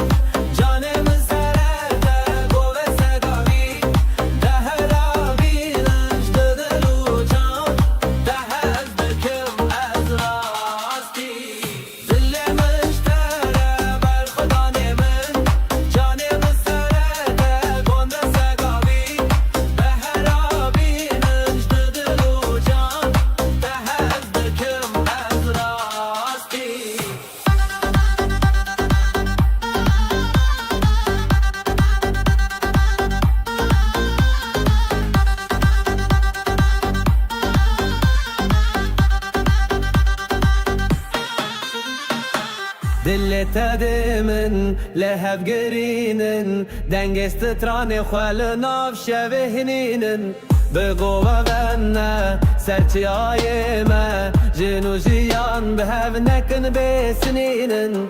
جان من سرته گوه سگاوی ده هر آبینش دلو جان ده هز بکم از راستی دلت دمن لهب قرينن دنگست تراني خوال ناف شبهنينن بقوة غنى سرتي آيما جنو جيان بهف نكن بسنينن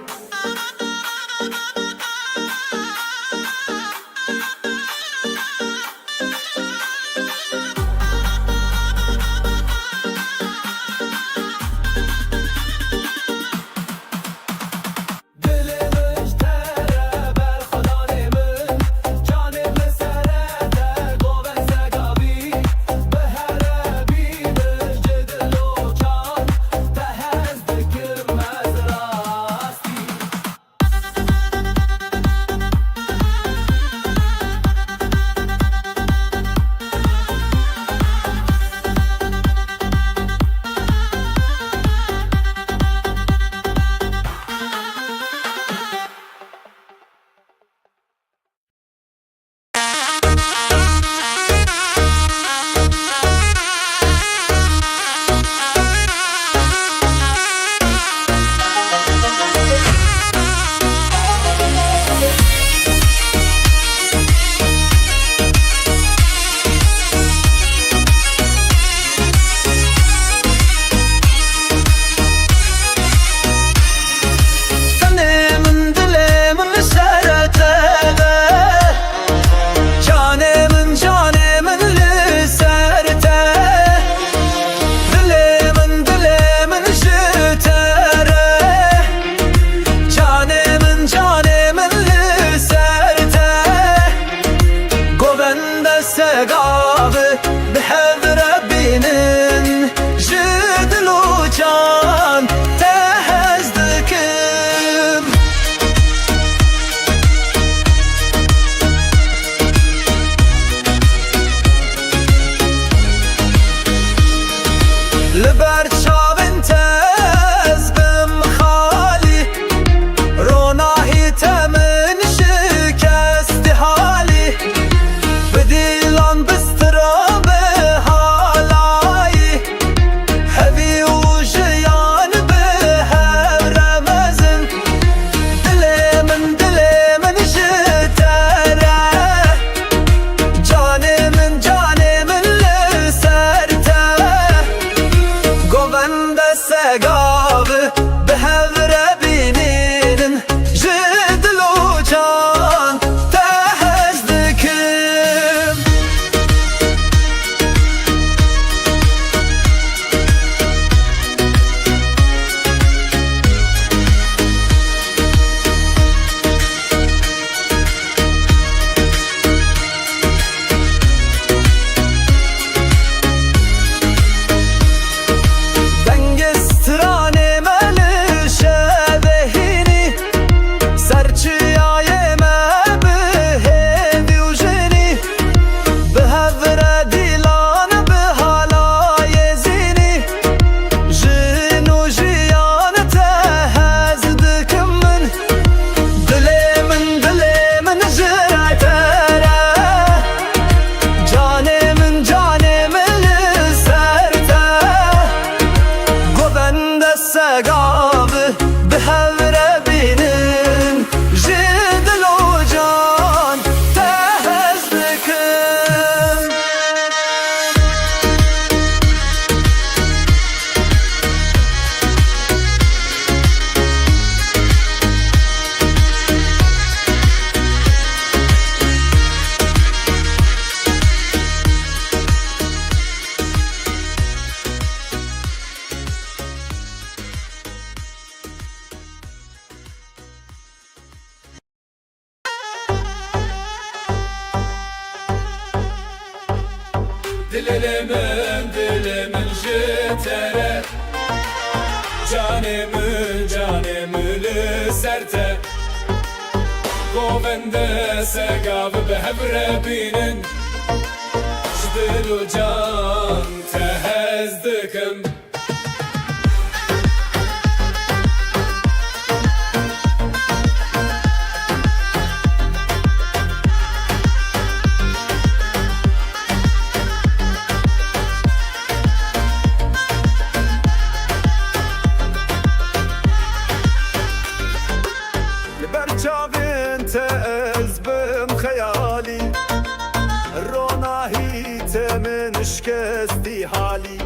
dilimin jitere canımı serte Govende segav be hebrebinin Jdilu can tehezdikim برچاوین تز بم خیالی روناهی تمن شکستی حالی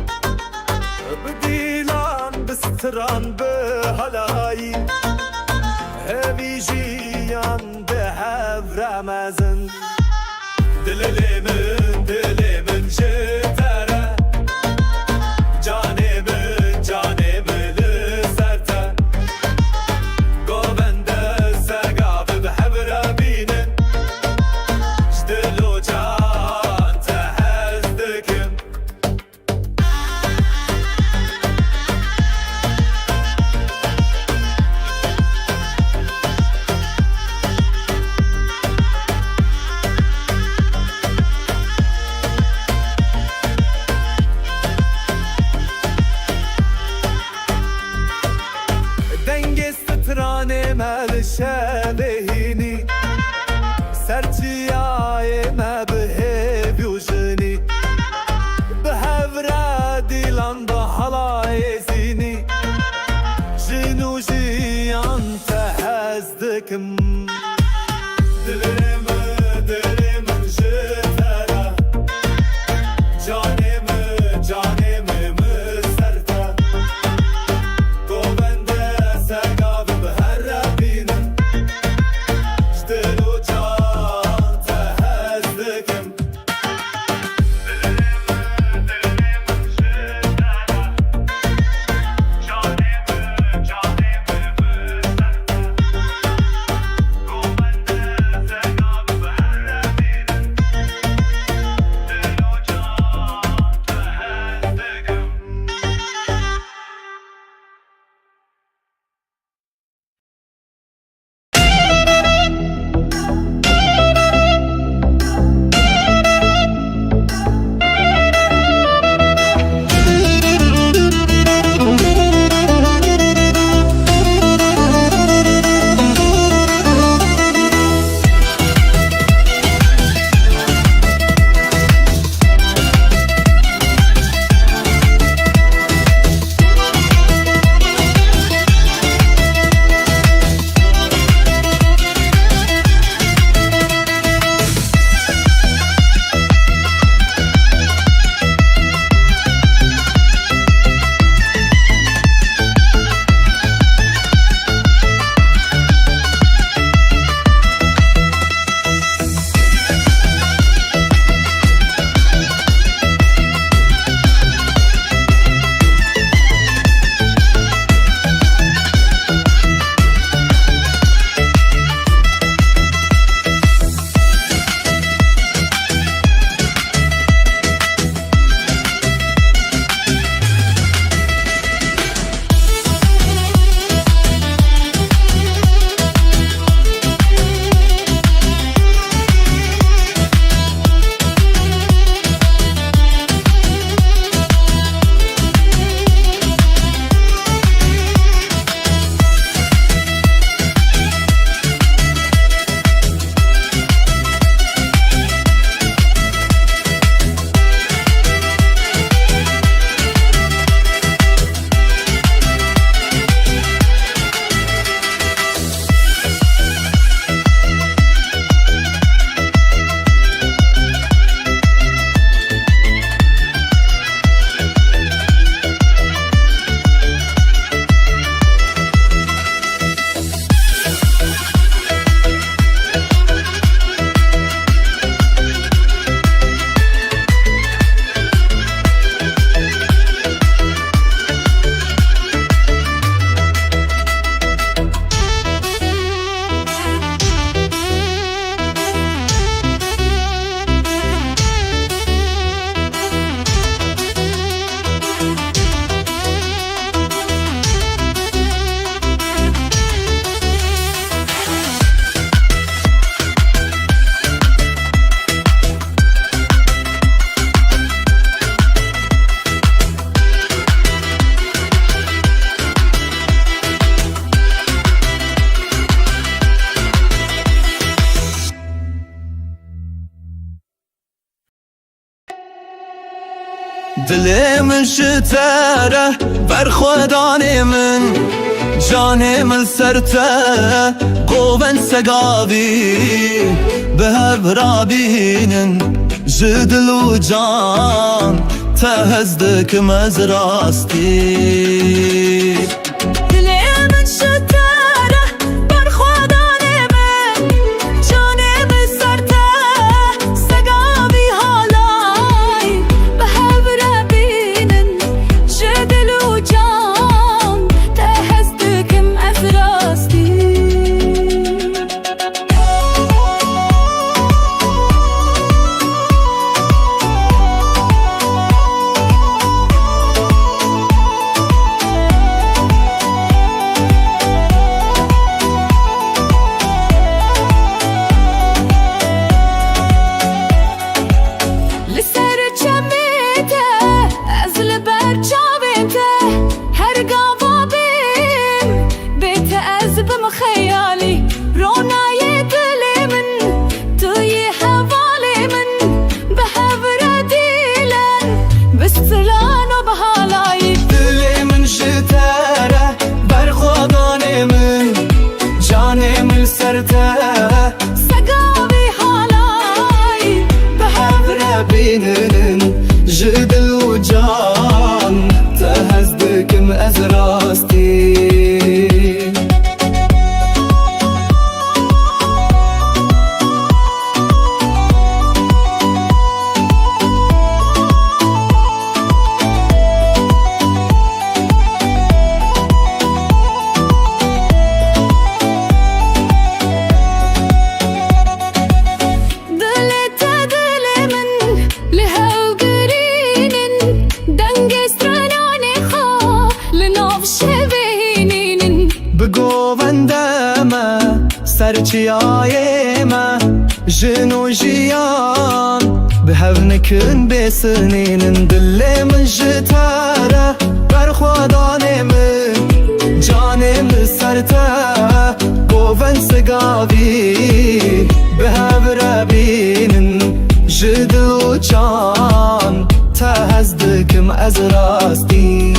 بدیلان بستران به هلایی همی جیان به هفرمزن دلمن جتره جانمı لسرته گوونده سگاب به هفربینن جدلو جان تهزدکم دنگسترانه مل شبهینی سرچیای مبه بیوشنی به هفره دیلان با حلای زینی جنو جیان تهزدکم دلمن جتره canımı serte Govende segav be herrebinin Jdilu can دل من شتره بر خودان من جان من سرته قوون سگاوی به هفرا بینن جدل و جان تهزدکم از راستی جدل و جان تهزدکم از راستی سرچیای ما جنو جیان به هونکن بسنین دل من جتاره بر خودان من جانم سرته گوون سگاوی به هور بینن جدل و جان تهزدکم از راستی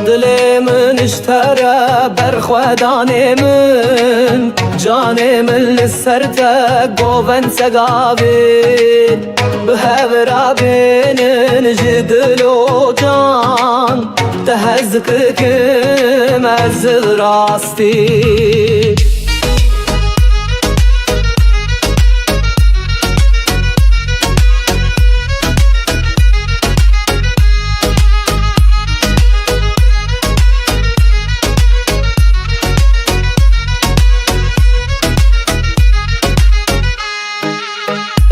دل من اشتره بر خودان من جان من لسرته گوون سگاوی به هورا بینن جدل و جان تهزدکم از راستی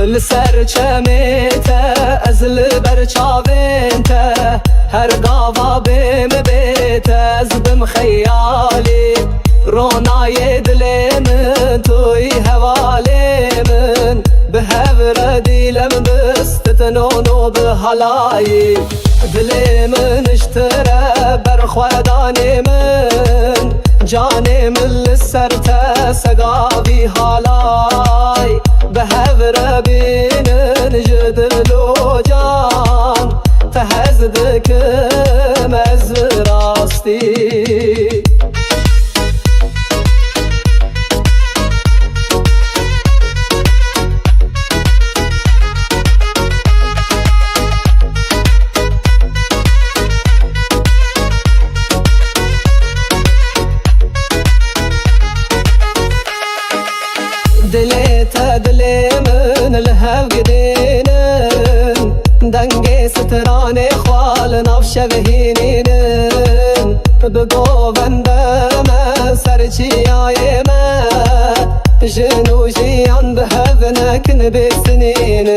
لسر چمیته از لبر چاوینته هر گاوا بیم بیته از بم خیالی رونای دل من توی حوالی من به هور دیلم بستتنونو به حلایی دل من اشتره بر خودان من جان من لسرته سگاوی حالای به هور بینن جدل و جان تهزدکم از راستی دل من الهو قدينن دنگي ستران خوال نفش بهينين بگو بندم سرچياي ما جنو جيان بهبنكن بسنين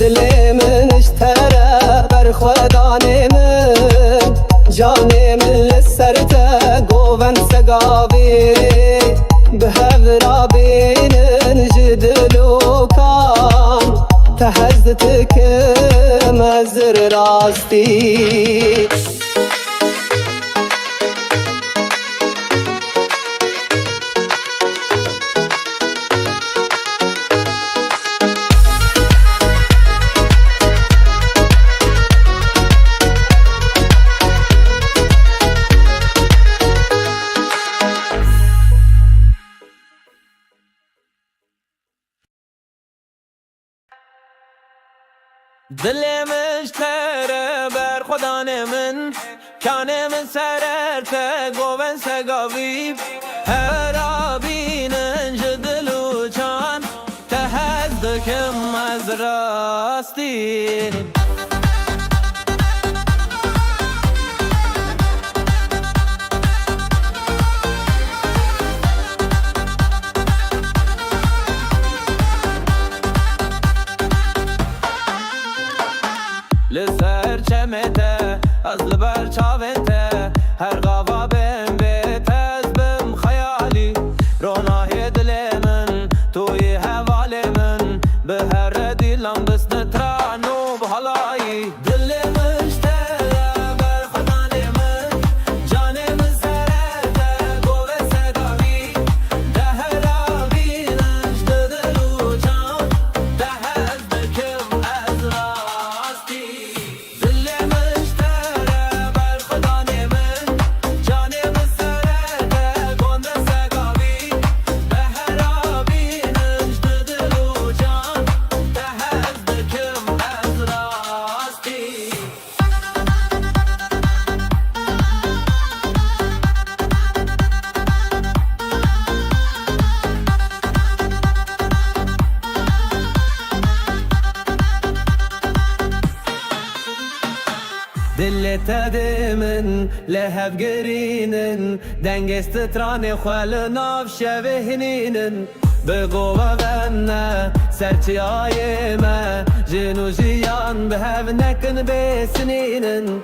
دل من اشترى بر خودان من جاني من لسرته گوون سگاوي به هورا بینن جدل و کان تهزتك مزر راستي دل مشتره بر خدا من کانه من سررته گوون سگاوی هر آبینن جدلو چان تهزدکم از راستی لسر چمته از لبر چاوته هر غوا بم بیت از بم خیالی رونای دل من توی حوال من به هر دیلم دست نترانو بحالایی دل مشتره بر خدا من جان من سرته گوه سگاوی ده هر آبینش دلو جان ده هز دکم از راستی دلت من لهب گرینن دنگست تران خال ناف شبهنینن بگو بنا سرچی آی ما جنو جیان به هف نکن بسنینن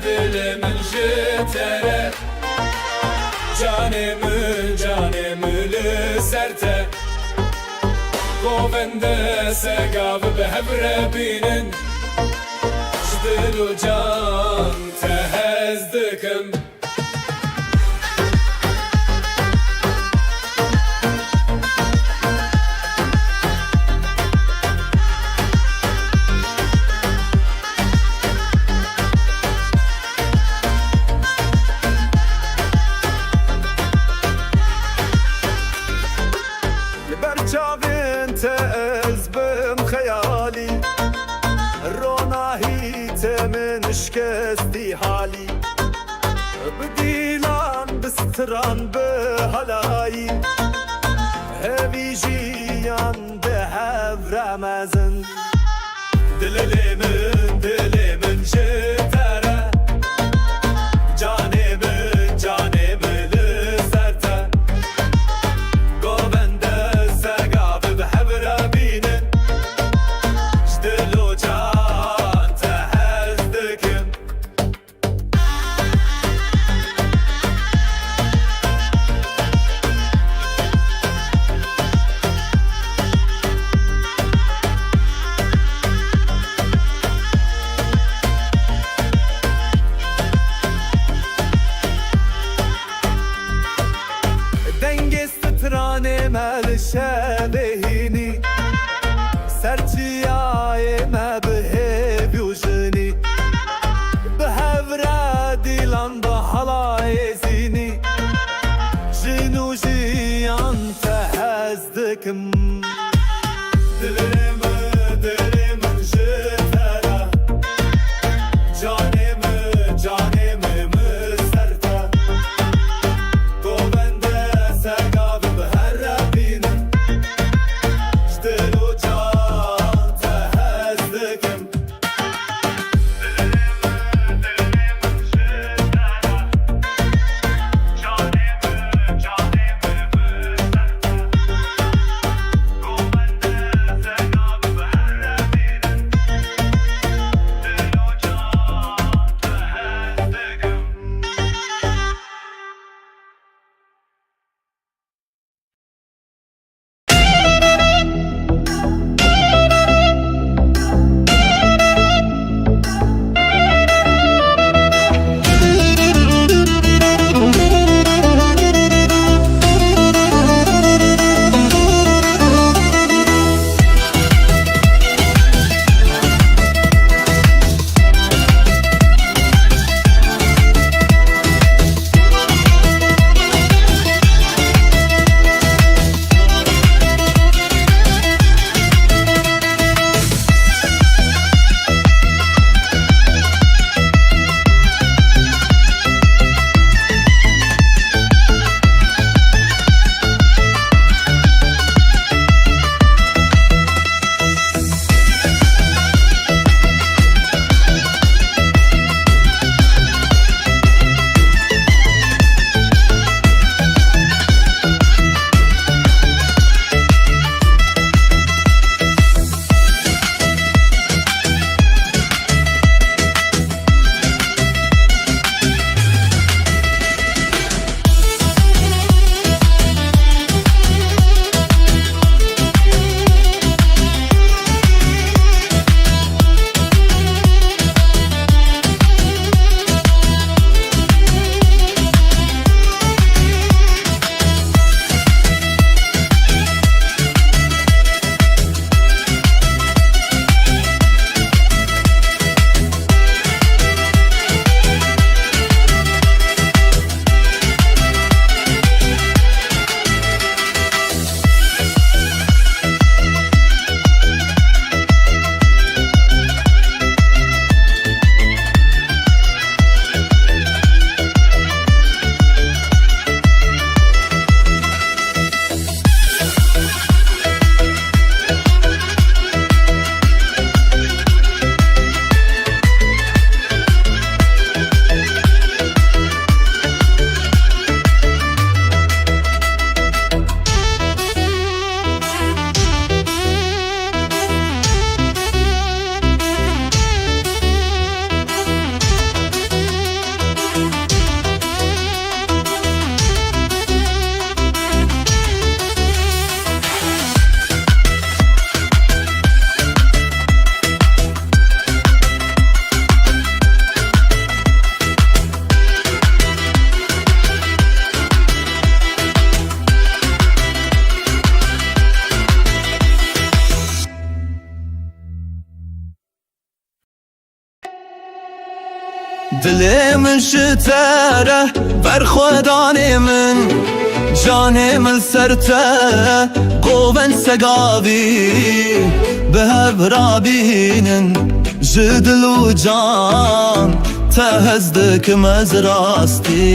dilimin jitere Canımı serte Govende segav behevre binin Jdilu can tehezdikim برچاوین تز بم خیالی روناهی تمن شکستی حالی بدیلان بستران به هلایی هوی جیان به هف رمزن دلمن جتره جانمن لسرته گوبنده سگاب به حبر بینن جدلو جان تهزدکم دلي من شتره برخوداني من جاني من سرته قوبن سقابي بهب رابين جدل وجان تهزدك مزراستي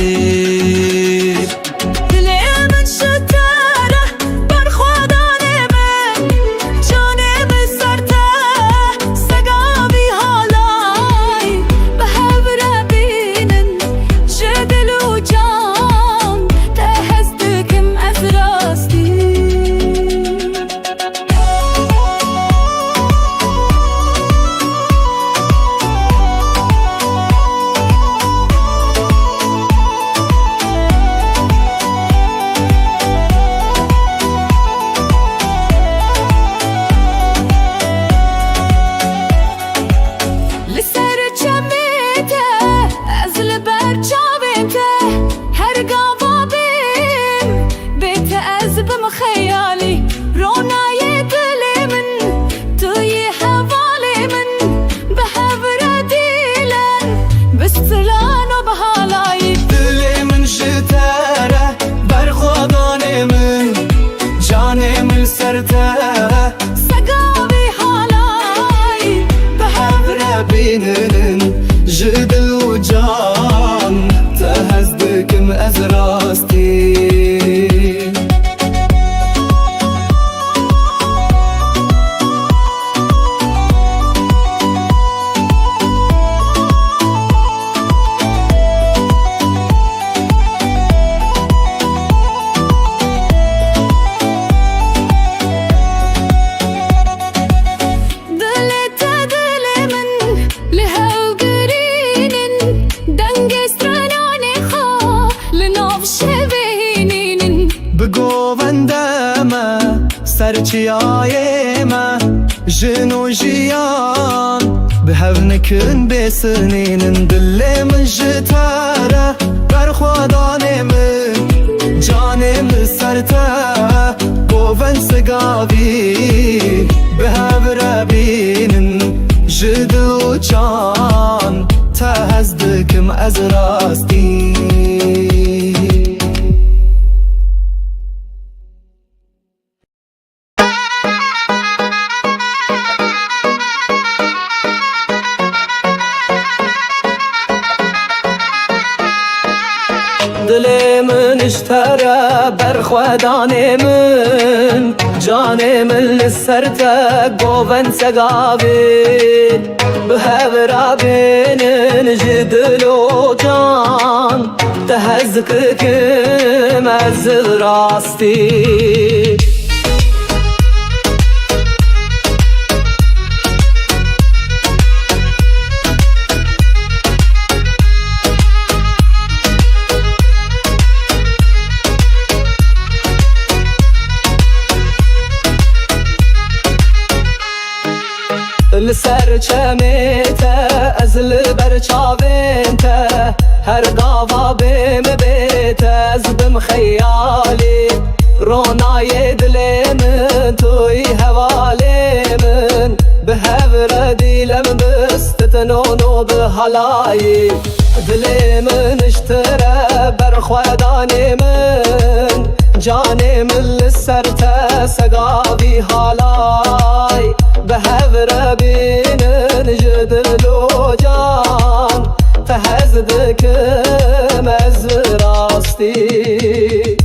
جدل وجان تهزدك مأزراستي سرچیایمه جنو جیان به هونکن بسنین دل من جتره برخوادان من جانم سرته گوون سگاوی به هوربین جدو جان تهزدکم از راستی دل من اشترى برخودان من جان من لسرته قوبن سقابين بهبرا بين جدل وجان تهزكك مزل راستي لسرچمیته از لبرچاوینته هر قاوا بیم بیته از بم خیالی رونای دل من توی حوالی من به هور دیلم بستتنونو به حلایی دل من اشتره برخودانی من جانی من لسرته سقاوی حالای به هور بینن جدل و جان تهزدکم از راستی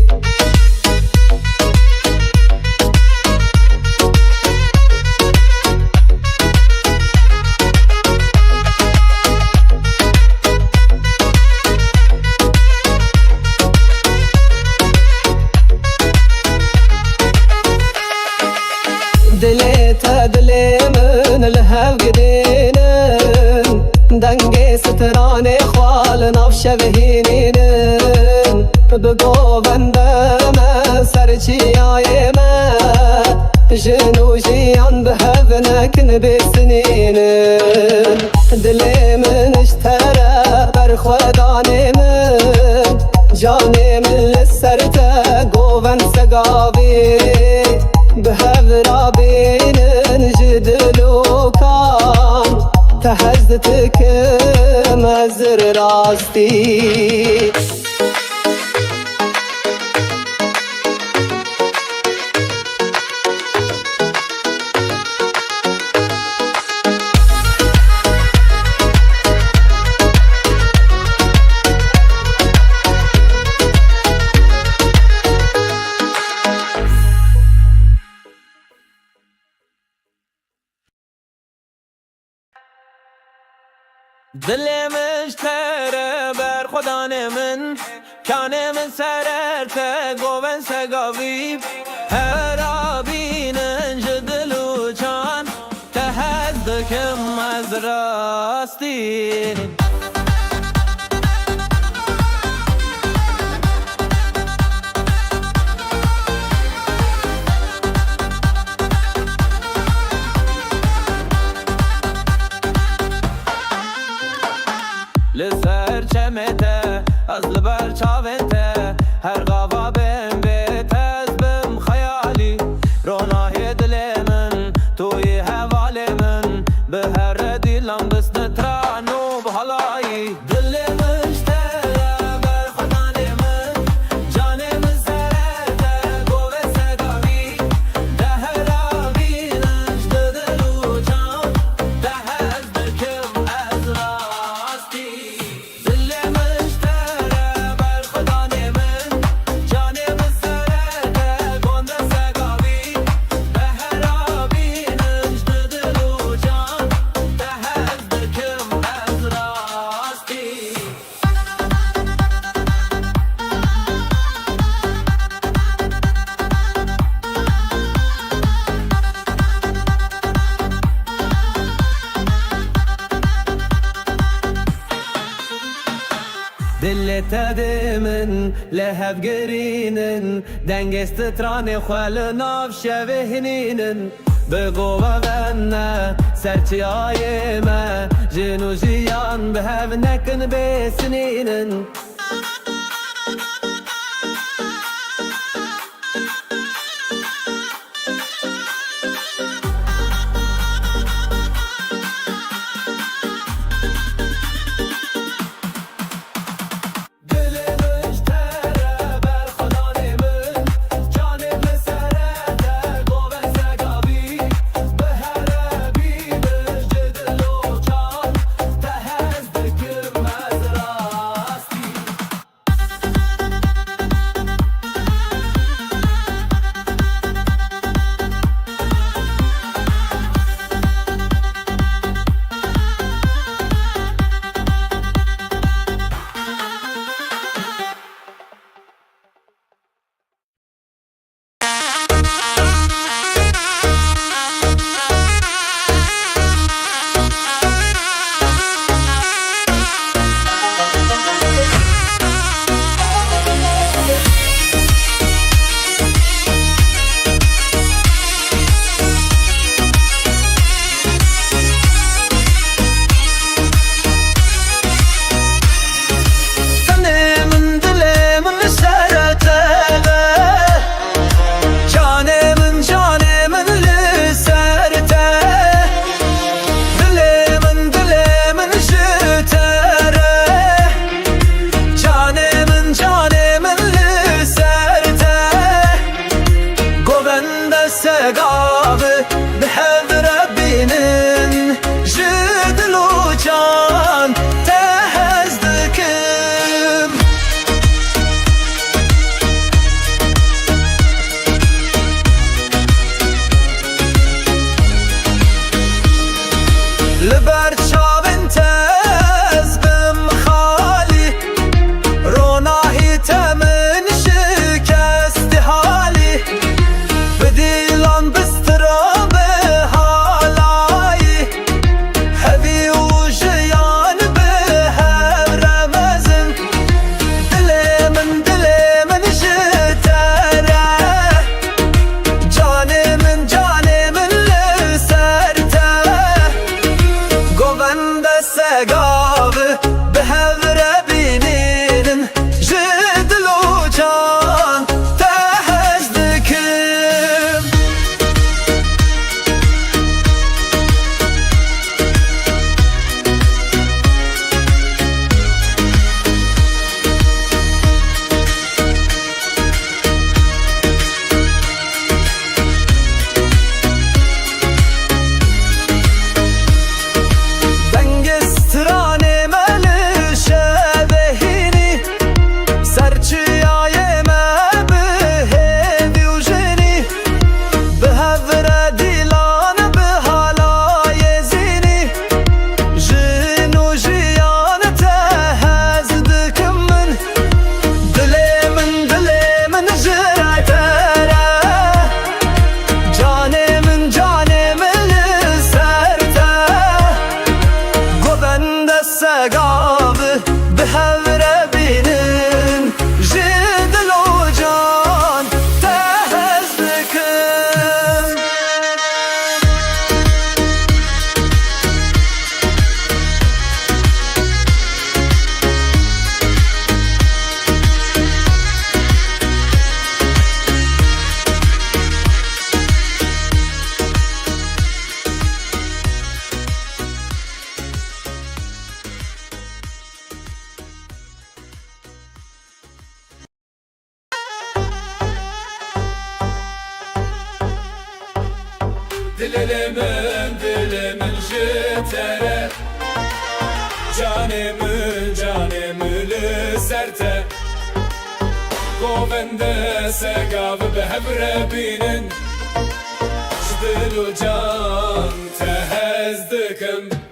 دلي من الهو قدينن دنگي ستراني خوال نفش بهينينن بقوبن بما سرچي آيما جنو جيان بهذنكن بسنينن دلي من اشترى برخوداني من جاني من لسرته قوبن سقابي بهذرا بين جدل وكان تهزتكم ازر راستي دل مشتره بر خدا من کان من سررته گوون سگاوی هر آبینن جدلو چان تهزدکم از راستی لسر چمته از لبر چاونته هر غوا بهم بیت از بم خیالی رونای دل من توی حوال من به هر دیلم بس نترانو بحالایی دل مشتره بر خدان من جان من سرته گوه سگاوی ده هر آبینش دلو جان ده هز دکم از راستی دل تدمن لهب گرینن دنگست تران خال ناف شبهنینن بگو غنه سرچی آی ما جنو جیان به هف نکن بسنینن dilimin jitere Canımı lüzerte Govende segav behevre binin Jdilu can tehezdikim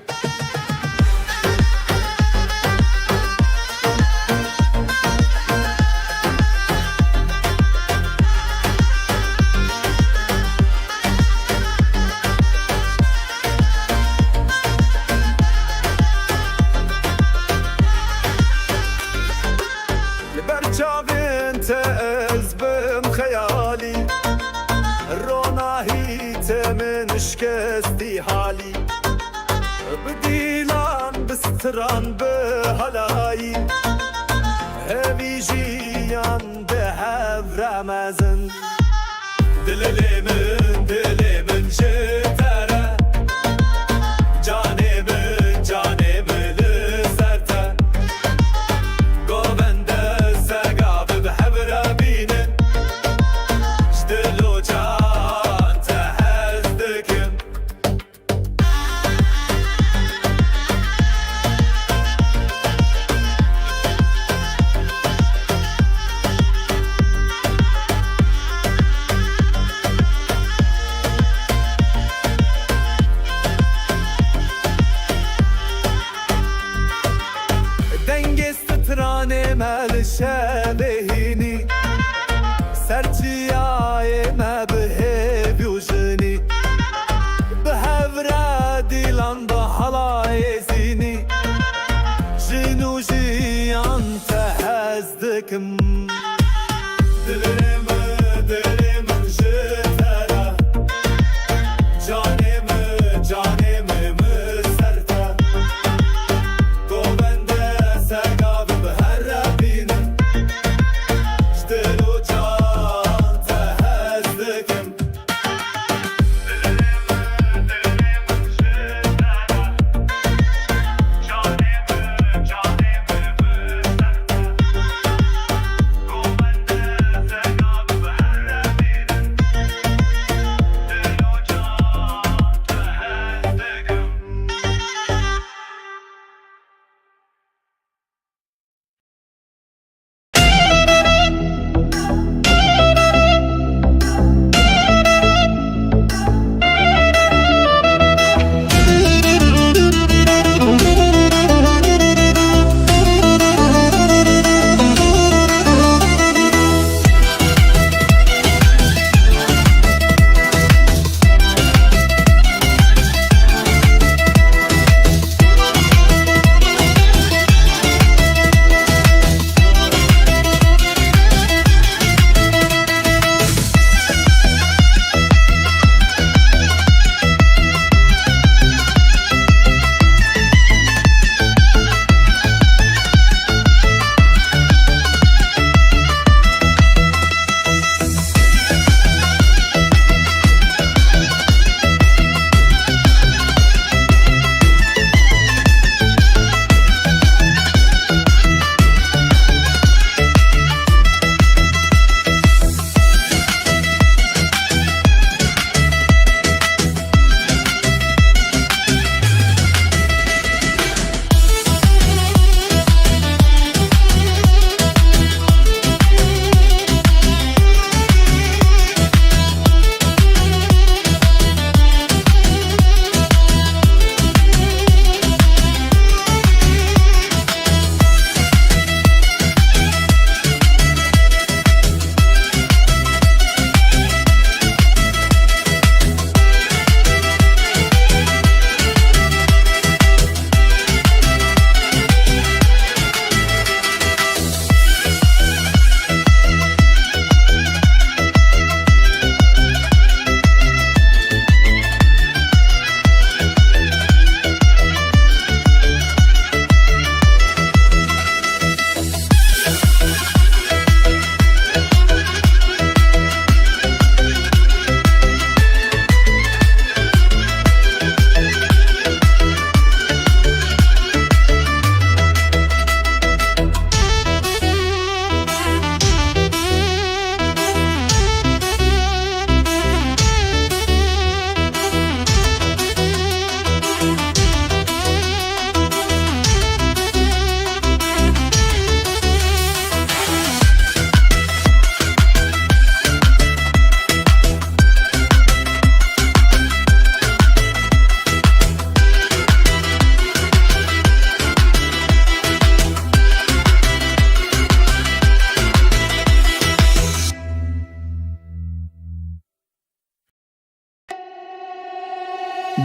برچاوین تز بم خیالی روناهی تمن شکستی حالی بدیلان بستران به هلایی همی جیان به هف رمزن دلمن جتره جانمı lüzerte Govende segav behevre binin Jdilu can tehezdikim Dengestranım el şebehini Serçiyayeme behevujini Behevre dilan da halayezini Jinu jiyan tehezdikim Dilimin jitere Canımı serte Govende segav behevre binin Jdilu can tehezdikim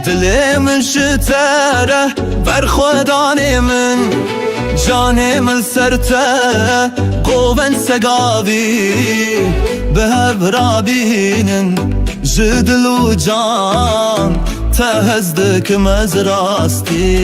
دلي من شتره برخوداني من جاني من سرته قوبن سقابي بهب رابين جدل وجان تهزدك مزراستي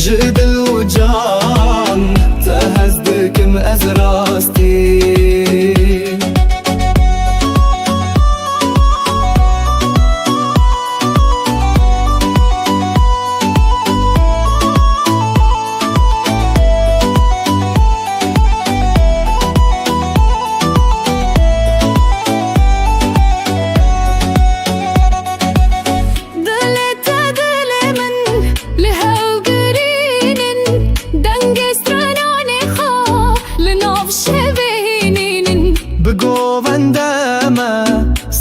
جدل وجان تهزدك مأزراستي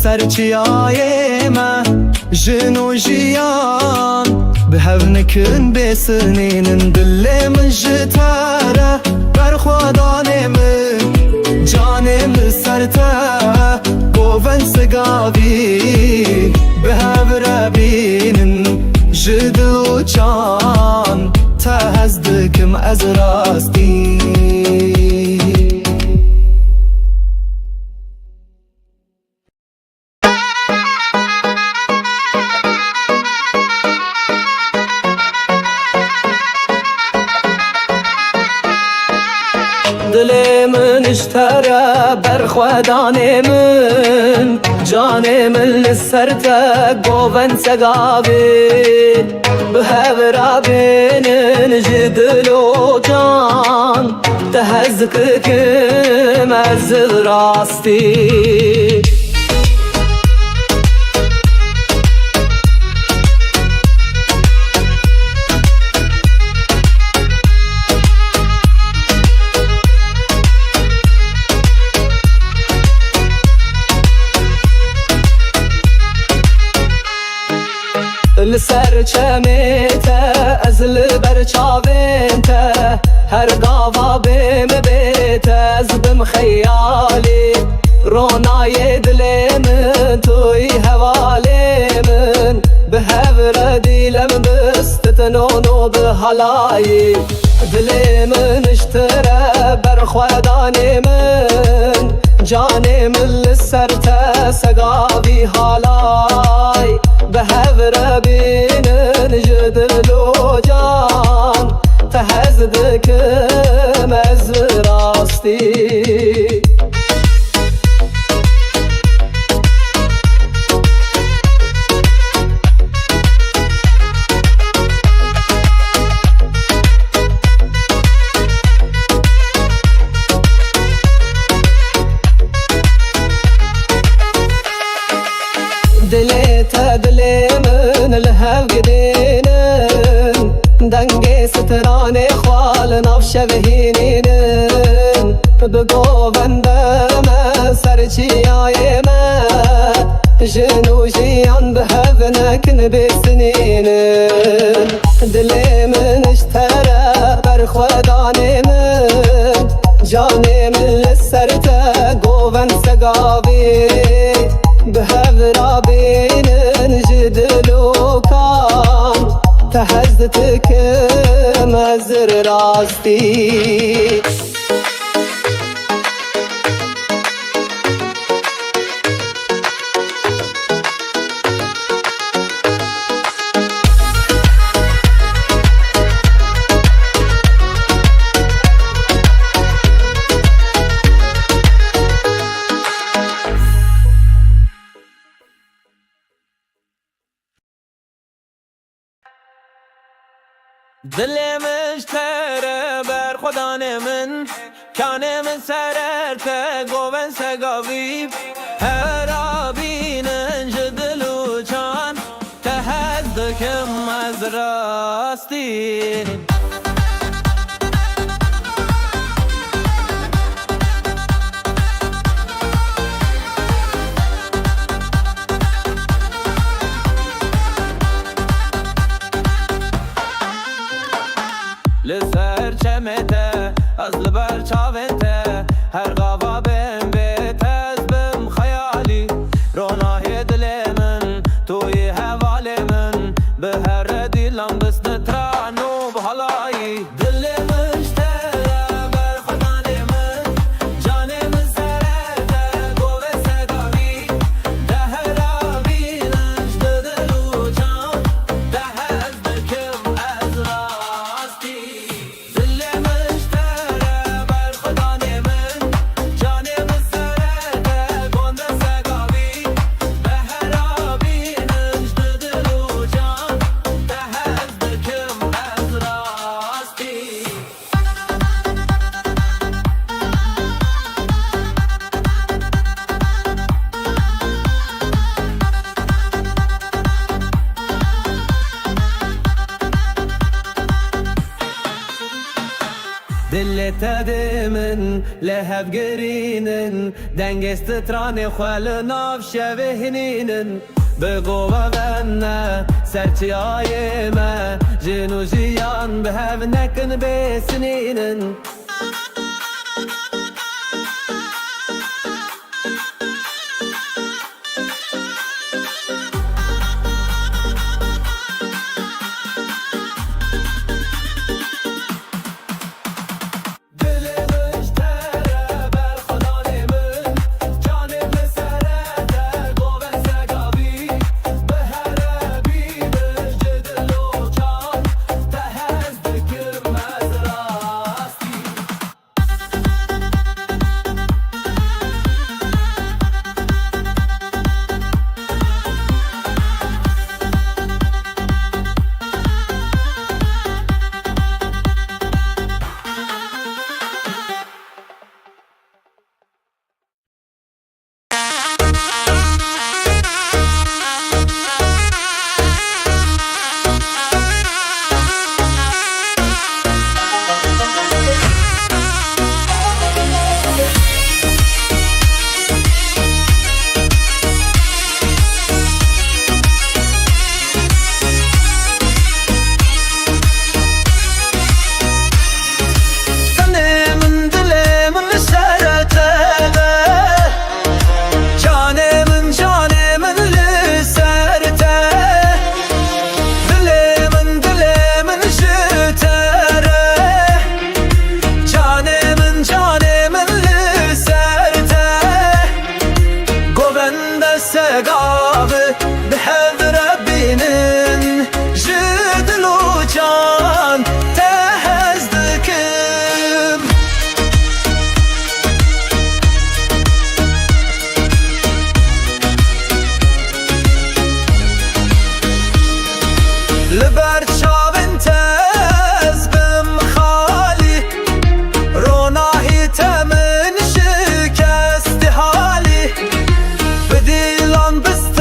سرچیایمه جنو جیان به هونکن بسنین دل من جتره برخوادان من جانم سرته گوون سگاوی به هوربین جدو جان تهزدکم از راستی دل من اشترى برخودان من جان من لسرته قوفن سقابي بهبرا بين جدل وجان تهزكك مزل راستي لسر چمیته از لبر چاوینته هر گاوا بیم بیت از بم خیالی رونای دل من توی حوالی من به هور دیلم بستتنونو به حلایی دل من اشتره برخودانی من جانی من لسرته سقابی حالای به هور بینن جدل و جان تهزدکم از راستی دلي من الهو قدينن دنگي ستراني خوال نفش بهينينن بقو بندما سرچي آيما جنو جيان بهبنكن بسنينن دلي من اشترى برخوداني من جاني من لسرته قوفن سقابي بهبرا بين جدل وكان تهزتك ما مزر راستي دلي مشترى بر خدا من كان من سررت قوبن سقابيب هرابين جدلو كان تهدكم از راستي لسر چمته از لبر چاونته هر غوا بهم بیت از بم خیالی رونای دل من توی حوال من به هر دیلم بس نترانو بحالایی دل مشتره بر خدان من جان من سرده گوه سگاوی ده هر آبینش دلو جان ده از دکم از راستی دل مشتره بر خدان من جان من سرده گوه سگاوی به هر آبینش دلو جان ده از دکم از راستی دلت من لهب گرینن دنگست تران خال ناف شبهنینن بگو غنه سرچی آی ما جنو جیان به هم نکن بسنینن بس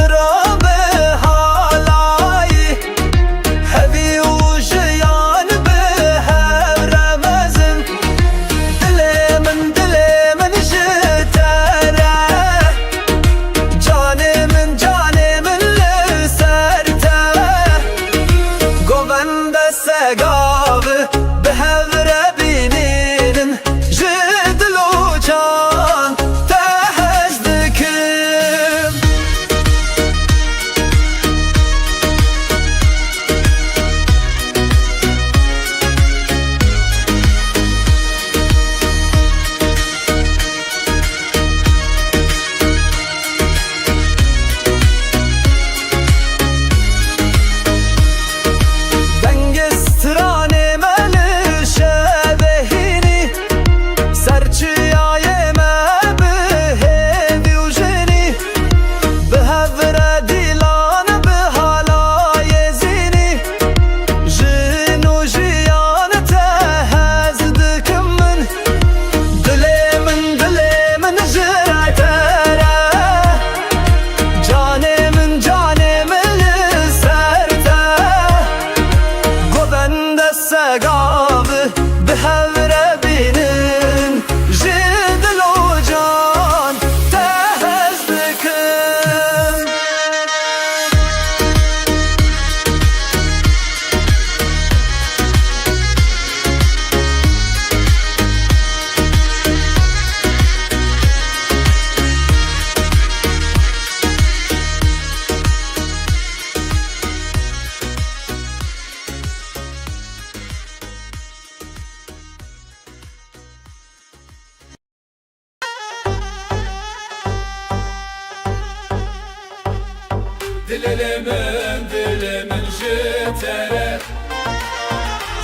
dilimin jitere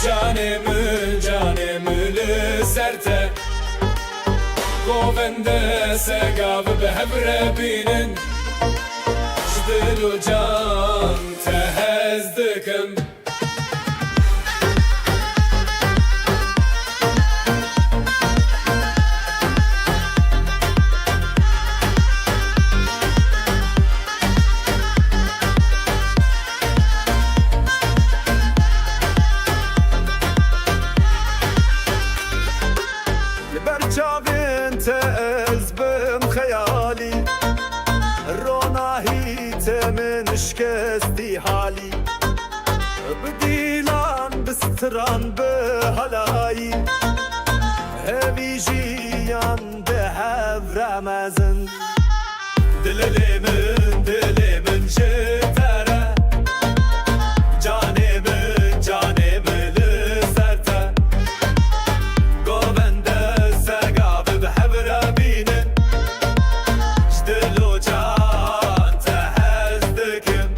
canımı serte Govende segav be hevre binin Jdilu can tehezdikim برچاوین تزبم خیالی روناهی تمن شکستی حالی بدیلان بستران به هلایی هوی جیان به هفر مزن دلمن جتره جانمı لسرته Govende segav be hevre binin Jdilu can tehezdikim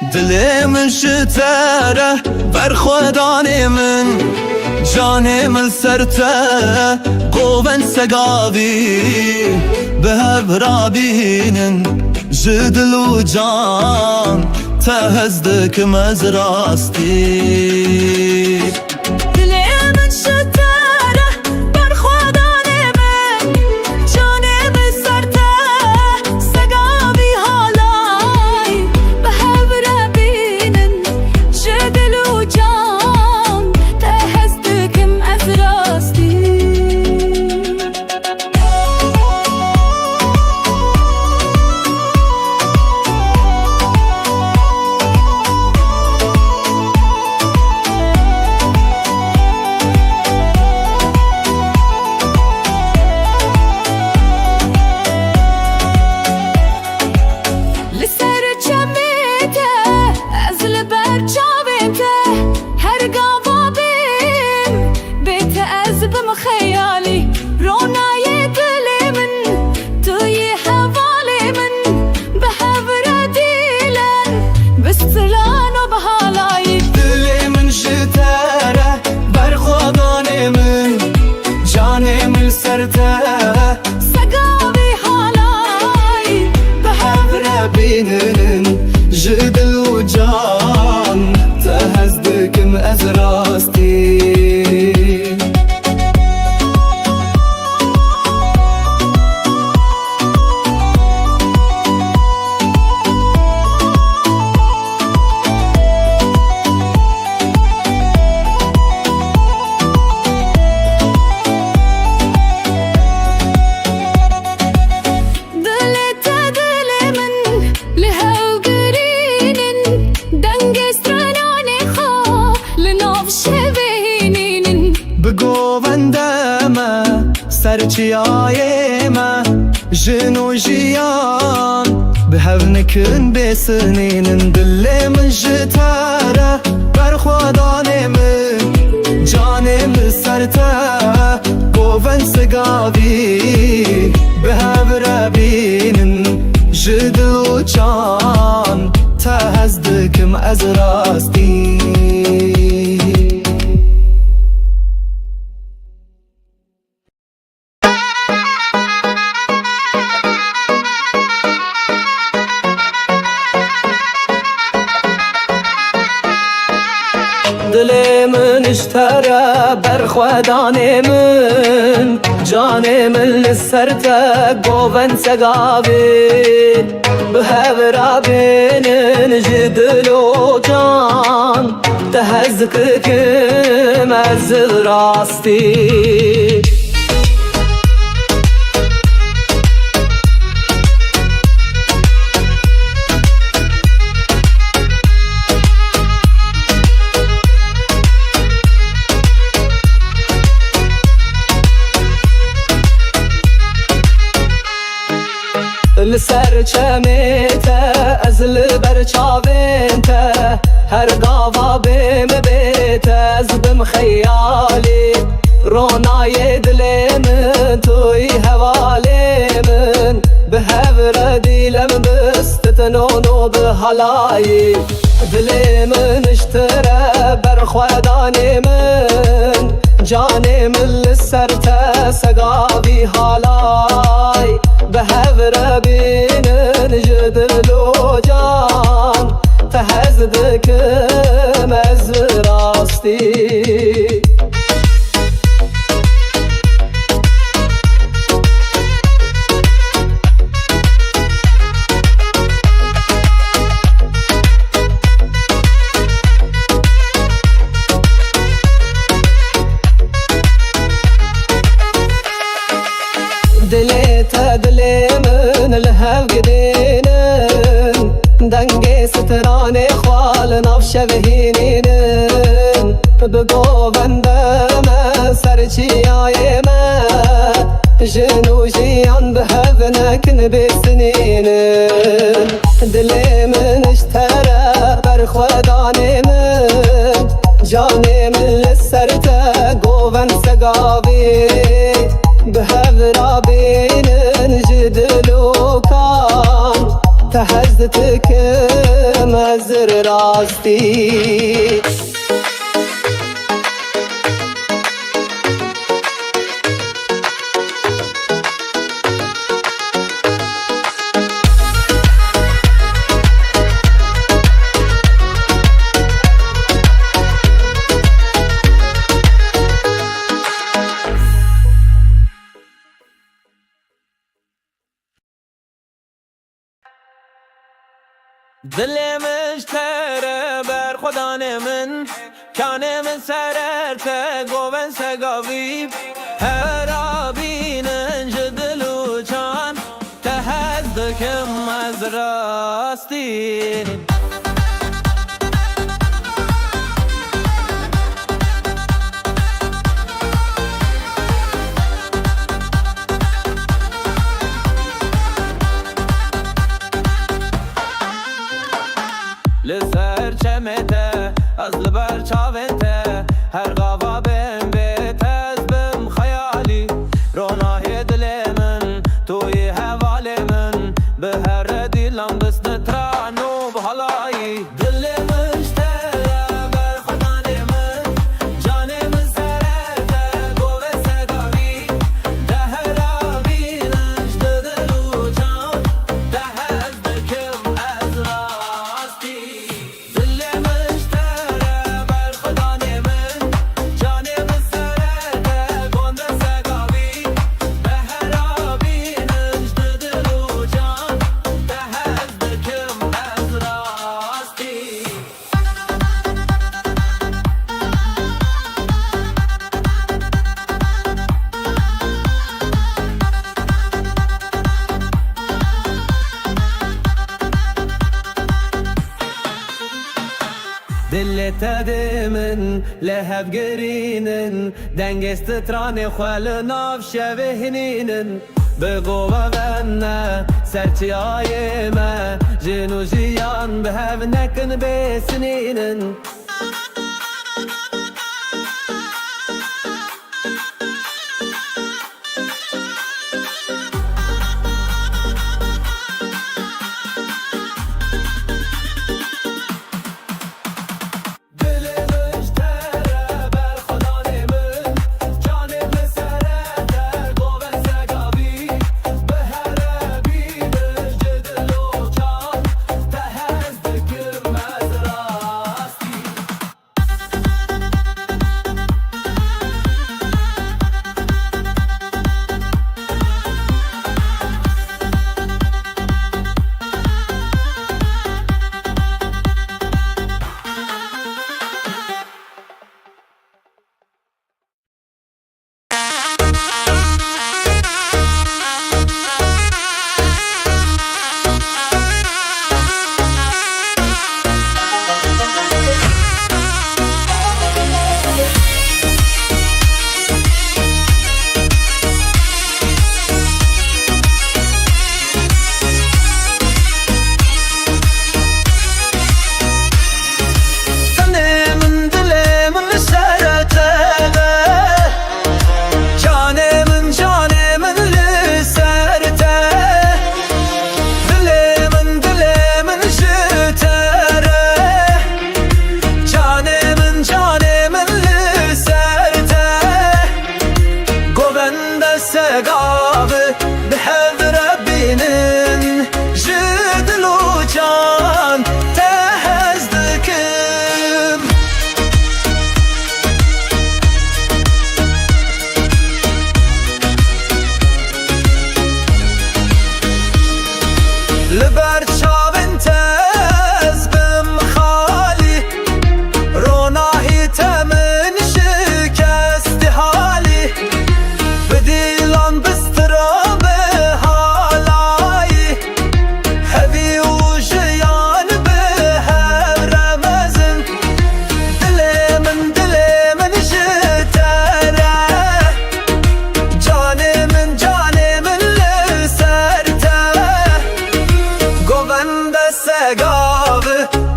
دل من شتره برخودان من جان من سرته قوون سقاوی به برابینن جدل و جان تهزدکم از راستی جدل و جان تهزدکم از راستی سرچیای ما جنو جیان به هونکن بسنین دل من جتاره برخوادان من جانم سرته قوون سقاوی به هوربینن جدل و جان تهزدکم از راستی دل من اشتره برخودان من جان من لسرته قوون سقاوی به هوربینن جدل و جان تهزدکم از راستی لسر چمیته از لبر چاوینته هر گاوا بیم بیته از بم خیالی رونای دل من توی حوالی من به هور دیلم بستتنونو به حلایی دل من اشتره برخودان من جان من لسرته سقاوی حالای به هوربینن جدل و جان تهزدکم از راستی دل من لهو گدینن دنگ ستران خوال ناف شبهینن بگو بندم سرچیای من جنو جیان به هونکن بسنینن دل من اشتره برخودان من جان من لسرته قوون سقاوی به هوربینن جدل و کان تهزتكم ازر راستي دل مشتره بر خدانه من کانه من سررته گوون سگاویب هر آبینن جدلو چان تهدکم از راستین لسر چمته از لبر چاوته هر غوا بهم بیت از بم خیالی رونای دل من توی حوال من به هر دیلم دست نترانو به حالایی دل مشتره بر خدان من جان من سرته گوه سگاوی ده هر آبینش دلو جان ده از دکم از راستی دل مشتره بر خدان من جان من سرته گوه سگاوی به هر آبینش دلو جان ده از دکم از راستی دلت دمن لهب گرینن دنگست تران خوال ناف شبهنینن بگو غنه سرچی آی ما جنو جیان به هف نکن بسنینن دل مشتره بر خدان من جان من سرته گوه سگاوی به هر بینش جدل و جان تهز دکم از راستی لبر چاون تز بم خالی روناهی تمن شکست حالی به دیلان بسترا به حالایی هوی و جیان به هر رمزن دل من جتره جان من لسرته گوند سگاو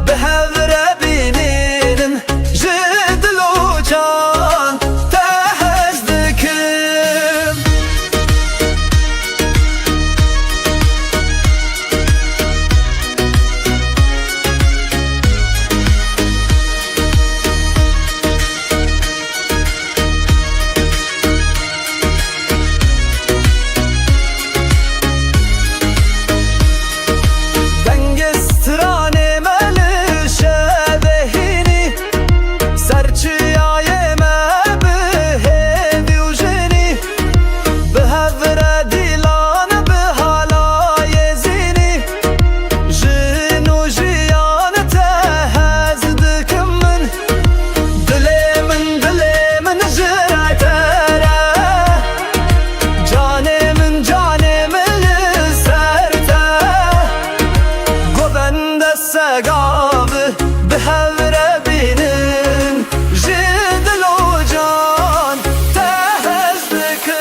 به هر بینین جدل و جان تهز دکم سقاف بهور بینن جدل و جان تهزدکم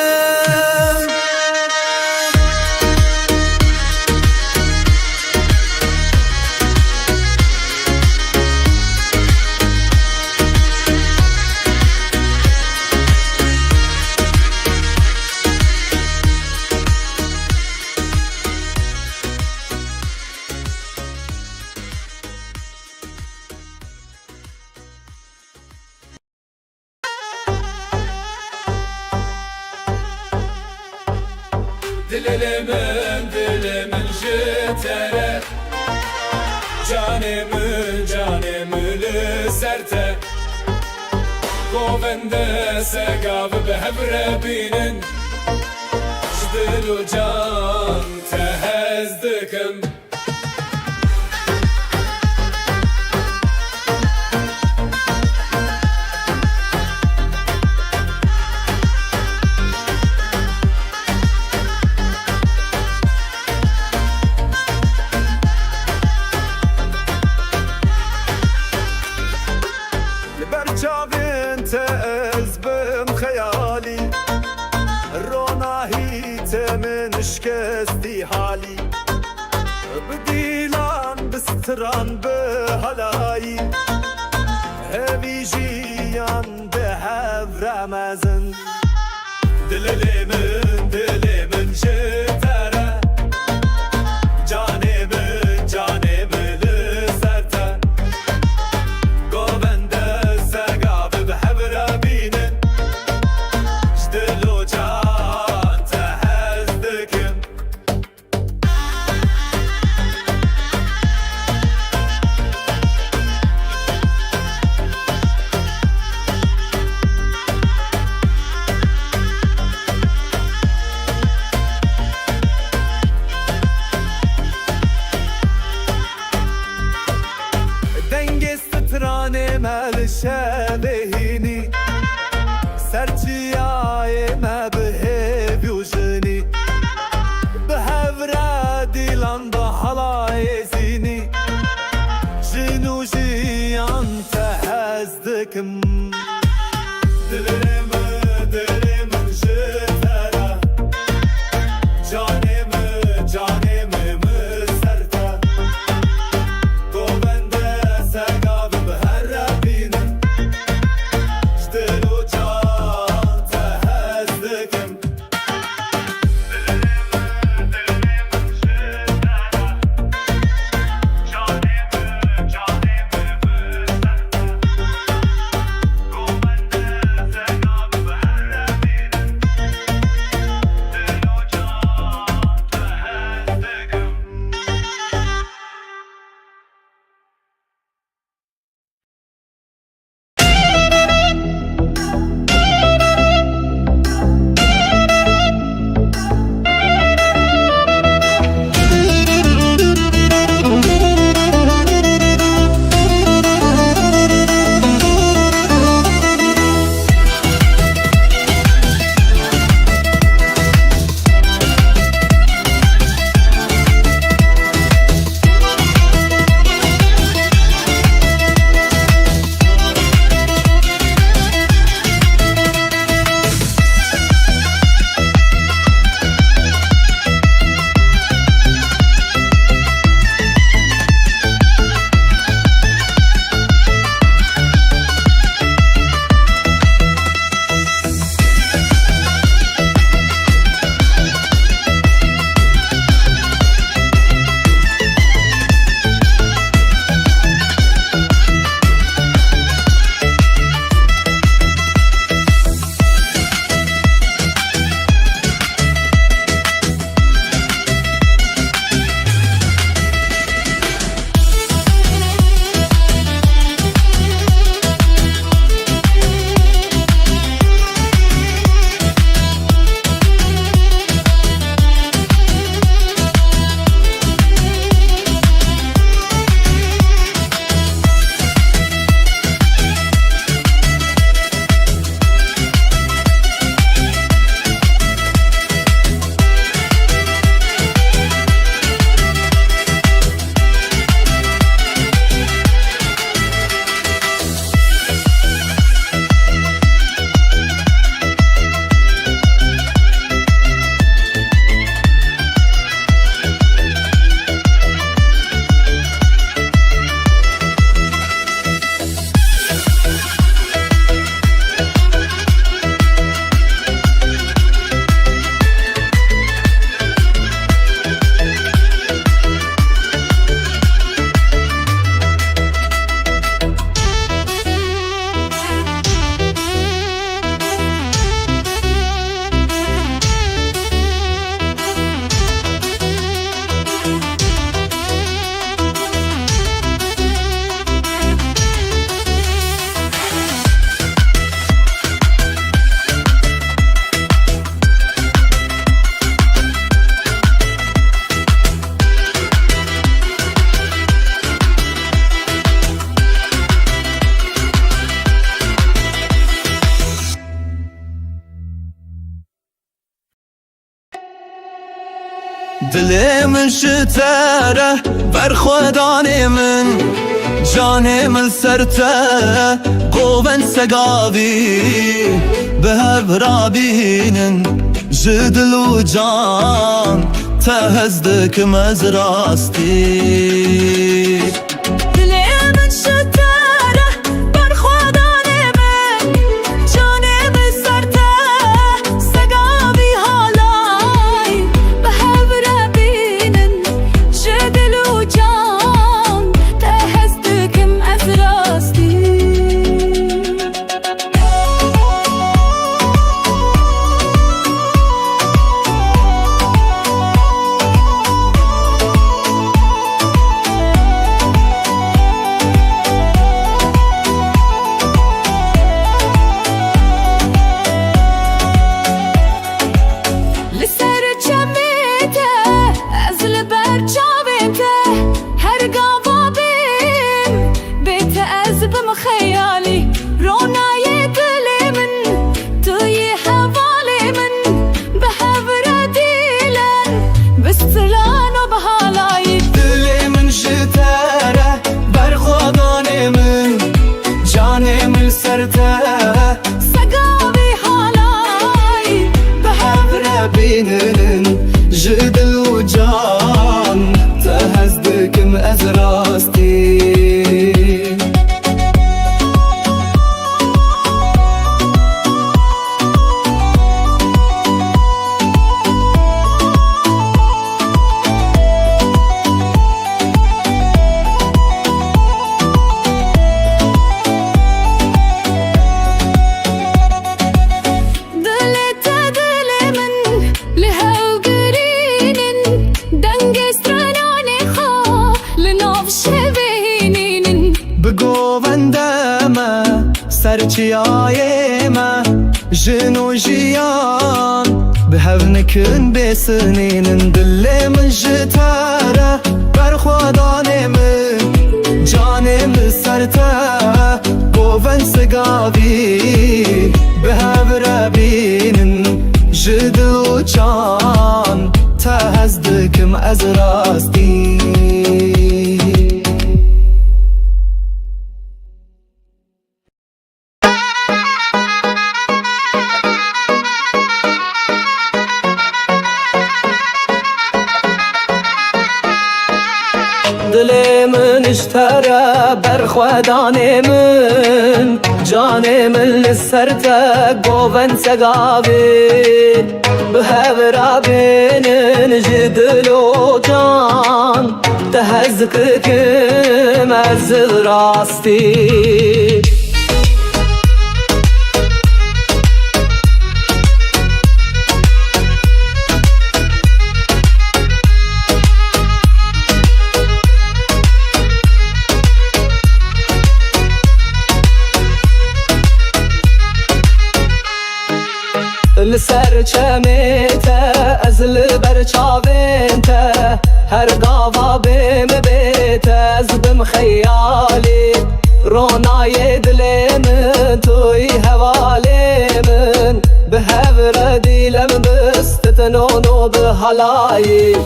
Dilimin jitere Canımın serte Govende segav behevre binin Jdil u can tehezdikim برچاوین تزبم خیالی روناهی تمن شکستی حالی بدیلان بستران به هلایی هوی جیان به هفر مزن دلمن جتره جانمن لسرته شبهيني سرچياي ما بهبيوجني بهفرا ديلان بحلاي زيني جنو جيان تهزدكم دلم جترا جانم مسرتا گوبنده سقاف بهر بینن دلي من شتره برخوداني من جاني من سرته قوبن سقابي بهب رابين جدل وجان تهزدك مزراستي دلي من شتره برخوداني من جاني من سرته سقابي هالاي بهب رابين جدل وجان تهزدك مزراستي خيالي رونا يدلي من توي حوالي من بحبر ديلن بستلان وبهالاي دلي من شتاره برخوداني من جاني من سرته سقابي هالاي بحبر بينن جدل وجان تهزدك مأزراستي سرچیایمه جنو جیان بهونکن بسنین دل من جتره برخوادانه من جانم سرته گوون سگاوی بهور بینن جدو جان تهزدکم از راستی دلي من اشترى برخوداني من جاني من لسرته قوبن سقابي بهبرا بين جدل وجان تهزكك مزل راستي لسر چمیته از لبر چاوینته هر گاوا بیم بیته از بم خیالی رونای دل من توی حوالی من به هور دیلم بستتنونو به حلایی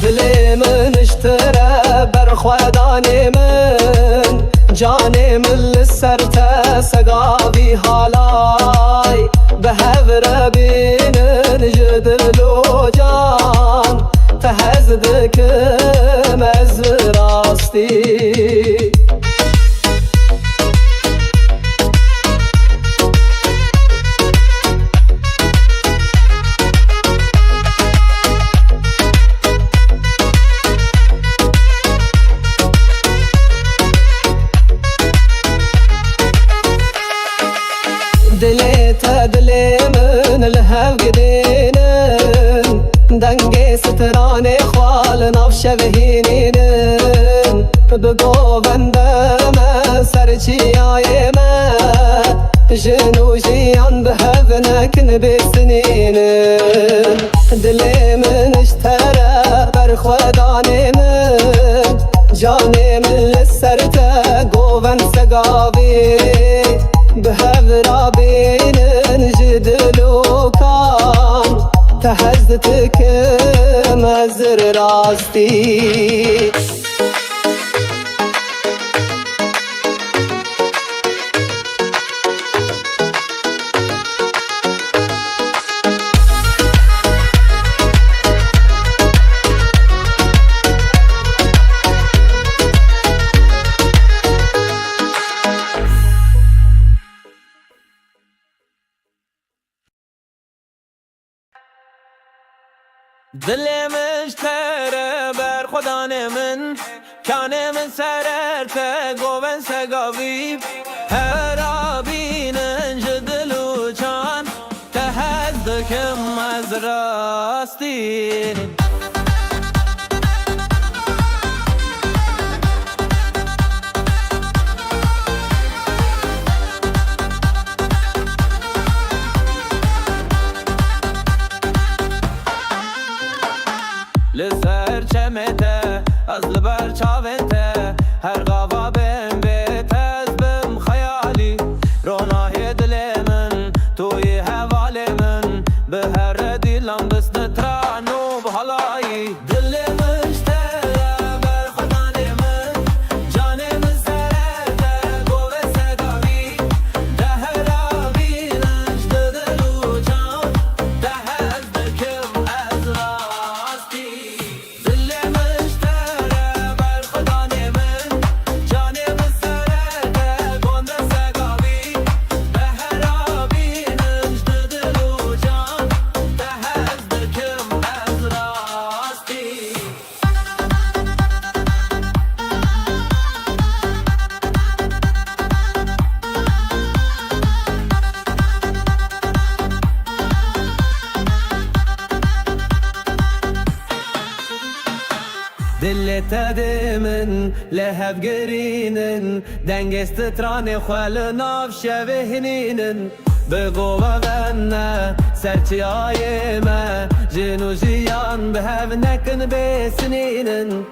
دل من اشتره برخودانی من جانی من لسرته سقابی حالای به هور بینن جدل و جان تهزدکم از راستی دلي من الهو قدينن دنگي ستراني خوال نفش بهينينن بقو بندم سرچي آيما جنو جيان بهبنك نبسنينن دلي من اشترى برخوداني من جاني من لسرته قوبن سقابي بهبرا بينن جدل وكان تهزتكم ازر راستي دل مشتره بر خدا من کانه من سررته گوون سگاوی هر آبینن جدلو چان تهزدکم از راستی لسر چمته از لبر چاوته هر غوا بم بیت از بم خیالی رونای دل من توی حوال من به هر دیلم دست ترانو بحالایی دل مشتره بر خدان من جان من سرته گوه سگاوی ده هر آبینش دلو جان ده هز دکم از راستی دلت دمن لهب گرینن دنگست تران خال ناف شبهنینن بگو بغنى سرچی آی ما جنو جیان به هف نکن بسنینن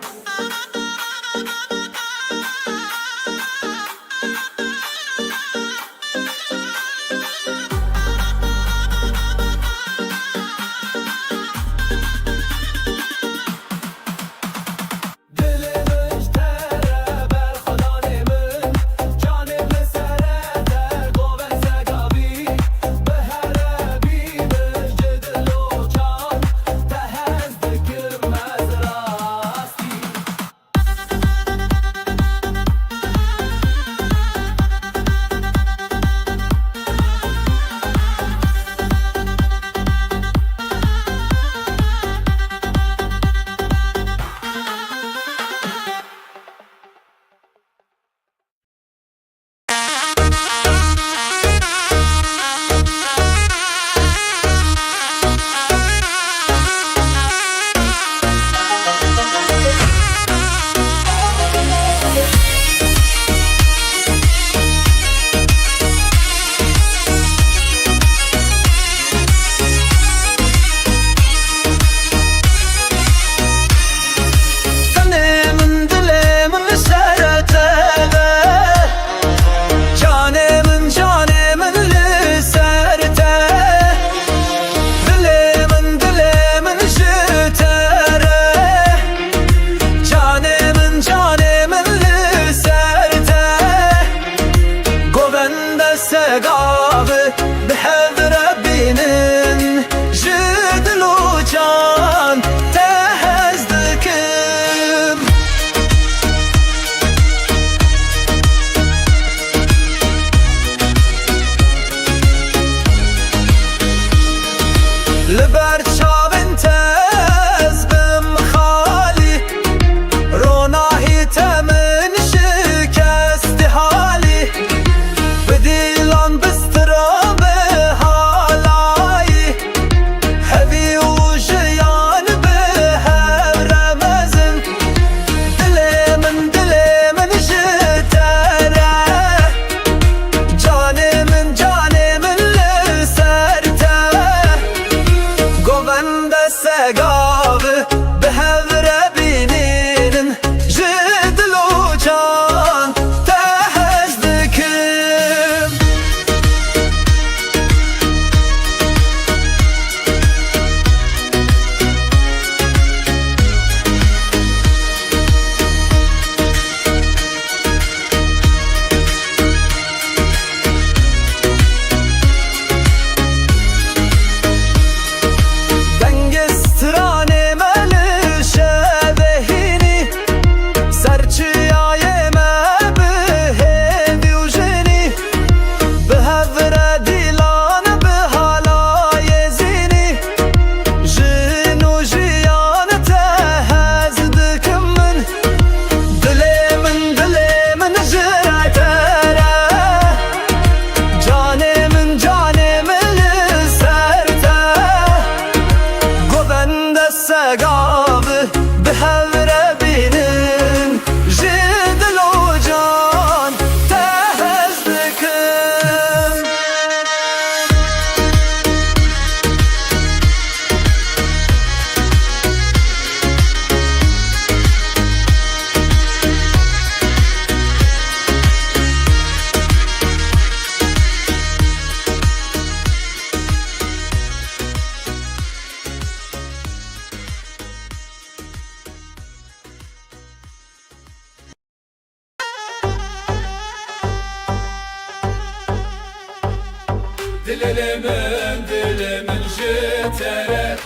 dilimin jitere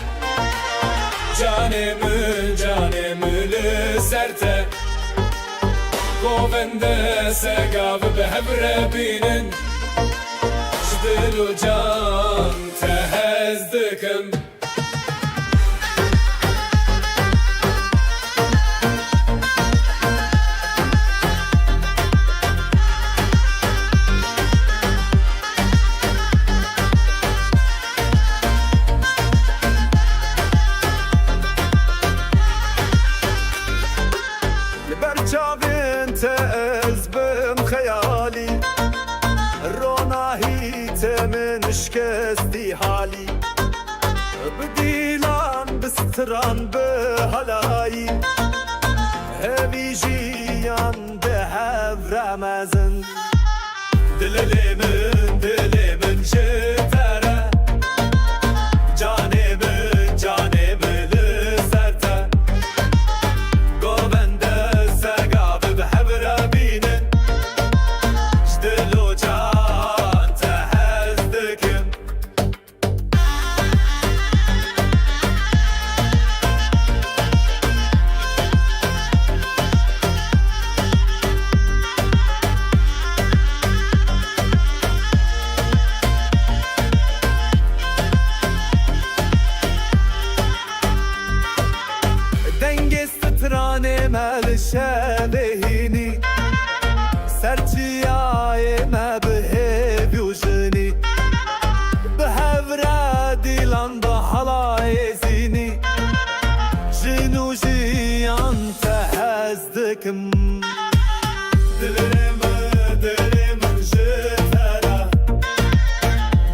Canimül serte Govende segav behevre binin Jdilu can tehezdikim برچاوین تز بم خیالی روناهی تمن شکستی حالی بدیلان بستران به هلایی همی جیان به هفر مزن دلمن جتره جانمل سرته گوبنده سگاب به هفر بینن جدلو جان تهزدکم سترانه مل شبهینی سرچیای ما به بیوشنی به هفره دیلان با حلای زینی جنو جیان تهزدکم دلم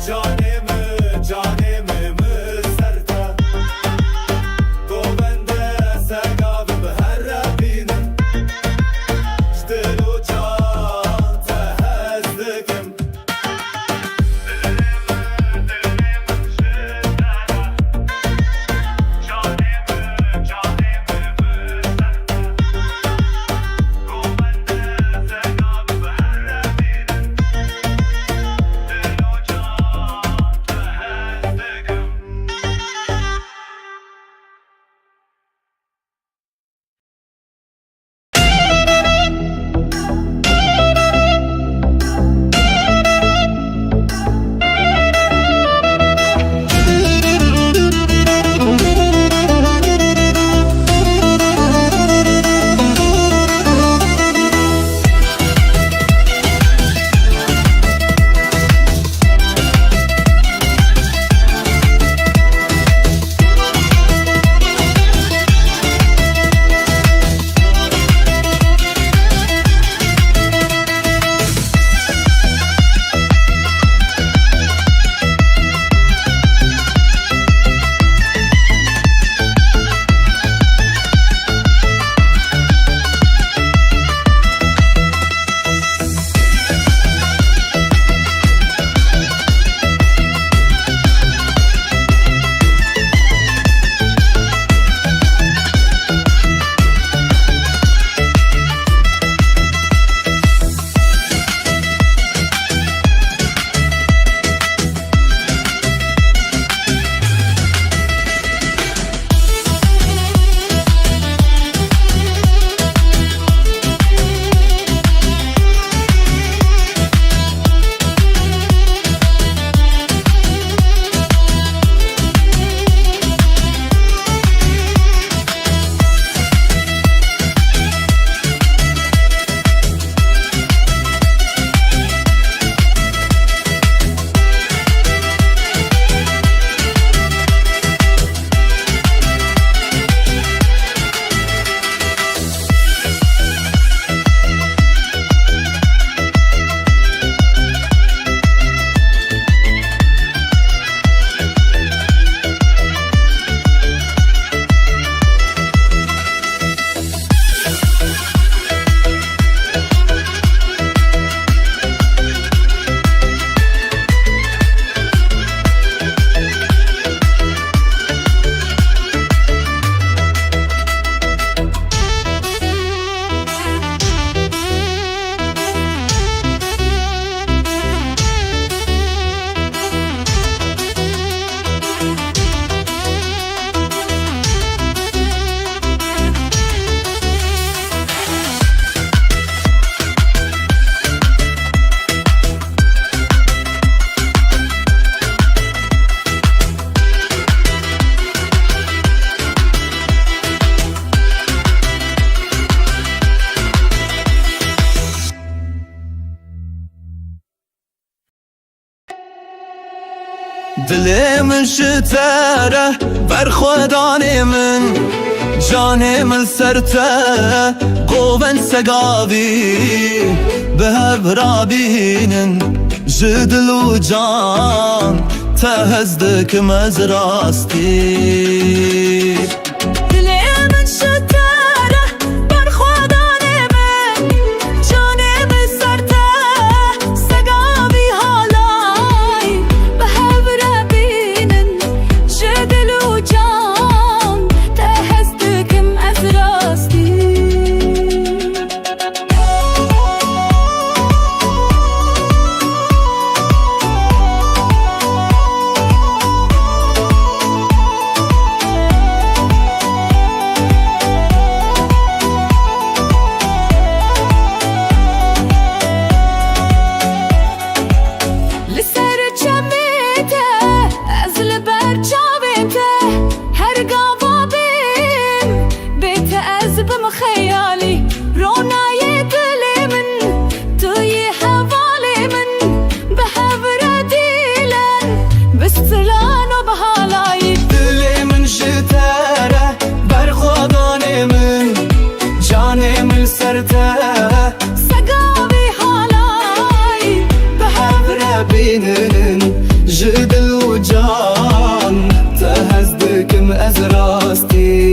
جتره جانم سرته گوبنده سگاب به هر بینم جدلو جان تهزدکم جانم سرته گوبنده سگاب دلي من شتره برخوداني من جاني من سرته قوبن سقابي بهب رابين جدل وجان تهزدك مزراستي دلي من شتره برخوداني من جاني من سرته سقابي هالاي بهب رابين جدل وجان تهزدك مزراستي خيالي رونا يدلي من توي حوالي من بحبر ديلن بستلان وبهالاي دلي من شتره برخوداني من جاني من سرته سقابي هالاي بحبر بينن جدل وجان تهزدك مأزراستي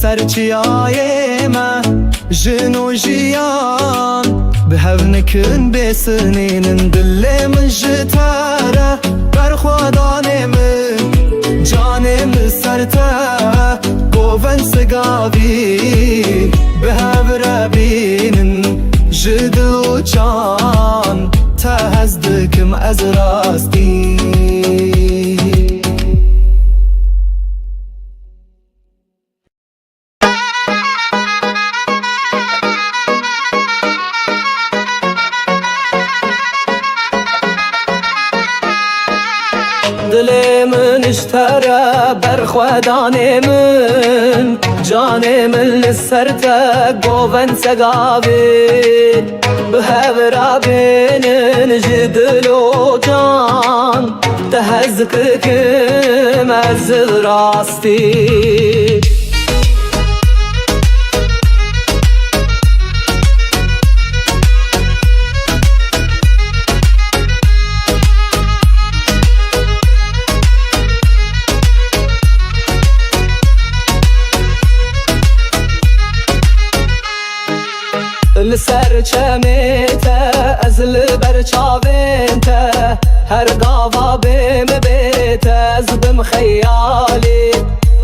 سرچیایمه جنو جیان بهونکن بسنینن دل من جتره برخوادانه من جانم سرته گوون سگاوی بهور بینن جدل و جان تهزدکم از راستی دلي من اشترى برخوداني من جاني من لسرته قوبن سقابي بهبرا بين جدل وجان تهزكك مزد راستي لسرچمیته از لبرچاوینته هر قاوا بیم بیته از بم خیالی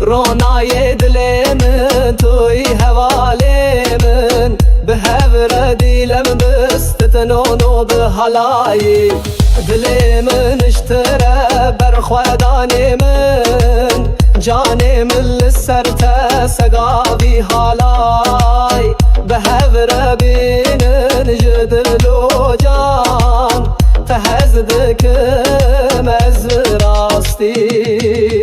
رونای دل من توی حوالی من به هور دیلم بستتنونو به حلایی دل من اشتره برخودانی من جانی من لسرته سقاوی حالای به هور بینن جدل و جان تهزدکم از راستی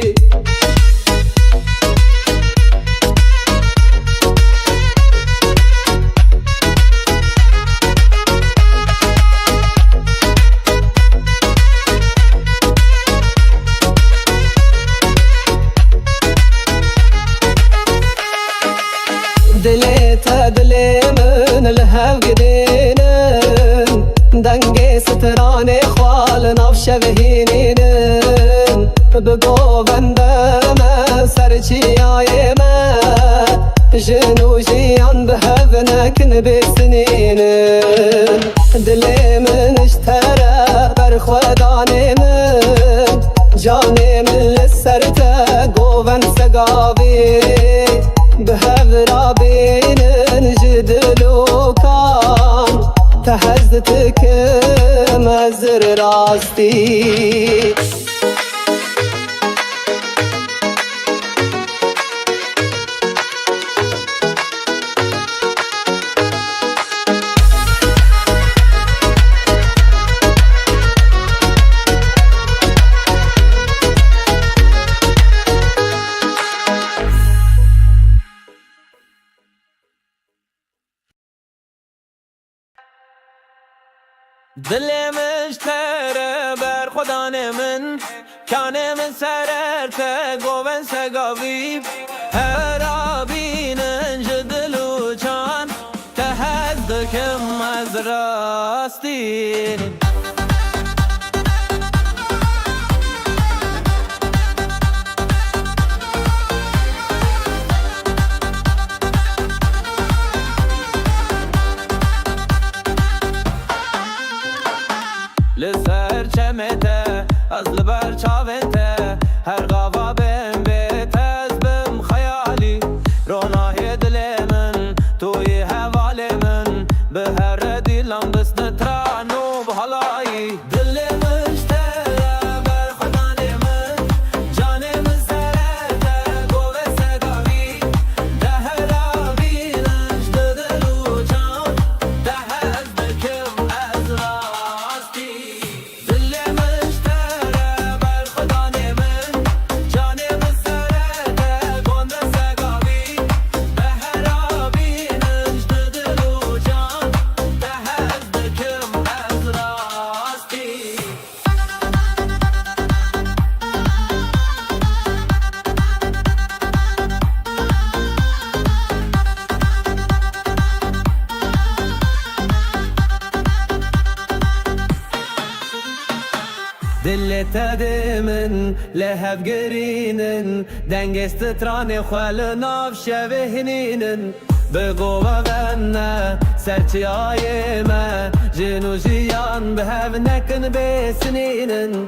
دلي من الهو قدينن دنگي ستراني خوال نفش بهينينن بقو بندم سرچي آيما جنو جيان بهبنك بسنينن دلي من اشترى برخوداني من جاني من لسرته قوبن سقابي بهبرا بين جدل وكان تهزتك مزر راستی دل مشتره بر خدا من کانه من سررته گوون سگاوی هر آبینن جدلو چان تهزدکم از راستین لسر چمته از لبر چاوته هر غوا بم بیت از بم خیالی رونای دل من توی حوال من به هر دیلم دست نترانو بحالایی دل مشتره بر خدا من جان من سرته گوه سگاوی ده هر آبینش دلو جان ده از دکم از راستی دل تدمن لهب گرینن دنگست تران خال ناف شبهنینن بگو بغنه سرچی آی ما جنو جیان به هف نکن بسنینن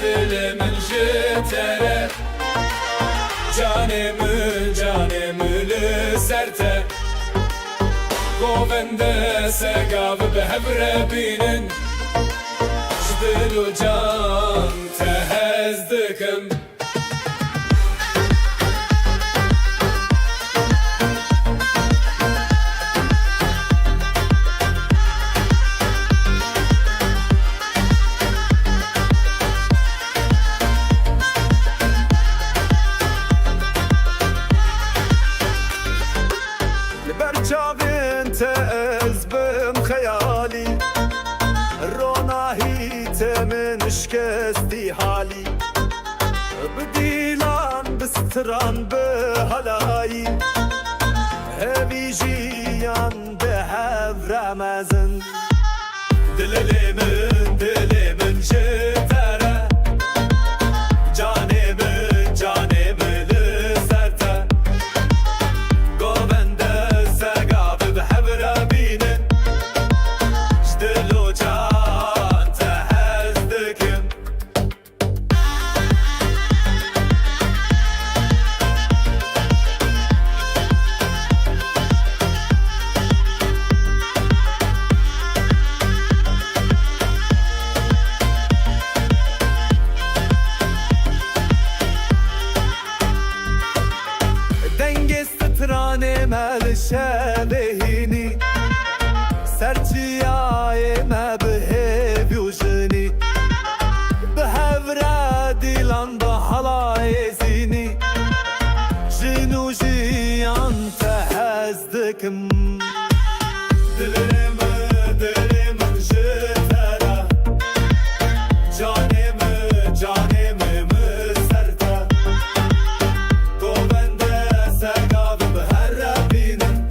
dilimin jitere Canımı lüzerte Govende segav behevre binin Jdilu can tehezdikim برچاوین تز بم خیالی روناهی تمن شکستی حالی بدیلان بستران به هلایی همی جیان به هف رمزن دلمن جتره canımı lüzerte Govende segav behevre binin Jdilu can tehezdikim Dengestranım el şebehini Serçiyayeme behevyujini Behevre dilan bahalayezini Jinu jiyan tehezdikim Dilimin jitere Canımı serte Govende segav behevre binin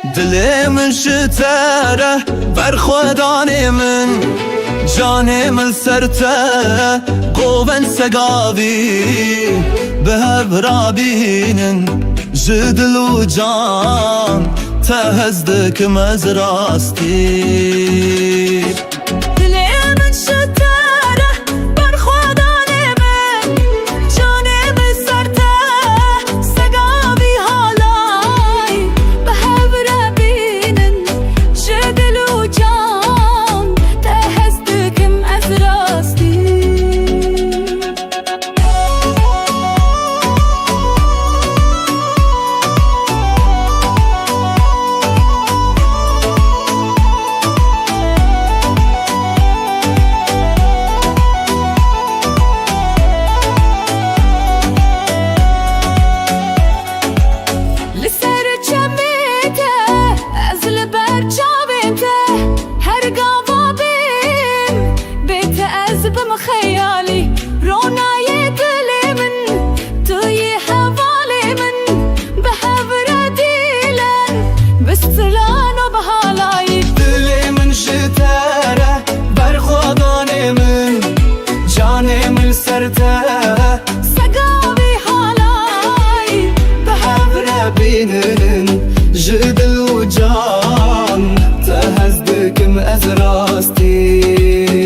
دل من شتره بر خودان من جان من سرته قوون سگاوی به هر بینن جدل و جان تهزدکم از راستی جدل و جان تهزدکم از راستی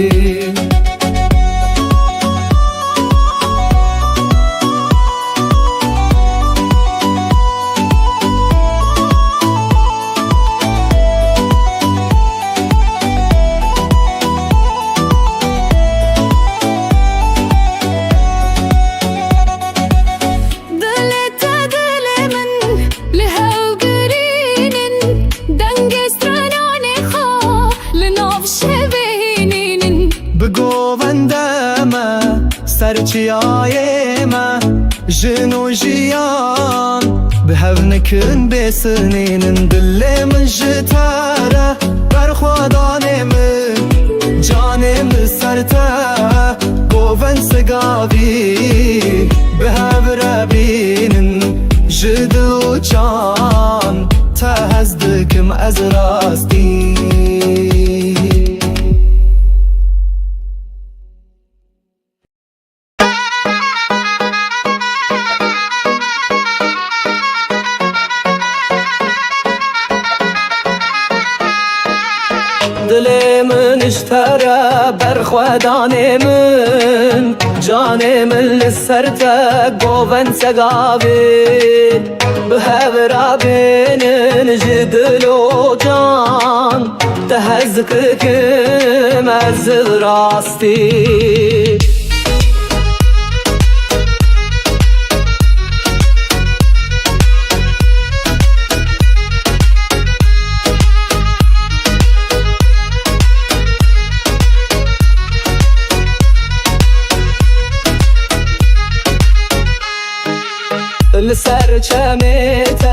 سرچیای ما جنو جیان به هونکن بسنین دل من جتاره بر خودان من جان من سرته گوون سگاوی به هور بینن جدل و جان تهزدکم از راستی دل من اشتره بر خودان من جان من لسرته گوون سگاوی به هور بینن جدل و جان تهزدکم از راستی لسر چمیته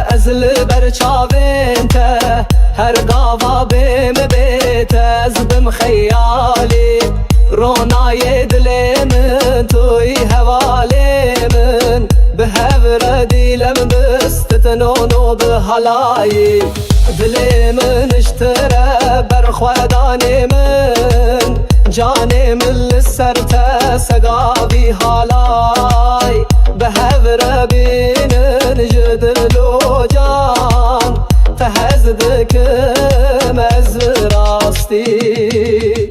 از لبر چاوینته هر گاوا بیم بیته از بم خیالی رونای دل من توی حوالی من به هور دیلم بستتنونو به حلایی دل من اشتره بر خودان من جان من لسرته سگاوی حالای به هور بینن جدل و جان تهزدکم از راستی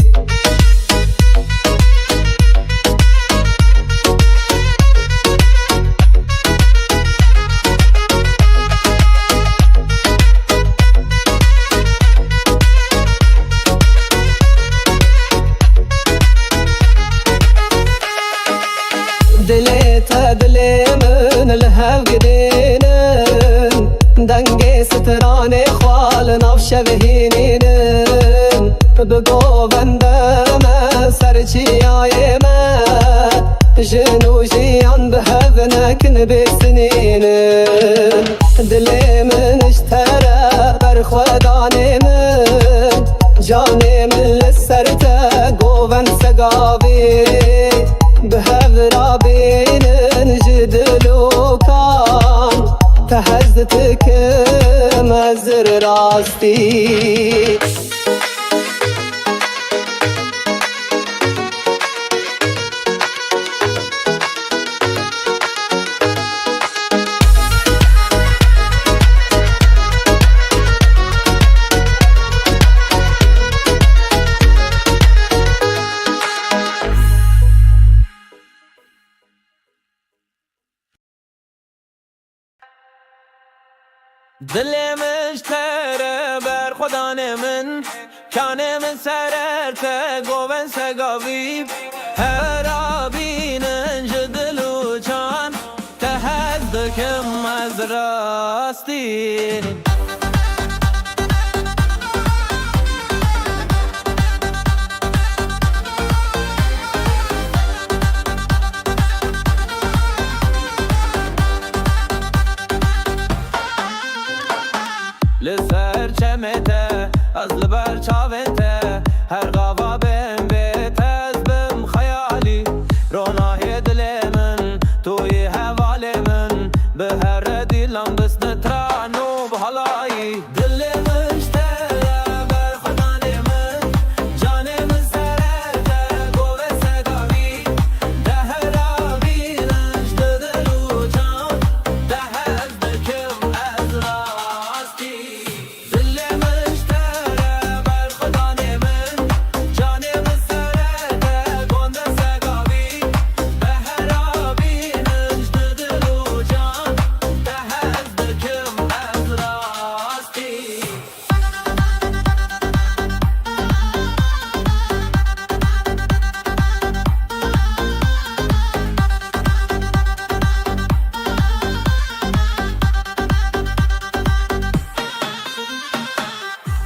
دل من الهو گدینن دنگ ستران خوال ناف شبهینین بگو بندم سرچیای من جنو جیان به هو نکن بسنینن دل من اشتره بر خودان من جان من لسرته گوون سگاوی به هور بینن جدل و کان تهزدکم مزر راستی دل مشتره بر خدا من کانه من سررته گوون سگاوی هر آبینن جدلو چان تهدکم از راستی لسر چمته از لبر چاوته هر غوا بهم بیت از بم خیالی رونای دل من توی حوال من به هر دیلم دست نترانو بحالایی دل مشتره بر خدا من جان من سرته گوه سگاوی ده هر آبینش دلو جان ده از دکم از راستی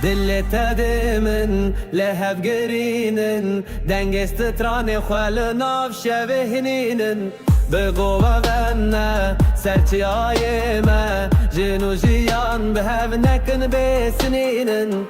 دل تدمن لهب گرینن دنگست تران خال ناف شبهنینن بگو بنا سرچی آی ما جنو جیان به هف نکن بسنینن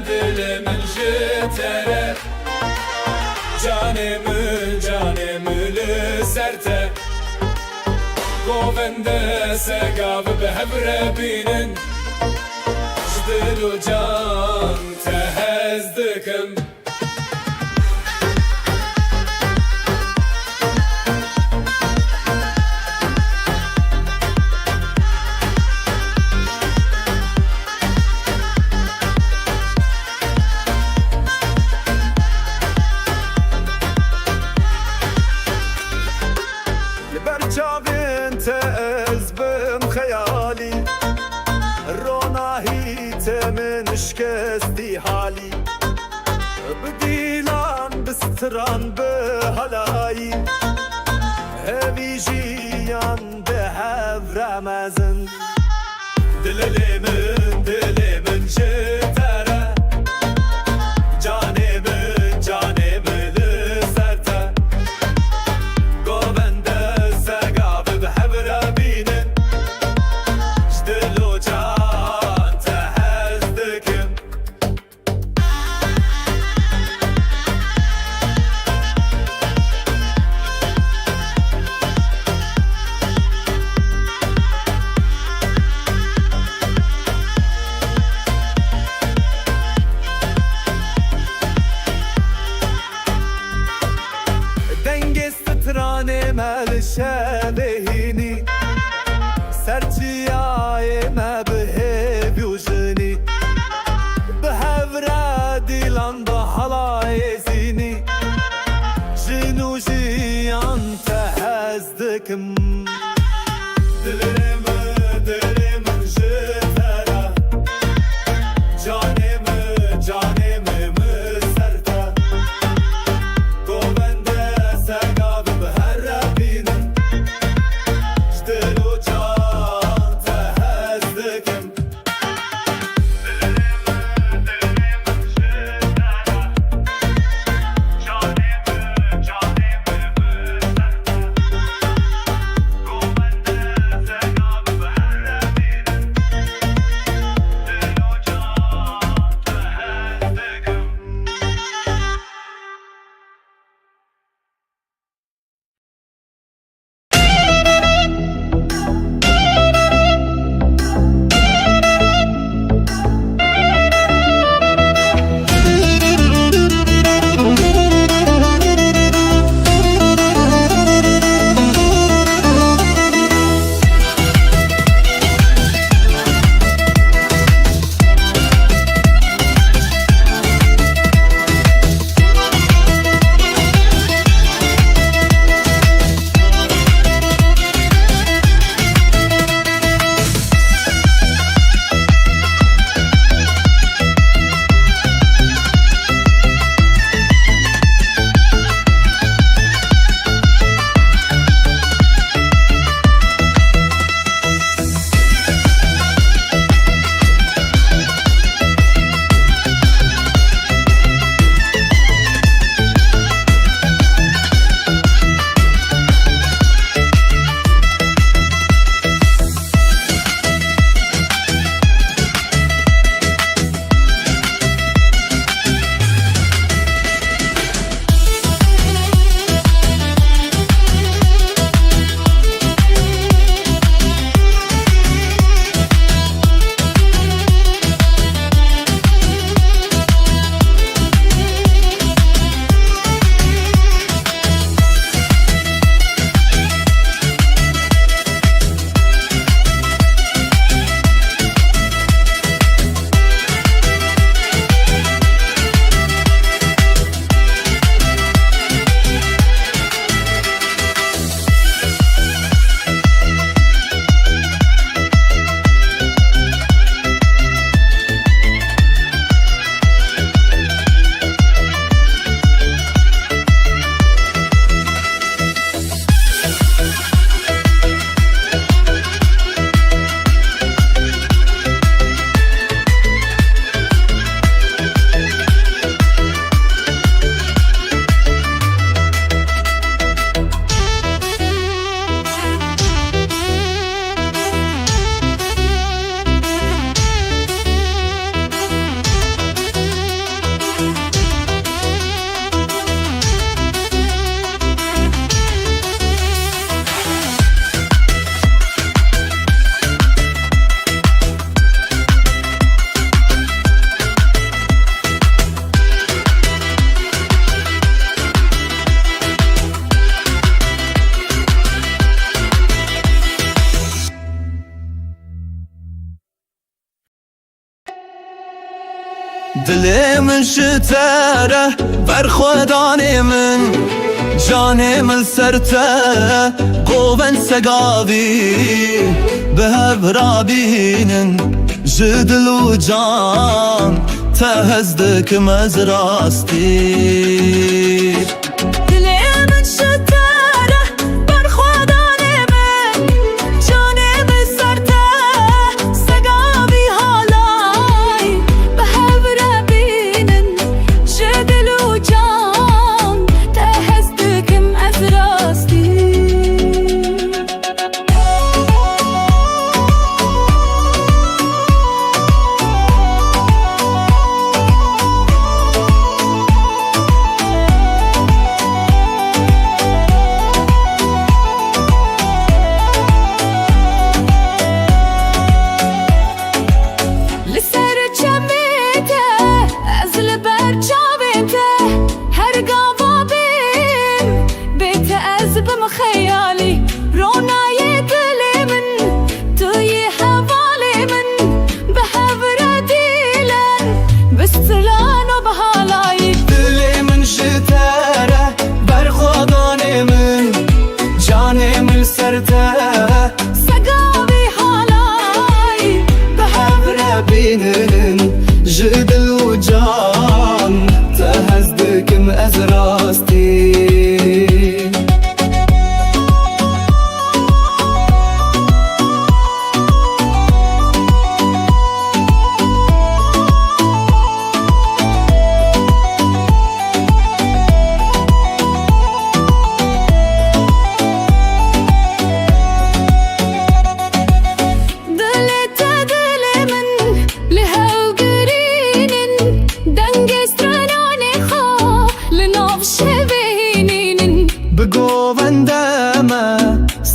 dilimin jitere Canımı serte Govende segav behevre binin Jdilu can tehezdikim برچاوین تز بم خیالی روناهی تمن شکستی حالی بدیلان بستران به هلایی هوی جیان به هف رمزن دلمن جتره جانمن لسرته گوونده سگاب به هبره بینن جدلو جان تهزدکم دنگست مل شبهینی سرچیای ما به بیوجنی به هفره دیلان با حلای زینی جنو جیان تهزدکم دلمن جتره جانم سرته گوونده سگاب به هر بینن جدلو جان تهزدکم دلي من شتره برخوداني من جاني من سرته قوبن سقاوي بهب رابين جدل وجان تهزدك مزراستي جدل وجان تهزدك مأزراستي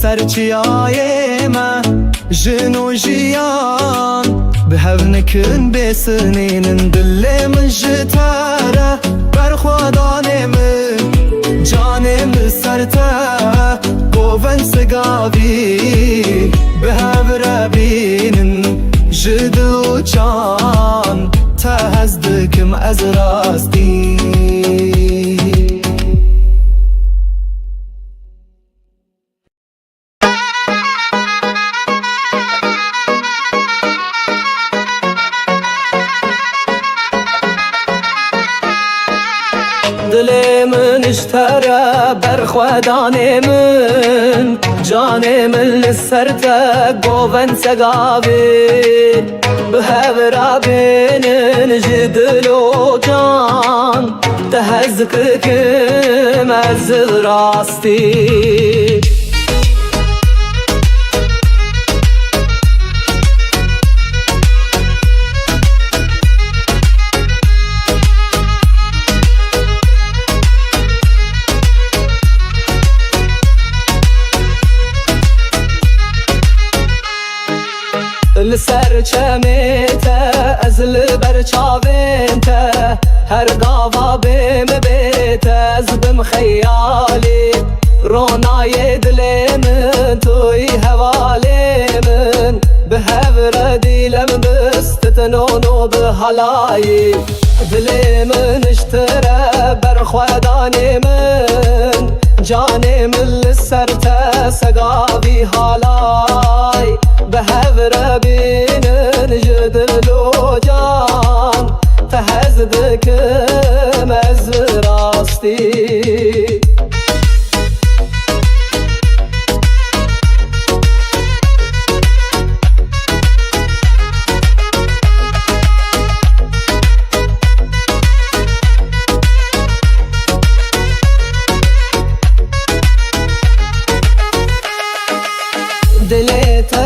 سرچیایمه جنو جیان به هونکن بسنین دل من جتره برخوادان من جانم سرته گوون سگاوی به هوربین جدل و جان تهزدکم از راستی دل من اشترى برخودان من جان من لسرته قوبن سقابي بهبرا بين جدل وجان تهزكك مزل راستي لسرچمیته از لبرچاوینته هر قاوا بیم بیت از بم خیالی رونای دل من توی حوالی من به هور دیلم بستتنونو به حلایی دل من اشتره برخودانی من جانی من لسرته سقاوی حالای به هور بینن جدل و جان تهزدکم از راستی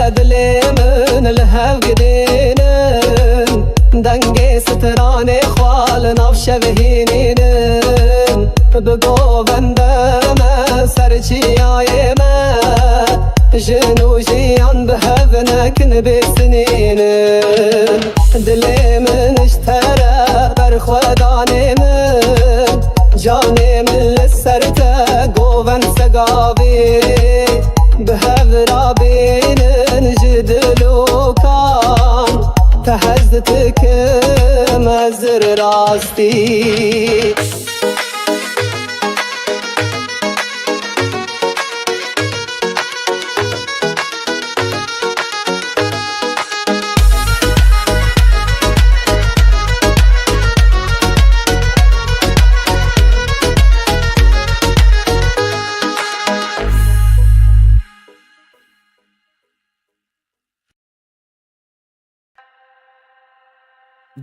دلي من الهو قدينن دنگي ستراني خوال نفش بهينينن بقو بندم سرچي آيما جنو جيان بهذنك بسنينن دلي من اشترى برخوداني من جاني من لسرته قوبن سقابي بهذرا بين جدل وكان تهز تکم از راستی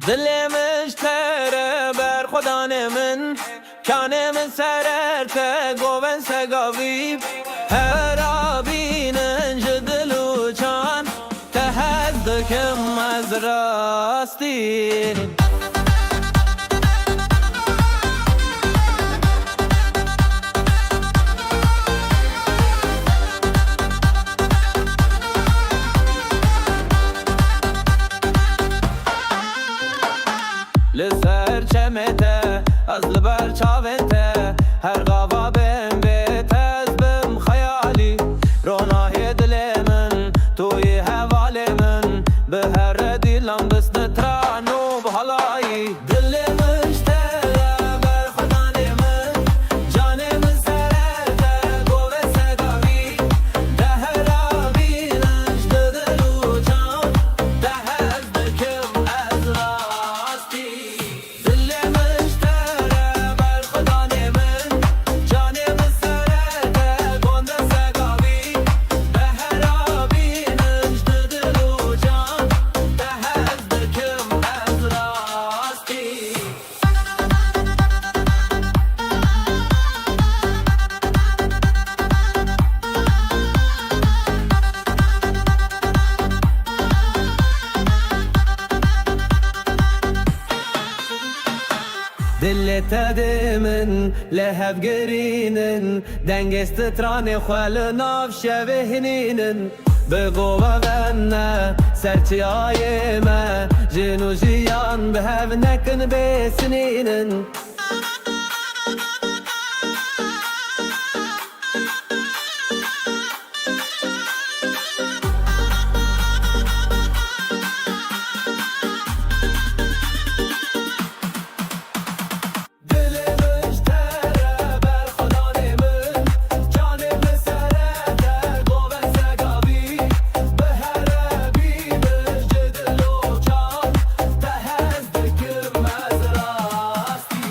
دل مشتره بر خدا من کانه من سررته گوون سگاوی هر آبینن جدلو چان تهزدکم از راستی لسر چمته از لبر چاونته هر غوا بهم بیت از بم خیالی رونای دل من توی حوال من به هر دیلم دست نترانو بحالایی دل مشتره بر خدان من جان من سرته گوه سگاوی ده هر آبینش دلو جان ده هز دکم از راستی دل مشتره بر خدان من جان من سرته گنده سگاوی به هر آبینش دلو جان ده هز دکم از راستی دلت دمن لهب گرینن دنگست تران خال ناف شبهنینن بگو غنه سرچی آی ما جنو جیان به هف نکن بسنینن دل مشتره بر خدان من جان من سرته گوه سگاوی به هر بینش جدل و جان تهز دکم از راستی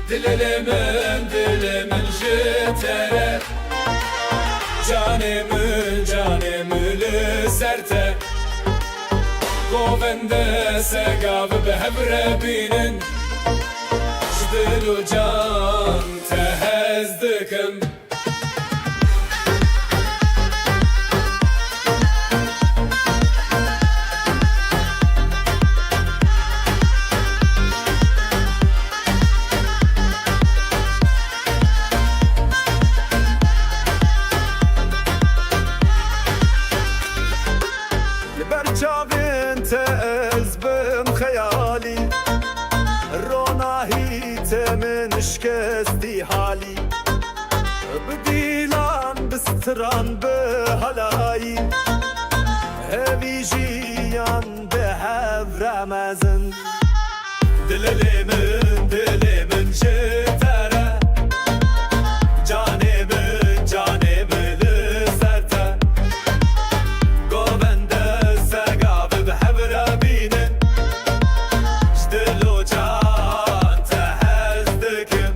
dilimin jitere Canımı serte Govende segav behevre binin Jdilu can tehezdikim برچاوین تز بم خیالی روناهی تمن شکستی حالی بدیلان بستران به هلایی هوی جیان به هف رمزن دلمن جتره جانمن لسرته گوبنده سگاب به هبره بینن جدلو جان تهزدکم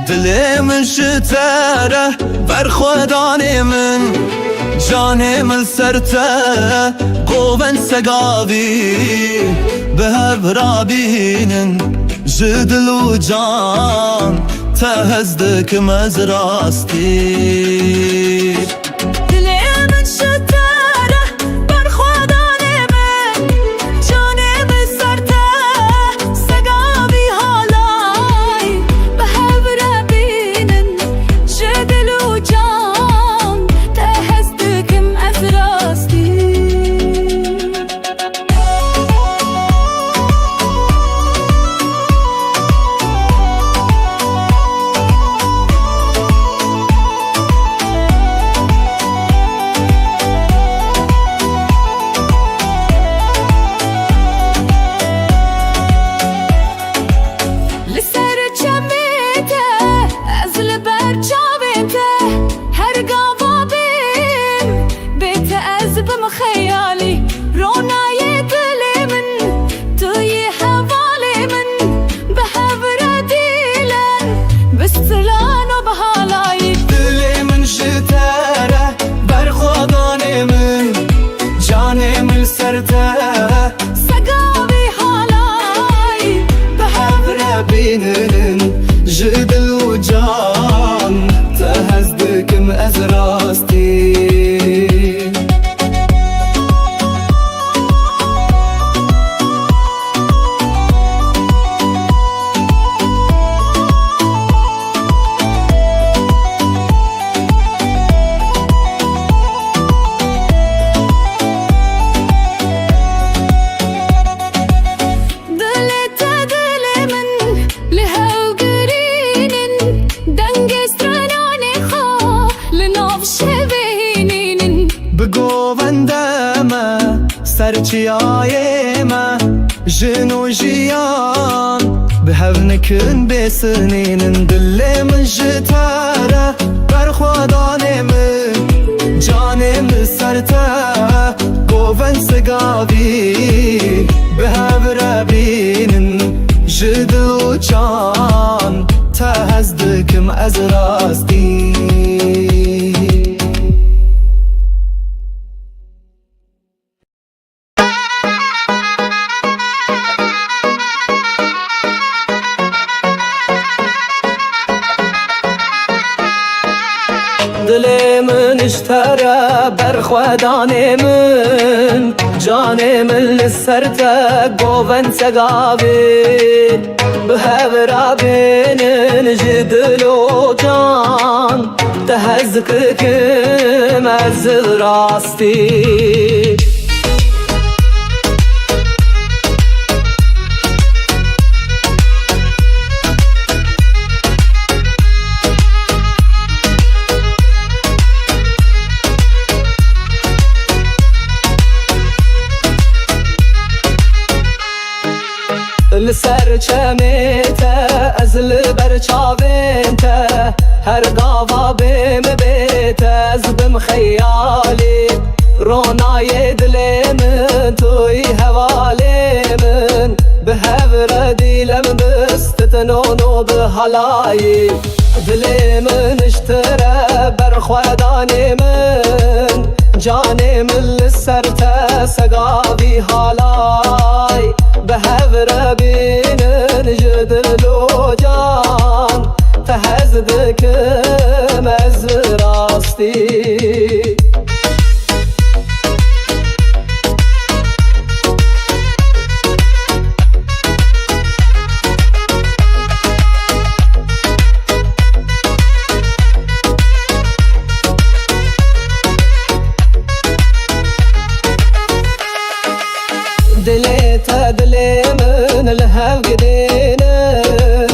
دل من شتره برخودان من جان من سرته قوون سگاوی به هفرابینن جدل و جان تهزدک مزراستی جدل و جان تهزدکم از راستی سرچیای ما جنو جیان به هفنکن بسنین دل من جتاره برخوادان من جانم سرته گوون سگاوی به هفرابینن جدل و جان تهزدکم از راستی دل من اشتره برخودان من جان من لسرته گوون سگاوی به هفرابینن جدل و جان تهزدکم از راستی لسر چمیته از لبر چاوینته هر گاوا بیم بیت از بم خیالی رونای دل من توی حوالی من به هفر دیلم بستتنونو به حلایی دل من اشتره برخودان من جان من لسرته سگاوی حالای به هفرابینن جدل و جان تهزدکم از راستی دل من لهو گدینن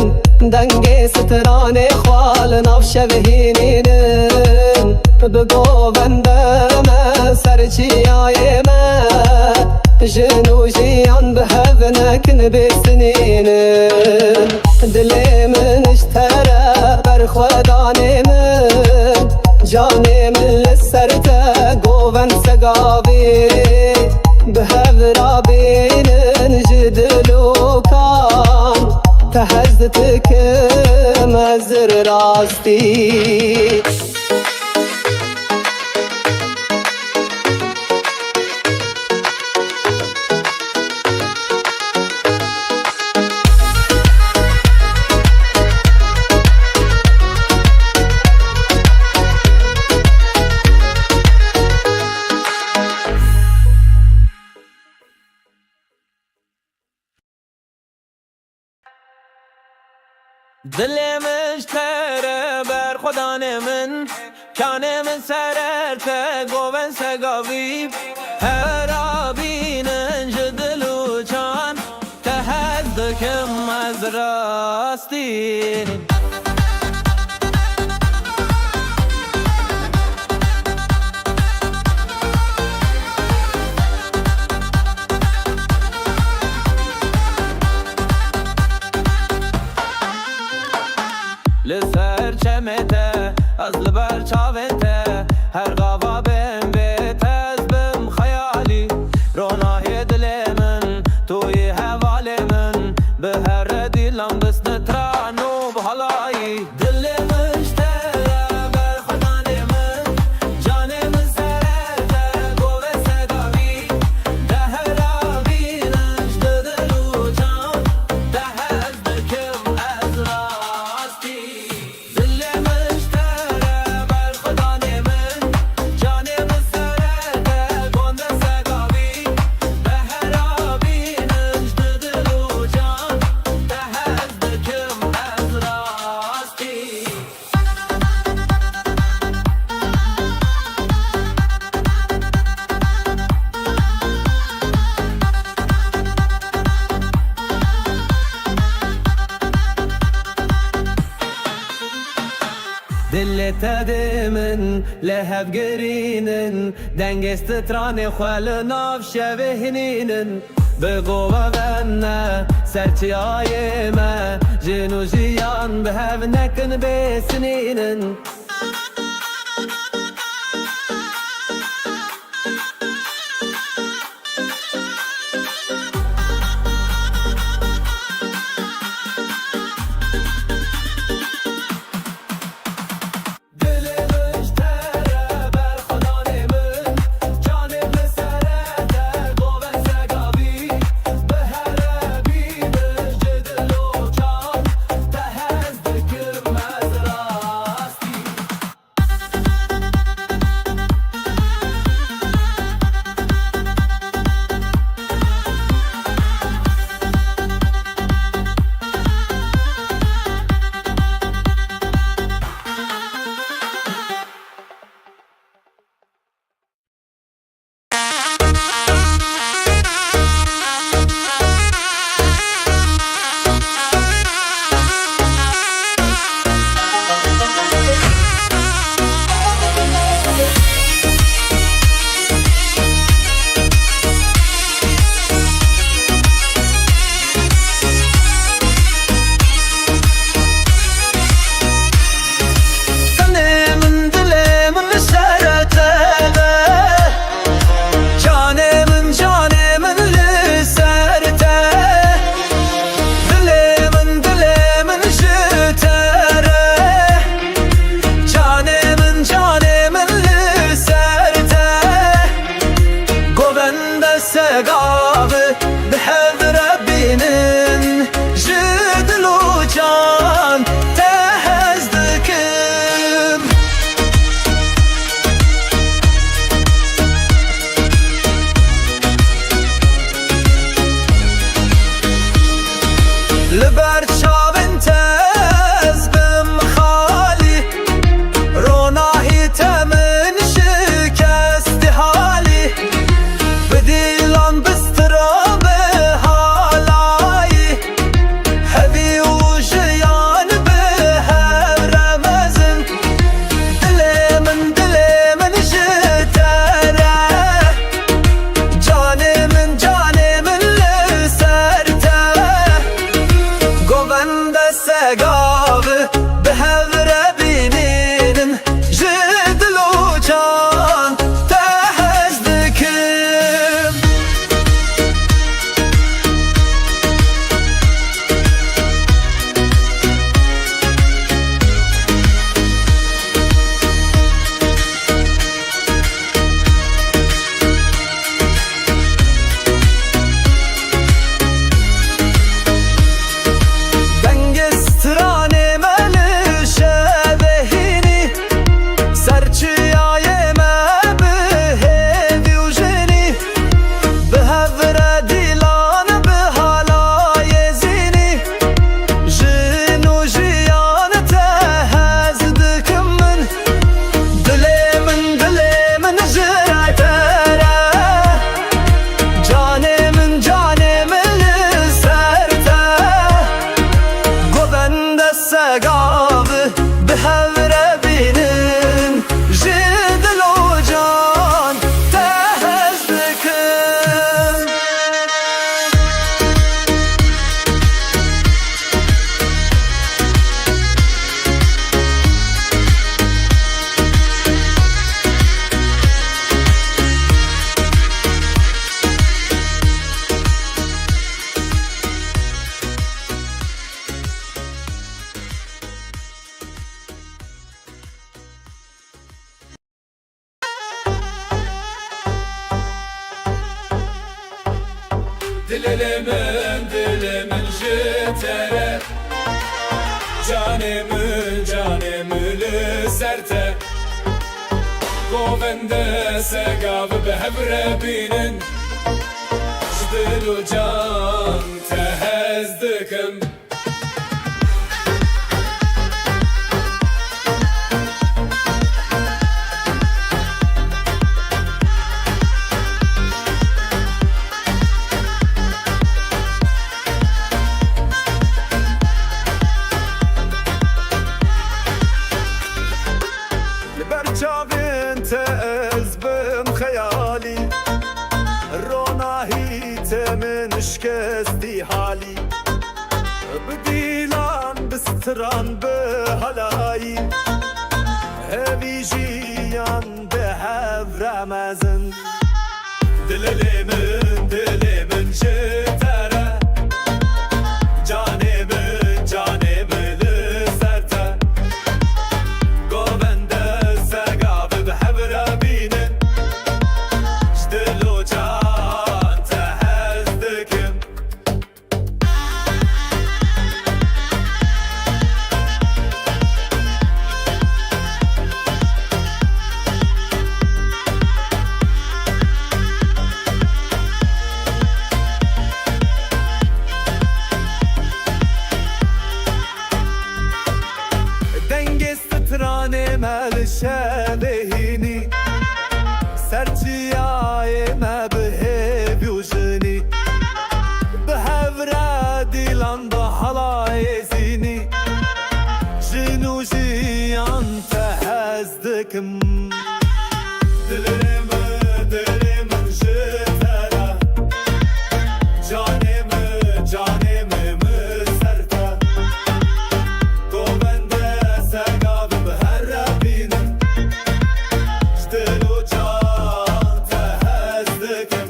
دنگ ستران خوال ناف شبهینین بگو بندم سرچیای من جنوجیان به هفنکن بسنینن دل من اشتره برخودان من جان من لسرته گوون سگاوی به هفرابینن جدل و کان تهزتكم ازر راستي دلی مشتره بر خدان من کانه من سررته گوون سگاویب هر آبینن جدلو چان تهدکم از راستی لسر چمته از لبر چاوته هر غوا بهم بیت از بم خیالی رونای دل من توی حوال من به هر دیلم دست نترانو بحالایی دل مشتره بر خدان من جان من سرته گوه سگاوی ده هر آبینش دلو جان ده از دکم از راستی دل مشتره بر خدان من جان من سرته گوه سگاوی ده هر آبینش دلو جان ده از دکم از راستی دل تدمن لهب گرینن دنگست تران خوال ناف شبهنینن بگو غنه سرچی آی ما جنو جیان به هف نکن بسنینن دل مشتره بر خدان من جان من سرته گوه سگاوی به هر بینش جدل و جان ته از دکم از راستی dilimin jitere Canımı serte Govende segav behevre binin Jdilu can tehezdikim برچاوین تز بم خیالی روناهی تمن شکستی حالی بدیلان بستران به هلایی همی جیان به هف رمزن دلمن جتره جانمı لسرته گوونده سگاب به هبره بینن جدلو جان تهزدکم مل شبهینی سرچیای ما به بیوجنی به هفره دیلان با حلای زینی جنو جیان تهزدکم دلمن جتره جانمı serte گوونده سگاب به هر بینم جدلو جان تهزدکم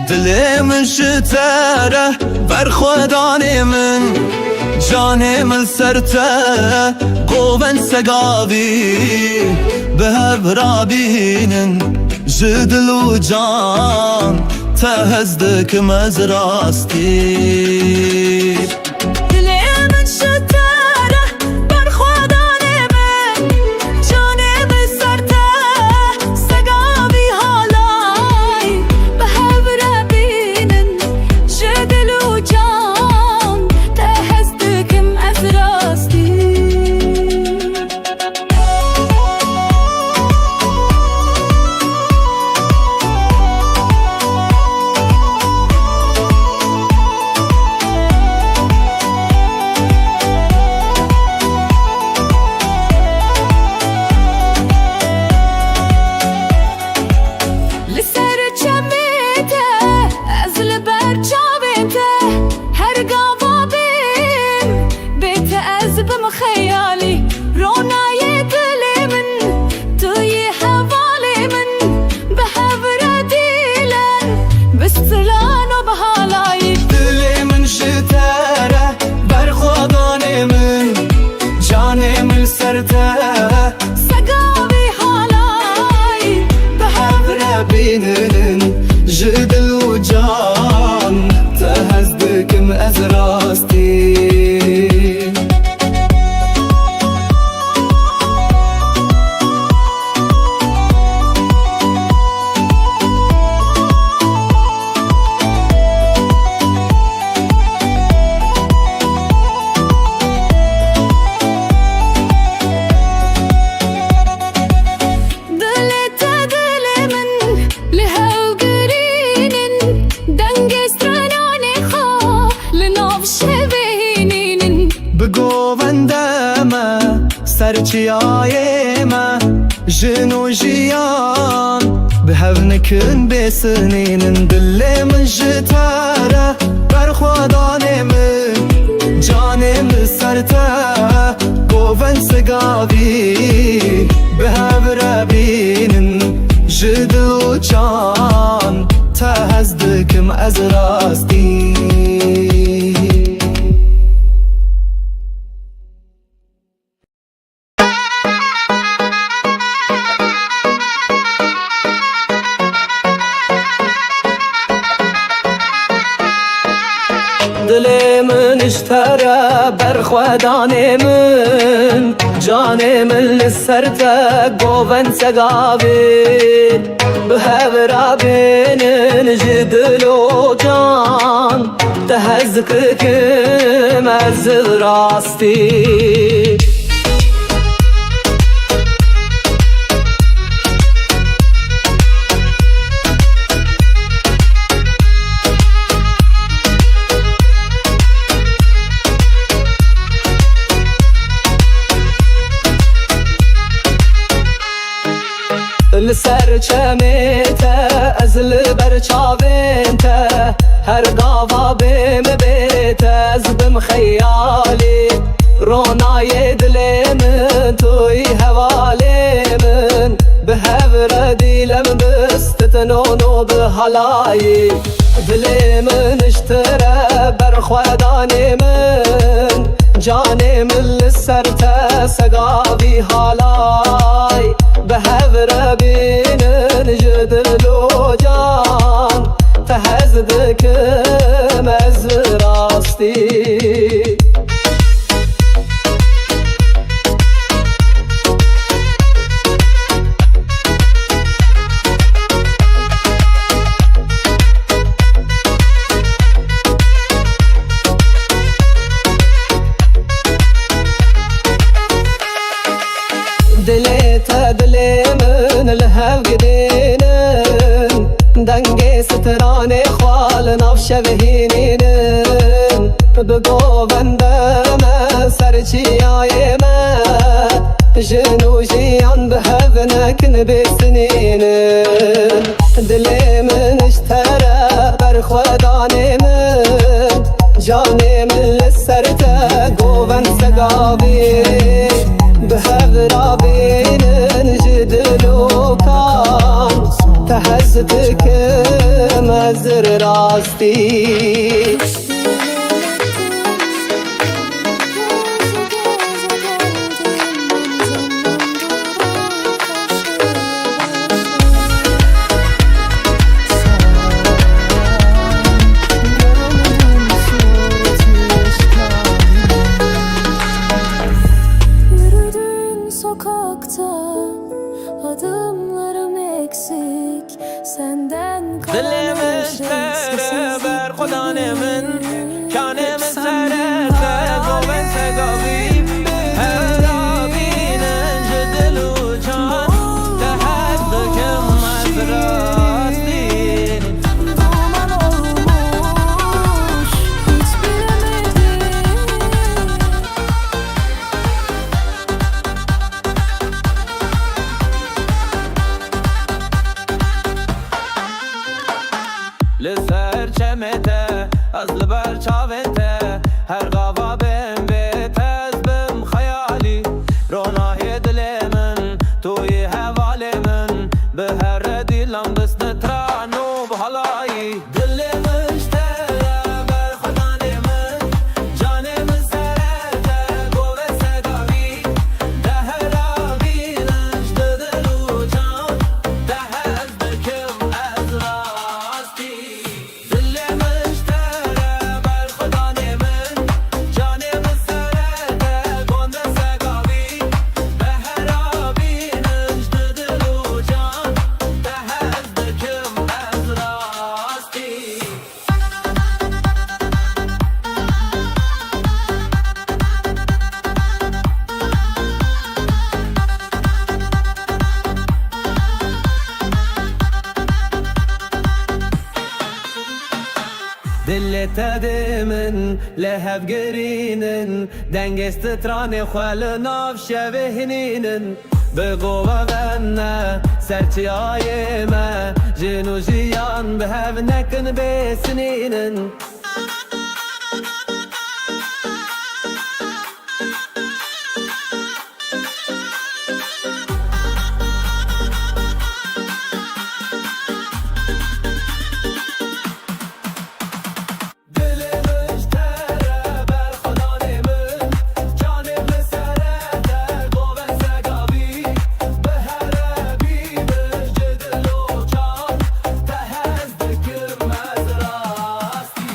دلي من شتره برخوداني من جاني من سرته قوبن سقابي بهب رابين جدل وجان تهزدك مزراستي جدل وجان تهزدك مأزراستي سرچیایمه جنو جیان بهونکن بسنین دل من جتره برخوادانه من جانم سرته گوون سگاوی بهور بینن جدل و جان تهزدکم از راستی دل من اشترى برخواداني من جاني من لسرته قوبن سقابي بهبرا بين جدل وجان تهزك مزد راستي لسر چمیته از لبر چاوینته هر قاوا بیم بیته از بم خیالی رونای دل من توی حوالی من به هور دیلم بستتنونو به حلایی دل من اشتره برخوادانی من جانی من لسرته سقابی حالای به هور بینن جدل و جان تهزدکم از راستی دلی من الهو قدینن دنگی ستران خوال نفش بهینینن بگو بندم سرچیای من جنو جیان به هونکن بسنینن دلی من اشتره برخودان من جانی من لسرته گوون سقابی به هورا بینن جدل و کان تهزتكم ازر راستي Yürüdüğün sokakta adımlarım eksik, senden دلمش تره بر خدا نمن کانم سرته گوون سگاوی هر رابینن جدل و جان تهدکم از راستین duman olmuş, hiç bilemedim. لسر چمته از لبر چاوته هر غوا بم به تزبم خیالی رونای دل من توی حوال من به هر دیلم دست نترانو به حالایی دل مشتره بر خدا من جانم سرته گوه سگاوی ده هر آبینش دل و جان ده هز بکم از راستی دل مشتره بر خدا من جانم سرته گوه سگاوی به هر آبینش دل و جان ده هز بکم از راستی دلت دمن لهب گرینن دنگست تران خوال ناف شبهنینن بگو غنه سرچی آیمه جنو جیان به هف نکن بسنینن دلمش تره بر خدا نمن جانم سرته گوه سگاوی به هر بینش جدل و جان تهز دکم از راستی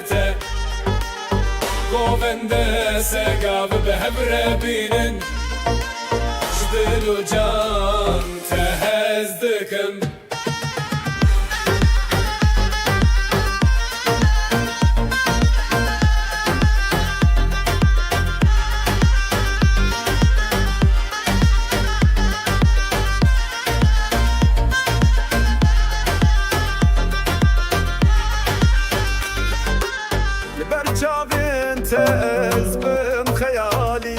سرته گوونده سگاو به هبره بینن جدل و جان تهز دکم برچاوین تز بم خیالی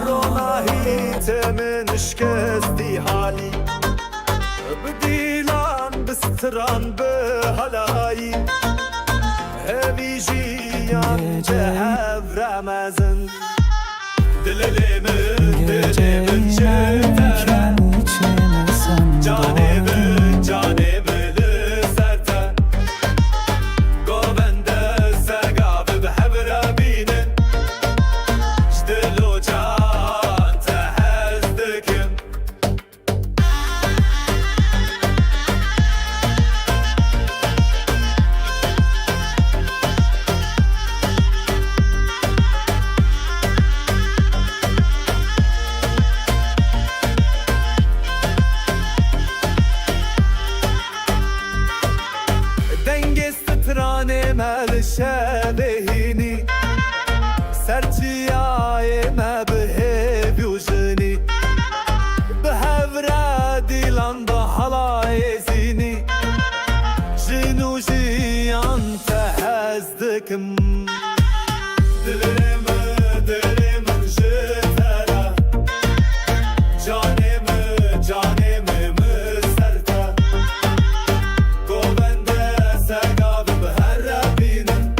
روناهی تمن شکستی حالی بدیلان بستران به هلایی همی جیان جهب رمزن دللیمن دللیمن جتره جانبن جانبن لسرته گوونده سگاو به هبره بینن جدل و جان تهز دکم سترانه مل شبهینی سرچیای ما به بیوژنی به هفره دیلان با حلای زینی جنو جیان تهز دکم دلم دلم جتره جانم جانم مسرته گوونده سگاو به هر بینن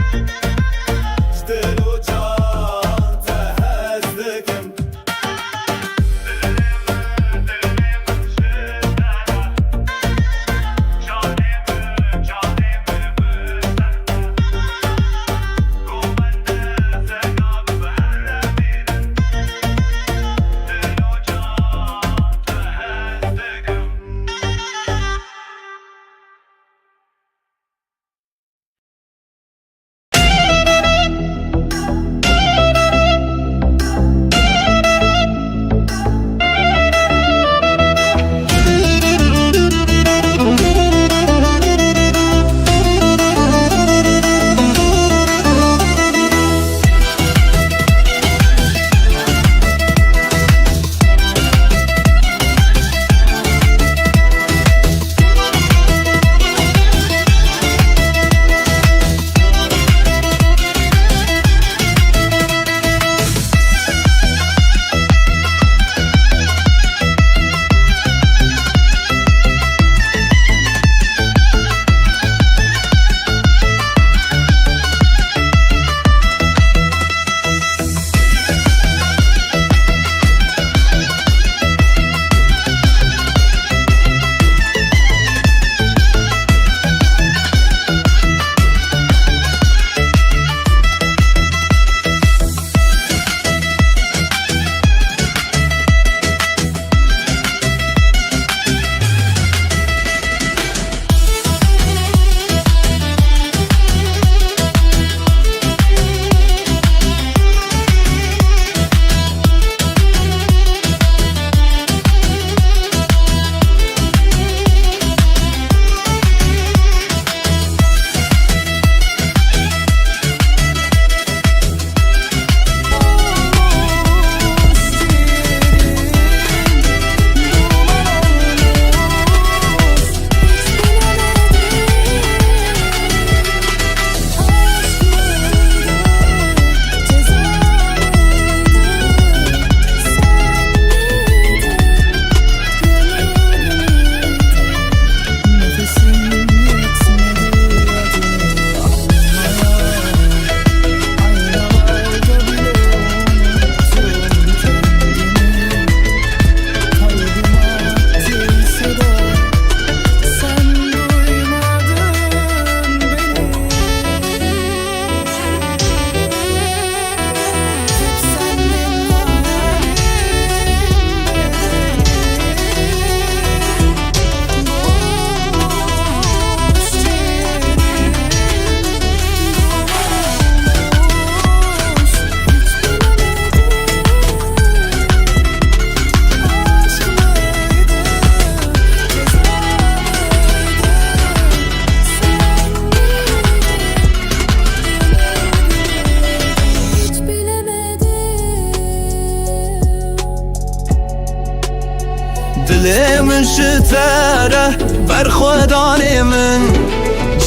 دلي من شتره برخوداني من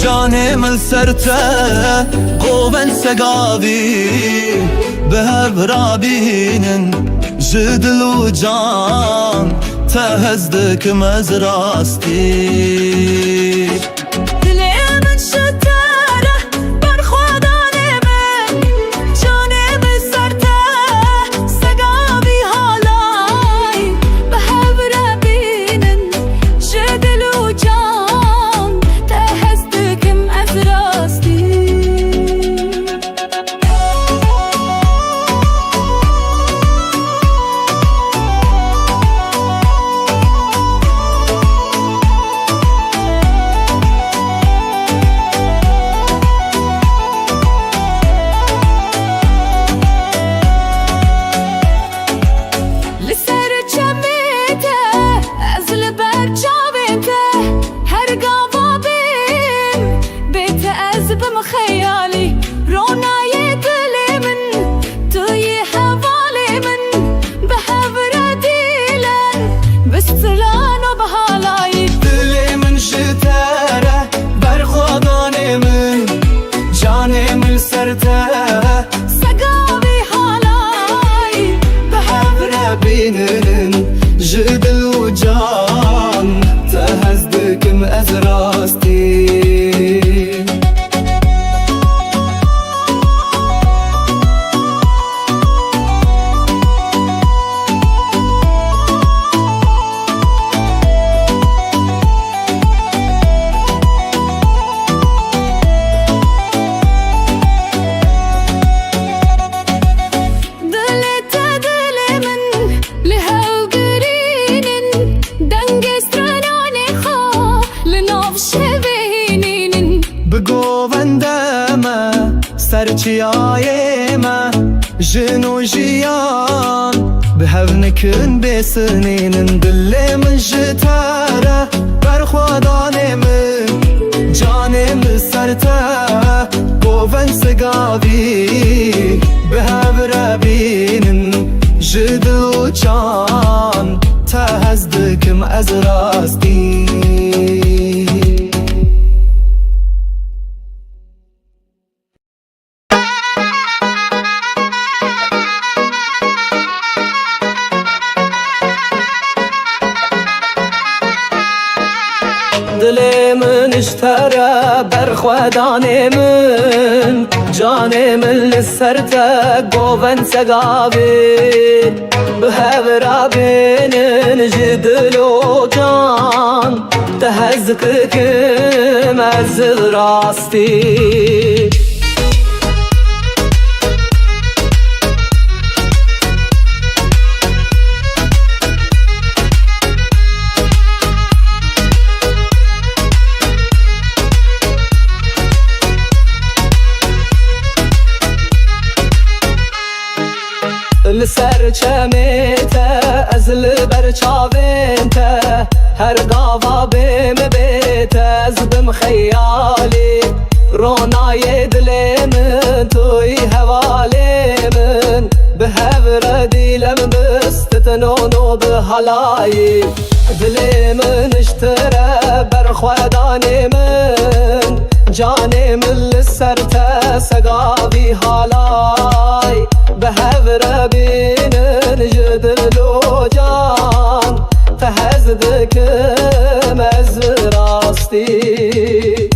جاني من سرته قوبن سقابي بهر برابين جدل وجان تهزدك مزراستي دلي من شتره برخوداني من جاني من سرته سقابي هالاي بهر برابين جدل وجان تهزدك مزراستي خيالي رونا يدلي من توي حوالي من بحبر ديلن بستلان وبهالاي دلي من شتاره برخوداني من جاني من سرته سقابي هالاي بحبر بينن جدل وجان تهزدك مأزراستي سرچیایمه جنو جیان بهونکن بسنین دل من جتره برخوادانه من جانم سرته گوون سگاوی بهور بینن جدو چان تهزدکم از راستی دلي من اشترى برخوداني من جاني من لسرته قوبن سقابي بهبرا بين جدل وجان تهزكك مزد راستي لسر چمیته از لبر چاوینته هر گاوا بیم بیته از بم خیالی رونای دل من توی حوالی من به هور دیلم بستتنونو به حلایی دل من اشتره برخودانی من جانی من لسرته سقابی حالای به هور بینن جدل و جان تهزدکم از راستی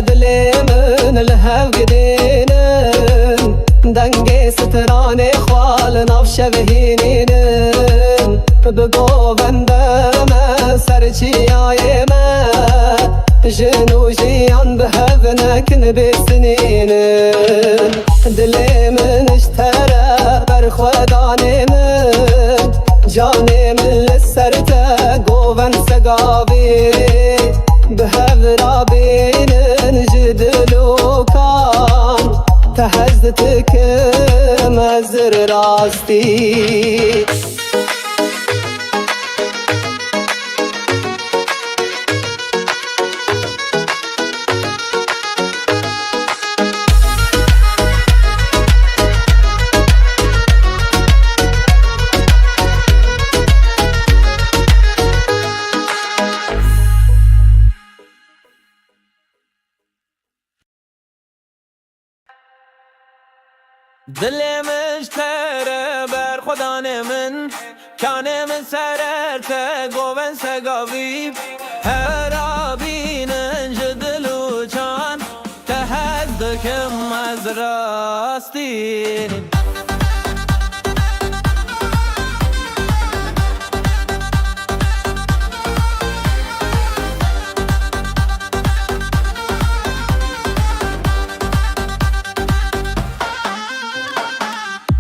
دلي من الهو قدينن دنگي ستراني خوال نفش بهينينن بقو بندم سرچي آيما جنو جيان بهبنك بسنينن دلي من اشترى برخوداني من جاني من لسرته قوبن سقابي بهبرا بينن جدل وكان تهزتكم ازر راستي دل مشتره بر خدا من کانه من سررته گوون سگاوی هر آبینن جدلو چان تهدکم از راستی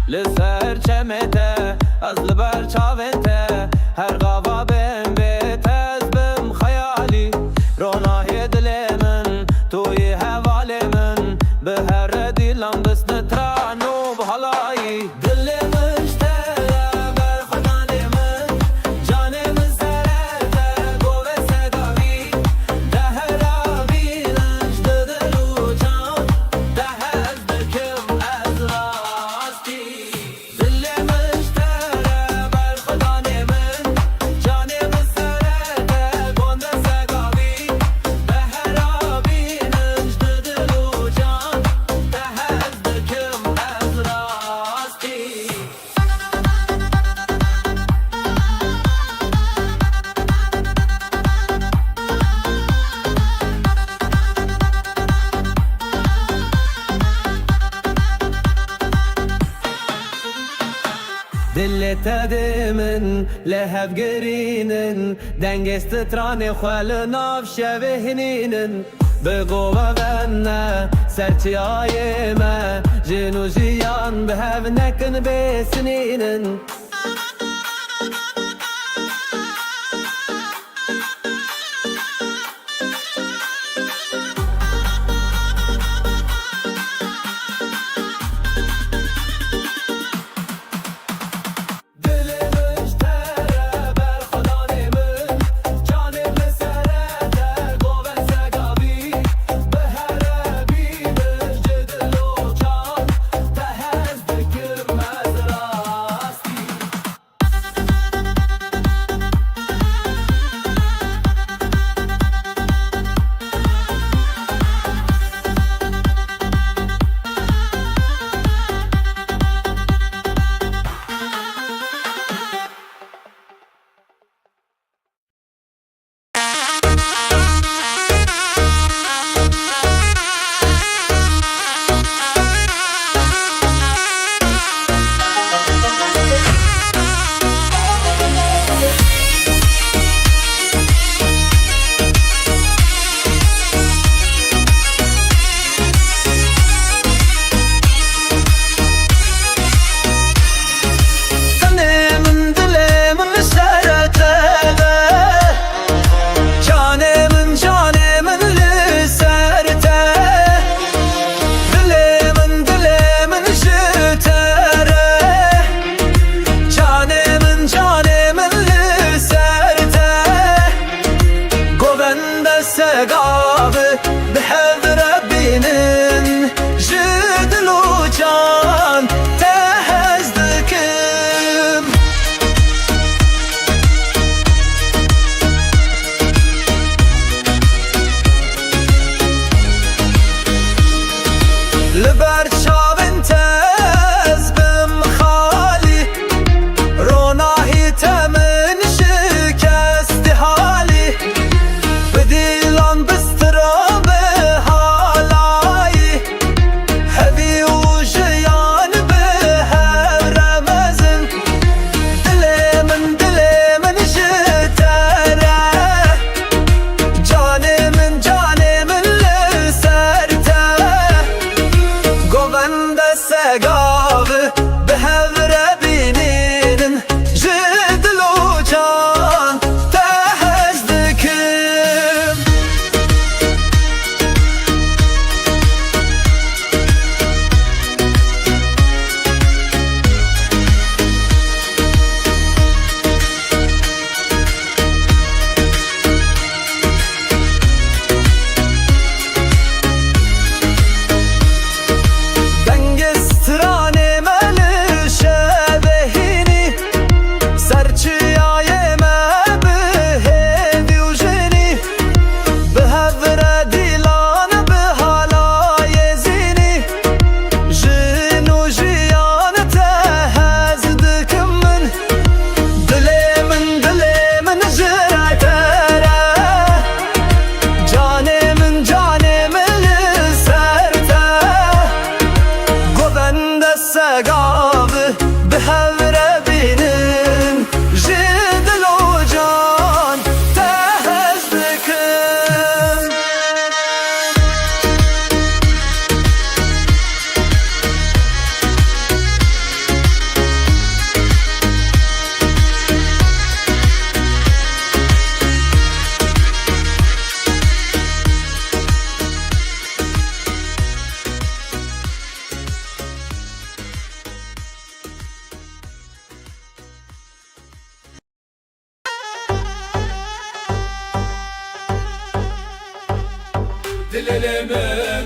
لسر چمته از لبر چاونته هر غوا بهم بیت از بم خیالی رونای دل من توی حوال من به هر دیلم دست نترانو بحالایی دل مشتره بر خدان من جان من سرته گوه سگاوی ده هر آبینش دلو جان ده از دکم از راستی دلت من لهب گرینن دنگست تران خوال ناف شبهنینن بگو ون سرچی آی ما جنو جیان به هف نکن بسنینن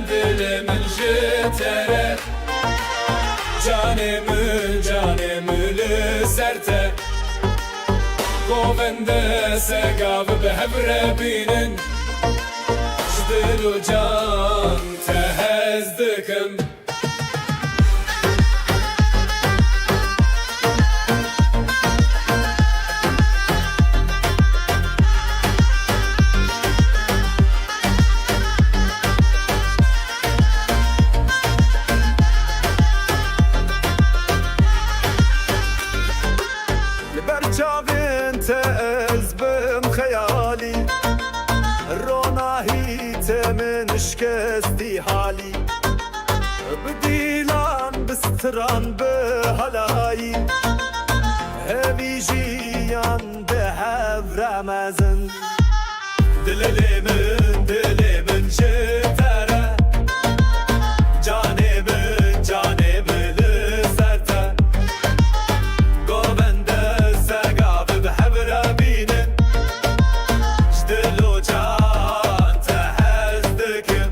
dilimin jitere Canımı serte Govende segav behevre binin Jdilu can tehezdikim برچاوین تزبم خیالی روناهی تمن شکستی حالی بدیلان بستران به هلایی همی جیان به هفرمزن دلمن جتره جانمن لسرته گوبنده سگاب به هفره بینن جدلو جان تهزدکم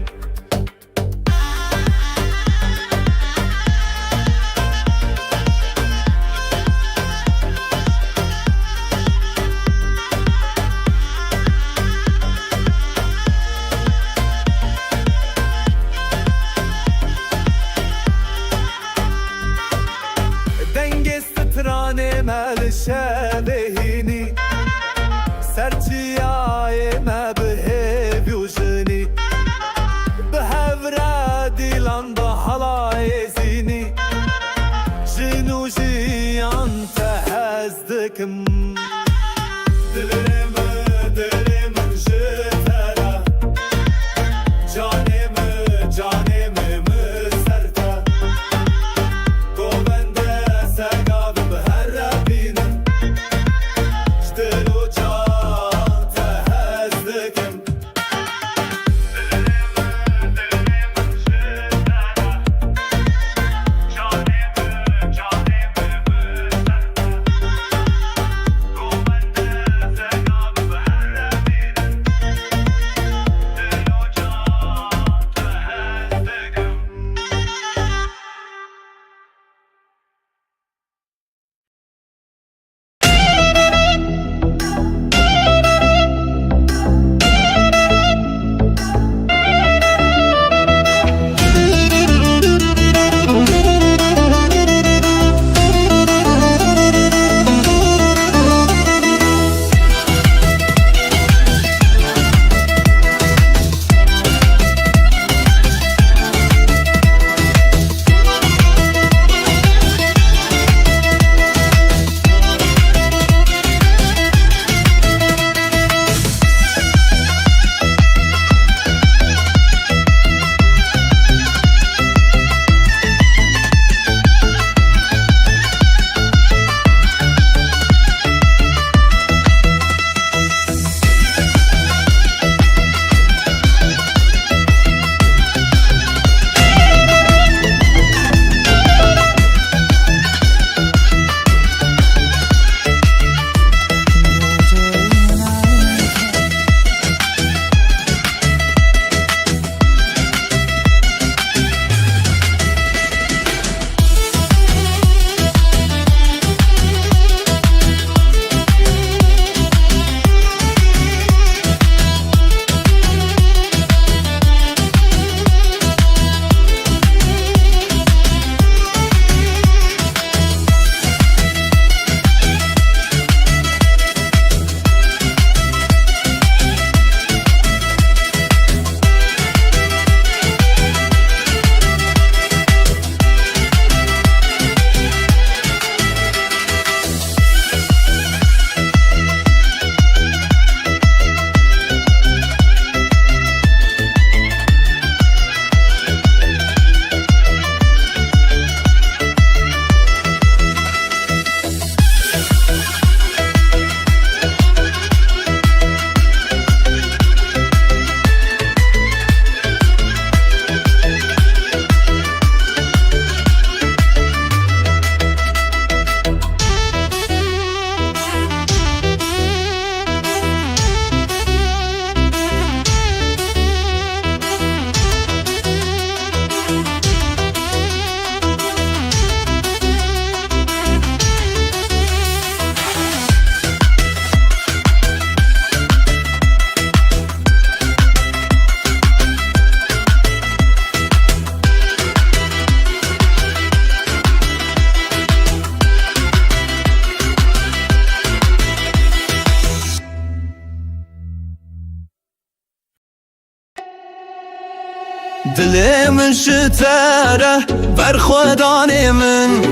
دلي من شتره برخوداني من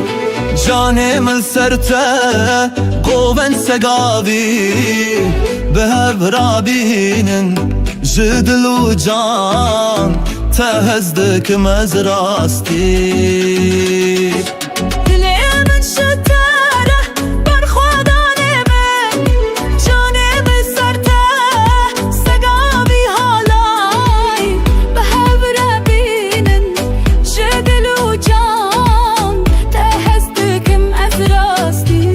جاني من سرته قوبن سقاوي بهب رابين جدل وجان تهزدك مزراستي دلي من شتره برخوداني من جاني من سرته سقاوي هالاي بهب رابين جدل وجان تهزدك مزراستي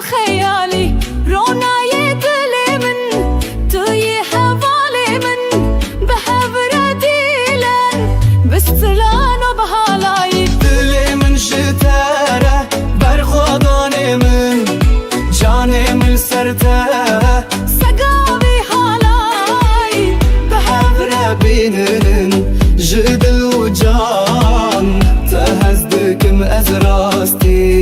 خيالي رونا يدلي من توي حوالي من بحبر ديلن بستلان وبهالاي دلي من شتاره برخوداني من جاني من سرته سقاوي هالاي بحبر بينن جدل وجان تهزدك مأزراستي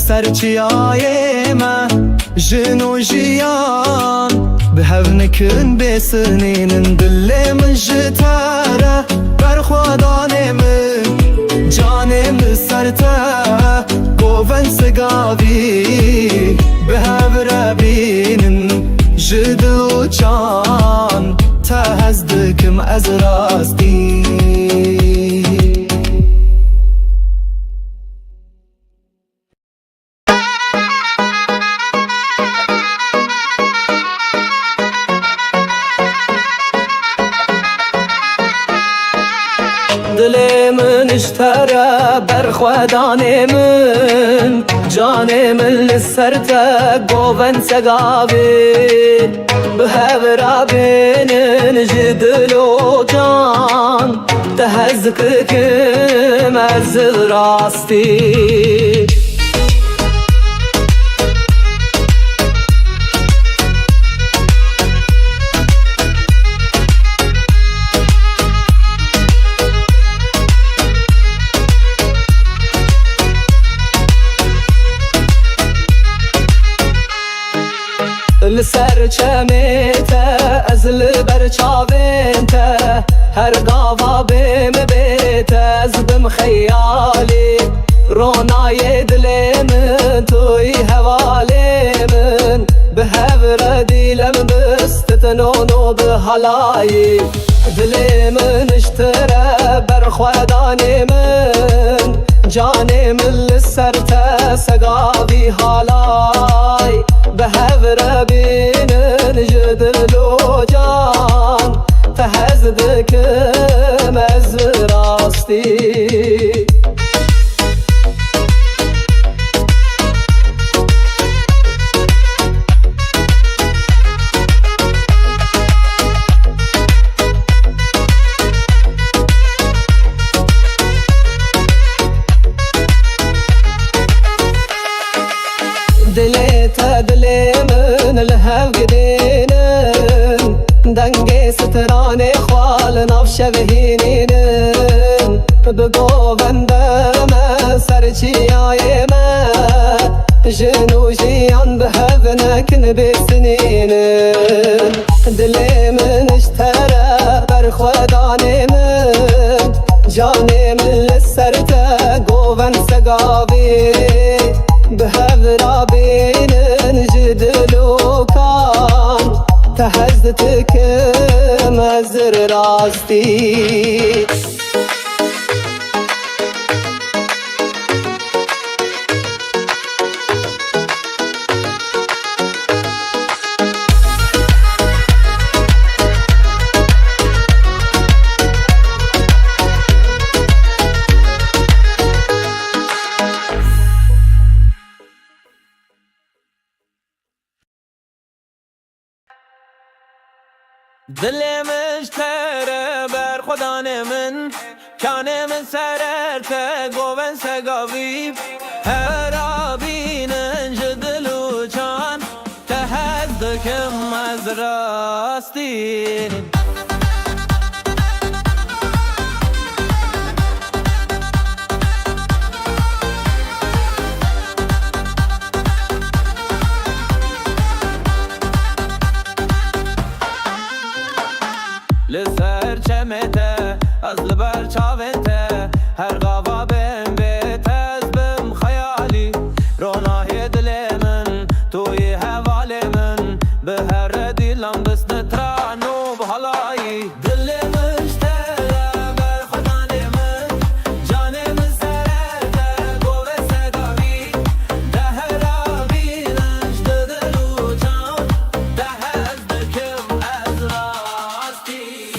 سرچیایمه جنو جیان به هونکن بسنین دل من جتره برخوادان من جانم سرته گوون سگاوی به هور بینن جدو جان تهزدکم از راستی دل من اشترى برخوداني من جاني من لسرته قوبن سقابي بهبرا بين جدل وجان تهزكك مزل راستي سرچمیته از لبر چاوینته هر قاوا بیم بیته از بم خیالی رونای دل من توی حوالی من به هور دیلم بستتنونو به حلایی دل من اشتره برخودانی من جانی من لسرته سقاوی حالای به هور بینن جدل و جان تهزدکم از راستی دليتا دلي من الهو قدينن دنگي ستراني خوال نفش بهينينن بقو بندم سرچي آيما جنو جيان بهبنك بسنينن دلي من اشترى برخوداني من جاني من لسرته قوبن سقابي بهبرا بين جدل وكان تهزتك مزر راستی دل مشتره بر خدا من کانه من سررته گوون سگاوی هر آبینن جدلو چان تهدکم از راستین لسر چمته از لبر چاونته هر قوا بهم بیت از بم خیالی رونای دل من توی حوال من به هر دیلم دست نترانو بحالایی دل مشتره بر خدا من جان من سرده گوه سگاوی ده هر آبینش دلو جان ده از دکم از راستی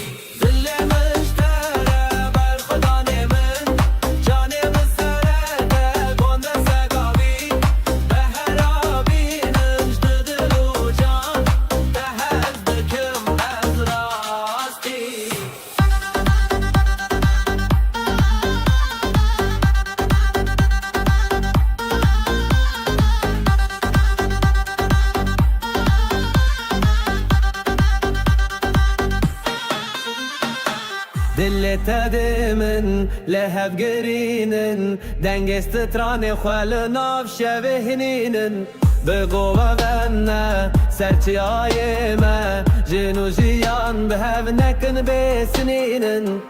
دل تدمن لهب گرینن دنگست تران خال ناف شبهنینن بگو بنا سرچی آی ما جنو جیان به هف نکن بسنینن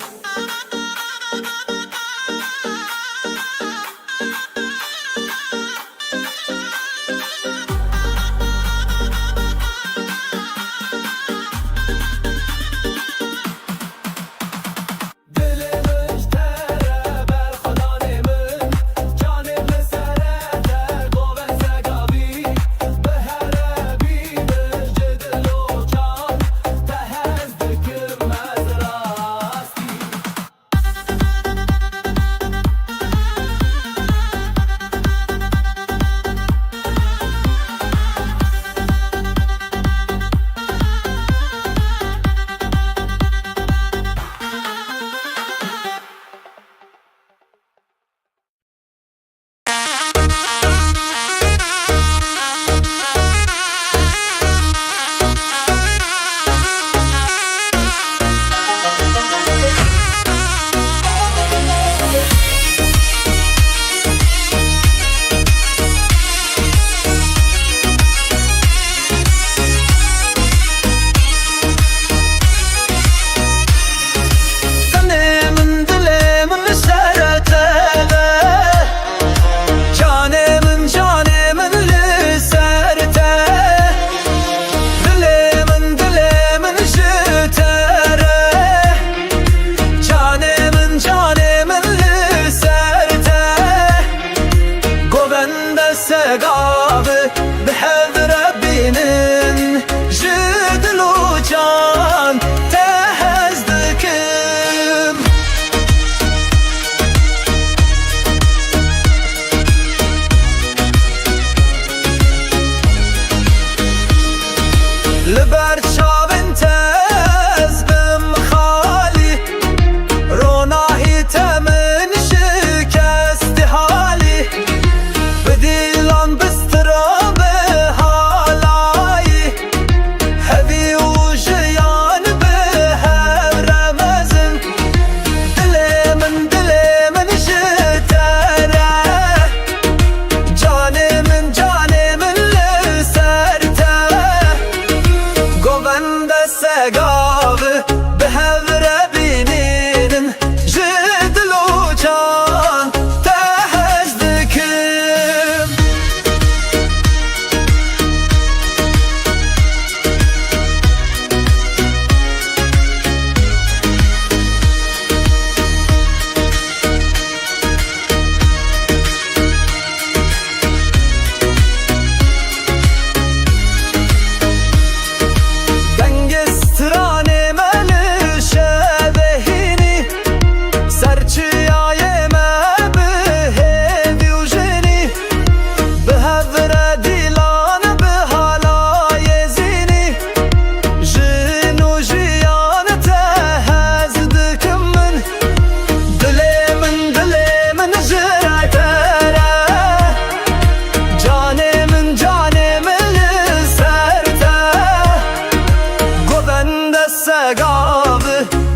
سقاف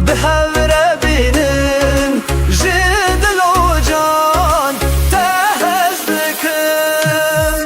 بهفر بینن جدل و جان تهز دکم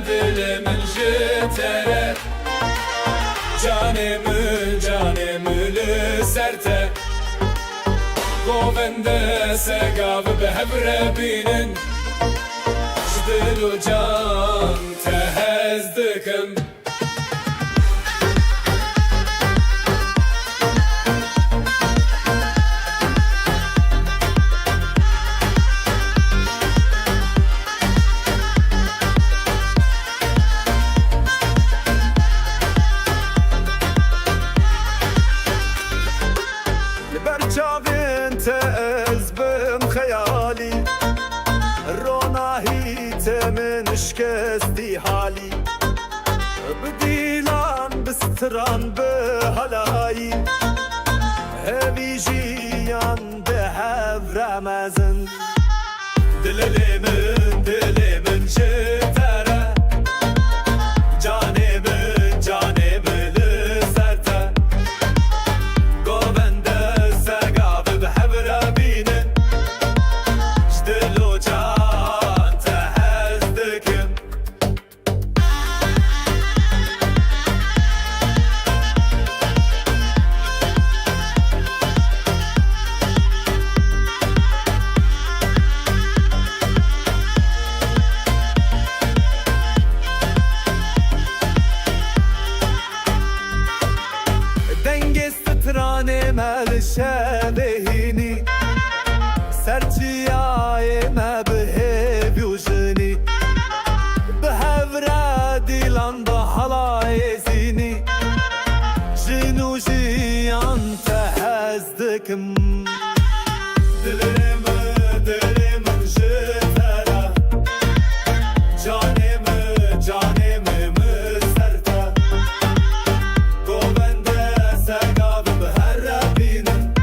dilimin jitere canımı serte Govende segav behevre binin Jdilu can tehez dikim برچاوین تز بم خیالی روناهی تمن شکستی حالی بدیلان بستران به هلایی هوی جیان به هف رمزن دلمن جتره جانمن لسرته گوونده سقاف بحبر بینن جدل و جان تهز دکم دنگست مل شبهینی سرچیای ما به بیوژنی به هفره دیلان با حلای زینی جنو جیان تهز دکم دلمن جتره جانم سرته گوونده سقاف بهر بینن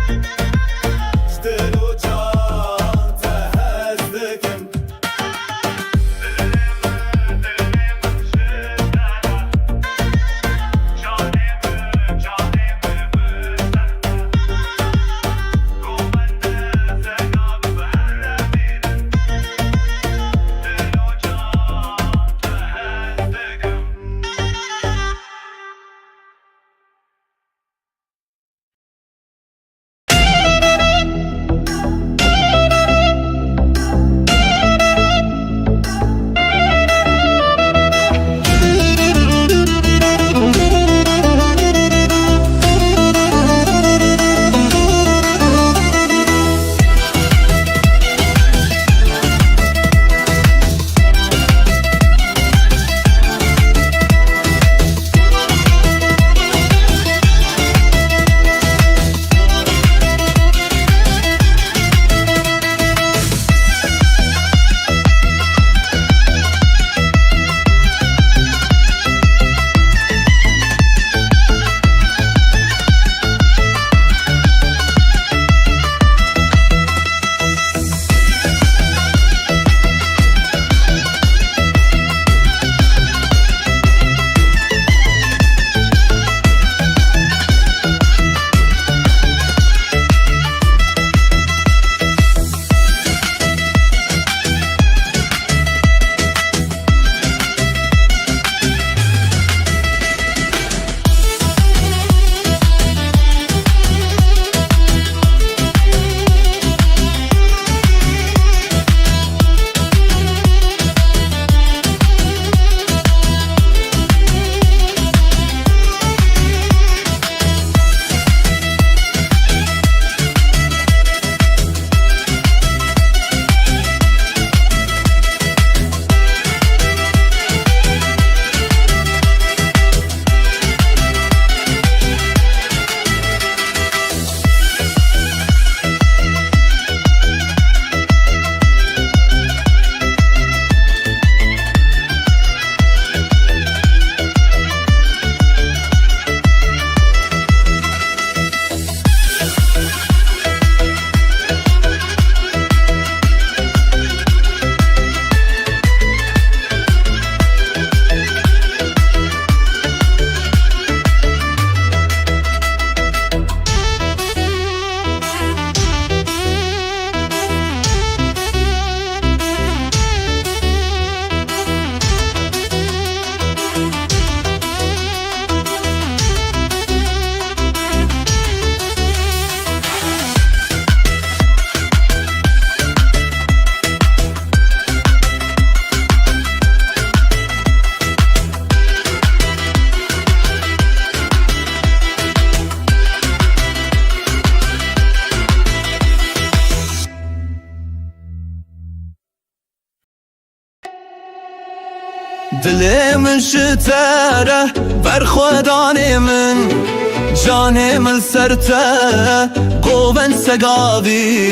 دلي من شتره برخوداني من جاني من سرته قوبن سقاوي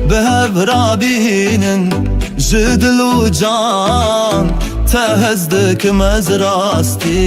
بهبرابين جدل وجان تهزدك مزراستي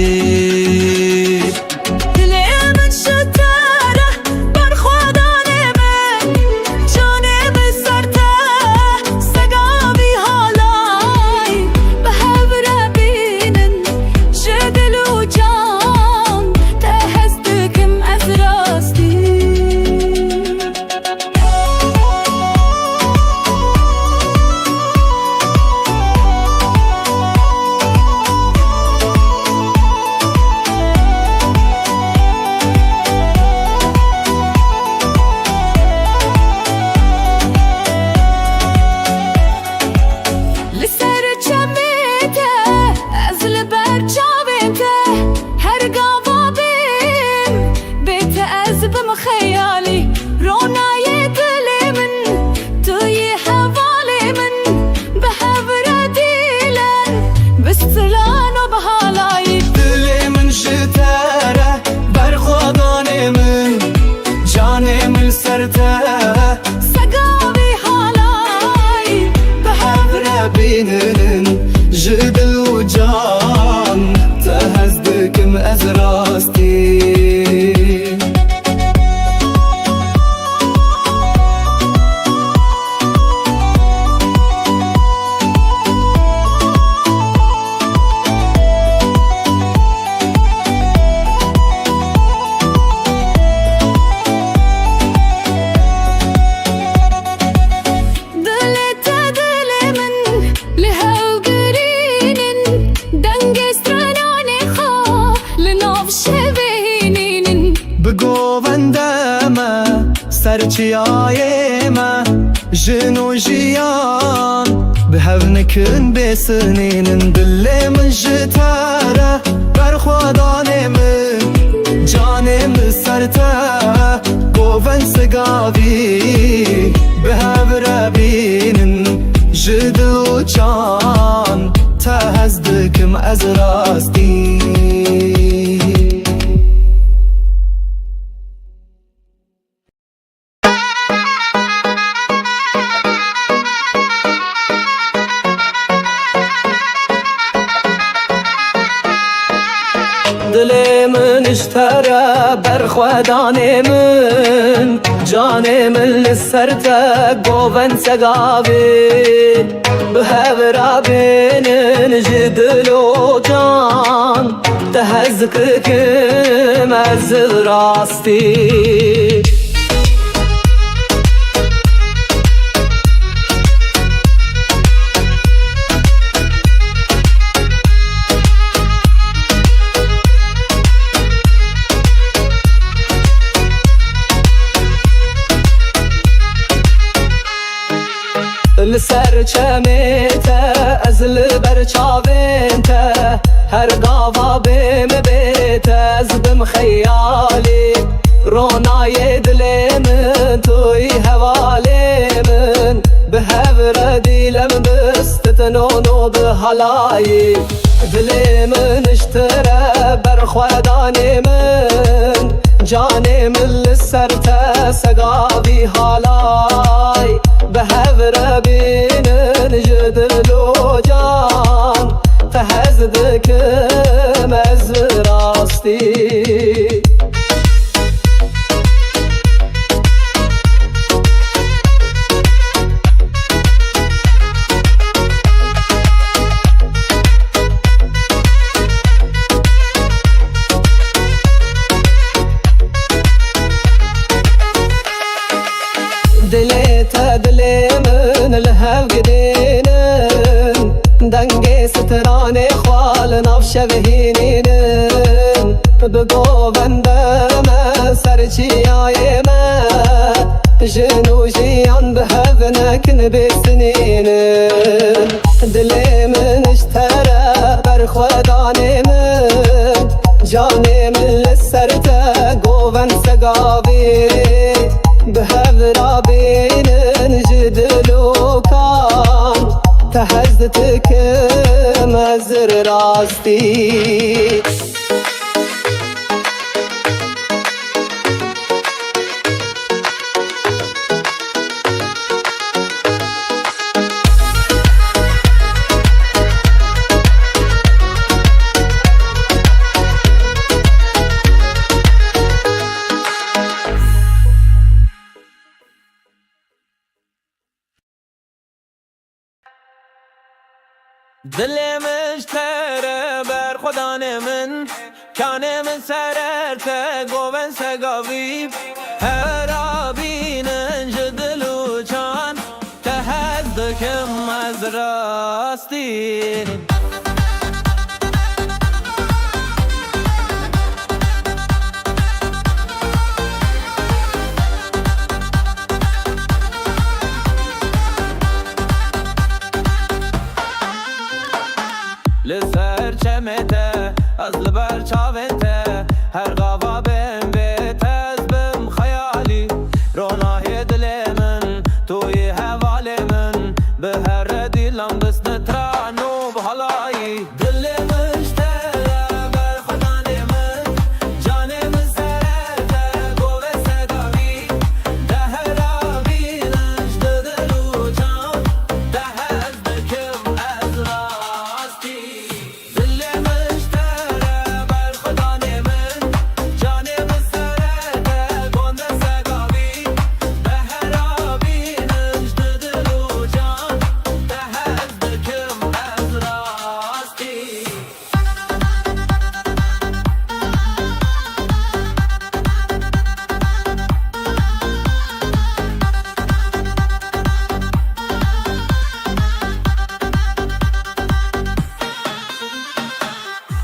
جدل وجان تهزدك مأزراستي سرچیایمه جنو جیان به هونکن بسنین دل من جتره برخوادان من جانم سرته گوون سگاوی به هوربین جدو جان تهزدکم از راستی دل من اشترى برخودان من جان من لسرته قوبن سقابي بهبرا بين جدل وجان تهزكك مزل راستي لسر چمیته از لبر چاوینته هر قاوا بیم بیته از بم خیالی رونای دل من توی حوالی من به هور دیلم بستتنونو به حلایی دل من اشتره برخودانی من جانی من لسرته سقاوی حالای به هور بینن جدل و جان تهزدکم از راستی دليتا دلي من الهو قدينن دنگي ستراني خوال نفش بهينينن بقو بندم سرچي آيما جنو جيان بهذنك بسنينن دلي من اشترى برخوداني من جاني من لسرته قوبن سقابي بهذرا بين جدل وكان تهزتكم ازر راستي دلی مشتره بر خدا من کانه من سررته گوون سگاوی هر آبینن جدلو چان تهزدکم از راستی لسر چمته از لبر چاونته هر غوا بهم بیت از بم خیالی رونای دل من توی حوال من به هر دیلم دست نترانو بحالایی دل مشتره بر خدان من جان من سرته گوه سگاوی ده هر آبینش دلو جان ده هز دکم از راستی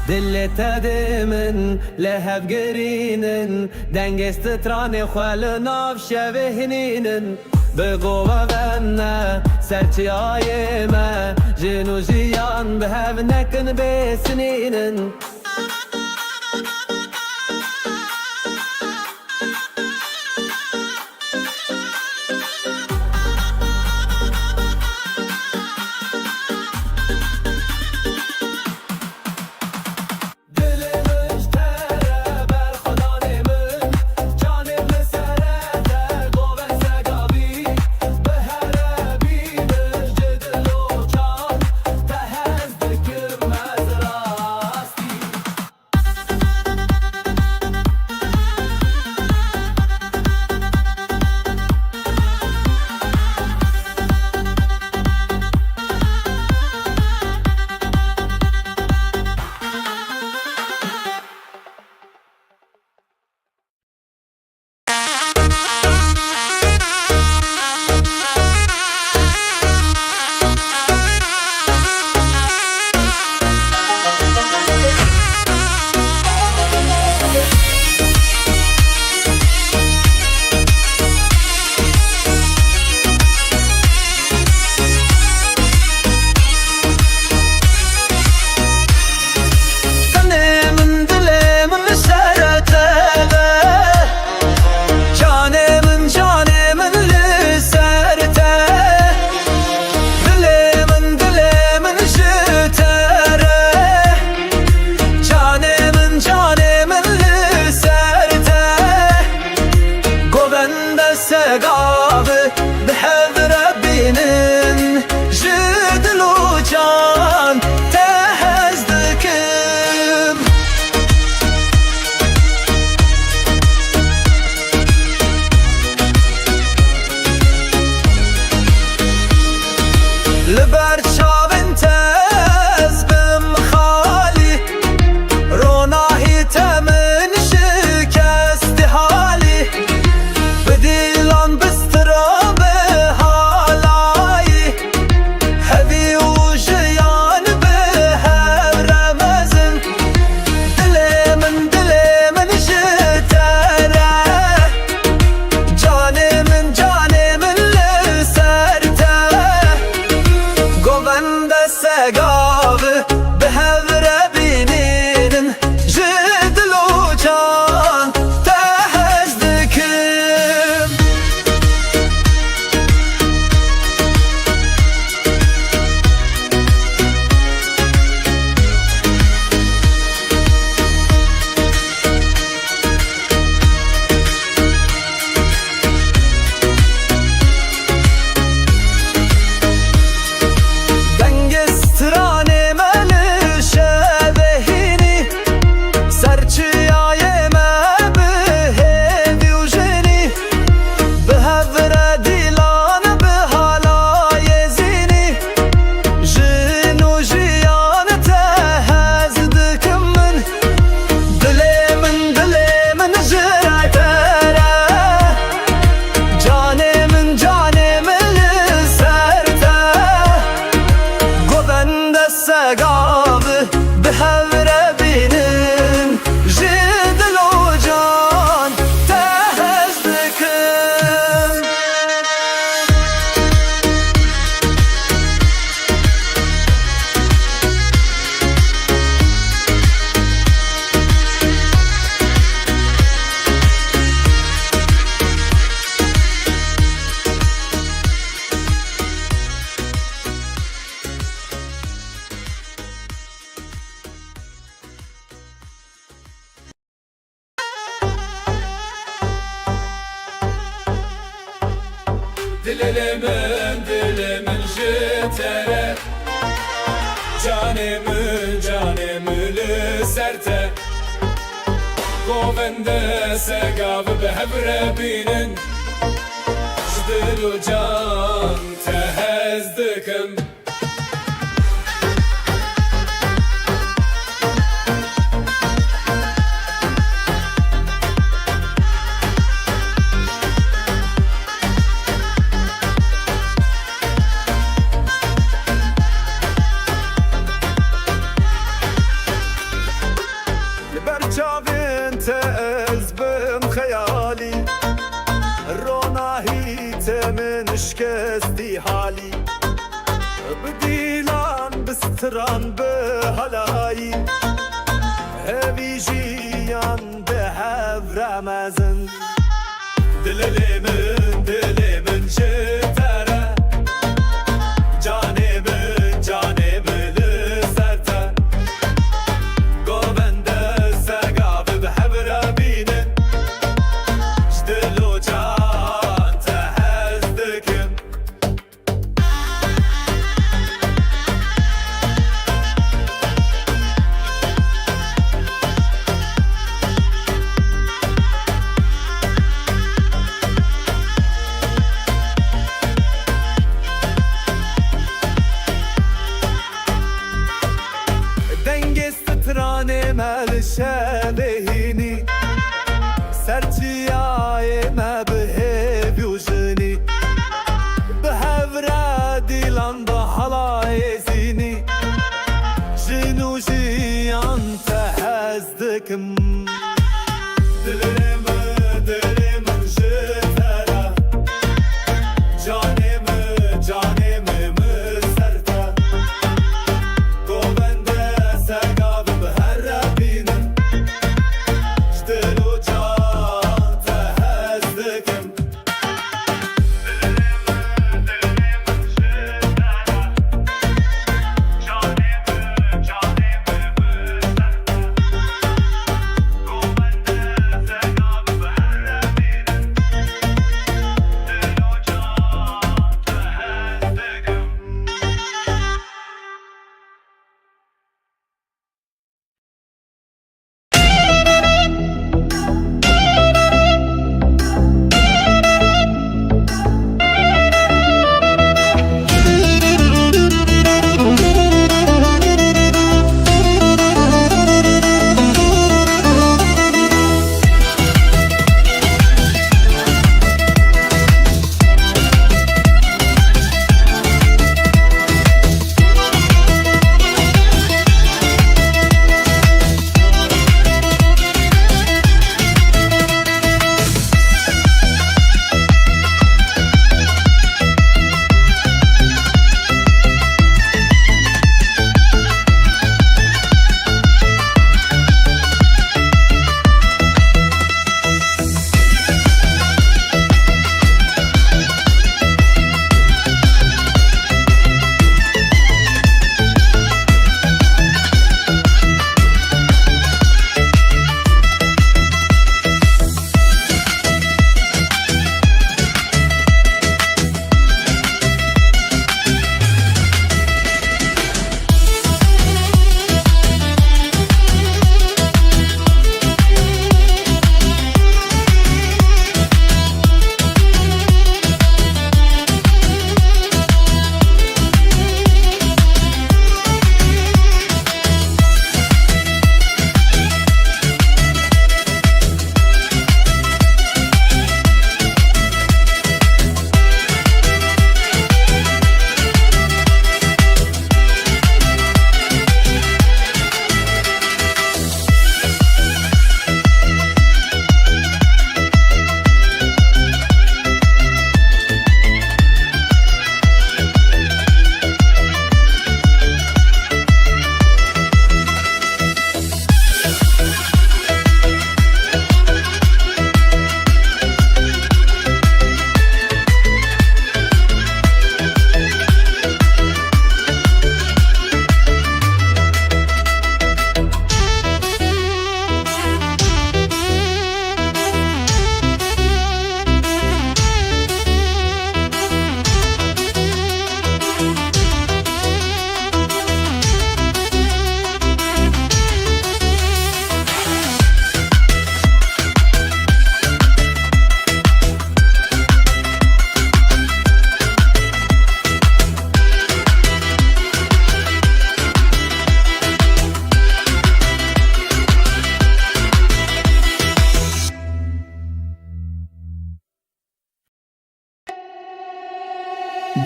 دل تدمن لهب گرینن دنگست تران خال ناف شبهنینن بگو و سرچی آی ما جنو جیان به هف نکن بسنینن dilimin jitere Canımı serte Govende segav behevre binin Jdilu can tehezdikim برچاوین تز بم خیالی روناهی تمن شکستی حالی بدیلان بستران به هلایی هوی جیان به هف رمزن دلمن جتره جانمن لسرته گوبنده سگاب به هبره بینن جدلو جان تهزدکم دنگسترانه مل شبهینی سرچیای ما به بیوژنی به هفره دیلان با حلای زینی جنو جیان تهزدکم دلمن جتره جانم مسرته گوبنده سگاب به هر بینن جدلو جان تهزدکم جانم مسرته گوبنده سگاب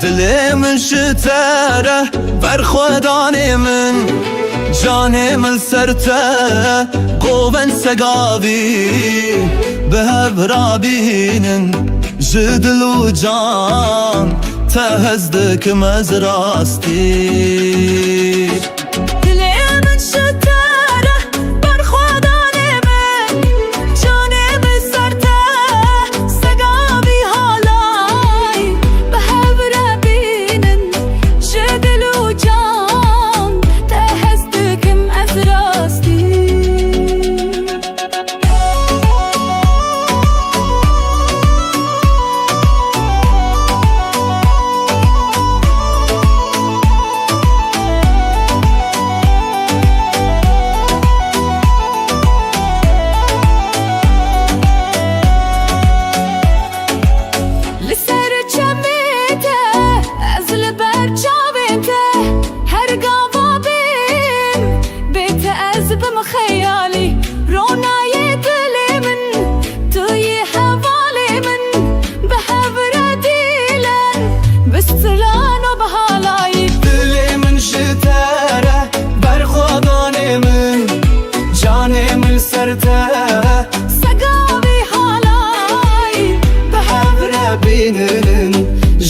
دلی من شتره بر خودانی من جانی من سرته قوون سگاوی به هبرابینن جدل و جان تهزدکم از راستی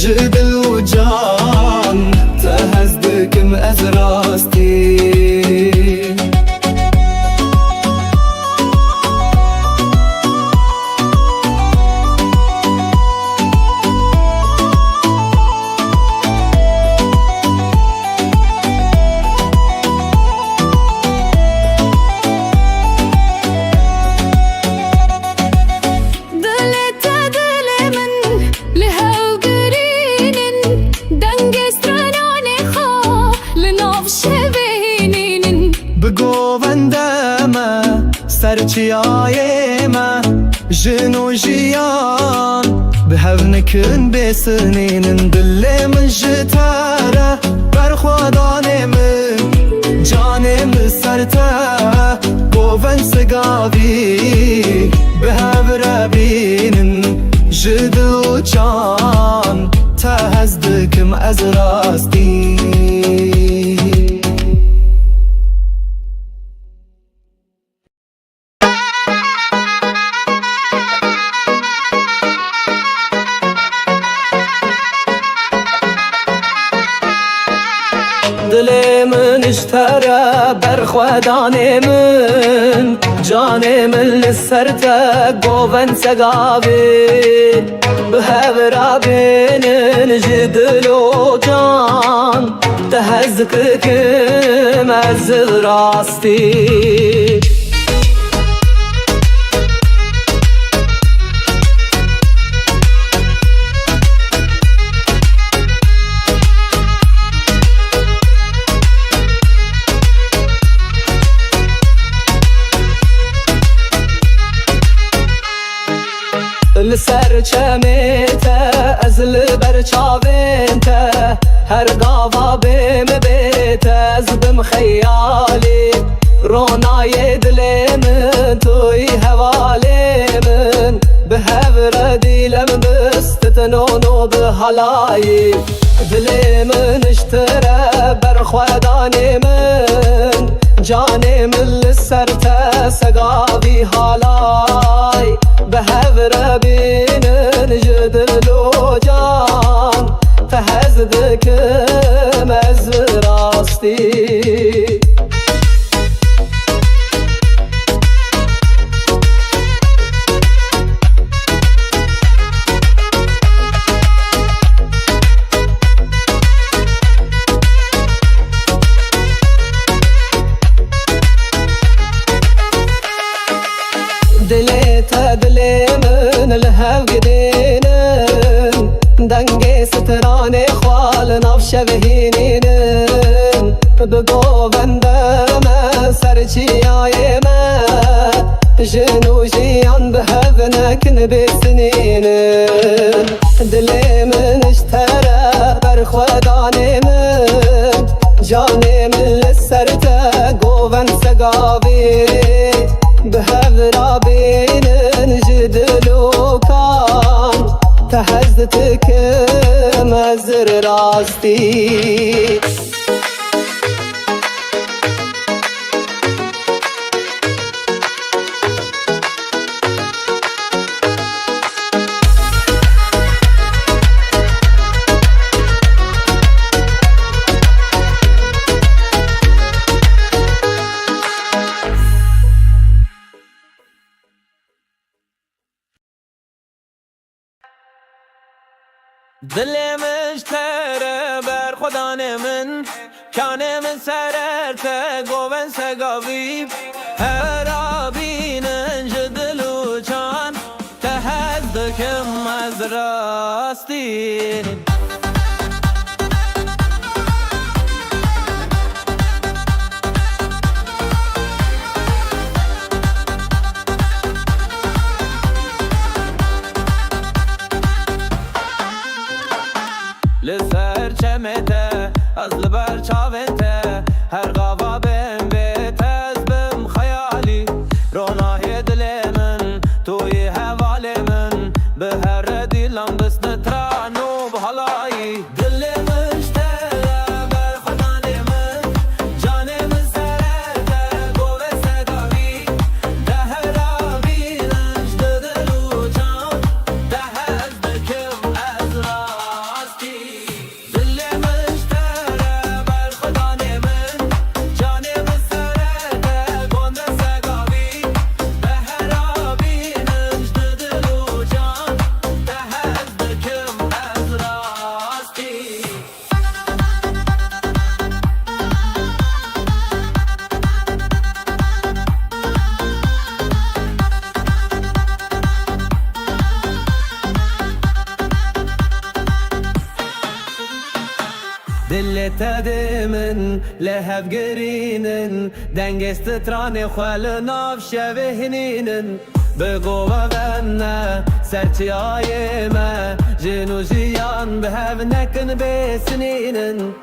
جدل و جان تهزدکم از راستی سرچیای ما جنو جیان به هونکن بسنین دل من جتاره بر خودان من جانم سرته گوون سگاوی به هورابینن جدل و جان تهزدکم از راستی دل من اشتره بر خودان من جان من لسرته گوون سگاوی به هورابینن جدل و جان تهزدکم از راستی لسر چمیته از لبر چاوینته هر گاوا بیم بیته از بم خیالی رونای دل من توی حوالی من به هور دیلم بستتنونو به حلایی دل من اشتره بر خودان من جان من لسرته سگاوی حالای به هورابینن جدل و جان تهزدکم از راستی دل من لهو گدینن دنگ ستران خوال ناف شبهینین بگو بندم سرچیای من جنو جیان به هو نکن بسنینن دل من اشتره بر خودان من جان من لسرته گوون سگاوی به هورابینن جدل و کان تهزتكم ازر راستي دلی مشتره بر خدان من کانه من سررته گوون سگاویب هر آبینن جدلو چان تهزدکم از راستی لسر چمته از لبر چاونته هر غابا بهم بیت از بم خیالی رونای دل من توی حوال من به هر دیلم بس نترانو بحالایی دل مشتره بر خدان من جان من سرته گوه سگاوی ده هر آبینش دلو جان ده هز بکم از راستی دل مشتره بر خدان من جان من سرته گوه سگاوی به هر آبینش دلو جان ده هز بکم از راستی دل تدمن لهب گرینن دنگست تران خوال ناف شوهنینن بگو بغنى سرتي آيما جنو جيان بهاف نكن بسنينن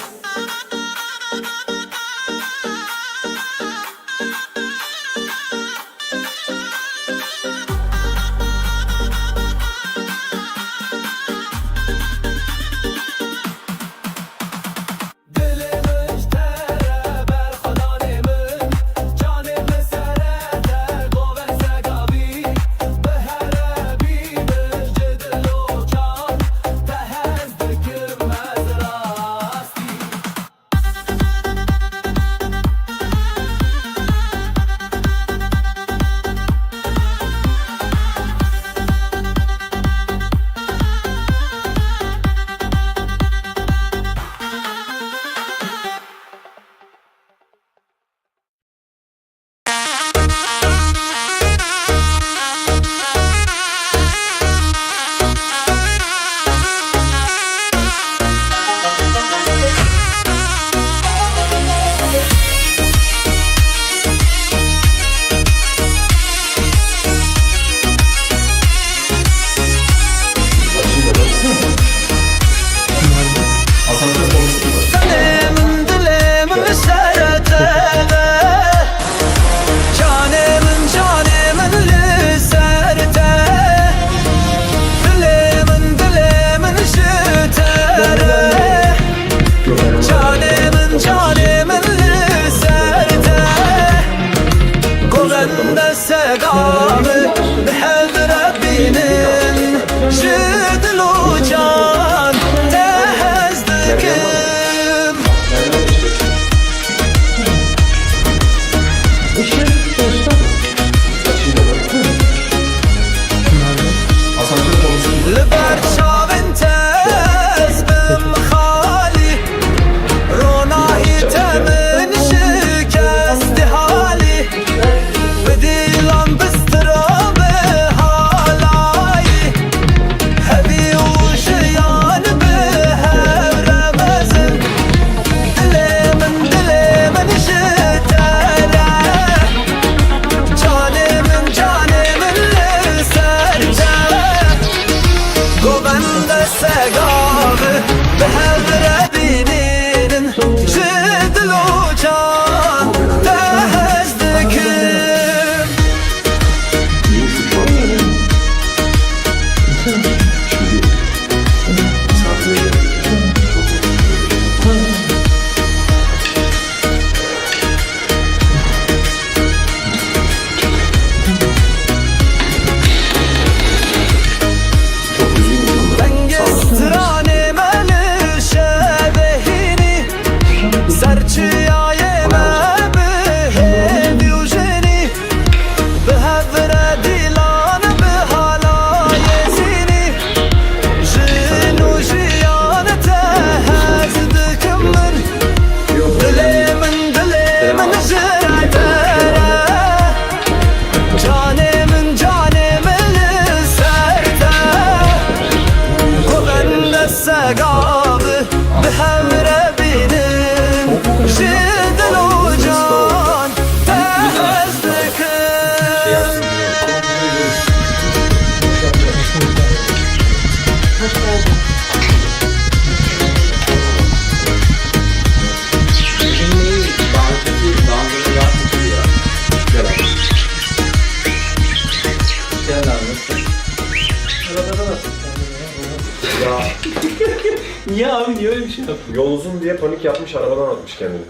Niye abi, niye öyle bir şey yaptın? Yol uzun diye panik yapmış, arabadan atmış kendini.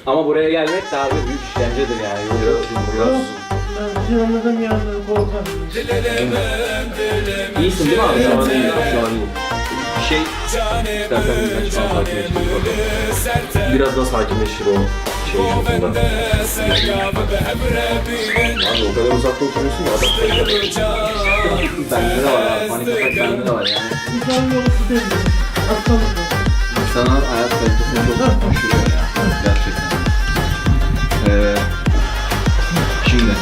Ama buraya gelmek de abi büyük işkencedir yani. Biraz Ben anladım ya, korkarım. İyisin değil mi abi? şu an iyi, şu an iyi. Bir şey istersen birkaç falan sakinleştir bakalım. Biraz daha sakinleşir o şey şokunda. Abi o kadar uzakta oturuyorsun ya, adam panik yapıyor. Bende de var abi. Panik atak bende de var yani. İnsan yolusu değil. Hastalık. İnsanın hayat kalitesini çok düşürüyor ya. Gerçekten. Şimdi.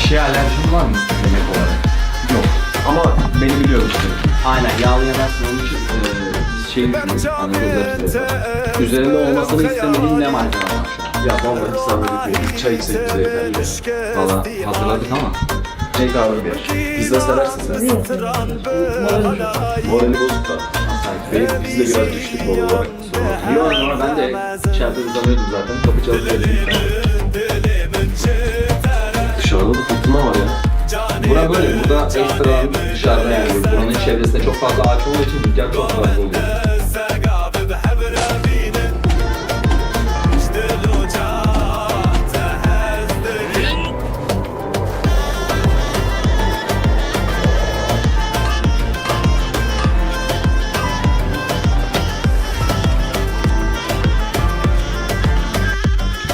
Şeye alerjin var mı yemek olarak? Yok. Ama beni biliyor işte. Aynen, yağlı yemezsin, onun için biz şeyin Anadolu'da üzerinde olmasını istemediğin ne malzeme var şu an? Ya vallahi hiç zahmet etmeyin. Çay içsek bize yeter. Valla hazırladık ama. Cenk abi bir yer. Pizza seversin sen. Morali bozuk da. Biz de biraz düştük moral olarak. Yok ama ben de içeride uzanıyordum zaten. Kapı çalıp geldim. Dışarıda da fırtına var ya. Bura böyle. Burada ekstra dışarıda yani. Buranın çevresinde çok fazla ağaç olduğu için rüzgar çok fazla oluyor.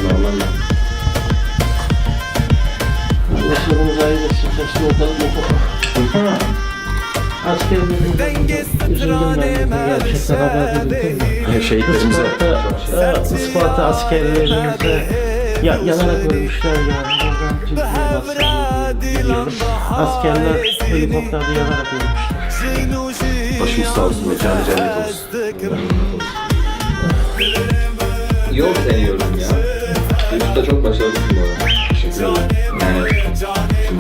Normal. Yaşlarımız ayrılsın, saçlı ortalık yok. Askerlerimizin üzüldüm ben. Gerçekten haber verildim. Şehitlerimize. Isparta askerlerimize yanarak ölmüşler yani. Oradan Türkiye'ye bastırıldı. Askerler helikopterde yanarak ölmüşler. Başımız sağ olsun. Mekanı cennet olsun. Yol deniyorum ya. YouTube'da çok başarılısın bu arada. Teşekkür ederim. Yani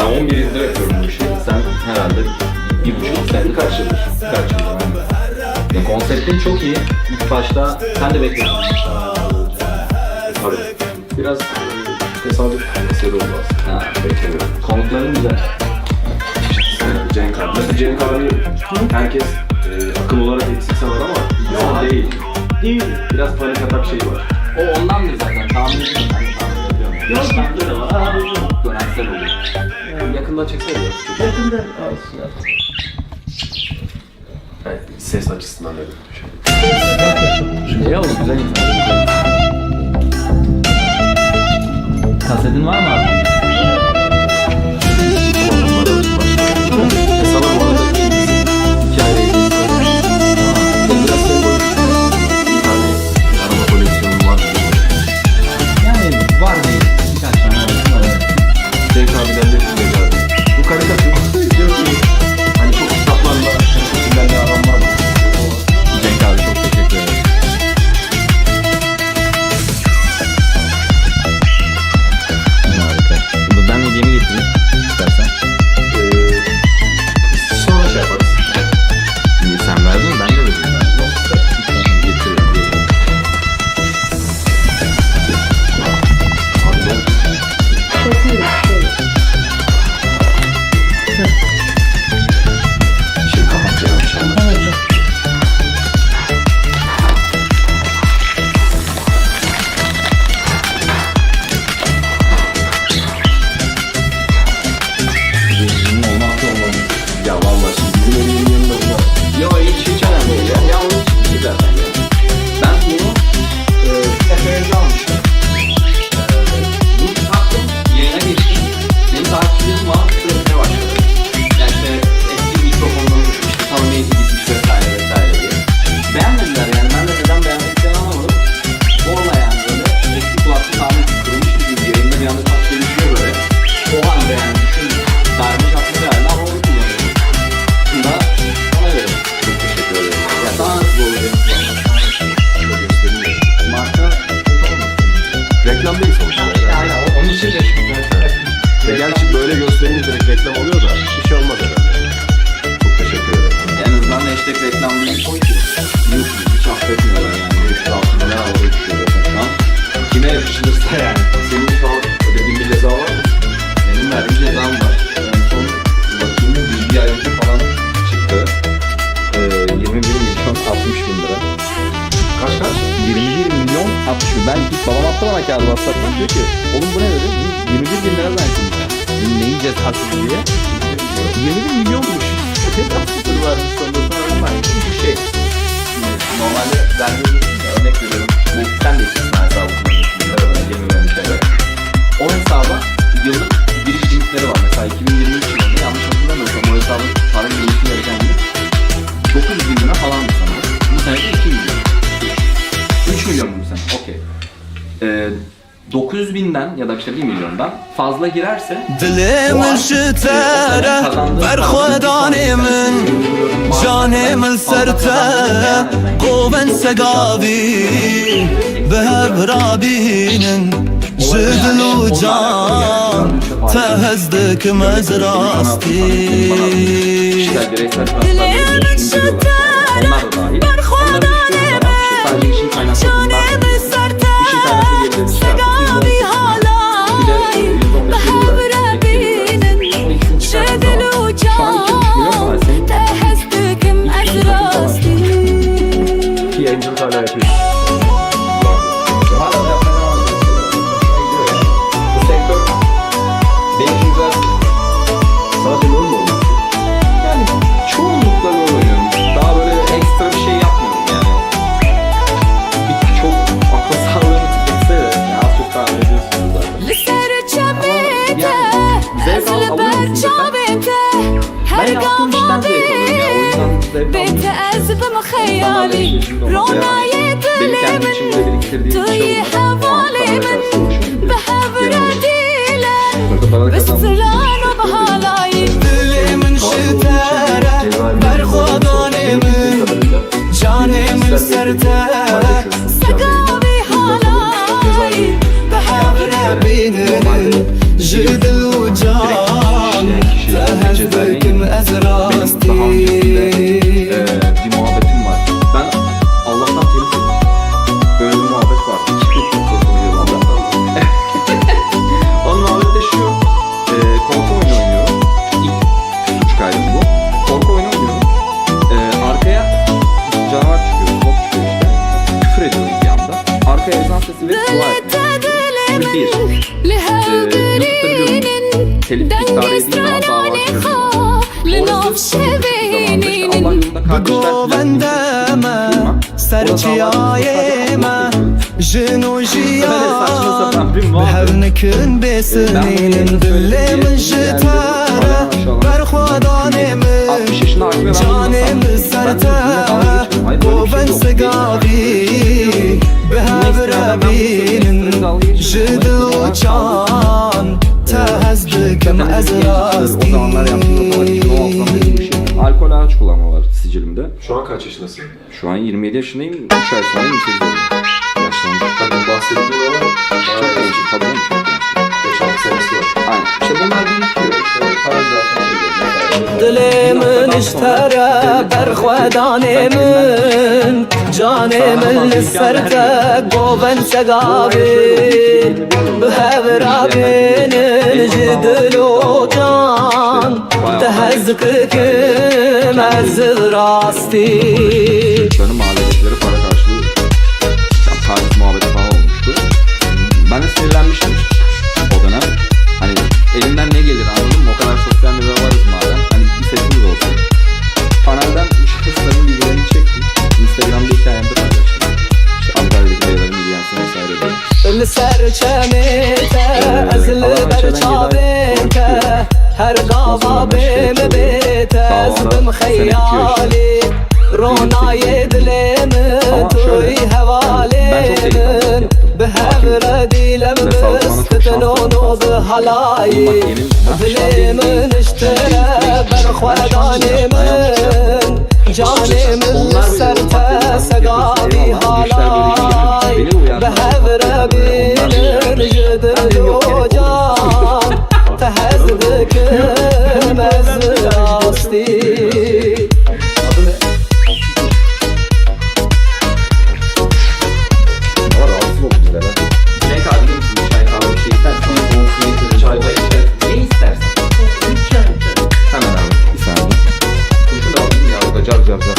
ben 11 yıldır yapıyorum bu işi. Sen herhalde 1,5 senedir kaç yıldır? Kaç yıldır yani. Ya konseptin çok iyi. İlk başta sen de bekledin. Tabii. Biraz Tesadüf eseri oldu aslında. Beklemiyorum. konukların güzel. Cenk abi. Mesela Cenk abi herkes akıl olarak eksik sanar ama yok değil. Değil. Biraz panik atak şeyi var. O ondandır zaten. Tahmin ediyorum. Ben de tahmin ediyorum. Yok, bizde de var. Abi yok. Dönemsel oluyor. Yakından çeksene ya. Yakında alsın. Yani ses açısından dedim. Ne oldu? Güzel insan. Kasetin var mı abi? Sana bu arada hikayeyi biraz sembolik bir tane araba koleksiyonum var. Yani var değil. Birkaç tane var. Cenk abiden de dinliyor abi. Bu karikatür diyor ki hani çok kitaplarla karikatürlerle aram var mı? Cenk abi çok teşekkür ederim. Harika. Ben hediyemi getireyim istersen. Sonra şey yaparız. Şimdi sen verdin, ben de vereyim. Yok, istersen getiririm diye. Abi ben şey kapatacağım inşallah. Bunun olmazsa olmaz. Ya vallahi şimdi bizim evin yanında Yo, hiç önemli değil ya. Ya onun için değil zaten ya. Ben bunu seferinde almıştım. Bu taktım, yayına geçtim. Benim takipçilerim var, söylemeye başladı. Yani işte eski mikrofondan işte samimiyeti gitmiş vesaire vesaire diye. Beğenmediler yani, ben de neden beğenmediklerini anlamadım. Orla yani böyle eski kulaklık tahmin kırılmış gibi yayında bir anda tak gelişiyor böyle. O halde yani düşün, darmış atmış herhalde ama onu kullanıyorum. Bunu da ona göre. çok teşekkür ederim. Ya daha nasıl olur benim kullanmam? Şöyle göstereyim de. Marka Reklam değil sonuçta. yani onun için de şimdi. Ve gerçi böyle gösterince direkt reklam oluyor da bir şey olmaz herhalde. Çok teşekkür ederim. En azından hashtag reklam değil koy ki. YouTube hiç affetmiyorlar yani. 500 altında ne havaya düşüyor zaten şu an. Kime yakışılırsa yani. Senin şu an ödediğin bir ceza var mı? Benim verdiğim cezam var. En son bakayım bir ay önce falan diyor ki oğlum bu ne dedi? 21 bin lira verdim ya. Neyin cezası diye. 21 milyonmuş. Sıfır varmış sonunda. Bir şey. Normalde verdiğim örnek veriyorum. Sen de istiyorsun hesabı. 20 milyon TL. O hesaba yıllık giriş limitleri var. Mesela 2023 yılında yanlış hatırlamıyorsam o hesabın para girmesi gereken gibi 900 bin lira falan bir sanırım. Bu sene de 2 milyon. 3 milyon bu sene. Okey. 900 binden ya da işte 1 milyondan fazla girerse دلم شتره بر خدانمن جانم سرته قوبن سقابي بهب رابين جدل وجان تهزدك مزراستي kişisel bireysel transferleri شتره onlar da dahil. بر Onları sadece işin kaynaklarından جانم سرته işin kaynaklı سقابي هالاي بهب رابين جدل وجان تهزدك مزراستي ki yayıncılık hala yapıyoruz. Hala da yapmaya devam ediyoruz. Gidiyor yani. Bu sektör benim için biraz sadece rol mu olması? Yani çoğunlukla rol oynuyorum. Daha böyle ekstra bir şey yapmıyorum yani. Çok akla sağlığını tüketse de yani az çok tahmin ediyorsunuz zaten. لسر جبهته zevk أزل alıyorum برجابته Ben yaptığım işten zevk alıyorum ya. O yüzden zevk بيت alıyorum. أزب İnsanlarla مخيالي eşleşimde olması رونا yani. Benim kendi içimde يدلمن biriktirdiğim bir şey تي olmadı. حوالي من بهب رديلا بستلان وبهالاي دلم شتره بر خدانمن جانم سرته سقابي هالاي بهب بينن جدل وجان تهزدك مزراستي Bir muhabbetim var. Ben Allah'tan telif ettim. Böyle bir muhabbet var. Onun muhabbeti şu. Korku oyunu oynuyorum. İlk 3 kaydım bu. Korku oyunu oynuyorum. Arkaya canavar çıkıyor. Bok çıkıyor işte. Küfür ediyorum bir anda. Arkaya ezan sesi ve dua etmiyor. Bir. لهاودرين Telif idare edildiği zaman dava açıyorum. لنفش بينين Allah yolunda kardeşler بگووندمه سرچیایمه جنوجیان به هر نکن بسنین دلم شتره بر خدانمن 60 yaşına hakime جانم سرته قوبن سقابي به هر ربین جدل وجان تهزدكم O zamanlar yaptığımda falan 2016'dan beri bir şey. Alkol araç kullanma var sicilimde. Şu an kaç yaşındasın? Şu an 27 yaşındayım. 3 ay sonra 28 oldum. Yaşlandım. Benden bahsettiğin ama Çok bayağı gençim. Tabii canım, çok gençim. 5-6 senesi var. Aynen. İşte bunlar birikiyor. İşte para zaten şey دلمن اشترى برخودانمن جانمن سرته قوبن سقابي بهبرابين جدل وجان تهزكك مزل راستي Çocukların mahalledekileri para karşılığı taciz muhabbeti falan olmuştu. Ben de sinirlenmiştim o dönem. Hani elimden ne gelir anladın mı? O kadar sosyal medya varız madem. Hani bir sesimiz olsun. Panelden şahısların bilgilerini çektim. Instagram'da hikayemde paylaştım. İşte Antalya'daki dayıların ilgilensin vesaire diye. السر چمیته ازل بر چاویته هر قاوا بیم بیته از بم خیالی رونای دلم توی حوالیم به هبر دیلم بستتنونو به حلایی دلم اشتره بر خودانی من جانم سرته سقابی حالای به هبر بینن جدل و جان تهزدک مزراستی Ama rahatsız oldum bizlere. Cenk abi bilir misin? Çay kahve bir şey istersen. Çay da içer. Ne istersen. Hemen abi. Bir saniye. Şunu da alayım ya. Burada car car car.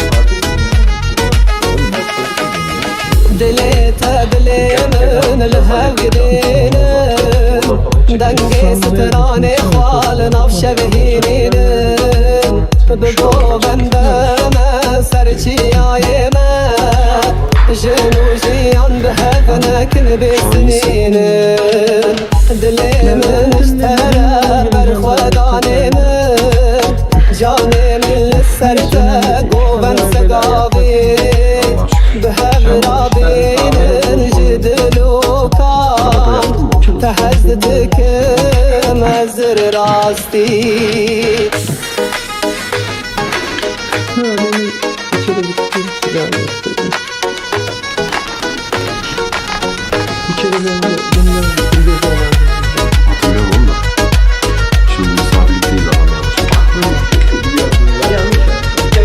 دليت دلي من الهوى ستراني خوال نفش بهينين بگو بندم سرچی آیمه جنو جیان به هفنکن بسنینن دلی من اشتره بر خودانی من جانی من لسرته گوبن سقابی به هفرابینن جدلو کام تهزدکم ازر راستی İçeri gittim, sigara yaptırdım. İçerilerinde bunlar bir zaman. Hatırlıyorum onu da. Şimdi misafirlikteyiz adamlar.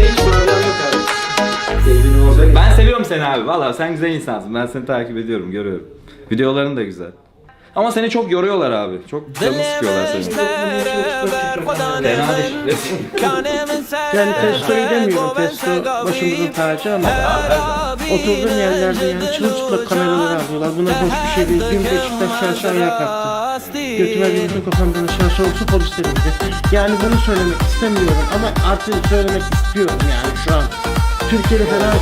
Hiç problem yok abi. Evin olacak. Ben seviyorum seni abi. Valla sen güzel insansın. Ben seni takip ediyorum, görüyorum. Videoların da güzel. Ama seni çok yoruyorlar abi. Çok canını sıkıyorlar seni. Fena değil. Yani testoyu demiyorum, testo başımızın tacı ama oturduğum yerlerde yani çırılçıplak kameraları alıyorlar. Bunlar hoş bir şey değil. Dün Beşiktaş çarşı ayağa kalktı. Götüme bir kafamdan aşağısı olsa polisler indi. Yani bunu söylemek istemiyorum ama artık söylemek istiyorum yani şu an. Türkiye'de falan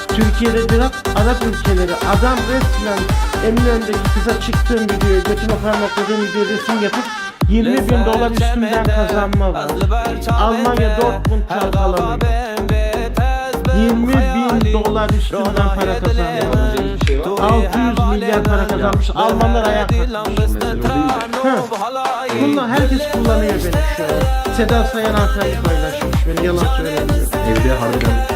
Türkiye'de bırak Arap ülkeleri adam resmen Eminönü'ndeki kıza çıktığım videoyu götüme parmakladığım video resim yapıp 20.000 dolar üstünden kazanma var. Almanya Dortmund çalkalanıyor. 20.000 dolar üstünden para kazanma var. 600 milyar para kazanmış. Almanlar ayağa kalkmış. Bunlar herkes kullanıyor beni şu an. Seda Sayan hanımefendi paylaşmış beni, yalan söylemiyorum. Evde harbiden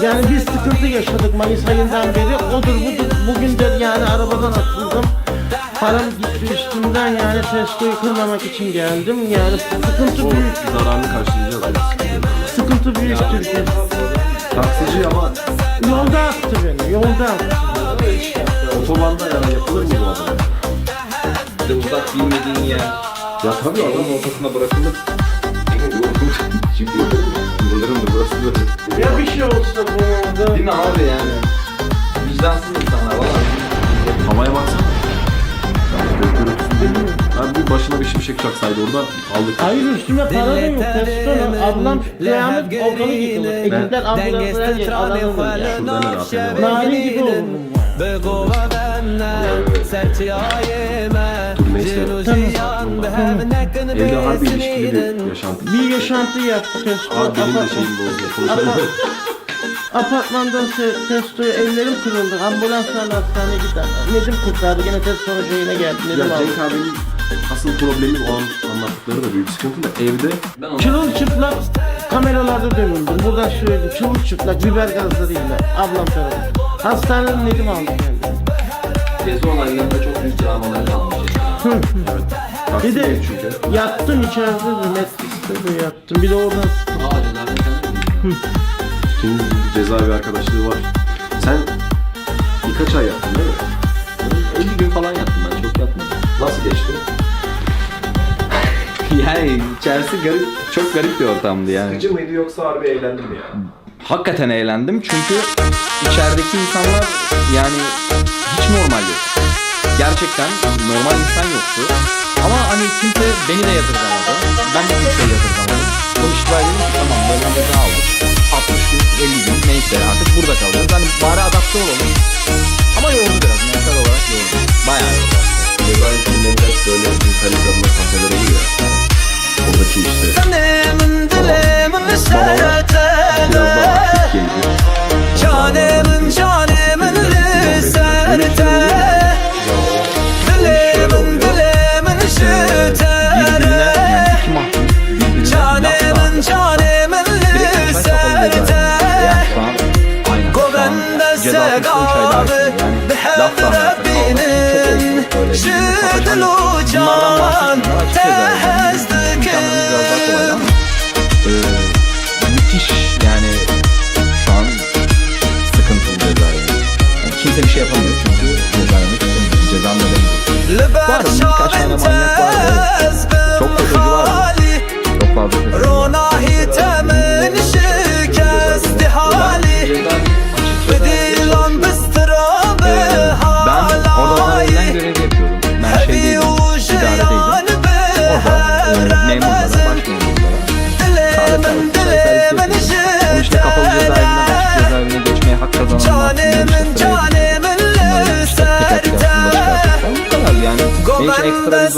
Yani biz sıkıntı yaşadık Mayıs ayından beri. Odur budur. Bugün de yani arabadan atıldım. Param gitti üstümden yani testoyu kırmamak için geldim. Yani sıkıntı büyük. zararını karşılayacağız. Sıkıntı büyük Türkiye. Taksici ama Yolda attı beni. Yolda attı. otobanda yani yapılır mı bu adam? Bir de uzak bilmediğin yer. Ya tabii adamın ortasına bırakılır. Çünkü yıldırımdır burası böyle. Ya bir şey olsa bu Değil mi abi yani? Vicdansız insanlar valla. Havaya baksana. Yani bu başına bir şimşek çaksaydı orada aldık. Hayır üstüme para da yok. Testo ablam kıyamet ortalığı yıkılır. Ekipler ambulanslara gelir. Alanılır ya. Şurada ne rahat Nani gibi olurum Evde harbi ilişkili bir yaşantı. bir yaşantı yaptı Testo. Abi benim de şeyim bozdu. Konuşalım. Apartmandan Testo'ya ellerim kırıldı. Ambulanslarla hastaneye gider. Nedim kurtardı. Gene Testo'nun şeyine geldi. Ya Nedim aldı. Cenk abinin asıl problemi o an anlattıkları da büyük sıkıntı da evde Çırılçıplak kameralarda dönüldüm. Buradan söyledim. Çırılçıplak biber gazlarıyla. Ablam tarafı. Hastaneden Nedim aldı kendini. Gezi olaylarında çok büyük travmalar kalmış. Bir de taksiye çünkü. yattım içeride de Netflix'te de yattım. Bir de oradan Cezaevinden kendin. Senin cezaevi arkadaşlığı var. Sen birkaç ay yattın değil mi? 50 gün falan yattım ben, çok yatmadım. Nasıl geçti? Yani içerisi garip, çok garip bir ortamdı yani. Sıkıcı mıydı yoksa harbi eğlendin mi ya? Hakikaten eğlendim çünkü içerideki insanlar yani hiç normal yok. Gerçekten normal insan yoktu. Ama hani kimse beni de yadırgamadı. Ben de kimseyi yadırgamadım. Konuştular dedim ki tamam böyle bir ceza aldık. 60 gün, 50 gün neyse artık burada kalacağız. Hani bari adapte olalım. Ama yordu biraz, mental olarak yordu. Bayağı yordu aslında. Cezaevi filmlerinde hep böyle cinsel kadına sahneler olur ya. Oradaki işte biraz daha aktif gelecek. Canemin canemin liserte Dilimin dilimin şütere Canemin canemin liserte Govende segavi Behem Rabbinin Şüdülü can Tehezdikin müthiş yani şu an sıkıntı.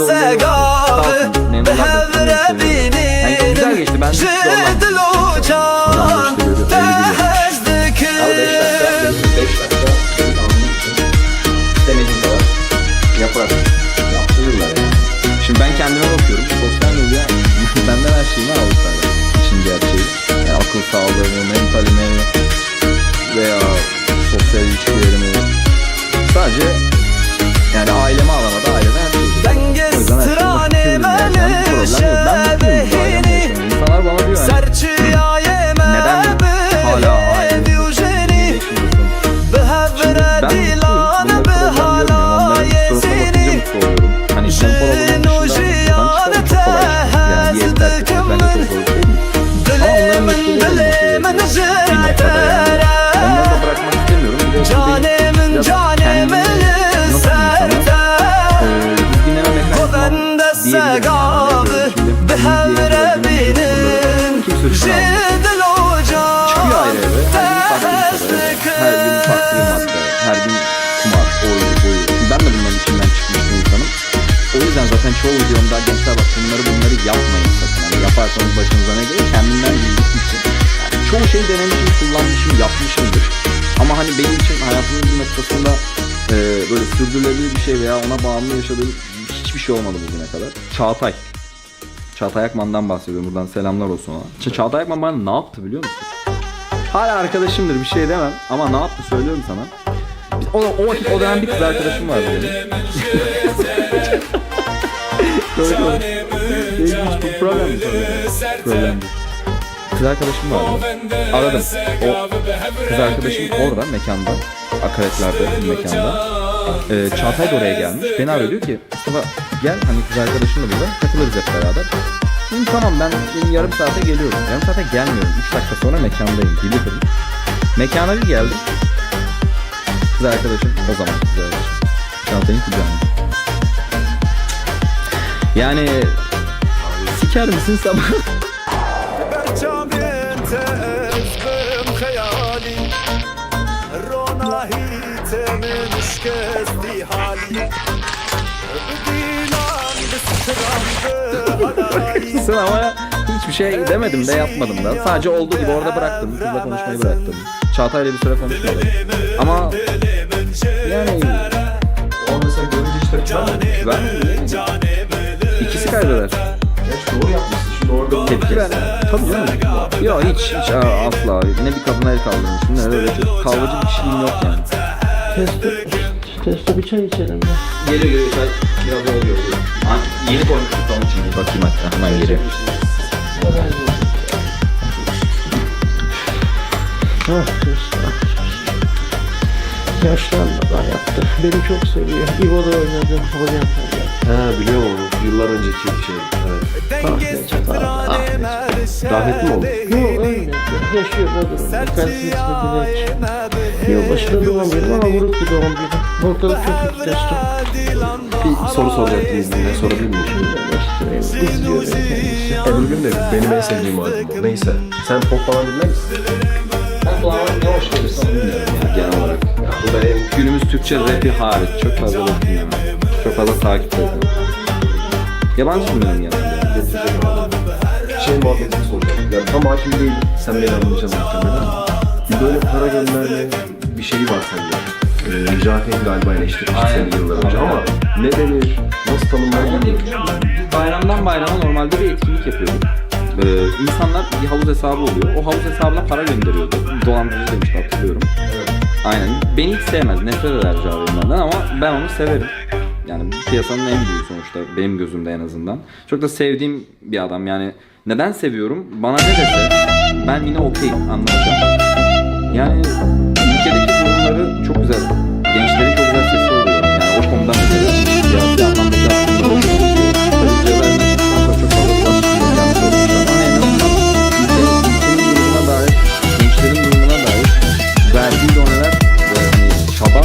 السقاف بهبرة güzel geçti. Ben hiç zorlanmadım. جد الوجان تهزدك 5 dakika benim anlamı için istemediğim kadar yaparak yaptırırlar yani. Şimdi ben kendime bakıyorum. Sosyal medya benden her şeyimi aldılar. İşin gerçeği. Yani akıl sağlığımı, mentalimi veya sosyal ilişkilerimi. Sadece yani aileme alamadı. Aileme her şeyi. O yüzden her şeyi bakıyorum yani. Yani bir problem yok. Ben mutluyum bu ailem yaşamaya. İnsanlar bana diyor yani. Neden hala ailem yaşıyorsun? Ben mutluyum. Bunda problem görmüyorum. Onların sorusuna bakınca mutlu oluyorum. Hani konfor alanının dışında buradan çıkmak çok kolay. Yani diğer erkekler bence çok zor değil mi? Ama onların mutluluğunu motive ediyor. Bir noktada yani. Onları da bırakmak istemiyorum. Bir de o benim biraz kendimi nasıl diyeyim sana biz dinleme mekanizmam diyebilirim. Yani. Kimse üstüne almıyor. Çıkıyor ayrı eve. Her gün farklı bir madde. Her gün kumar, oyun, boyu. Ben de bunların içinden çıkmış bir insanım. O yüzden zaten çoğu videomda gençler bak bunları yapmayın sakın. Yani yaparsanız başınıza ne gelir? Kendimden bildiğim için. Yani çoğu şeyi denemişim, kullanmışım, yapmışımdır. Ama hani benim için hayatımın bir noktasında böyle sürdürülebilir bir şey veya ona bağımlı yaşadığım hiçbir şey olmadı bugüne kadar. Çağatay Akman'dan bahsediyorum. Buradan selamlar olsun ona. Çağatay Akman bana ne yaptı biliyor musun? Hala arkadaşımdır, bir şey demem ama ne yaptı söylüyorum sana. O vakit o dönem bir kız arkadaşım vardı benim. Problem değil. Kız arkadaşım vardı. Aradım. O kız arkadaşım orada mekanda. Akaretler'de bir mekanda. Çağatay da oraya gelmiş. Beni arıyor diyor ki Mustafa gel hani kız arkadaşımla burada takılırız hep beraber. Dedim tamam ben yarım saate geliyorum. Yarım saate gelmiyorum. 3 dakika sonra mekandayım. Delivery. Mekana bir geldim. Kız arkadaşım o zaman kız arkadaşım. Çağatay'ın kucağında. Yani siker misin sabah? برجع انت ازبم خيالي روناهيت من شكستي حالي بديلان بسترام بهلاي Sen ama hiçbir şey demedim de yapmadım da. Sadece olduğu gibi orada bıraktım. Kızla konuşmayı bıraktım. Çağatay'la bir süre konuşmadım. Ama yani O mesela görünce işte ben ikisi kaybeder. Doğru yapmışsın. Şimdi orada Tepki ver. Tabii canım. Yok hiç asla. Ne bir kadına el kaldırmışım ne öyle çok kavgacı bir kişiliğim yok yani. Testo bir çay içelim ya. Geliyor çay biraz oluyor. Yeni koymuştuk onun için. Bakayım hatta hemen geliyor. Ah Testo. Yaşlanmadan yaptı. Beni çok seviyor. İvo'da oynadı. Oryantal'da. He biliyorum onu. Yıllar önceki şey. Evet. Rahmetli mi oldu? Yok ölmedi. Yaşıyor da durumda. Kalsın istediğine hiç. Yok başında doğum günü ama vuruk bir doğum günü. Ortalık çok kötü Testo. Bir soru soracaktım izninle. Sorabilir miyim şimdi? İzliyor beni kendisi. Öbür gün de benim en sevdiğim albüm o. Neyse. Sen pop falan dinler misin? Ben kulağıma ne hoş gelirse onu dinliyorum ya genel olarak. Bu da en Günümüz Türkçe rapi hariç çok fazla bakmıyorum. Çok fazla takip ediyorum. Yabancı dinliyorum genelde. şey muhabbetini soracağım. Yani tam hakim değilim. Sen beni anlayacaksın muhtemelen. Bir böyle para gönderme bir şeyi var sende. Cahil galiba eleştirmiş seni yıllar önce ama ne denir, nasıl tanımlar bilmiyorum. Bayramdan bayrama normalde bir etkinlik yapıyorduk. İnsanlar bir havuz hesabı oluyor. O havuz hesabına para gönderiyordu. Dolandırıcı demişti hatırlıyorum. Evet. Aynen. Beni hiç sevmez. Nefret eder Cavit'den ama ben onu severim. Yani piyasanın en büyüğü sonuçta benim gözümde en azından. Çok da sevdiğim bir adam yani. Neden seviyorum? Bana ne dese ben yine okeyim, anlatacağım. Yani ülkedeki durumları çok güzel. Gençlerin çok güzel sesi oluyor. Yani o konuda mesela siyasi anlamda aslında çok ülkenin durumuna dair, gençlerin durumuna dair verdiği doneler ve hani çaba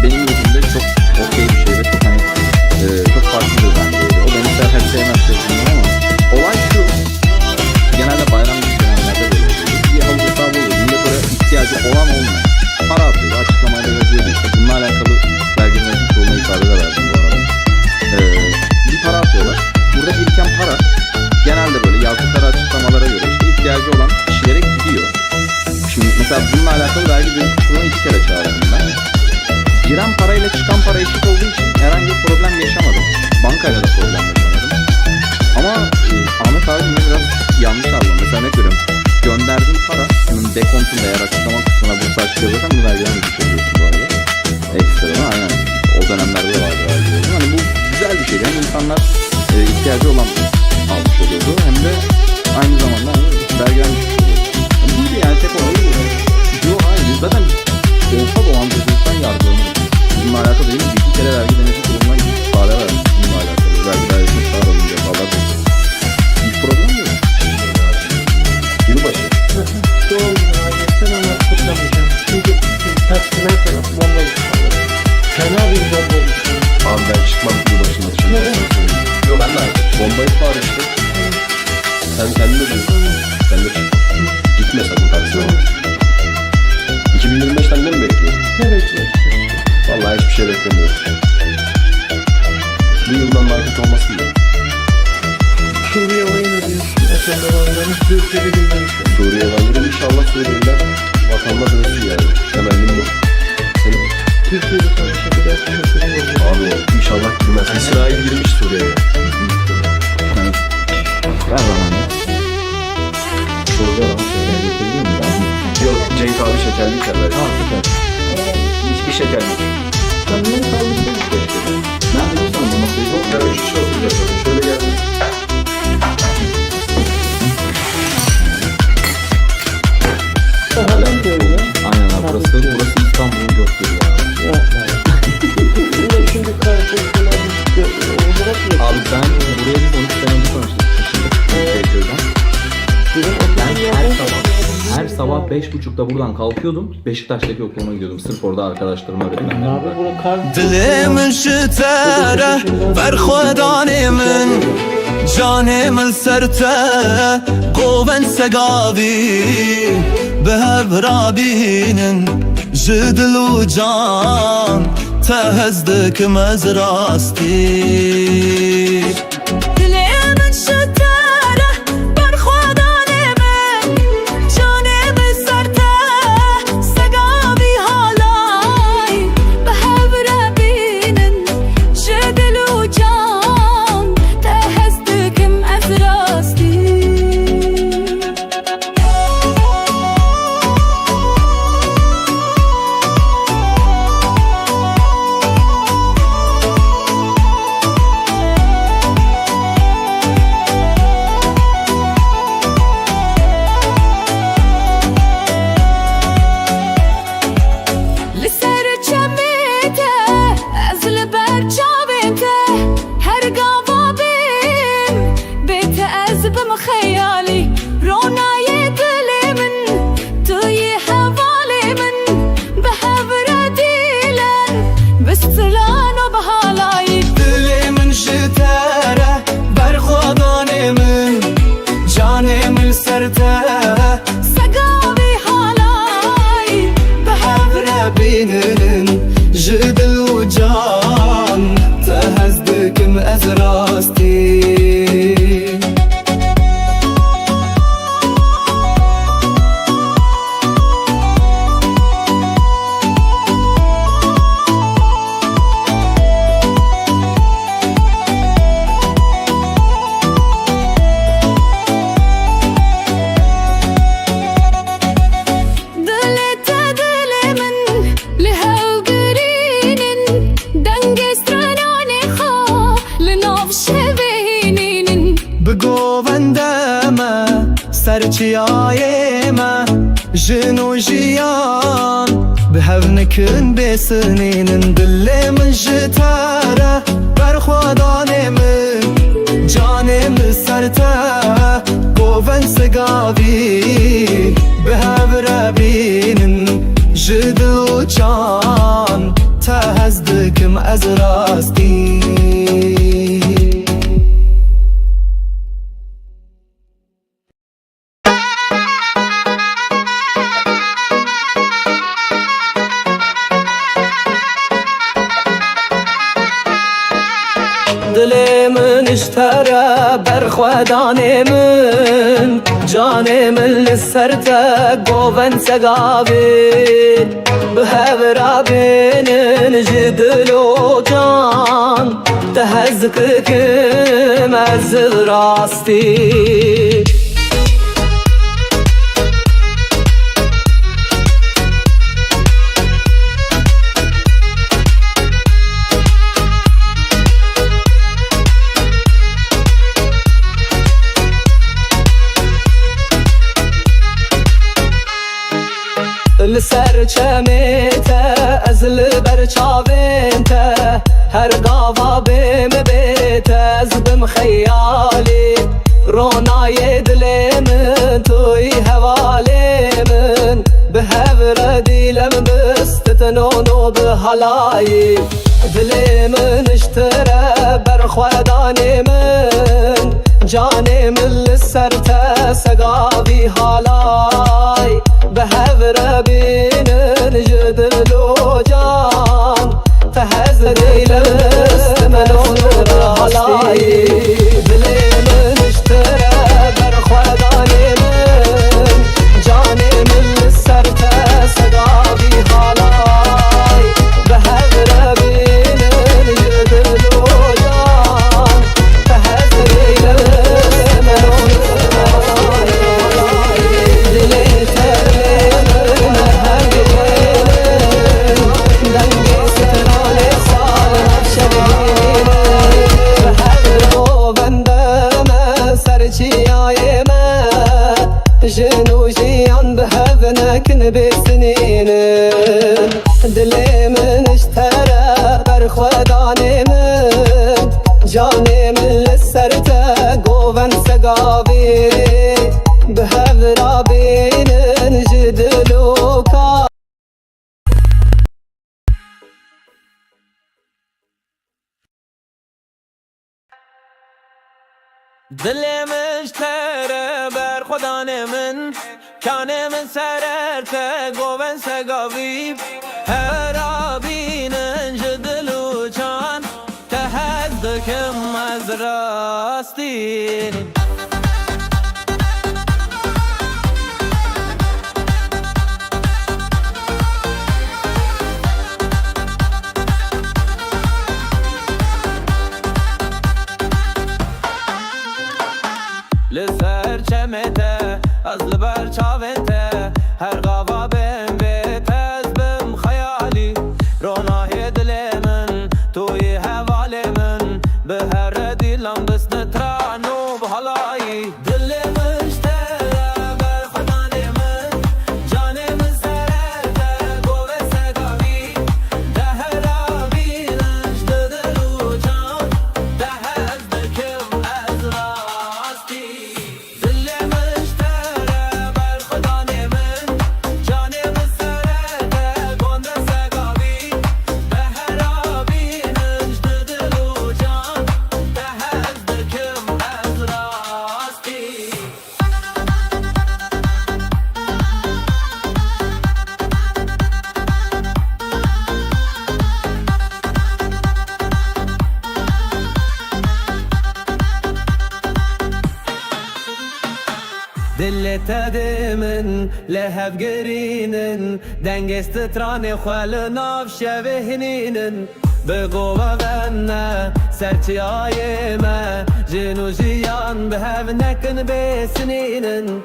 benim gözümde çok okey bir şey ve çok hani çok farklıdır bence. O beni hep sevmez sözümden ama olay şu, genelde bayram dönemlerde böyle bir havuz hesabı oluyor. Millet oraya ihtiyacı olan olmuyor. Para atıyor, açıklamayla yazıyordu işte. Bununla alakalı belge yönetim kuruluna ifade de verdim bu arada. mesela bununla alakalı vergi dönüşüm kuruluna 2 kere çağırdım ben. Giren parayla çıkan para eşit olduğu için herhangi bir problem yaşamadım. Bankayla da problem yaşamadım. Ama Ahmet abi yine biraz yanlış anladım. Mesela ne diyorum? Gönderdiğim paranın dekontunda eğer açıklama kısmına bursa açık yazarsan bu vergiden düşürüyorsun bu arada. Ekstradan aynen. O dönemlerde de vardı vergi. Hani bu güzel bir şeydi. Hem insanlar ihtiyacı olan almış oluyordu. Hem de aynı zamanda vergiden düşmüş oluyordu. Buydu yani tek olayı bu. Yok hayır biz zaten olsa dolandırıcılıktan yargılanıyoruz. Bununla alakalı değil mi? 2 kere vergi denetim kuruluna para verdik. Bununla alakalı. Vergi dairesine çağrılınca falan. Bir problem yok. Yılbaşı. Doğum günü ailesinden ama kutlamayacağım. Çünkü taksiler tarafı bombayı çıkardı. Fena bir bombayı çıkardı. Abi ben çıkmam yılbaşında dışarı. Yok ben de bombayı siparişte. Sen kendin de diyorsun. Ben de çık. Gitme sakın taksine. 2025'ten ne mi bekliyorsun? Ne bekliyorsun? Vallahi hiçbir şey beklemiyorum. Bu yıldan market olmasın da. Suriye oyun ödüyorsun. Efendim olanların Türkiye'de bilmiyorum. Suriye olanları inşallah Suriyeliler vatanına dönsün yani. Temennim bu. Senin? Türkiye'de savaşabilir. Çok kötü olacak. Abi inşallah girmez. İsrail girmiş Suriye'ye. Ver bana ne? Soracağım ama şeker getirdin mi ben? Yok Cenk abi şekerli içerler. Tamam süper. Hiçbir şeker yok. Kanının kalması Keşke de. Ben de sana bu masayı çok Ya 3 kişi oturacağız. Şöyle geldim. Sahalen böyle. aynen abi burası İstanbul'un gösteriyor abi. Yapma ya. Yine şimdi karşılaştılar. Abi ben buraya biz 12 sene önce tanıştık. Ben her sabah 5.30'da buradan kalkıyordum. Beşiktaş'taki okuluma gidiyordum. Sırf orada arkadaşlarımı öğretmenlerime. Abi bura kar. دلي من شتاره برخوداني من جاني من سرته قوبن سقابي بهب رابين جدل وجان تهزدك مزراستي دلي من شتاره برخوداني من جاني من سرته سقابي هالاي بهب رابينن جدل وجان تهزدك مأزراستي لسر چمیته از لبر چاویته هر قوابیم بیت از بم خیالی رونای دلی من توی حوالی من به هور دیلن بستلان و بحالایی دلي من شتاره برخوداني من جاني من سرته سقابي حالایی بينن جدل وجان تهزدك مأزراستي دلت دل من لهو قرينن دنگستراناني خا لناف شبينين بقوبندما سرچيايما جنو جيان بهونكن بسنين دلي من جتاره برخوداني من جاني من سرته قوبن سقابي بهورابين جدو جان تهزدك مأزراستي دل من اشترى برخودانه من جانه من لسرته گوون سگاوین به هورا بینن جدل و جان تهزک کم از راستی لسر چمیته از لبر چاوینته هر گاوا بیم بیت از بم خیالی رونای دل من توی حوالی من به هور دیلم بستتنونو به حلایی دل من اشتره بر خودانی من جانی من لسر تسقابی حالای به هور بینن جدل و جان فهز دیل منون حالایی دل من اشتره بر خودانی من جانی من لسر تسقابی حالای به هور بینن جدل و جان فهز دیل منون جنو جيان بهبنكن بسنين دلي من اشترى برخوداني من جاني من لسرته قوفن سقابي بهبرا بين جدلو كا دلی مشتره بر خودان من کانه من سررته گوون سگاویب هر آبینن جدلو چان تهزدکم از راستین لسر چمته از لبر چاونته هر غوا بهم بیت از بم خیالی رونای دل من توی حوالی من به هر دیلم دست نترانو به حالایی دل مشتره بر خودانی من جانی من سرته گوه سگاوی ده هر آبینش دلو جان ده هز دکم از راستی دل مشتره بر خودانی من جانی من سرته گنده سگاوی به هر آبینش دلو جان ده هز دکم از راستی دلت دمن لهب گرینن دنگست تران خال ناف شبهنینن بگو غنه سرچی آی ما جنو جیان به هف نکن بسنینن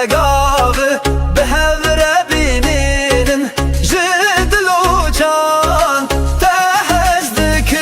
سقاف بهذر بينين جد الوجان تهزدكم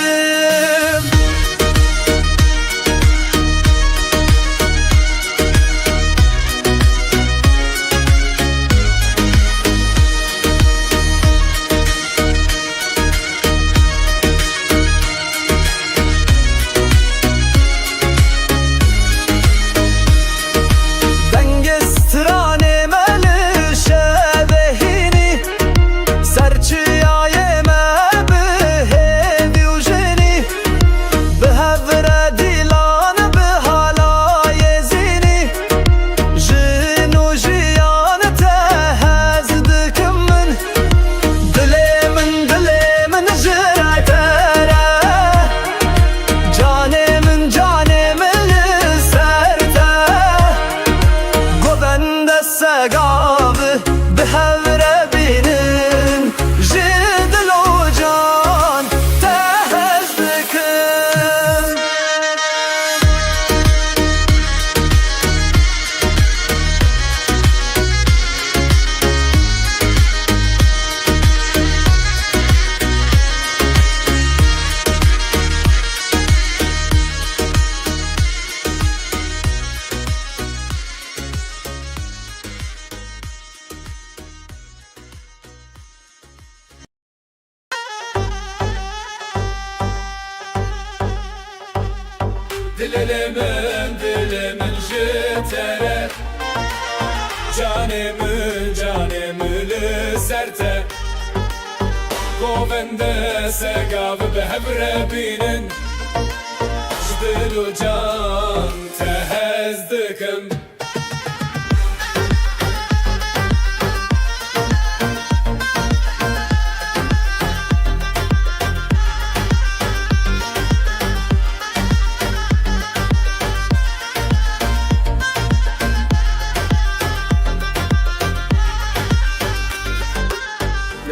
سقاف بهذر بينين جد الوجان تهزدكم dilimin jiteret canımı serte Govende segav behevre binin Jdilu can tehezdikim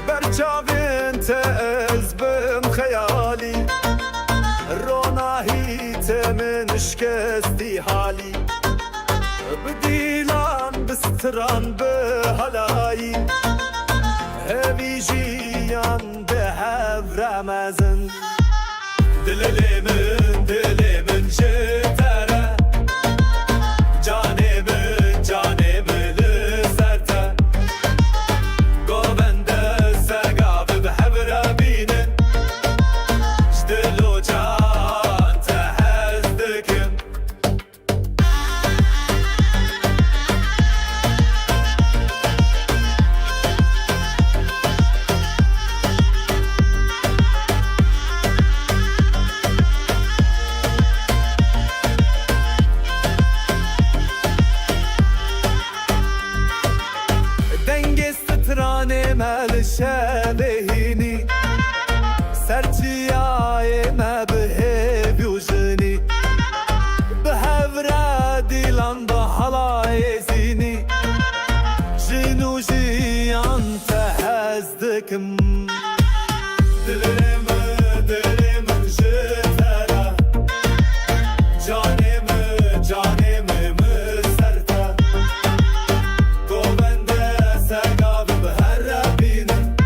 برچاوین تز بم خیالی روناهی تمن شکستی حالی بدیلان بستران به هلایی همی جیان به هف رمزن دلمن جتره جانمı لسرته گوبنده سقاف بهبره بینن جدلو جان تهزدکم مال شبهيني سرتياي ما بهيبي وجني بهفرا ديلان بحلا يزيني جنو جيان تهزدكم دلمı جتره canımı serte Govende segav beherre binin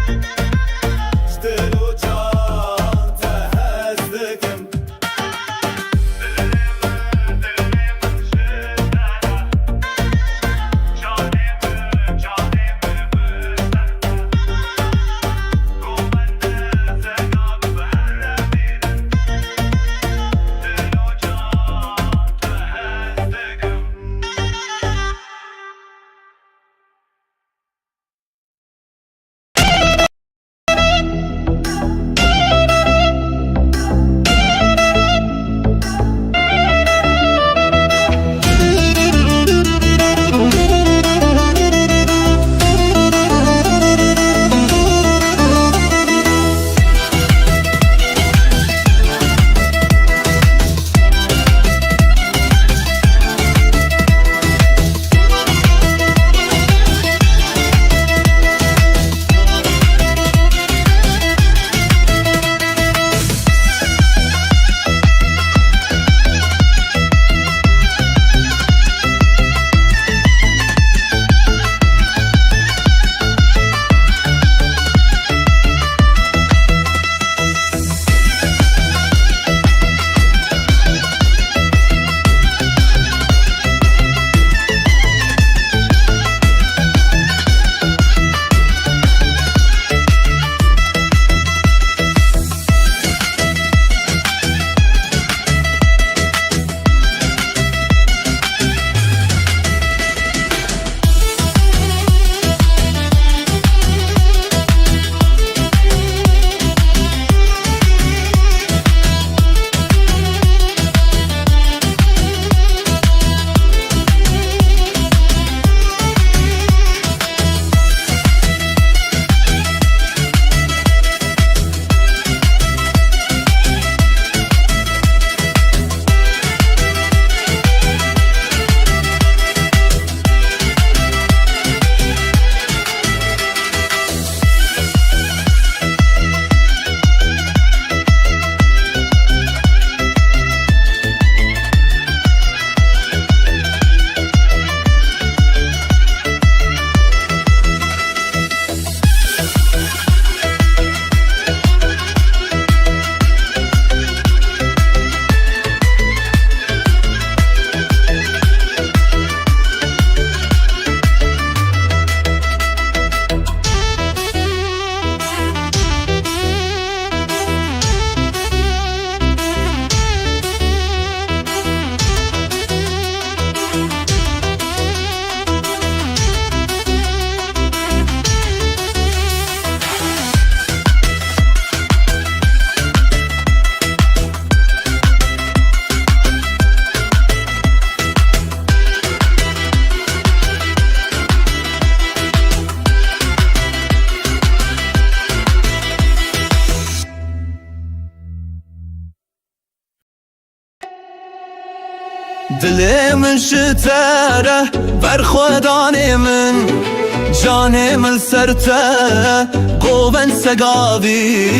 دلی من شتره برخودانی من جانی من سرته قوبن سقاوی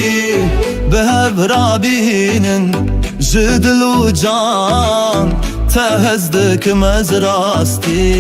به هبرابینن جدل و جان تهزدک مزراستی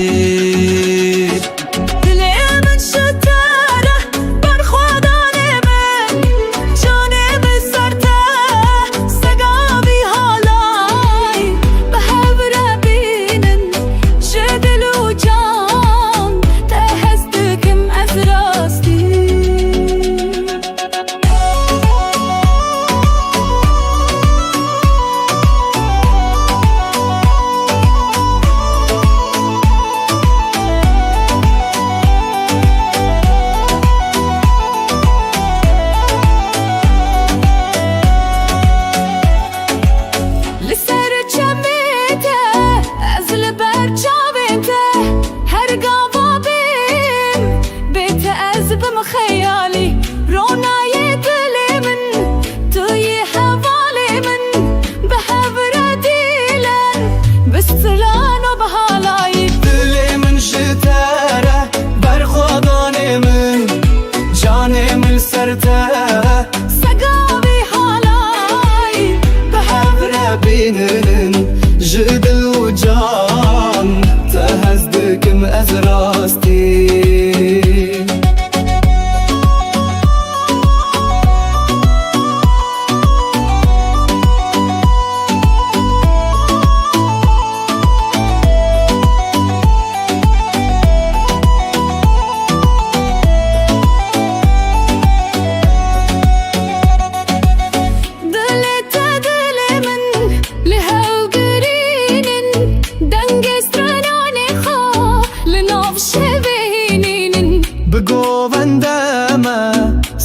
جدل و جان تهزدکم از راستی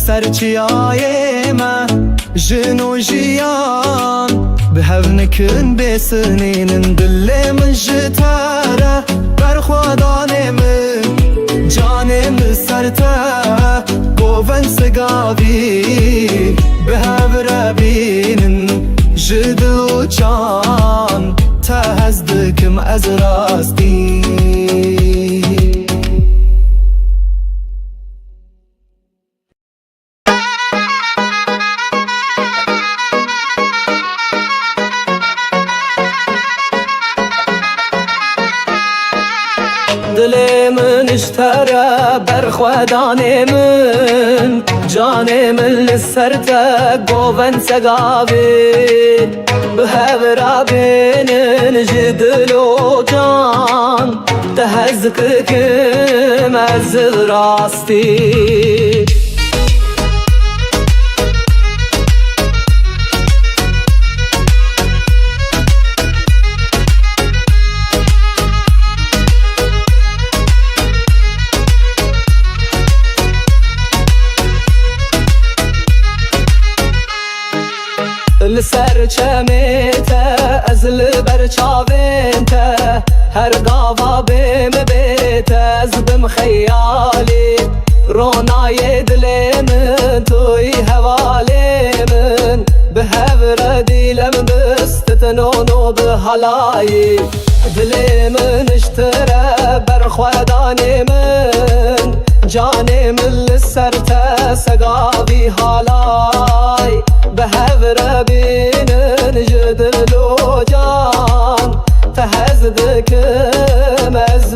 سرچیای ما جنو جیان به هونکن بسنین دل من جتاره برخوادان من جانم سرته گوون سگاوی به هوربینن جدل و جان تهزدکم از راستی دل من اشترى برخودان من جان من لسرته قوبن سقاوي بهبرابين جدل و جان تهزك كم از راستي لسر چمیته از لبر چاوینته هر قاوا بیم بیته از بم خیالی رونای دل من توی حوالی من به هور دیلم بستتنونو به حلایی دل من اشتره برخودان من جانی من لسرته سقاوی حالای به هور بینن جدل و جان تهزدکم از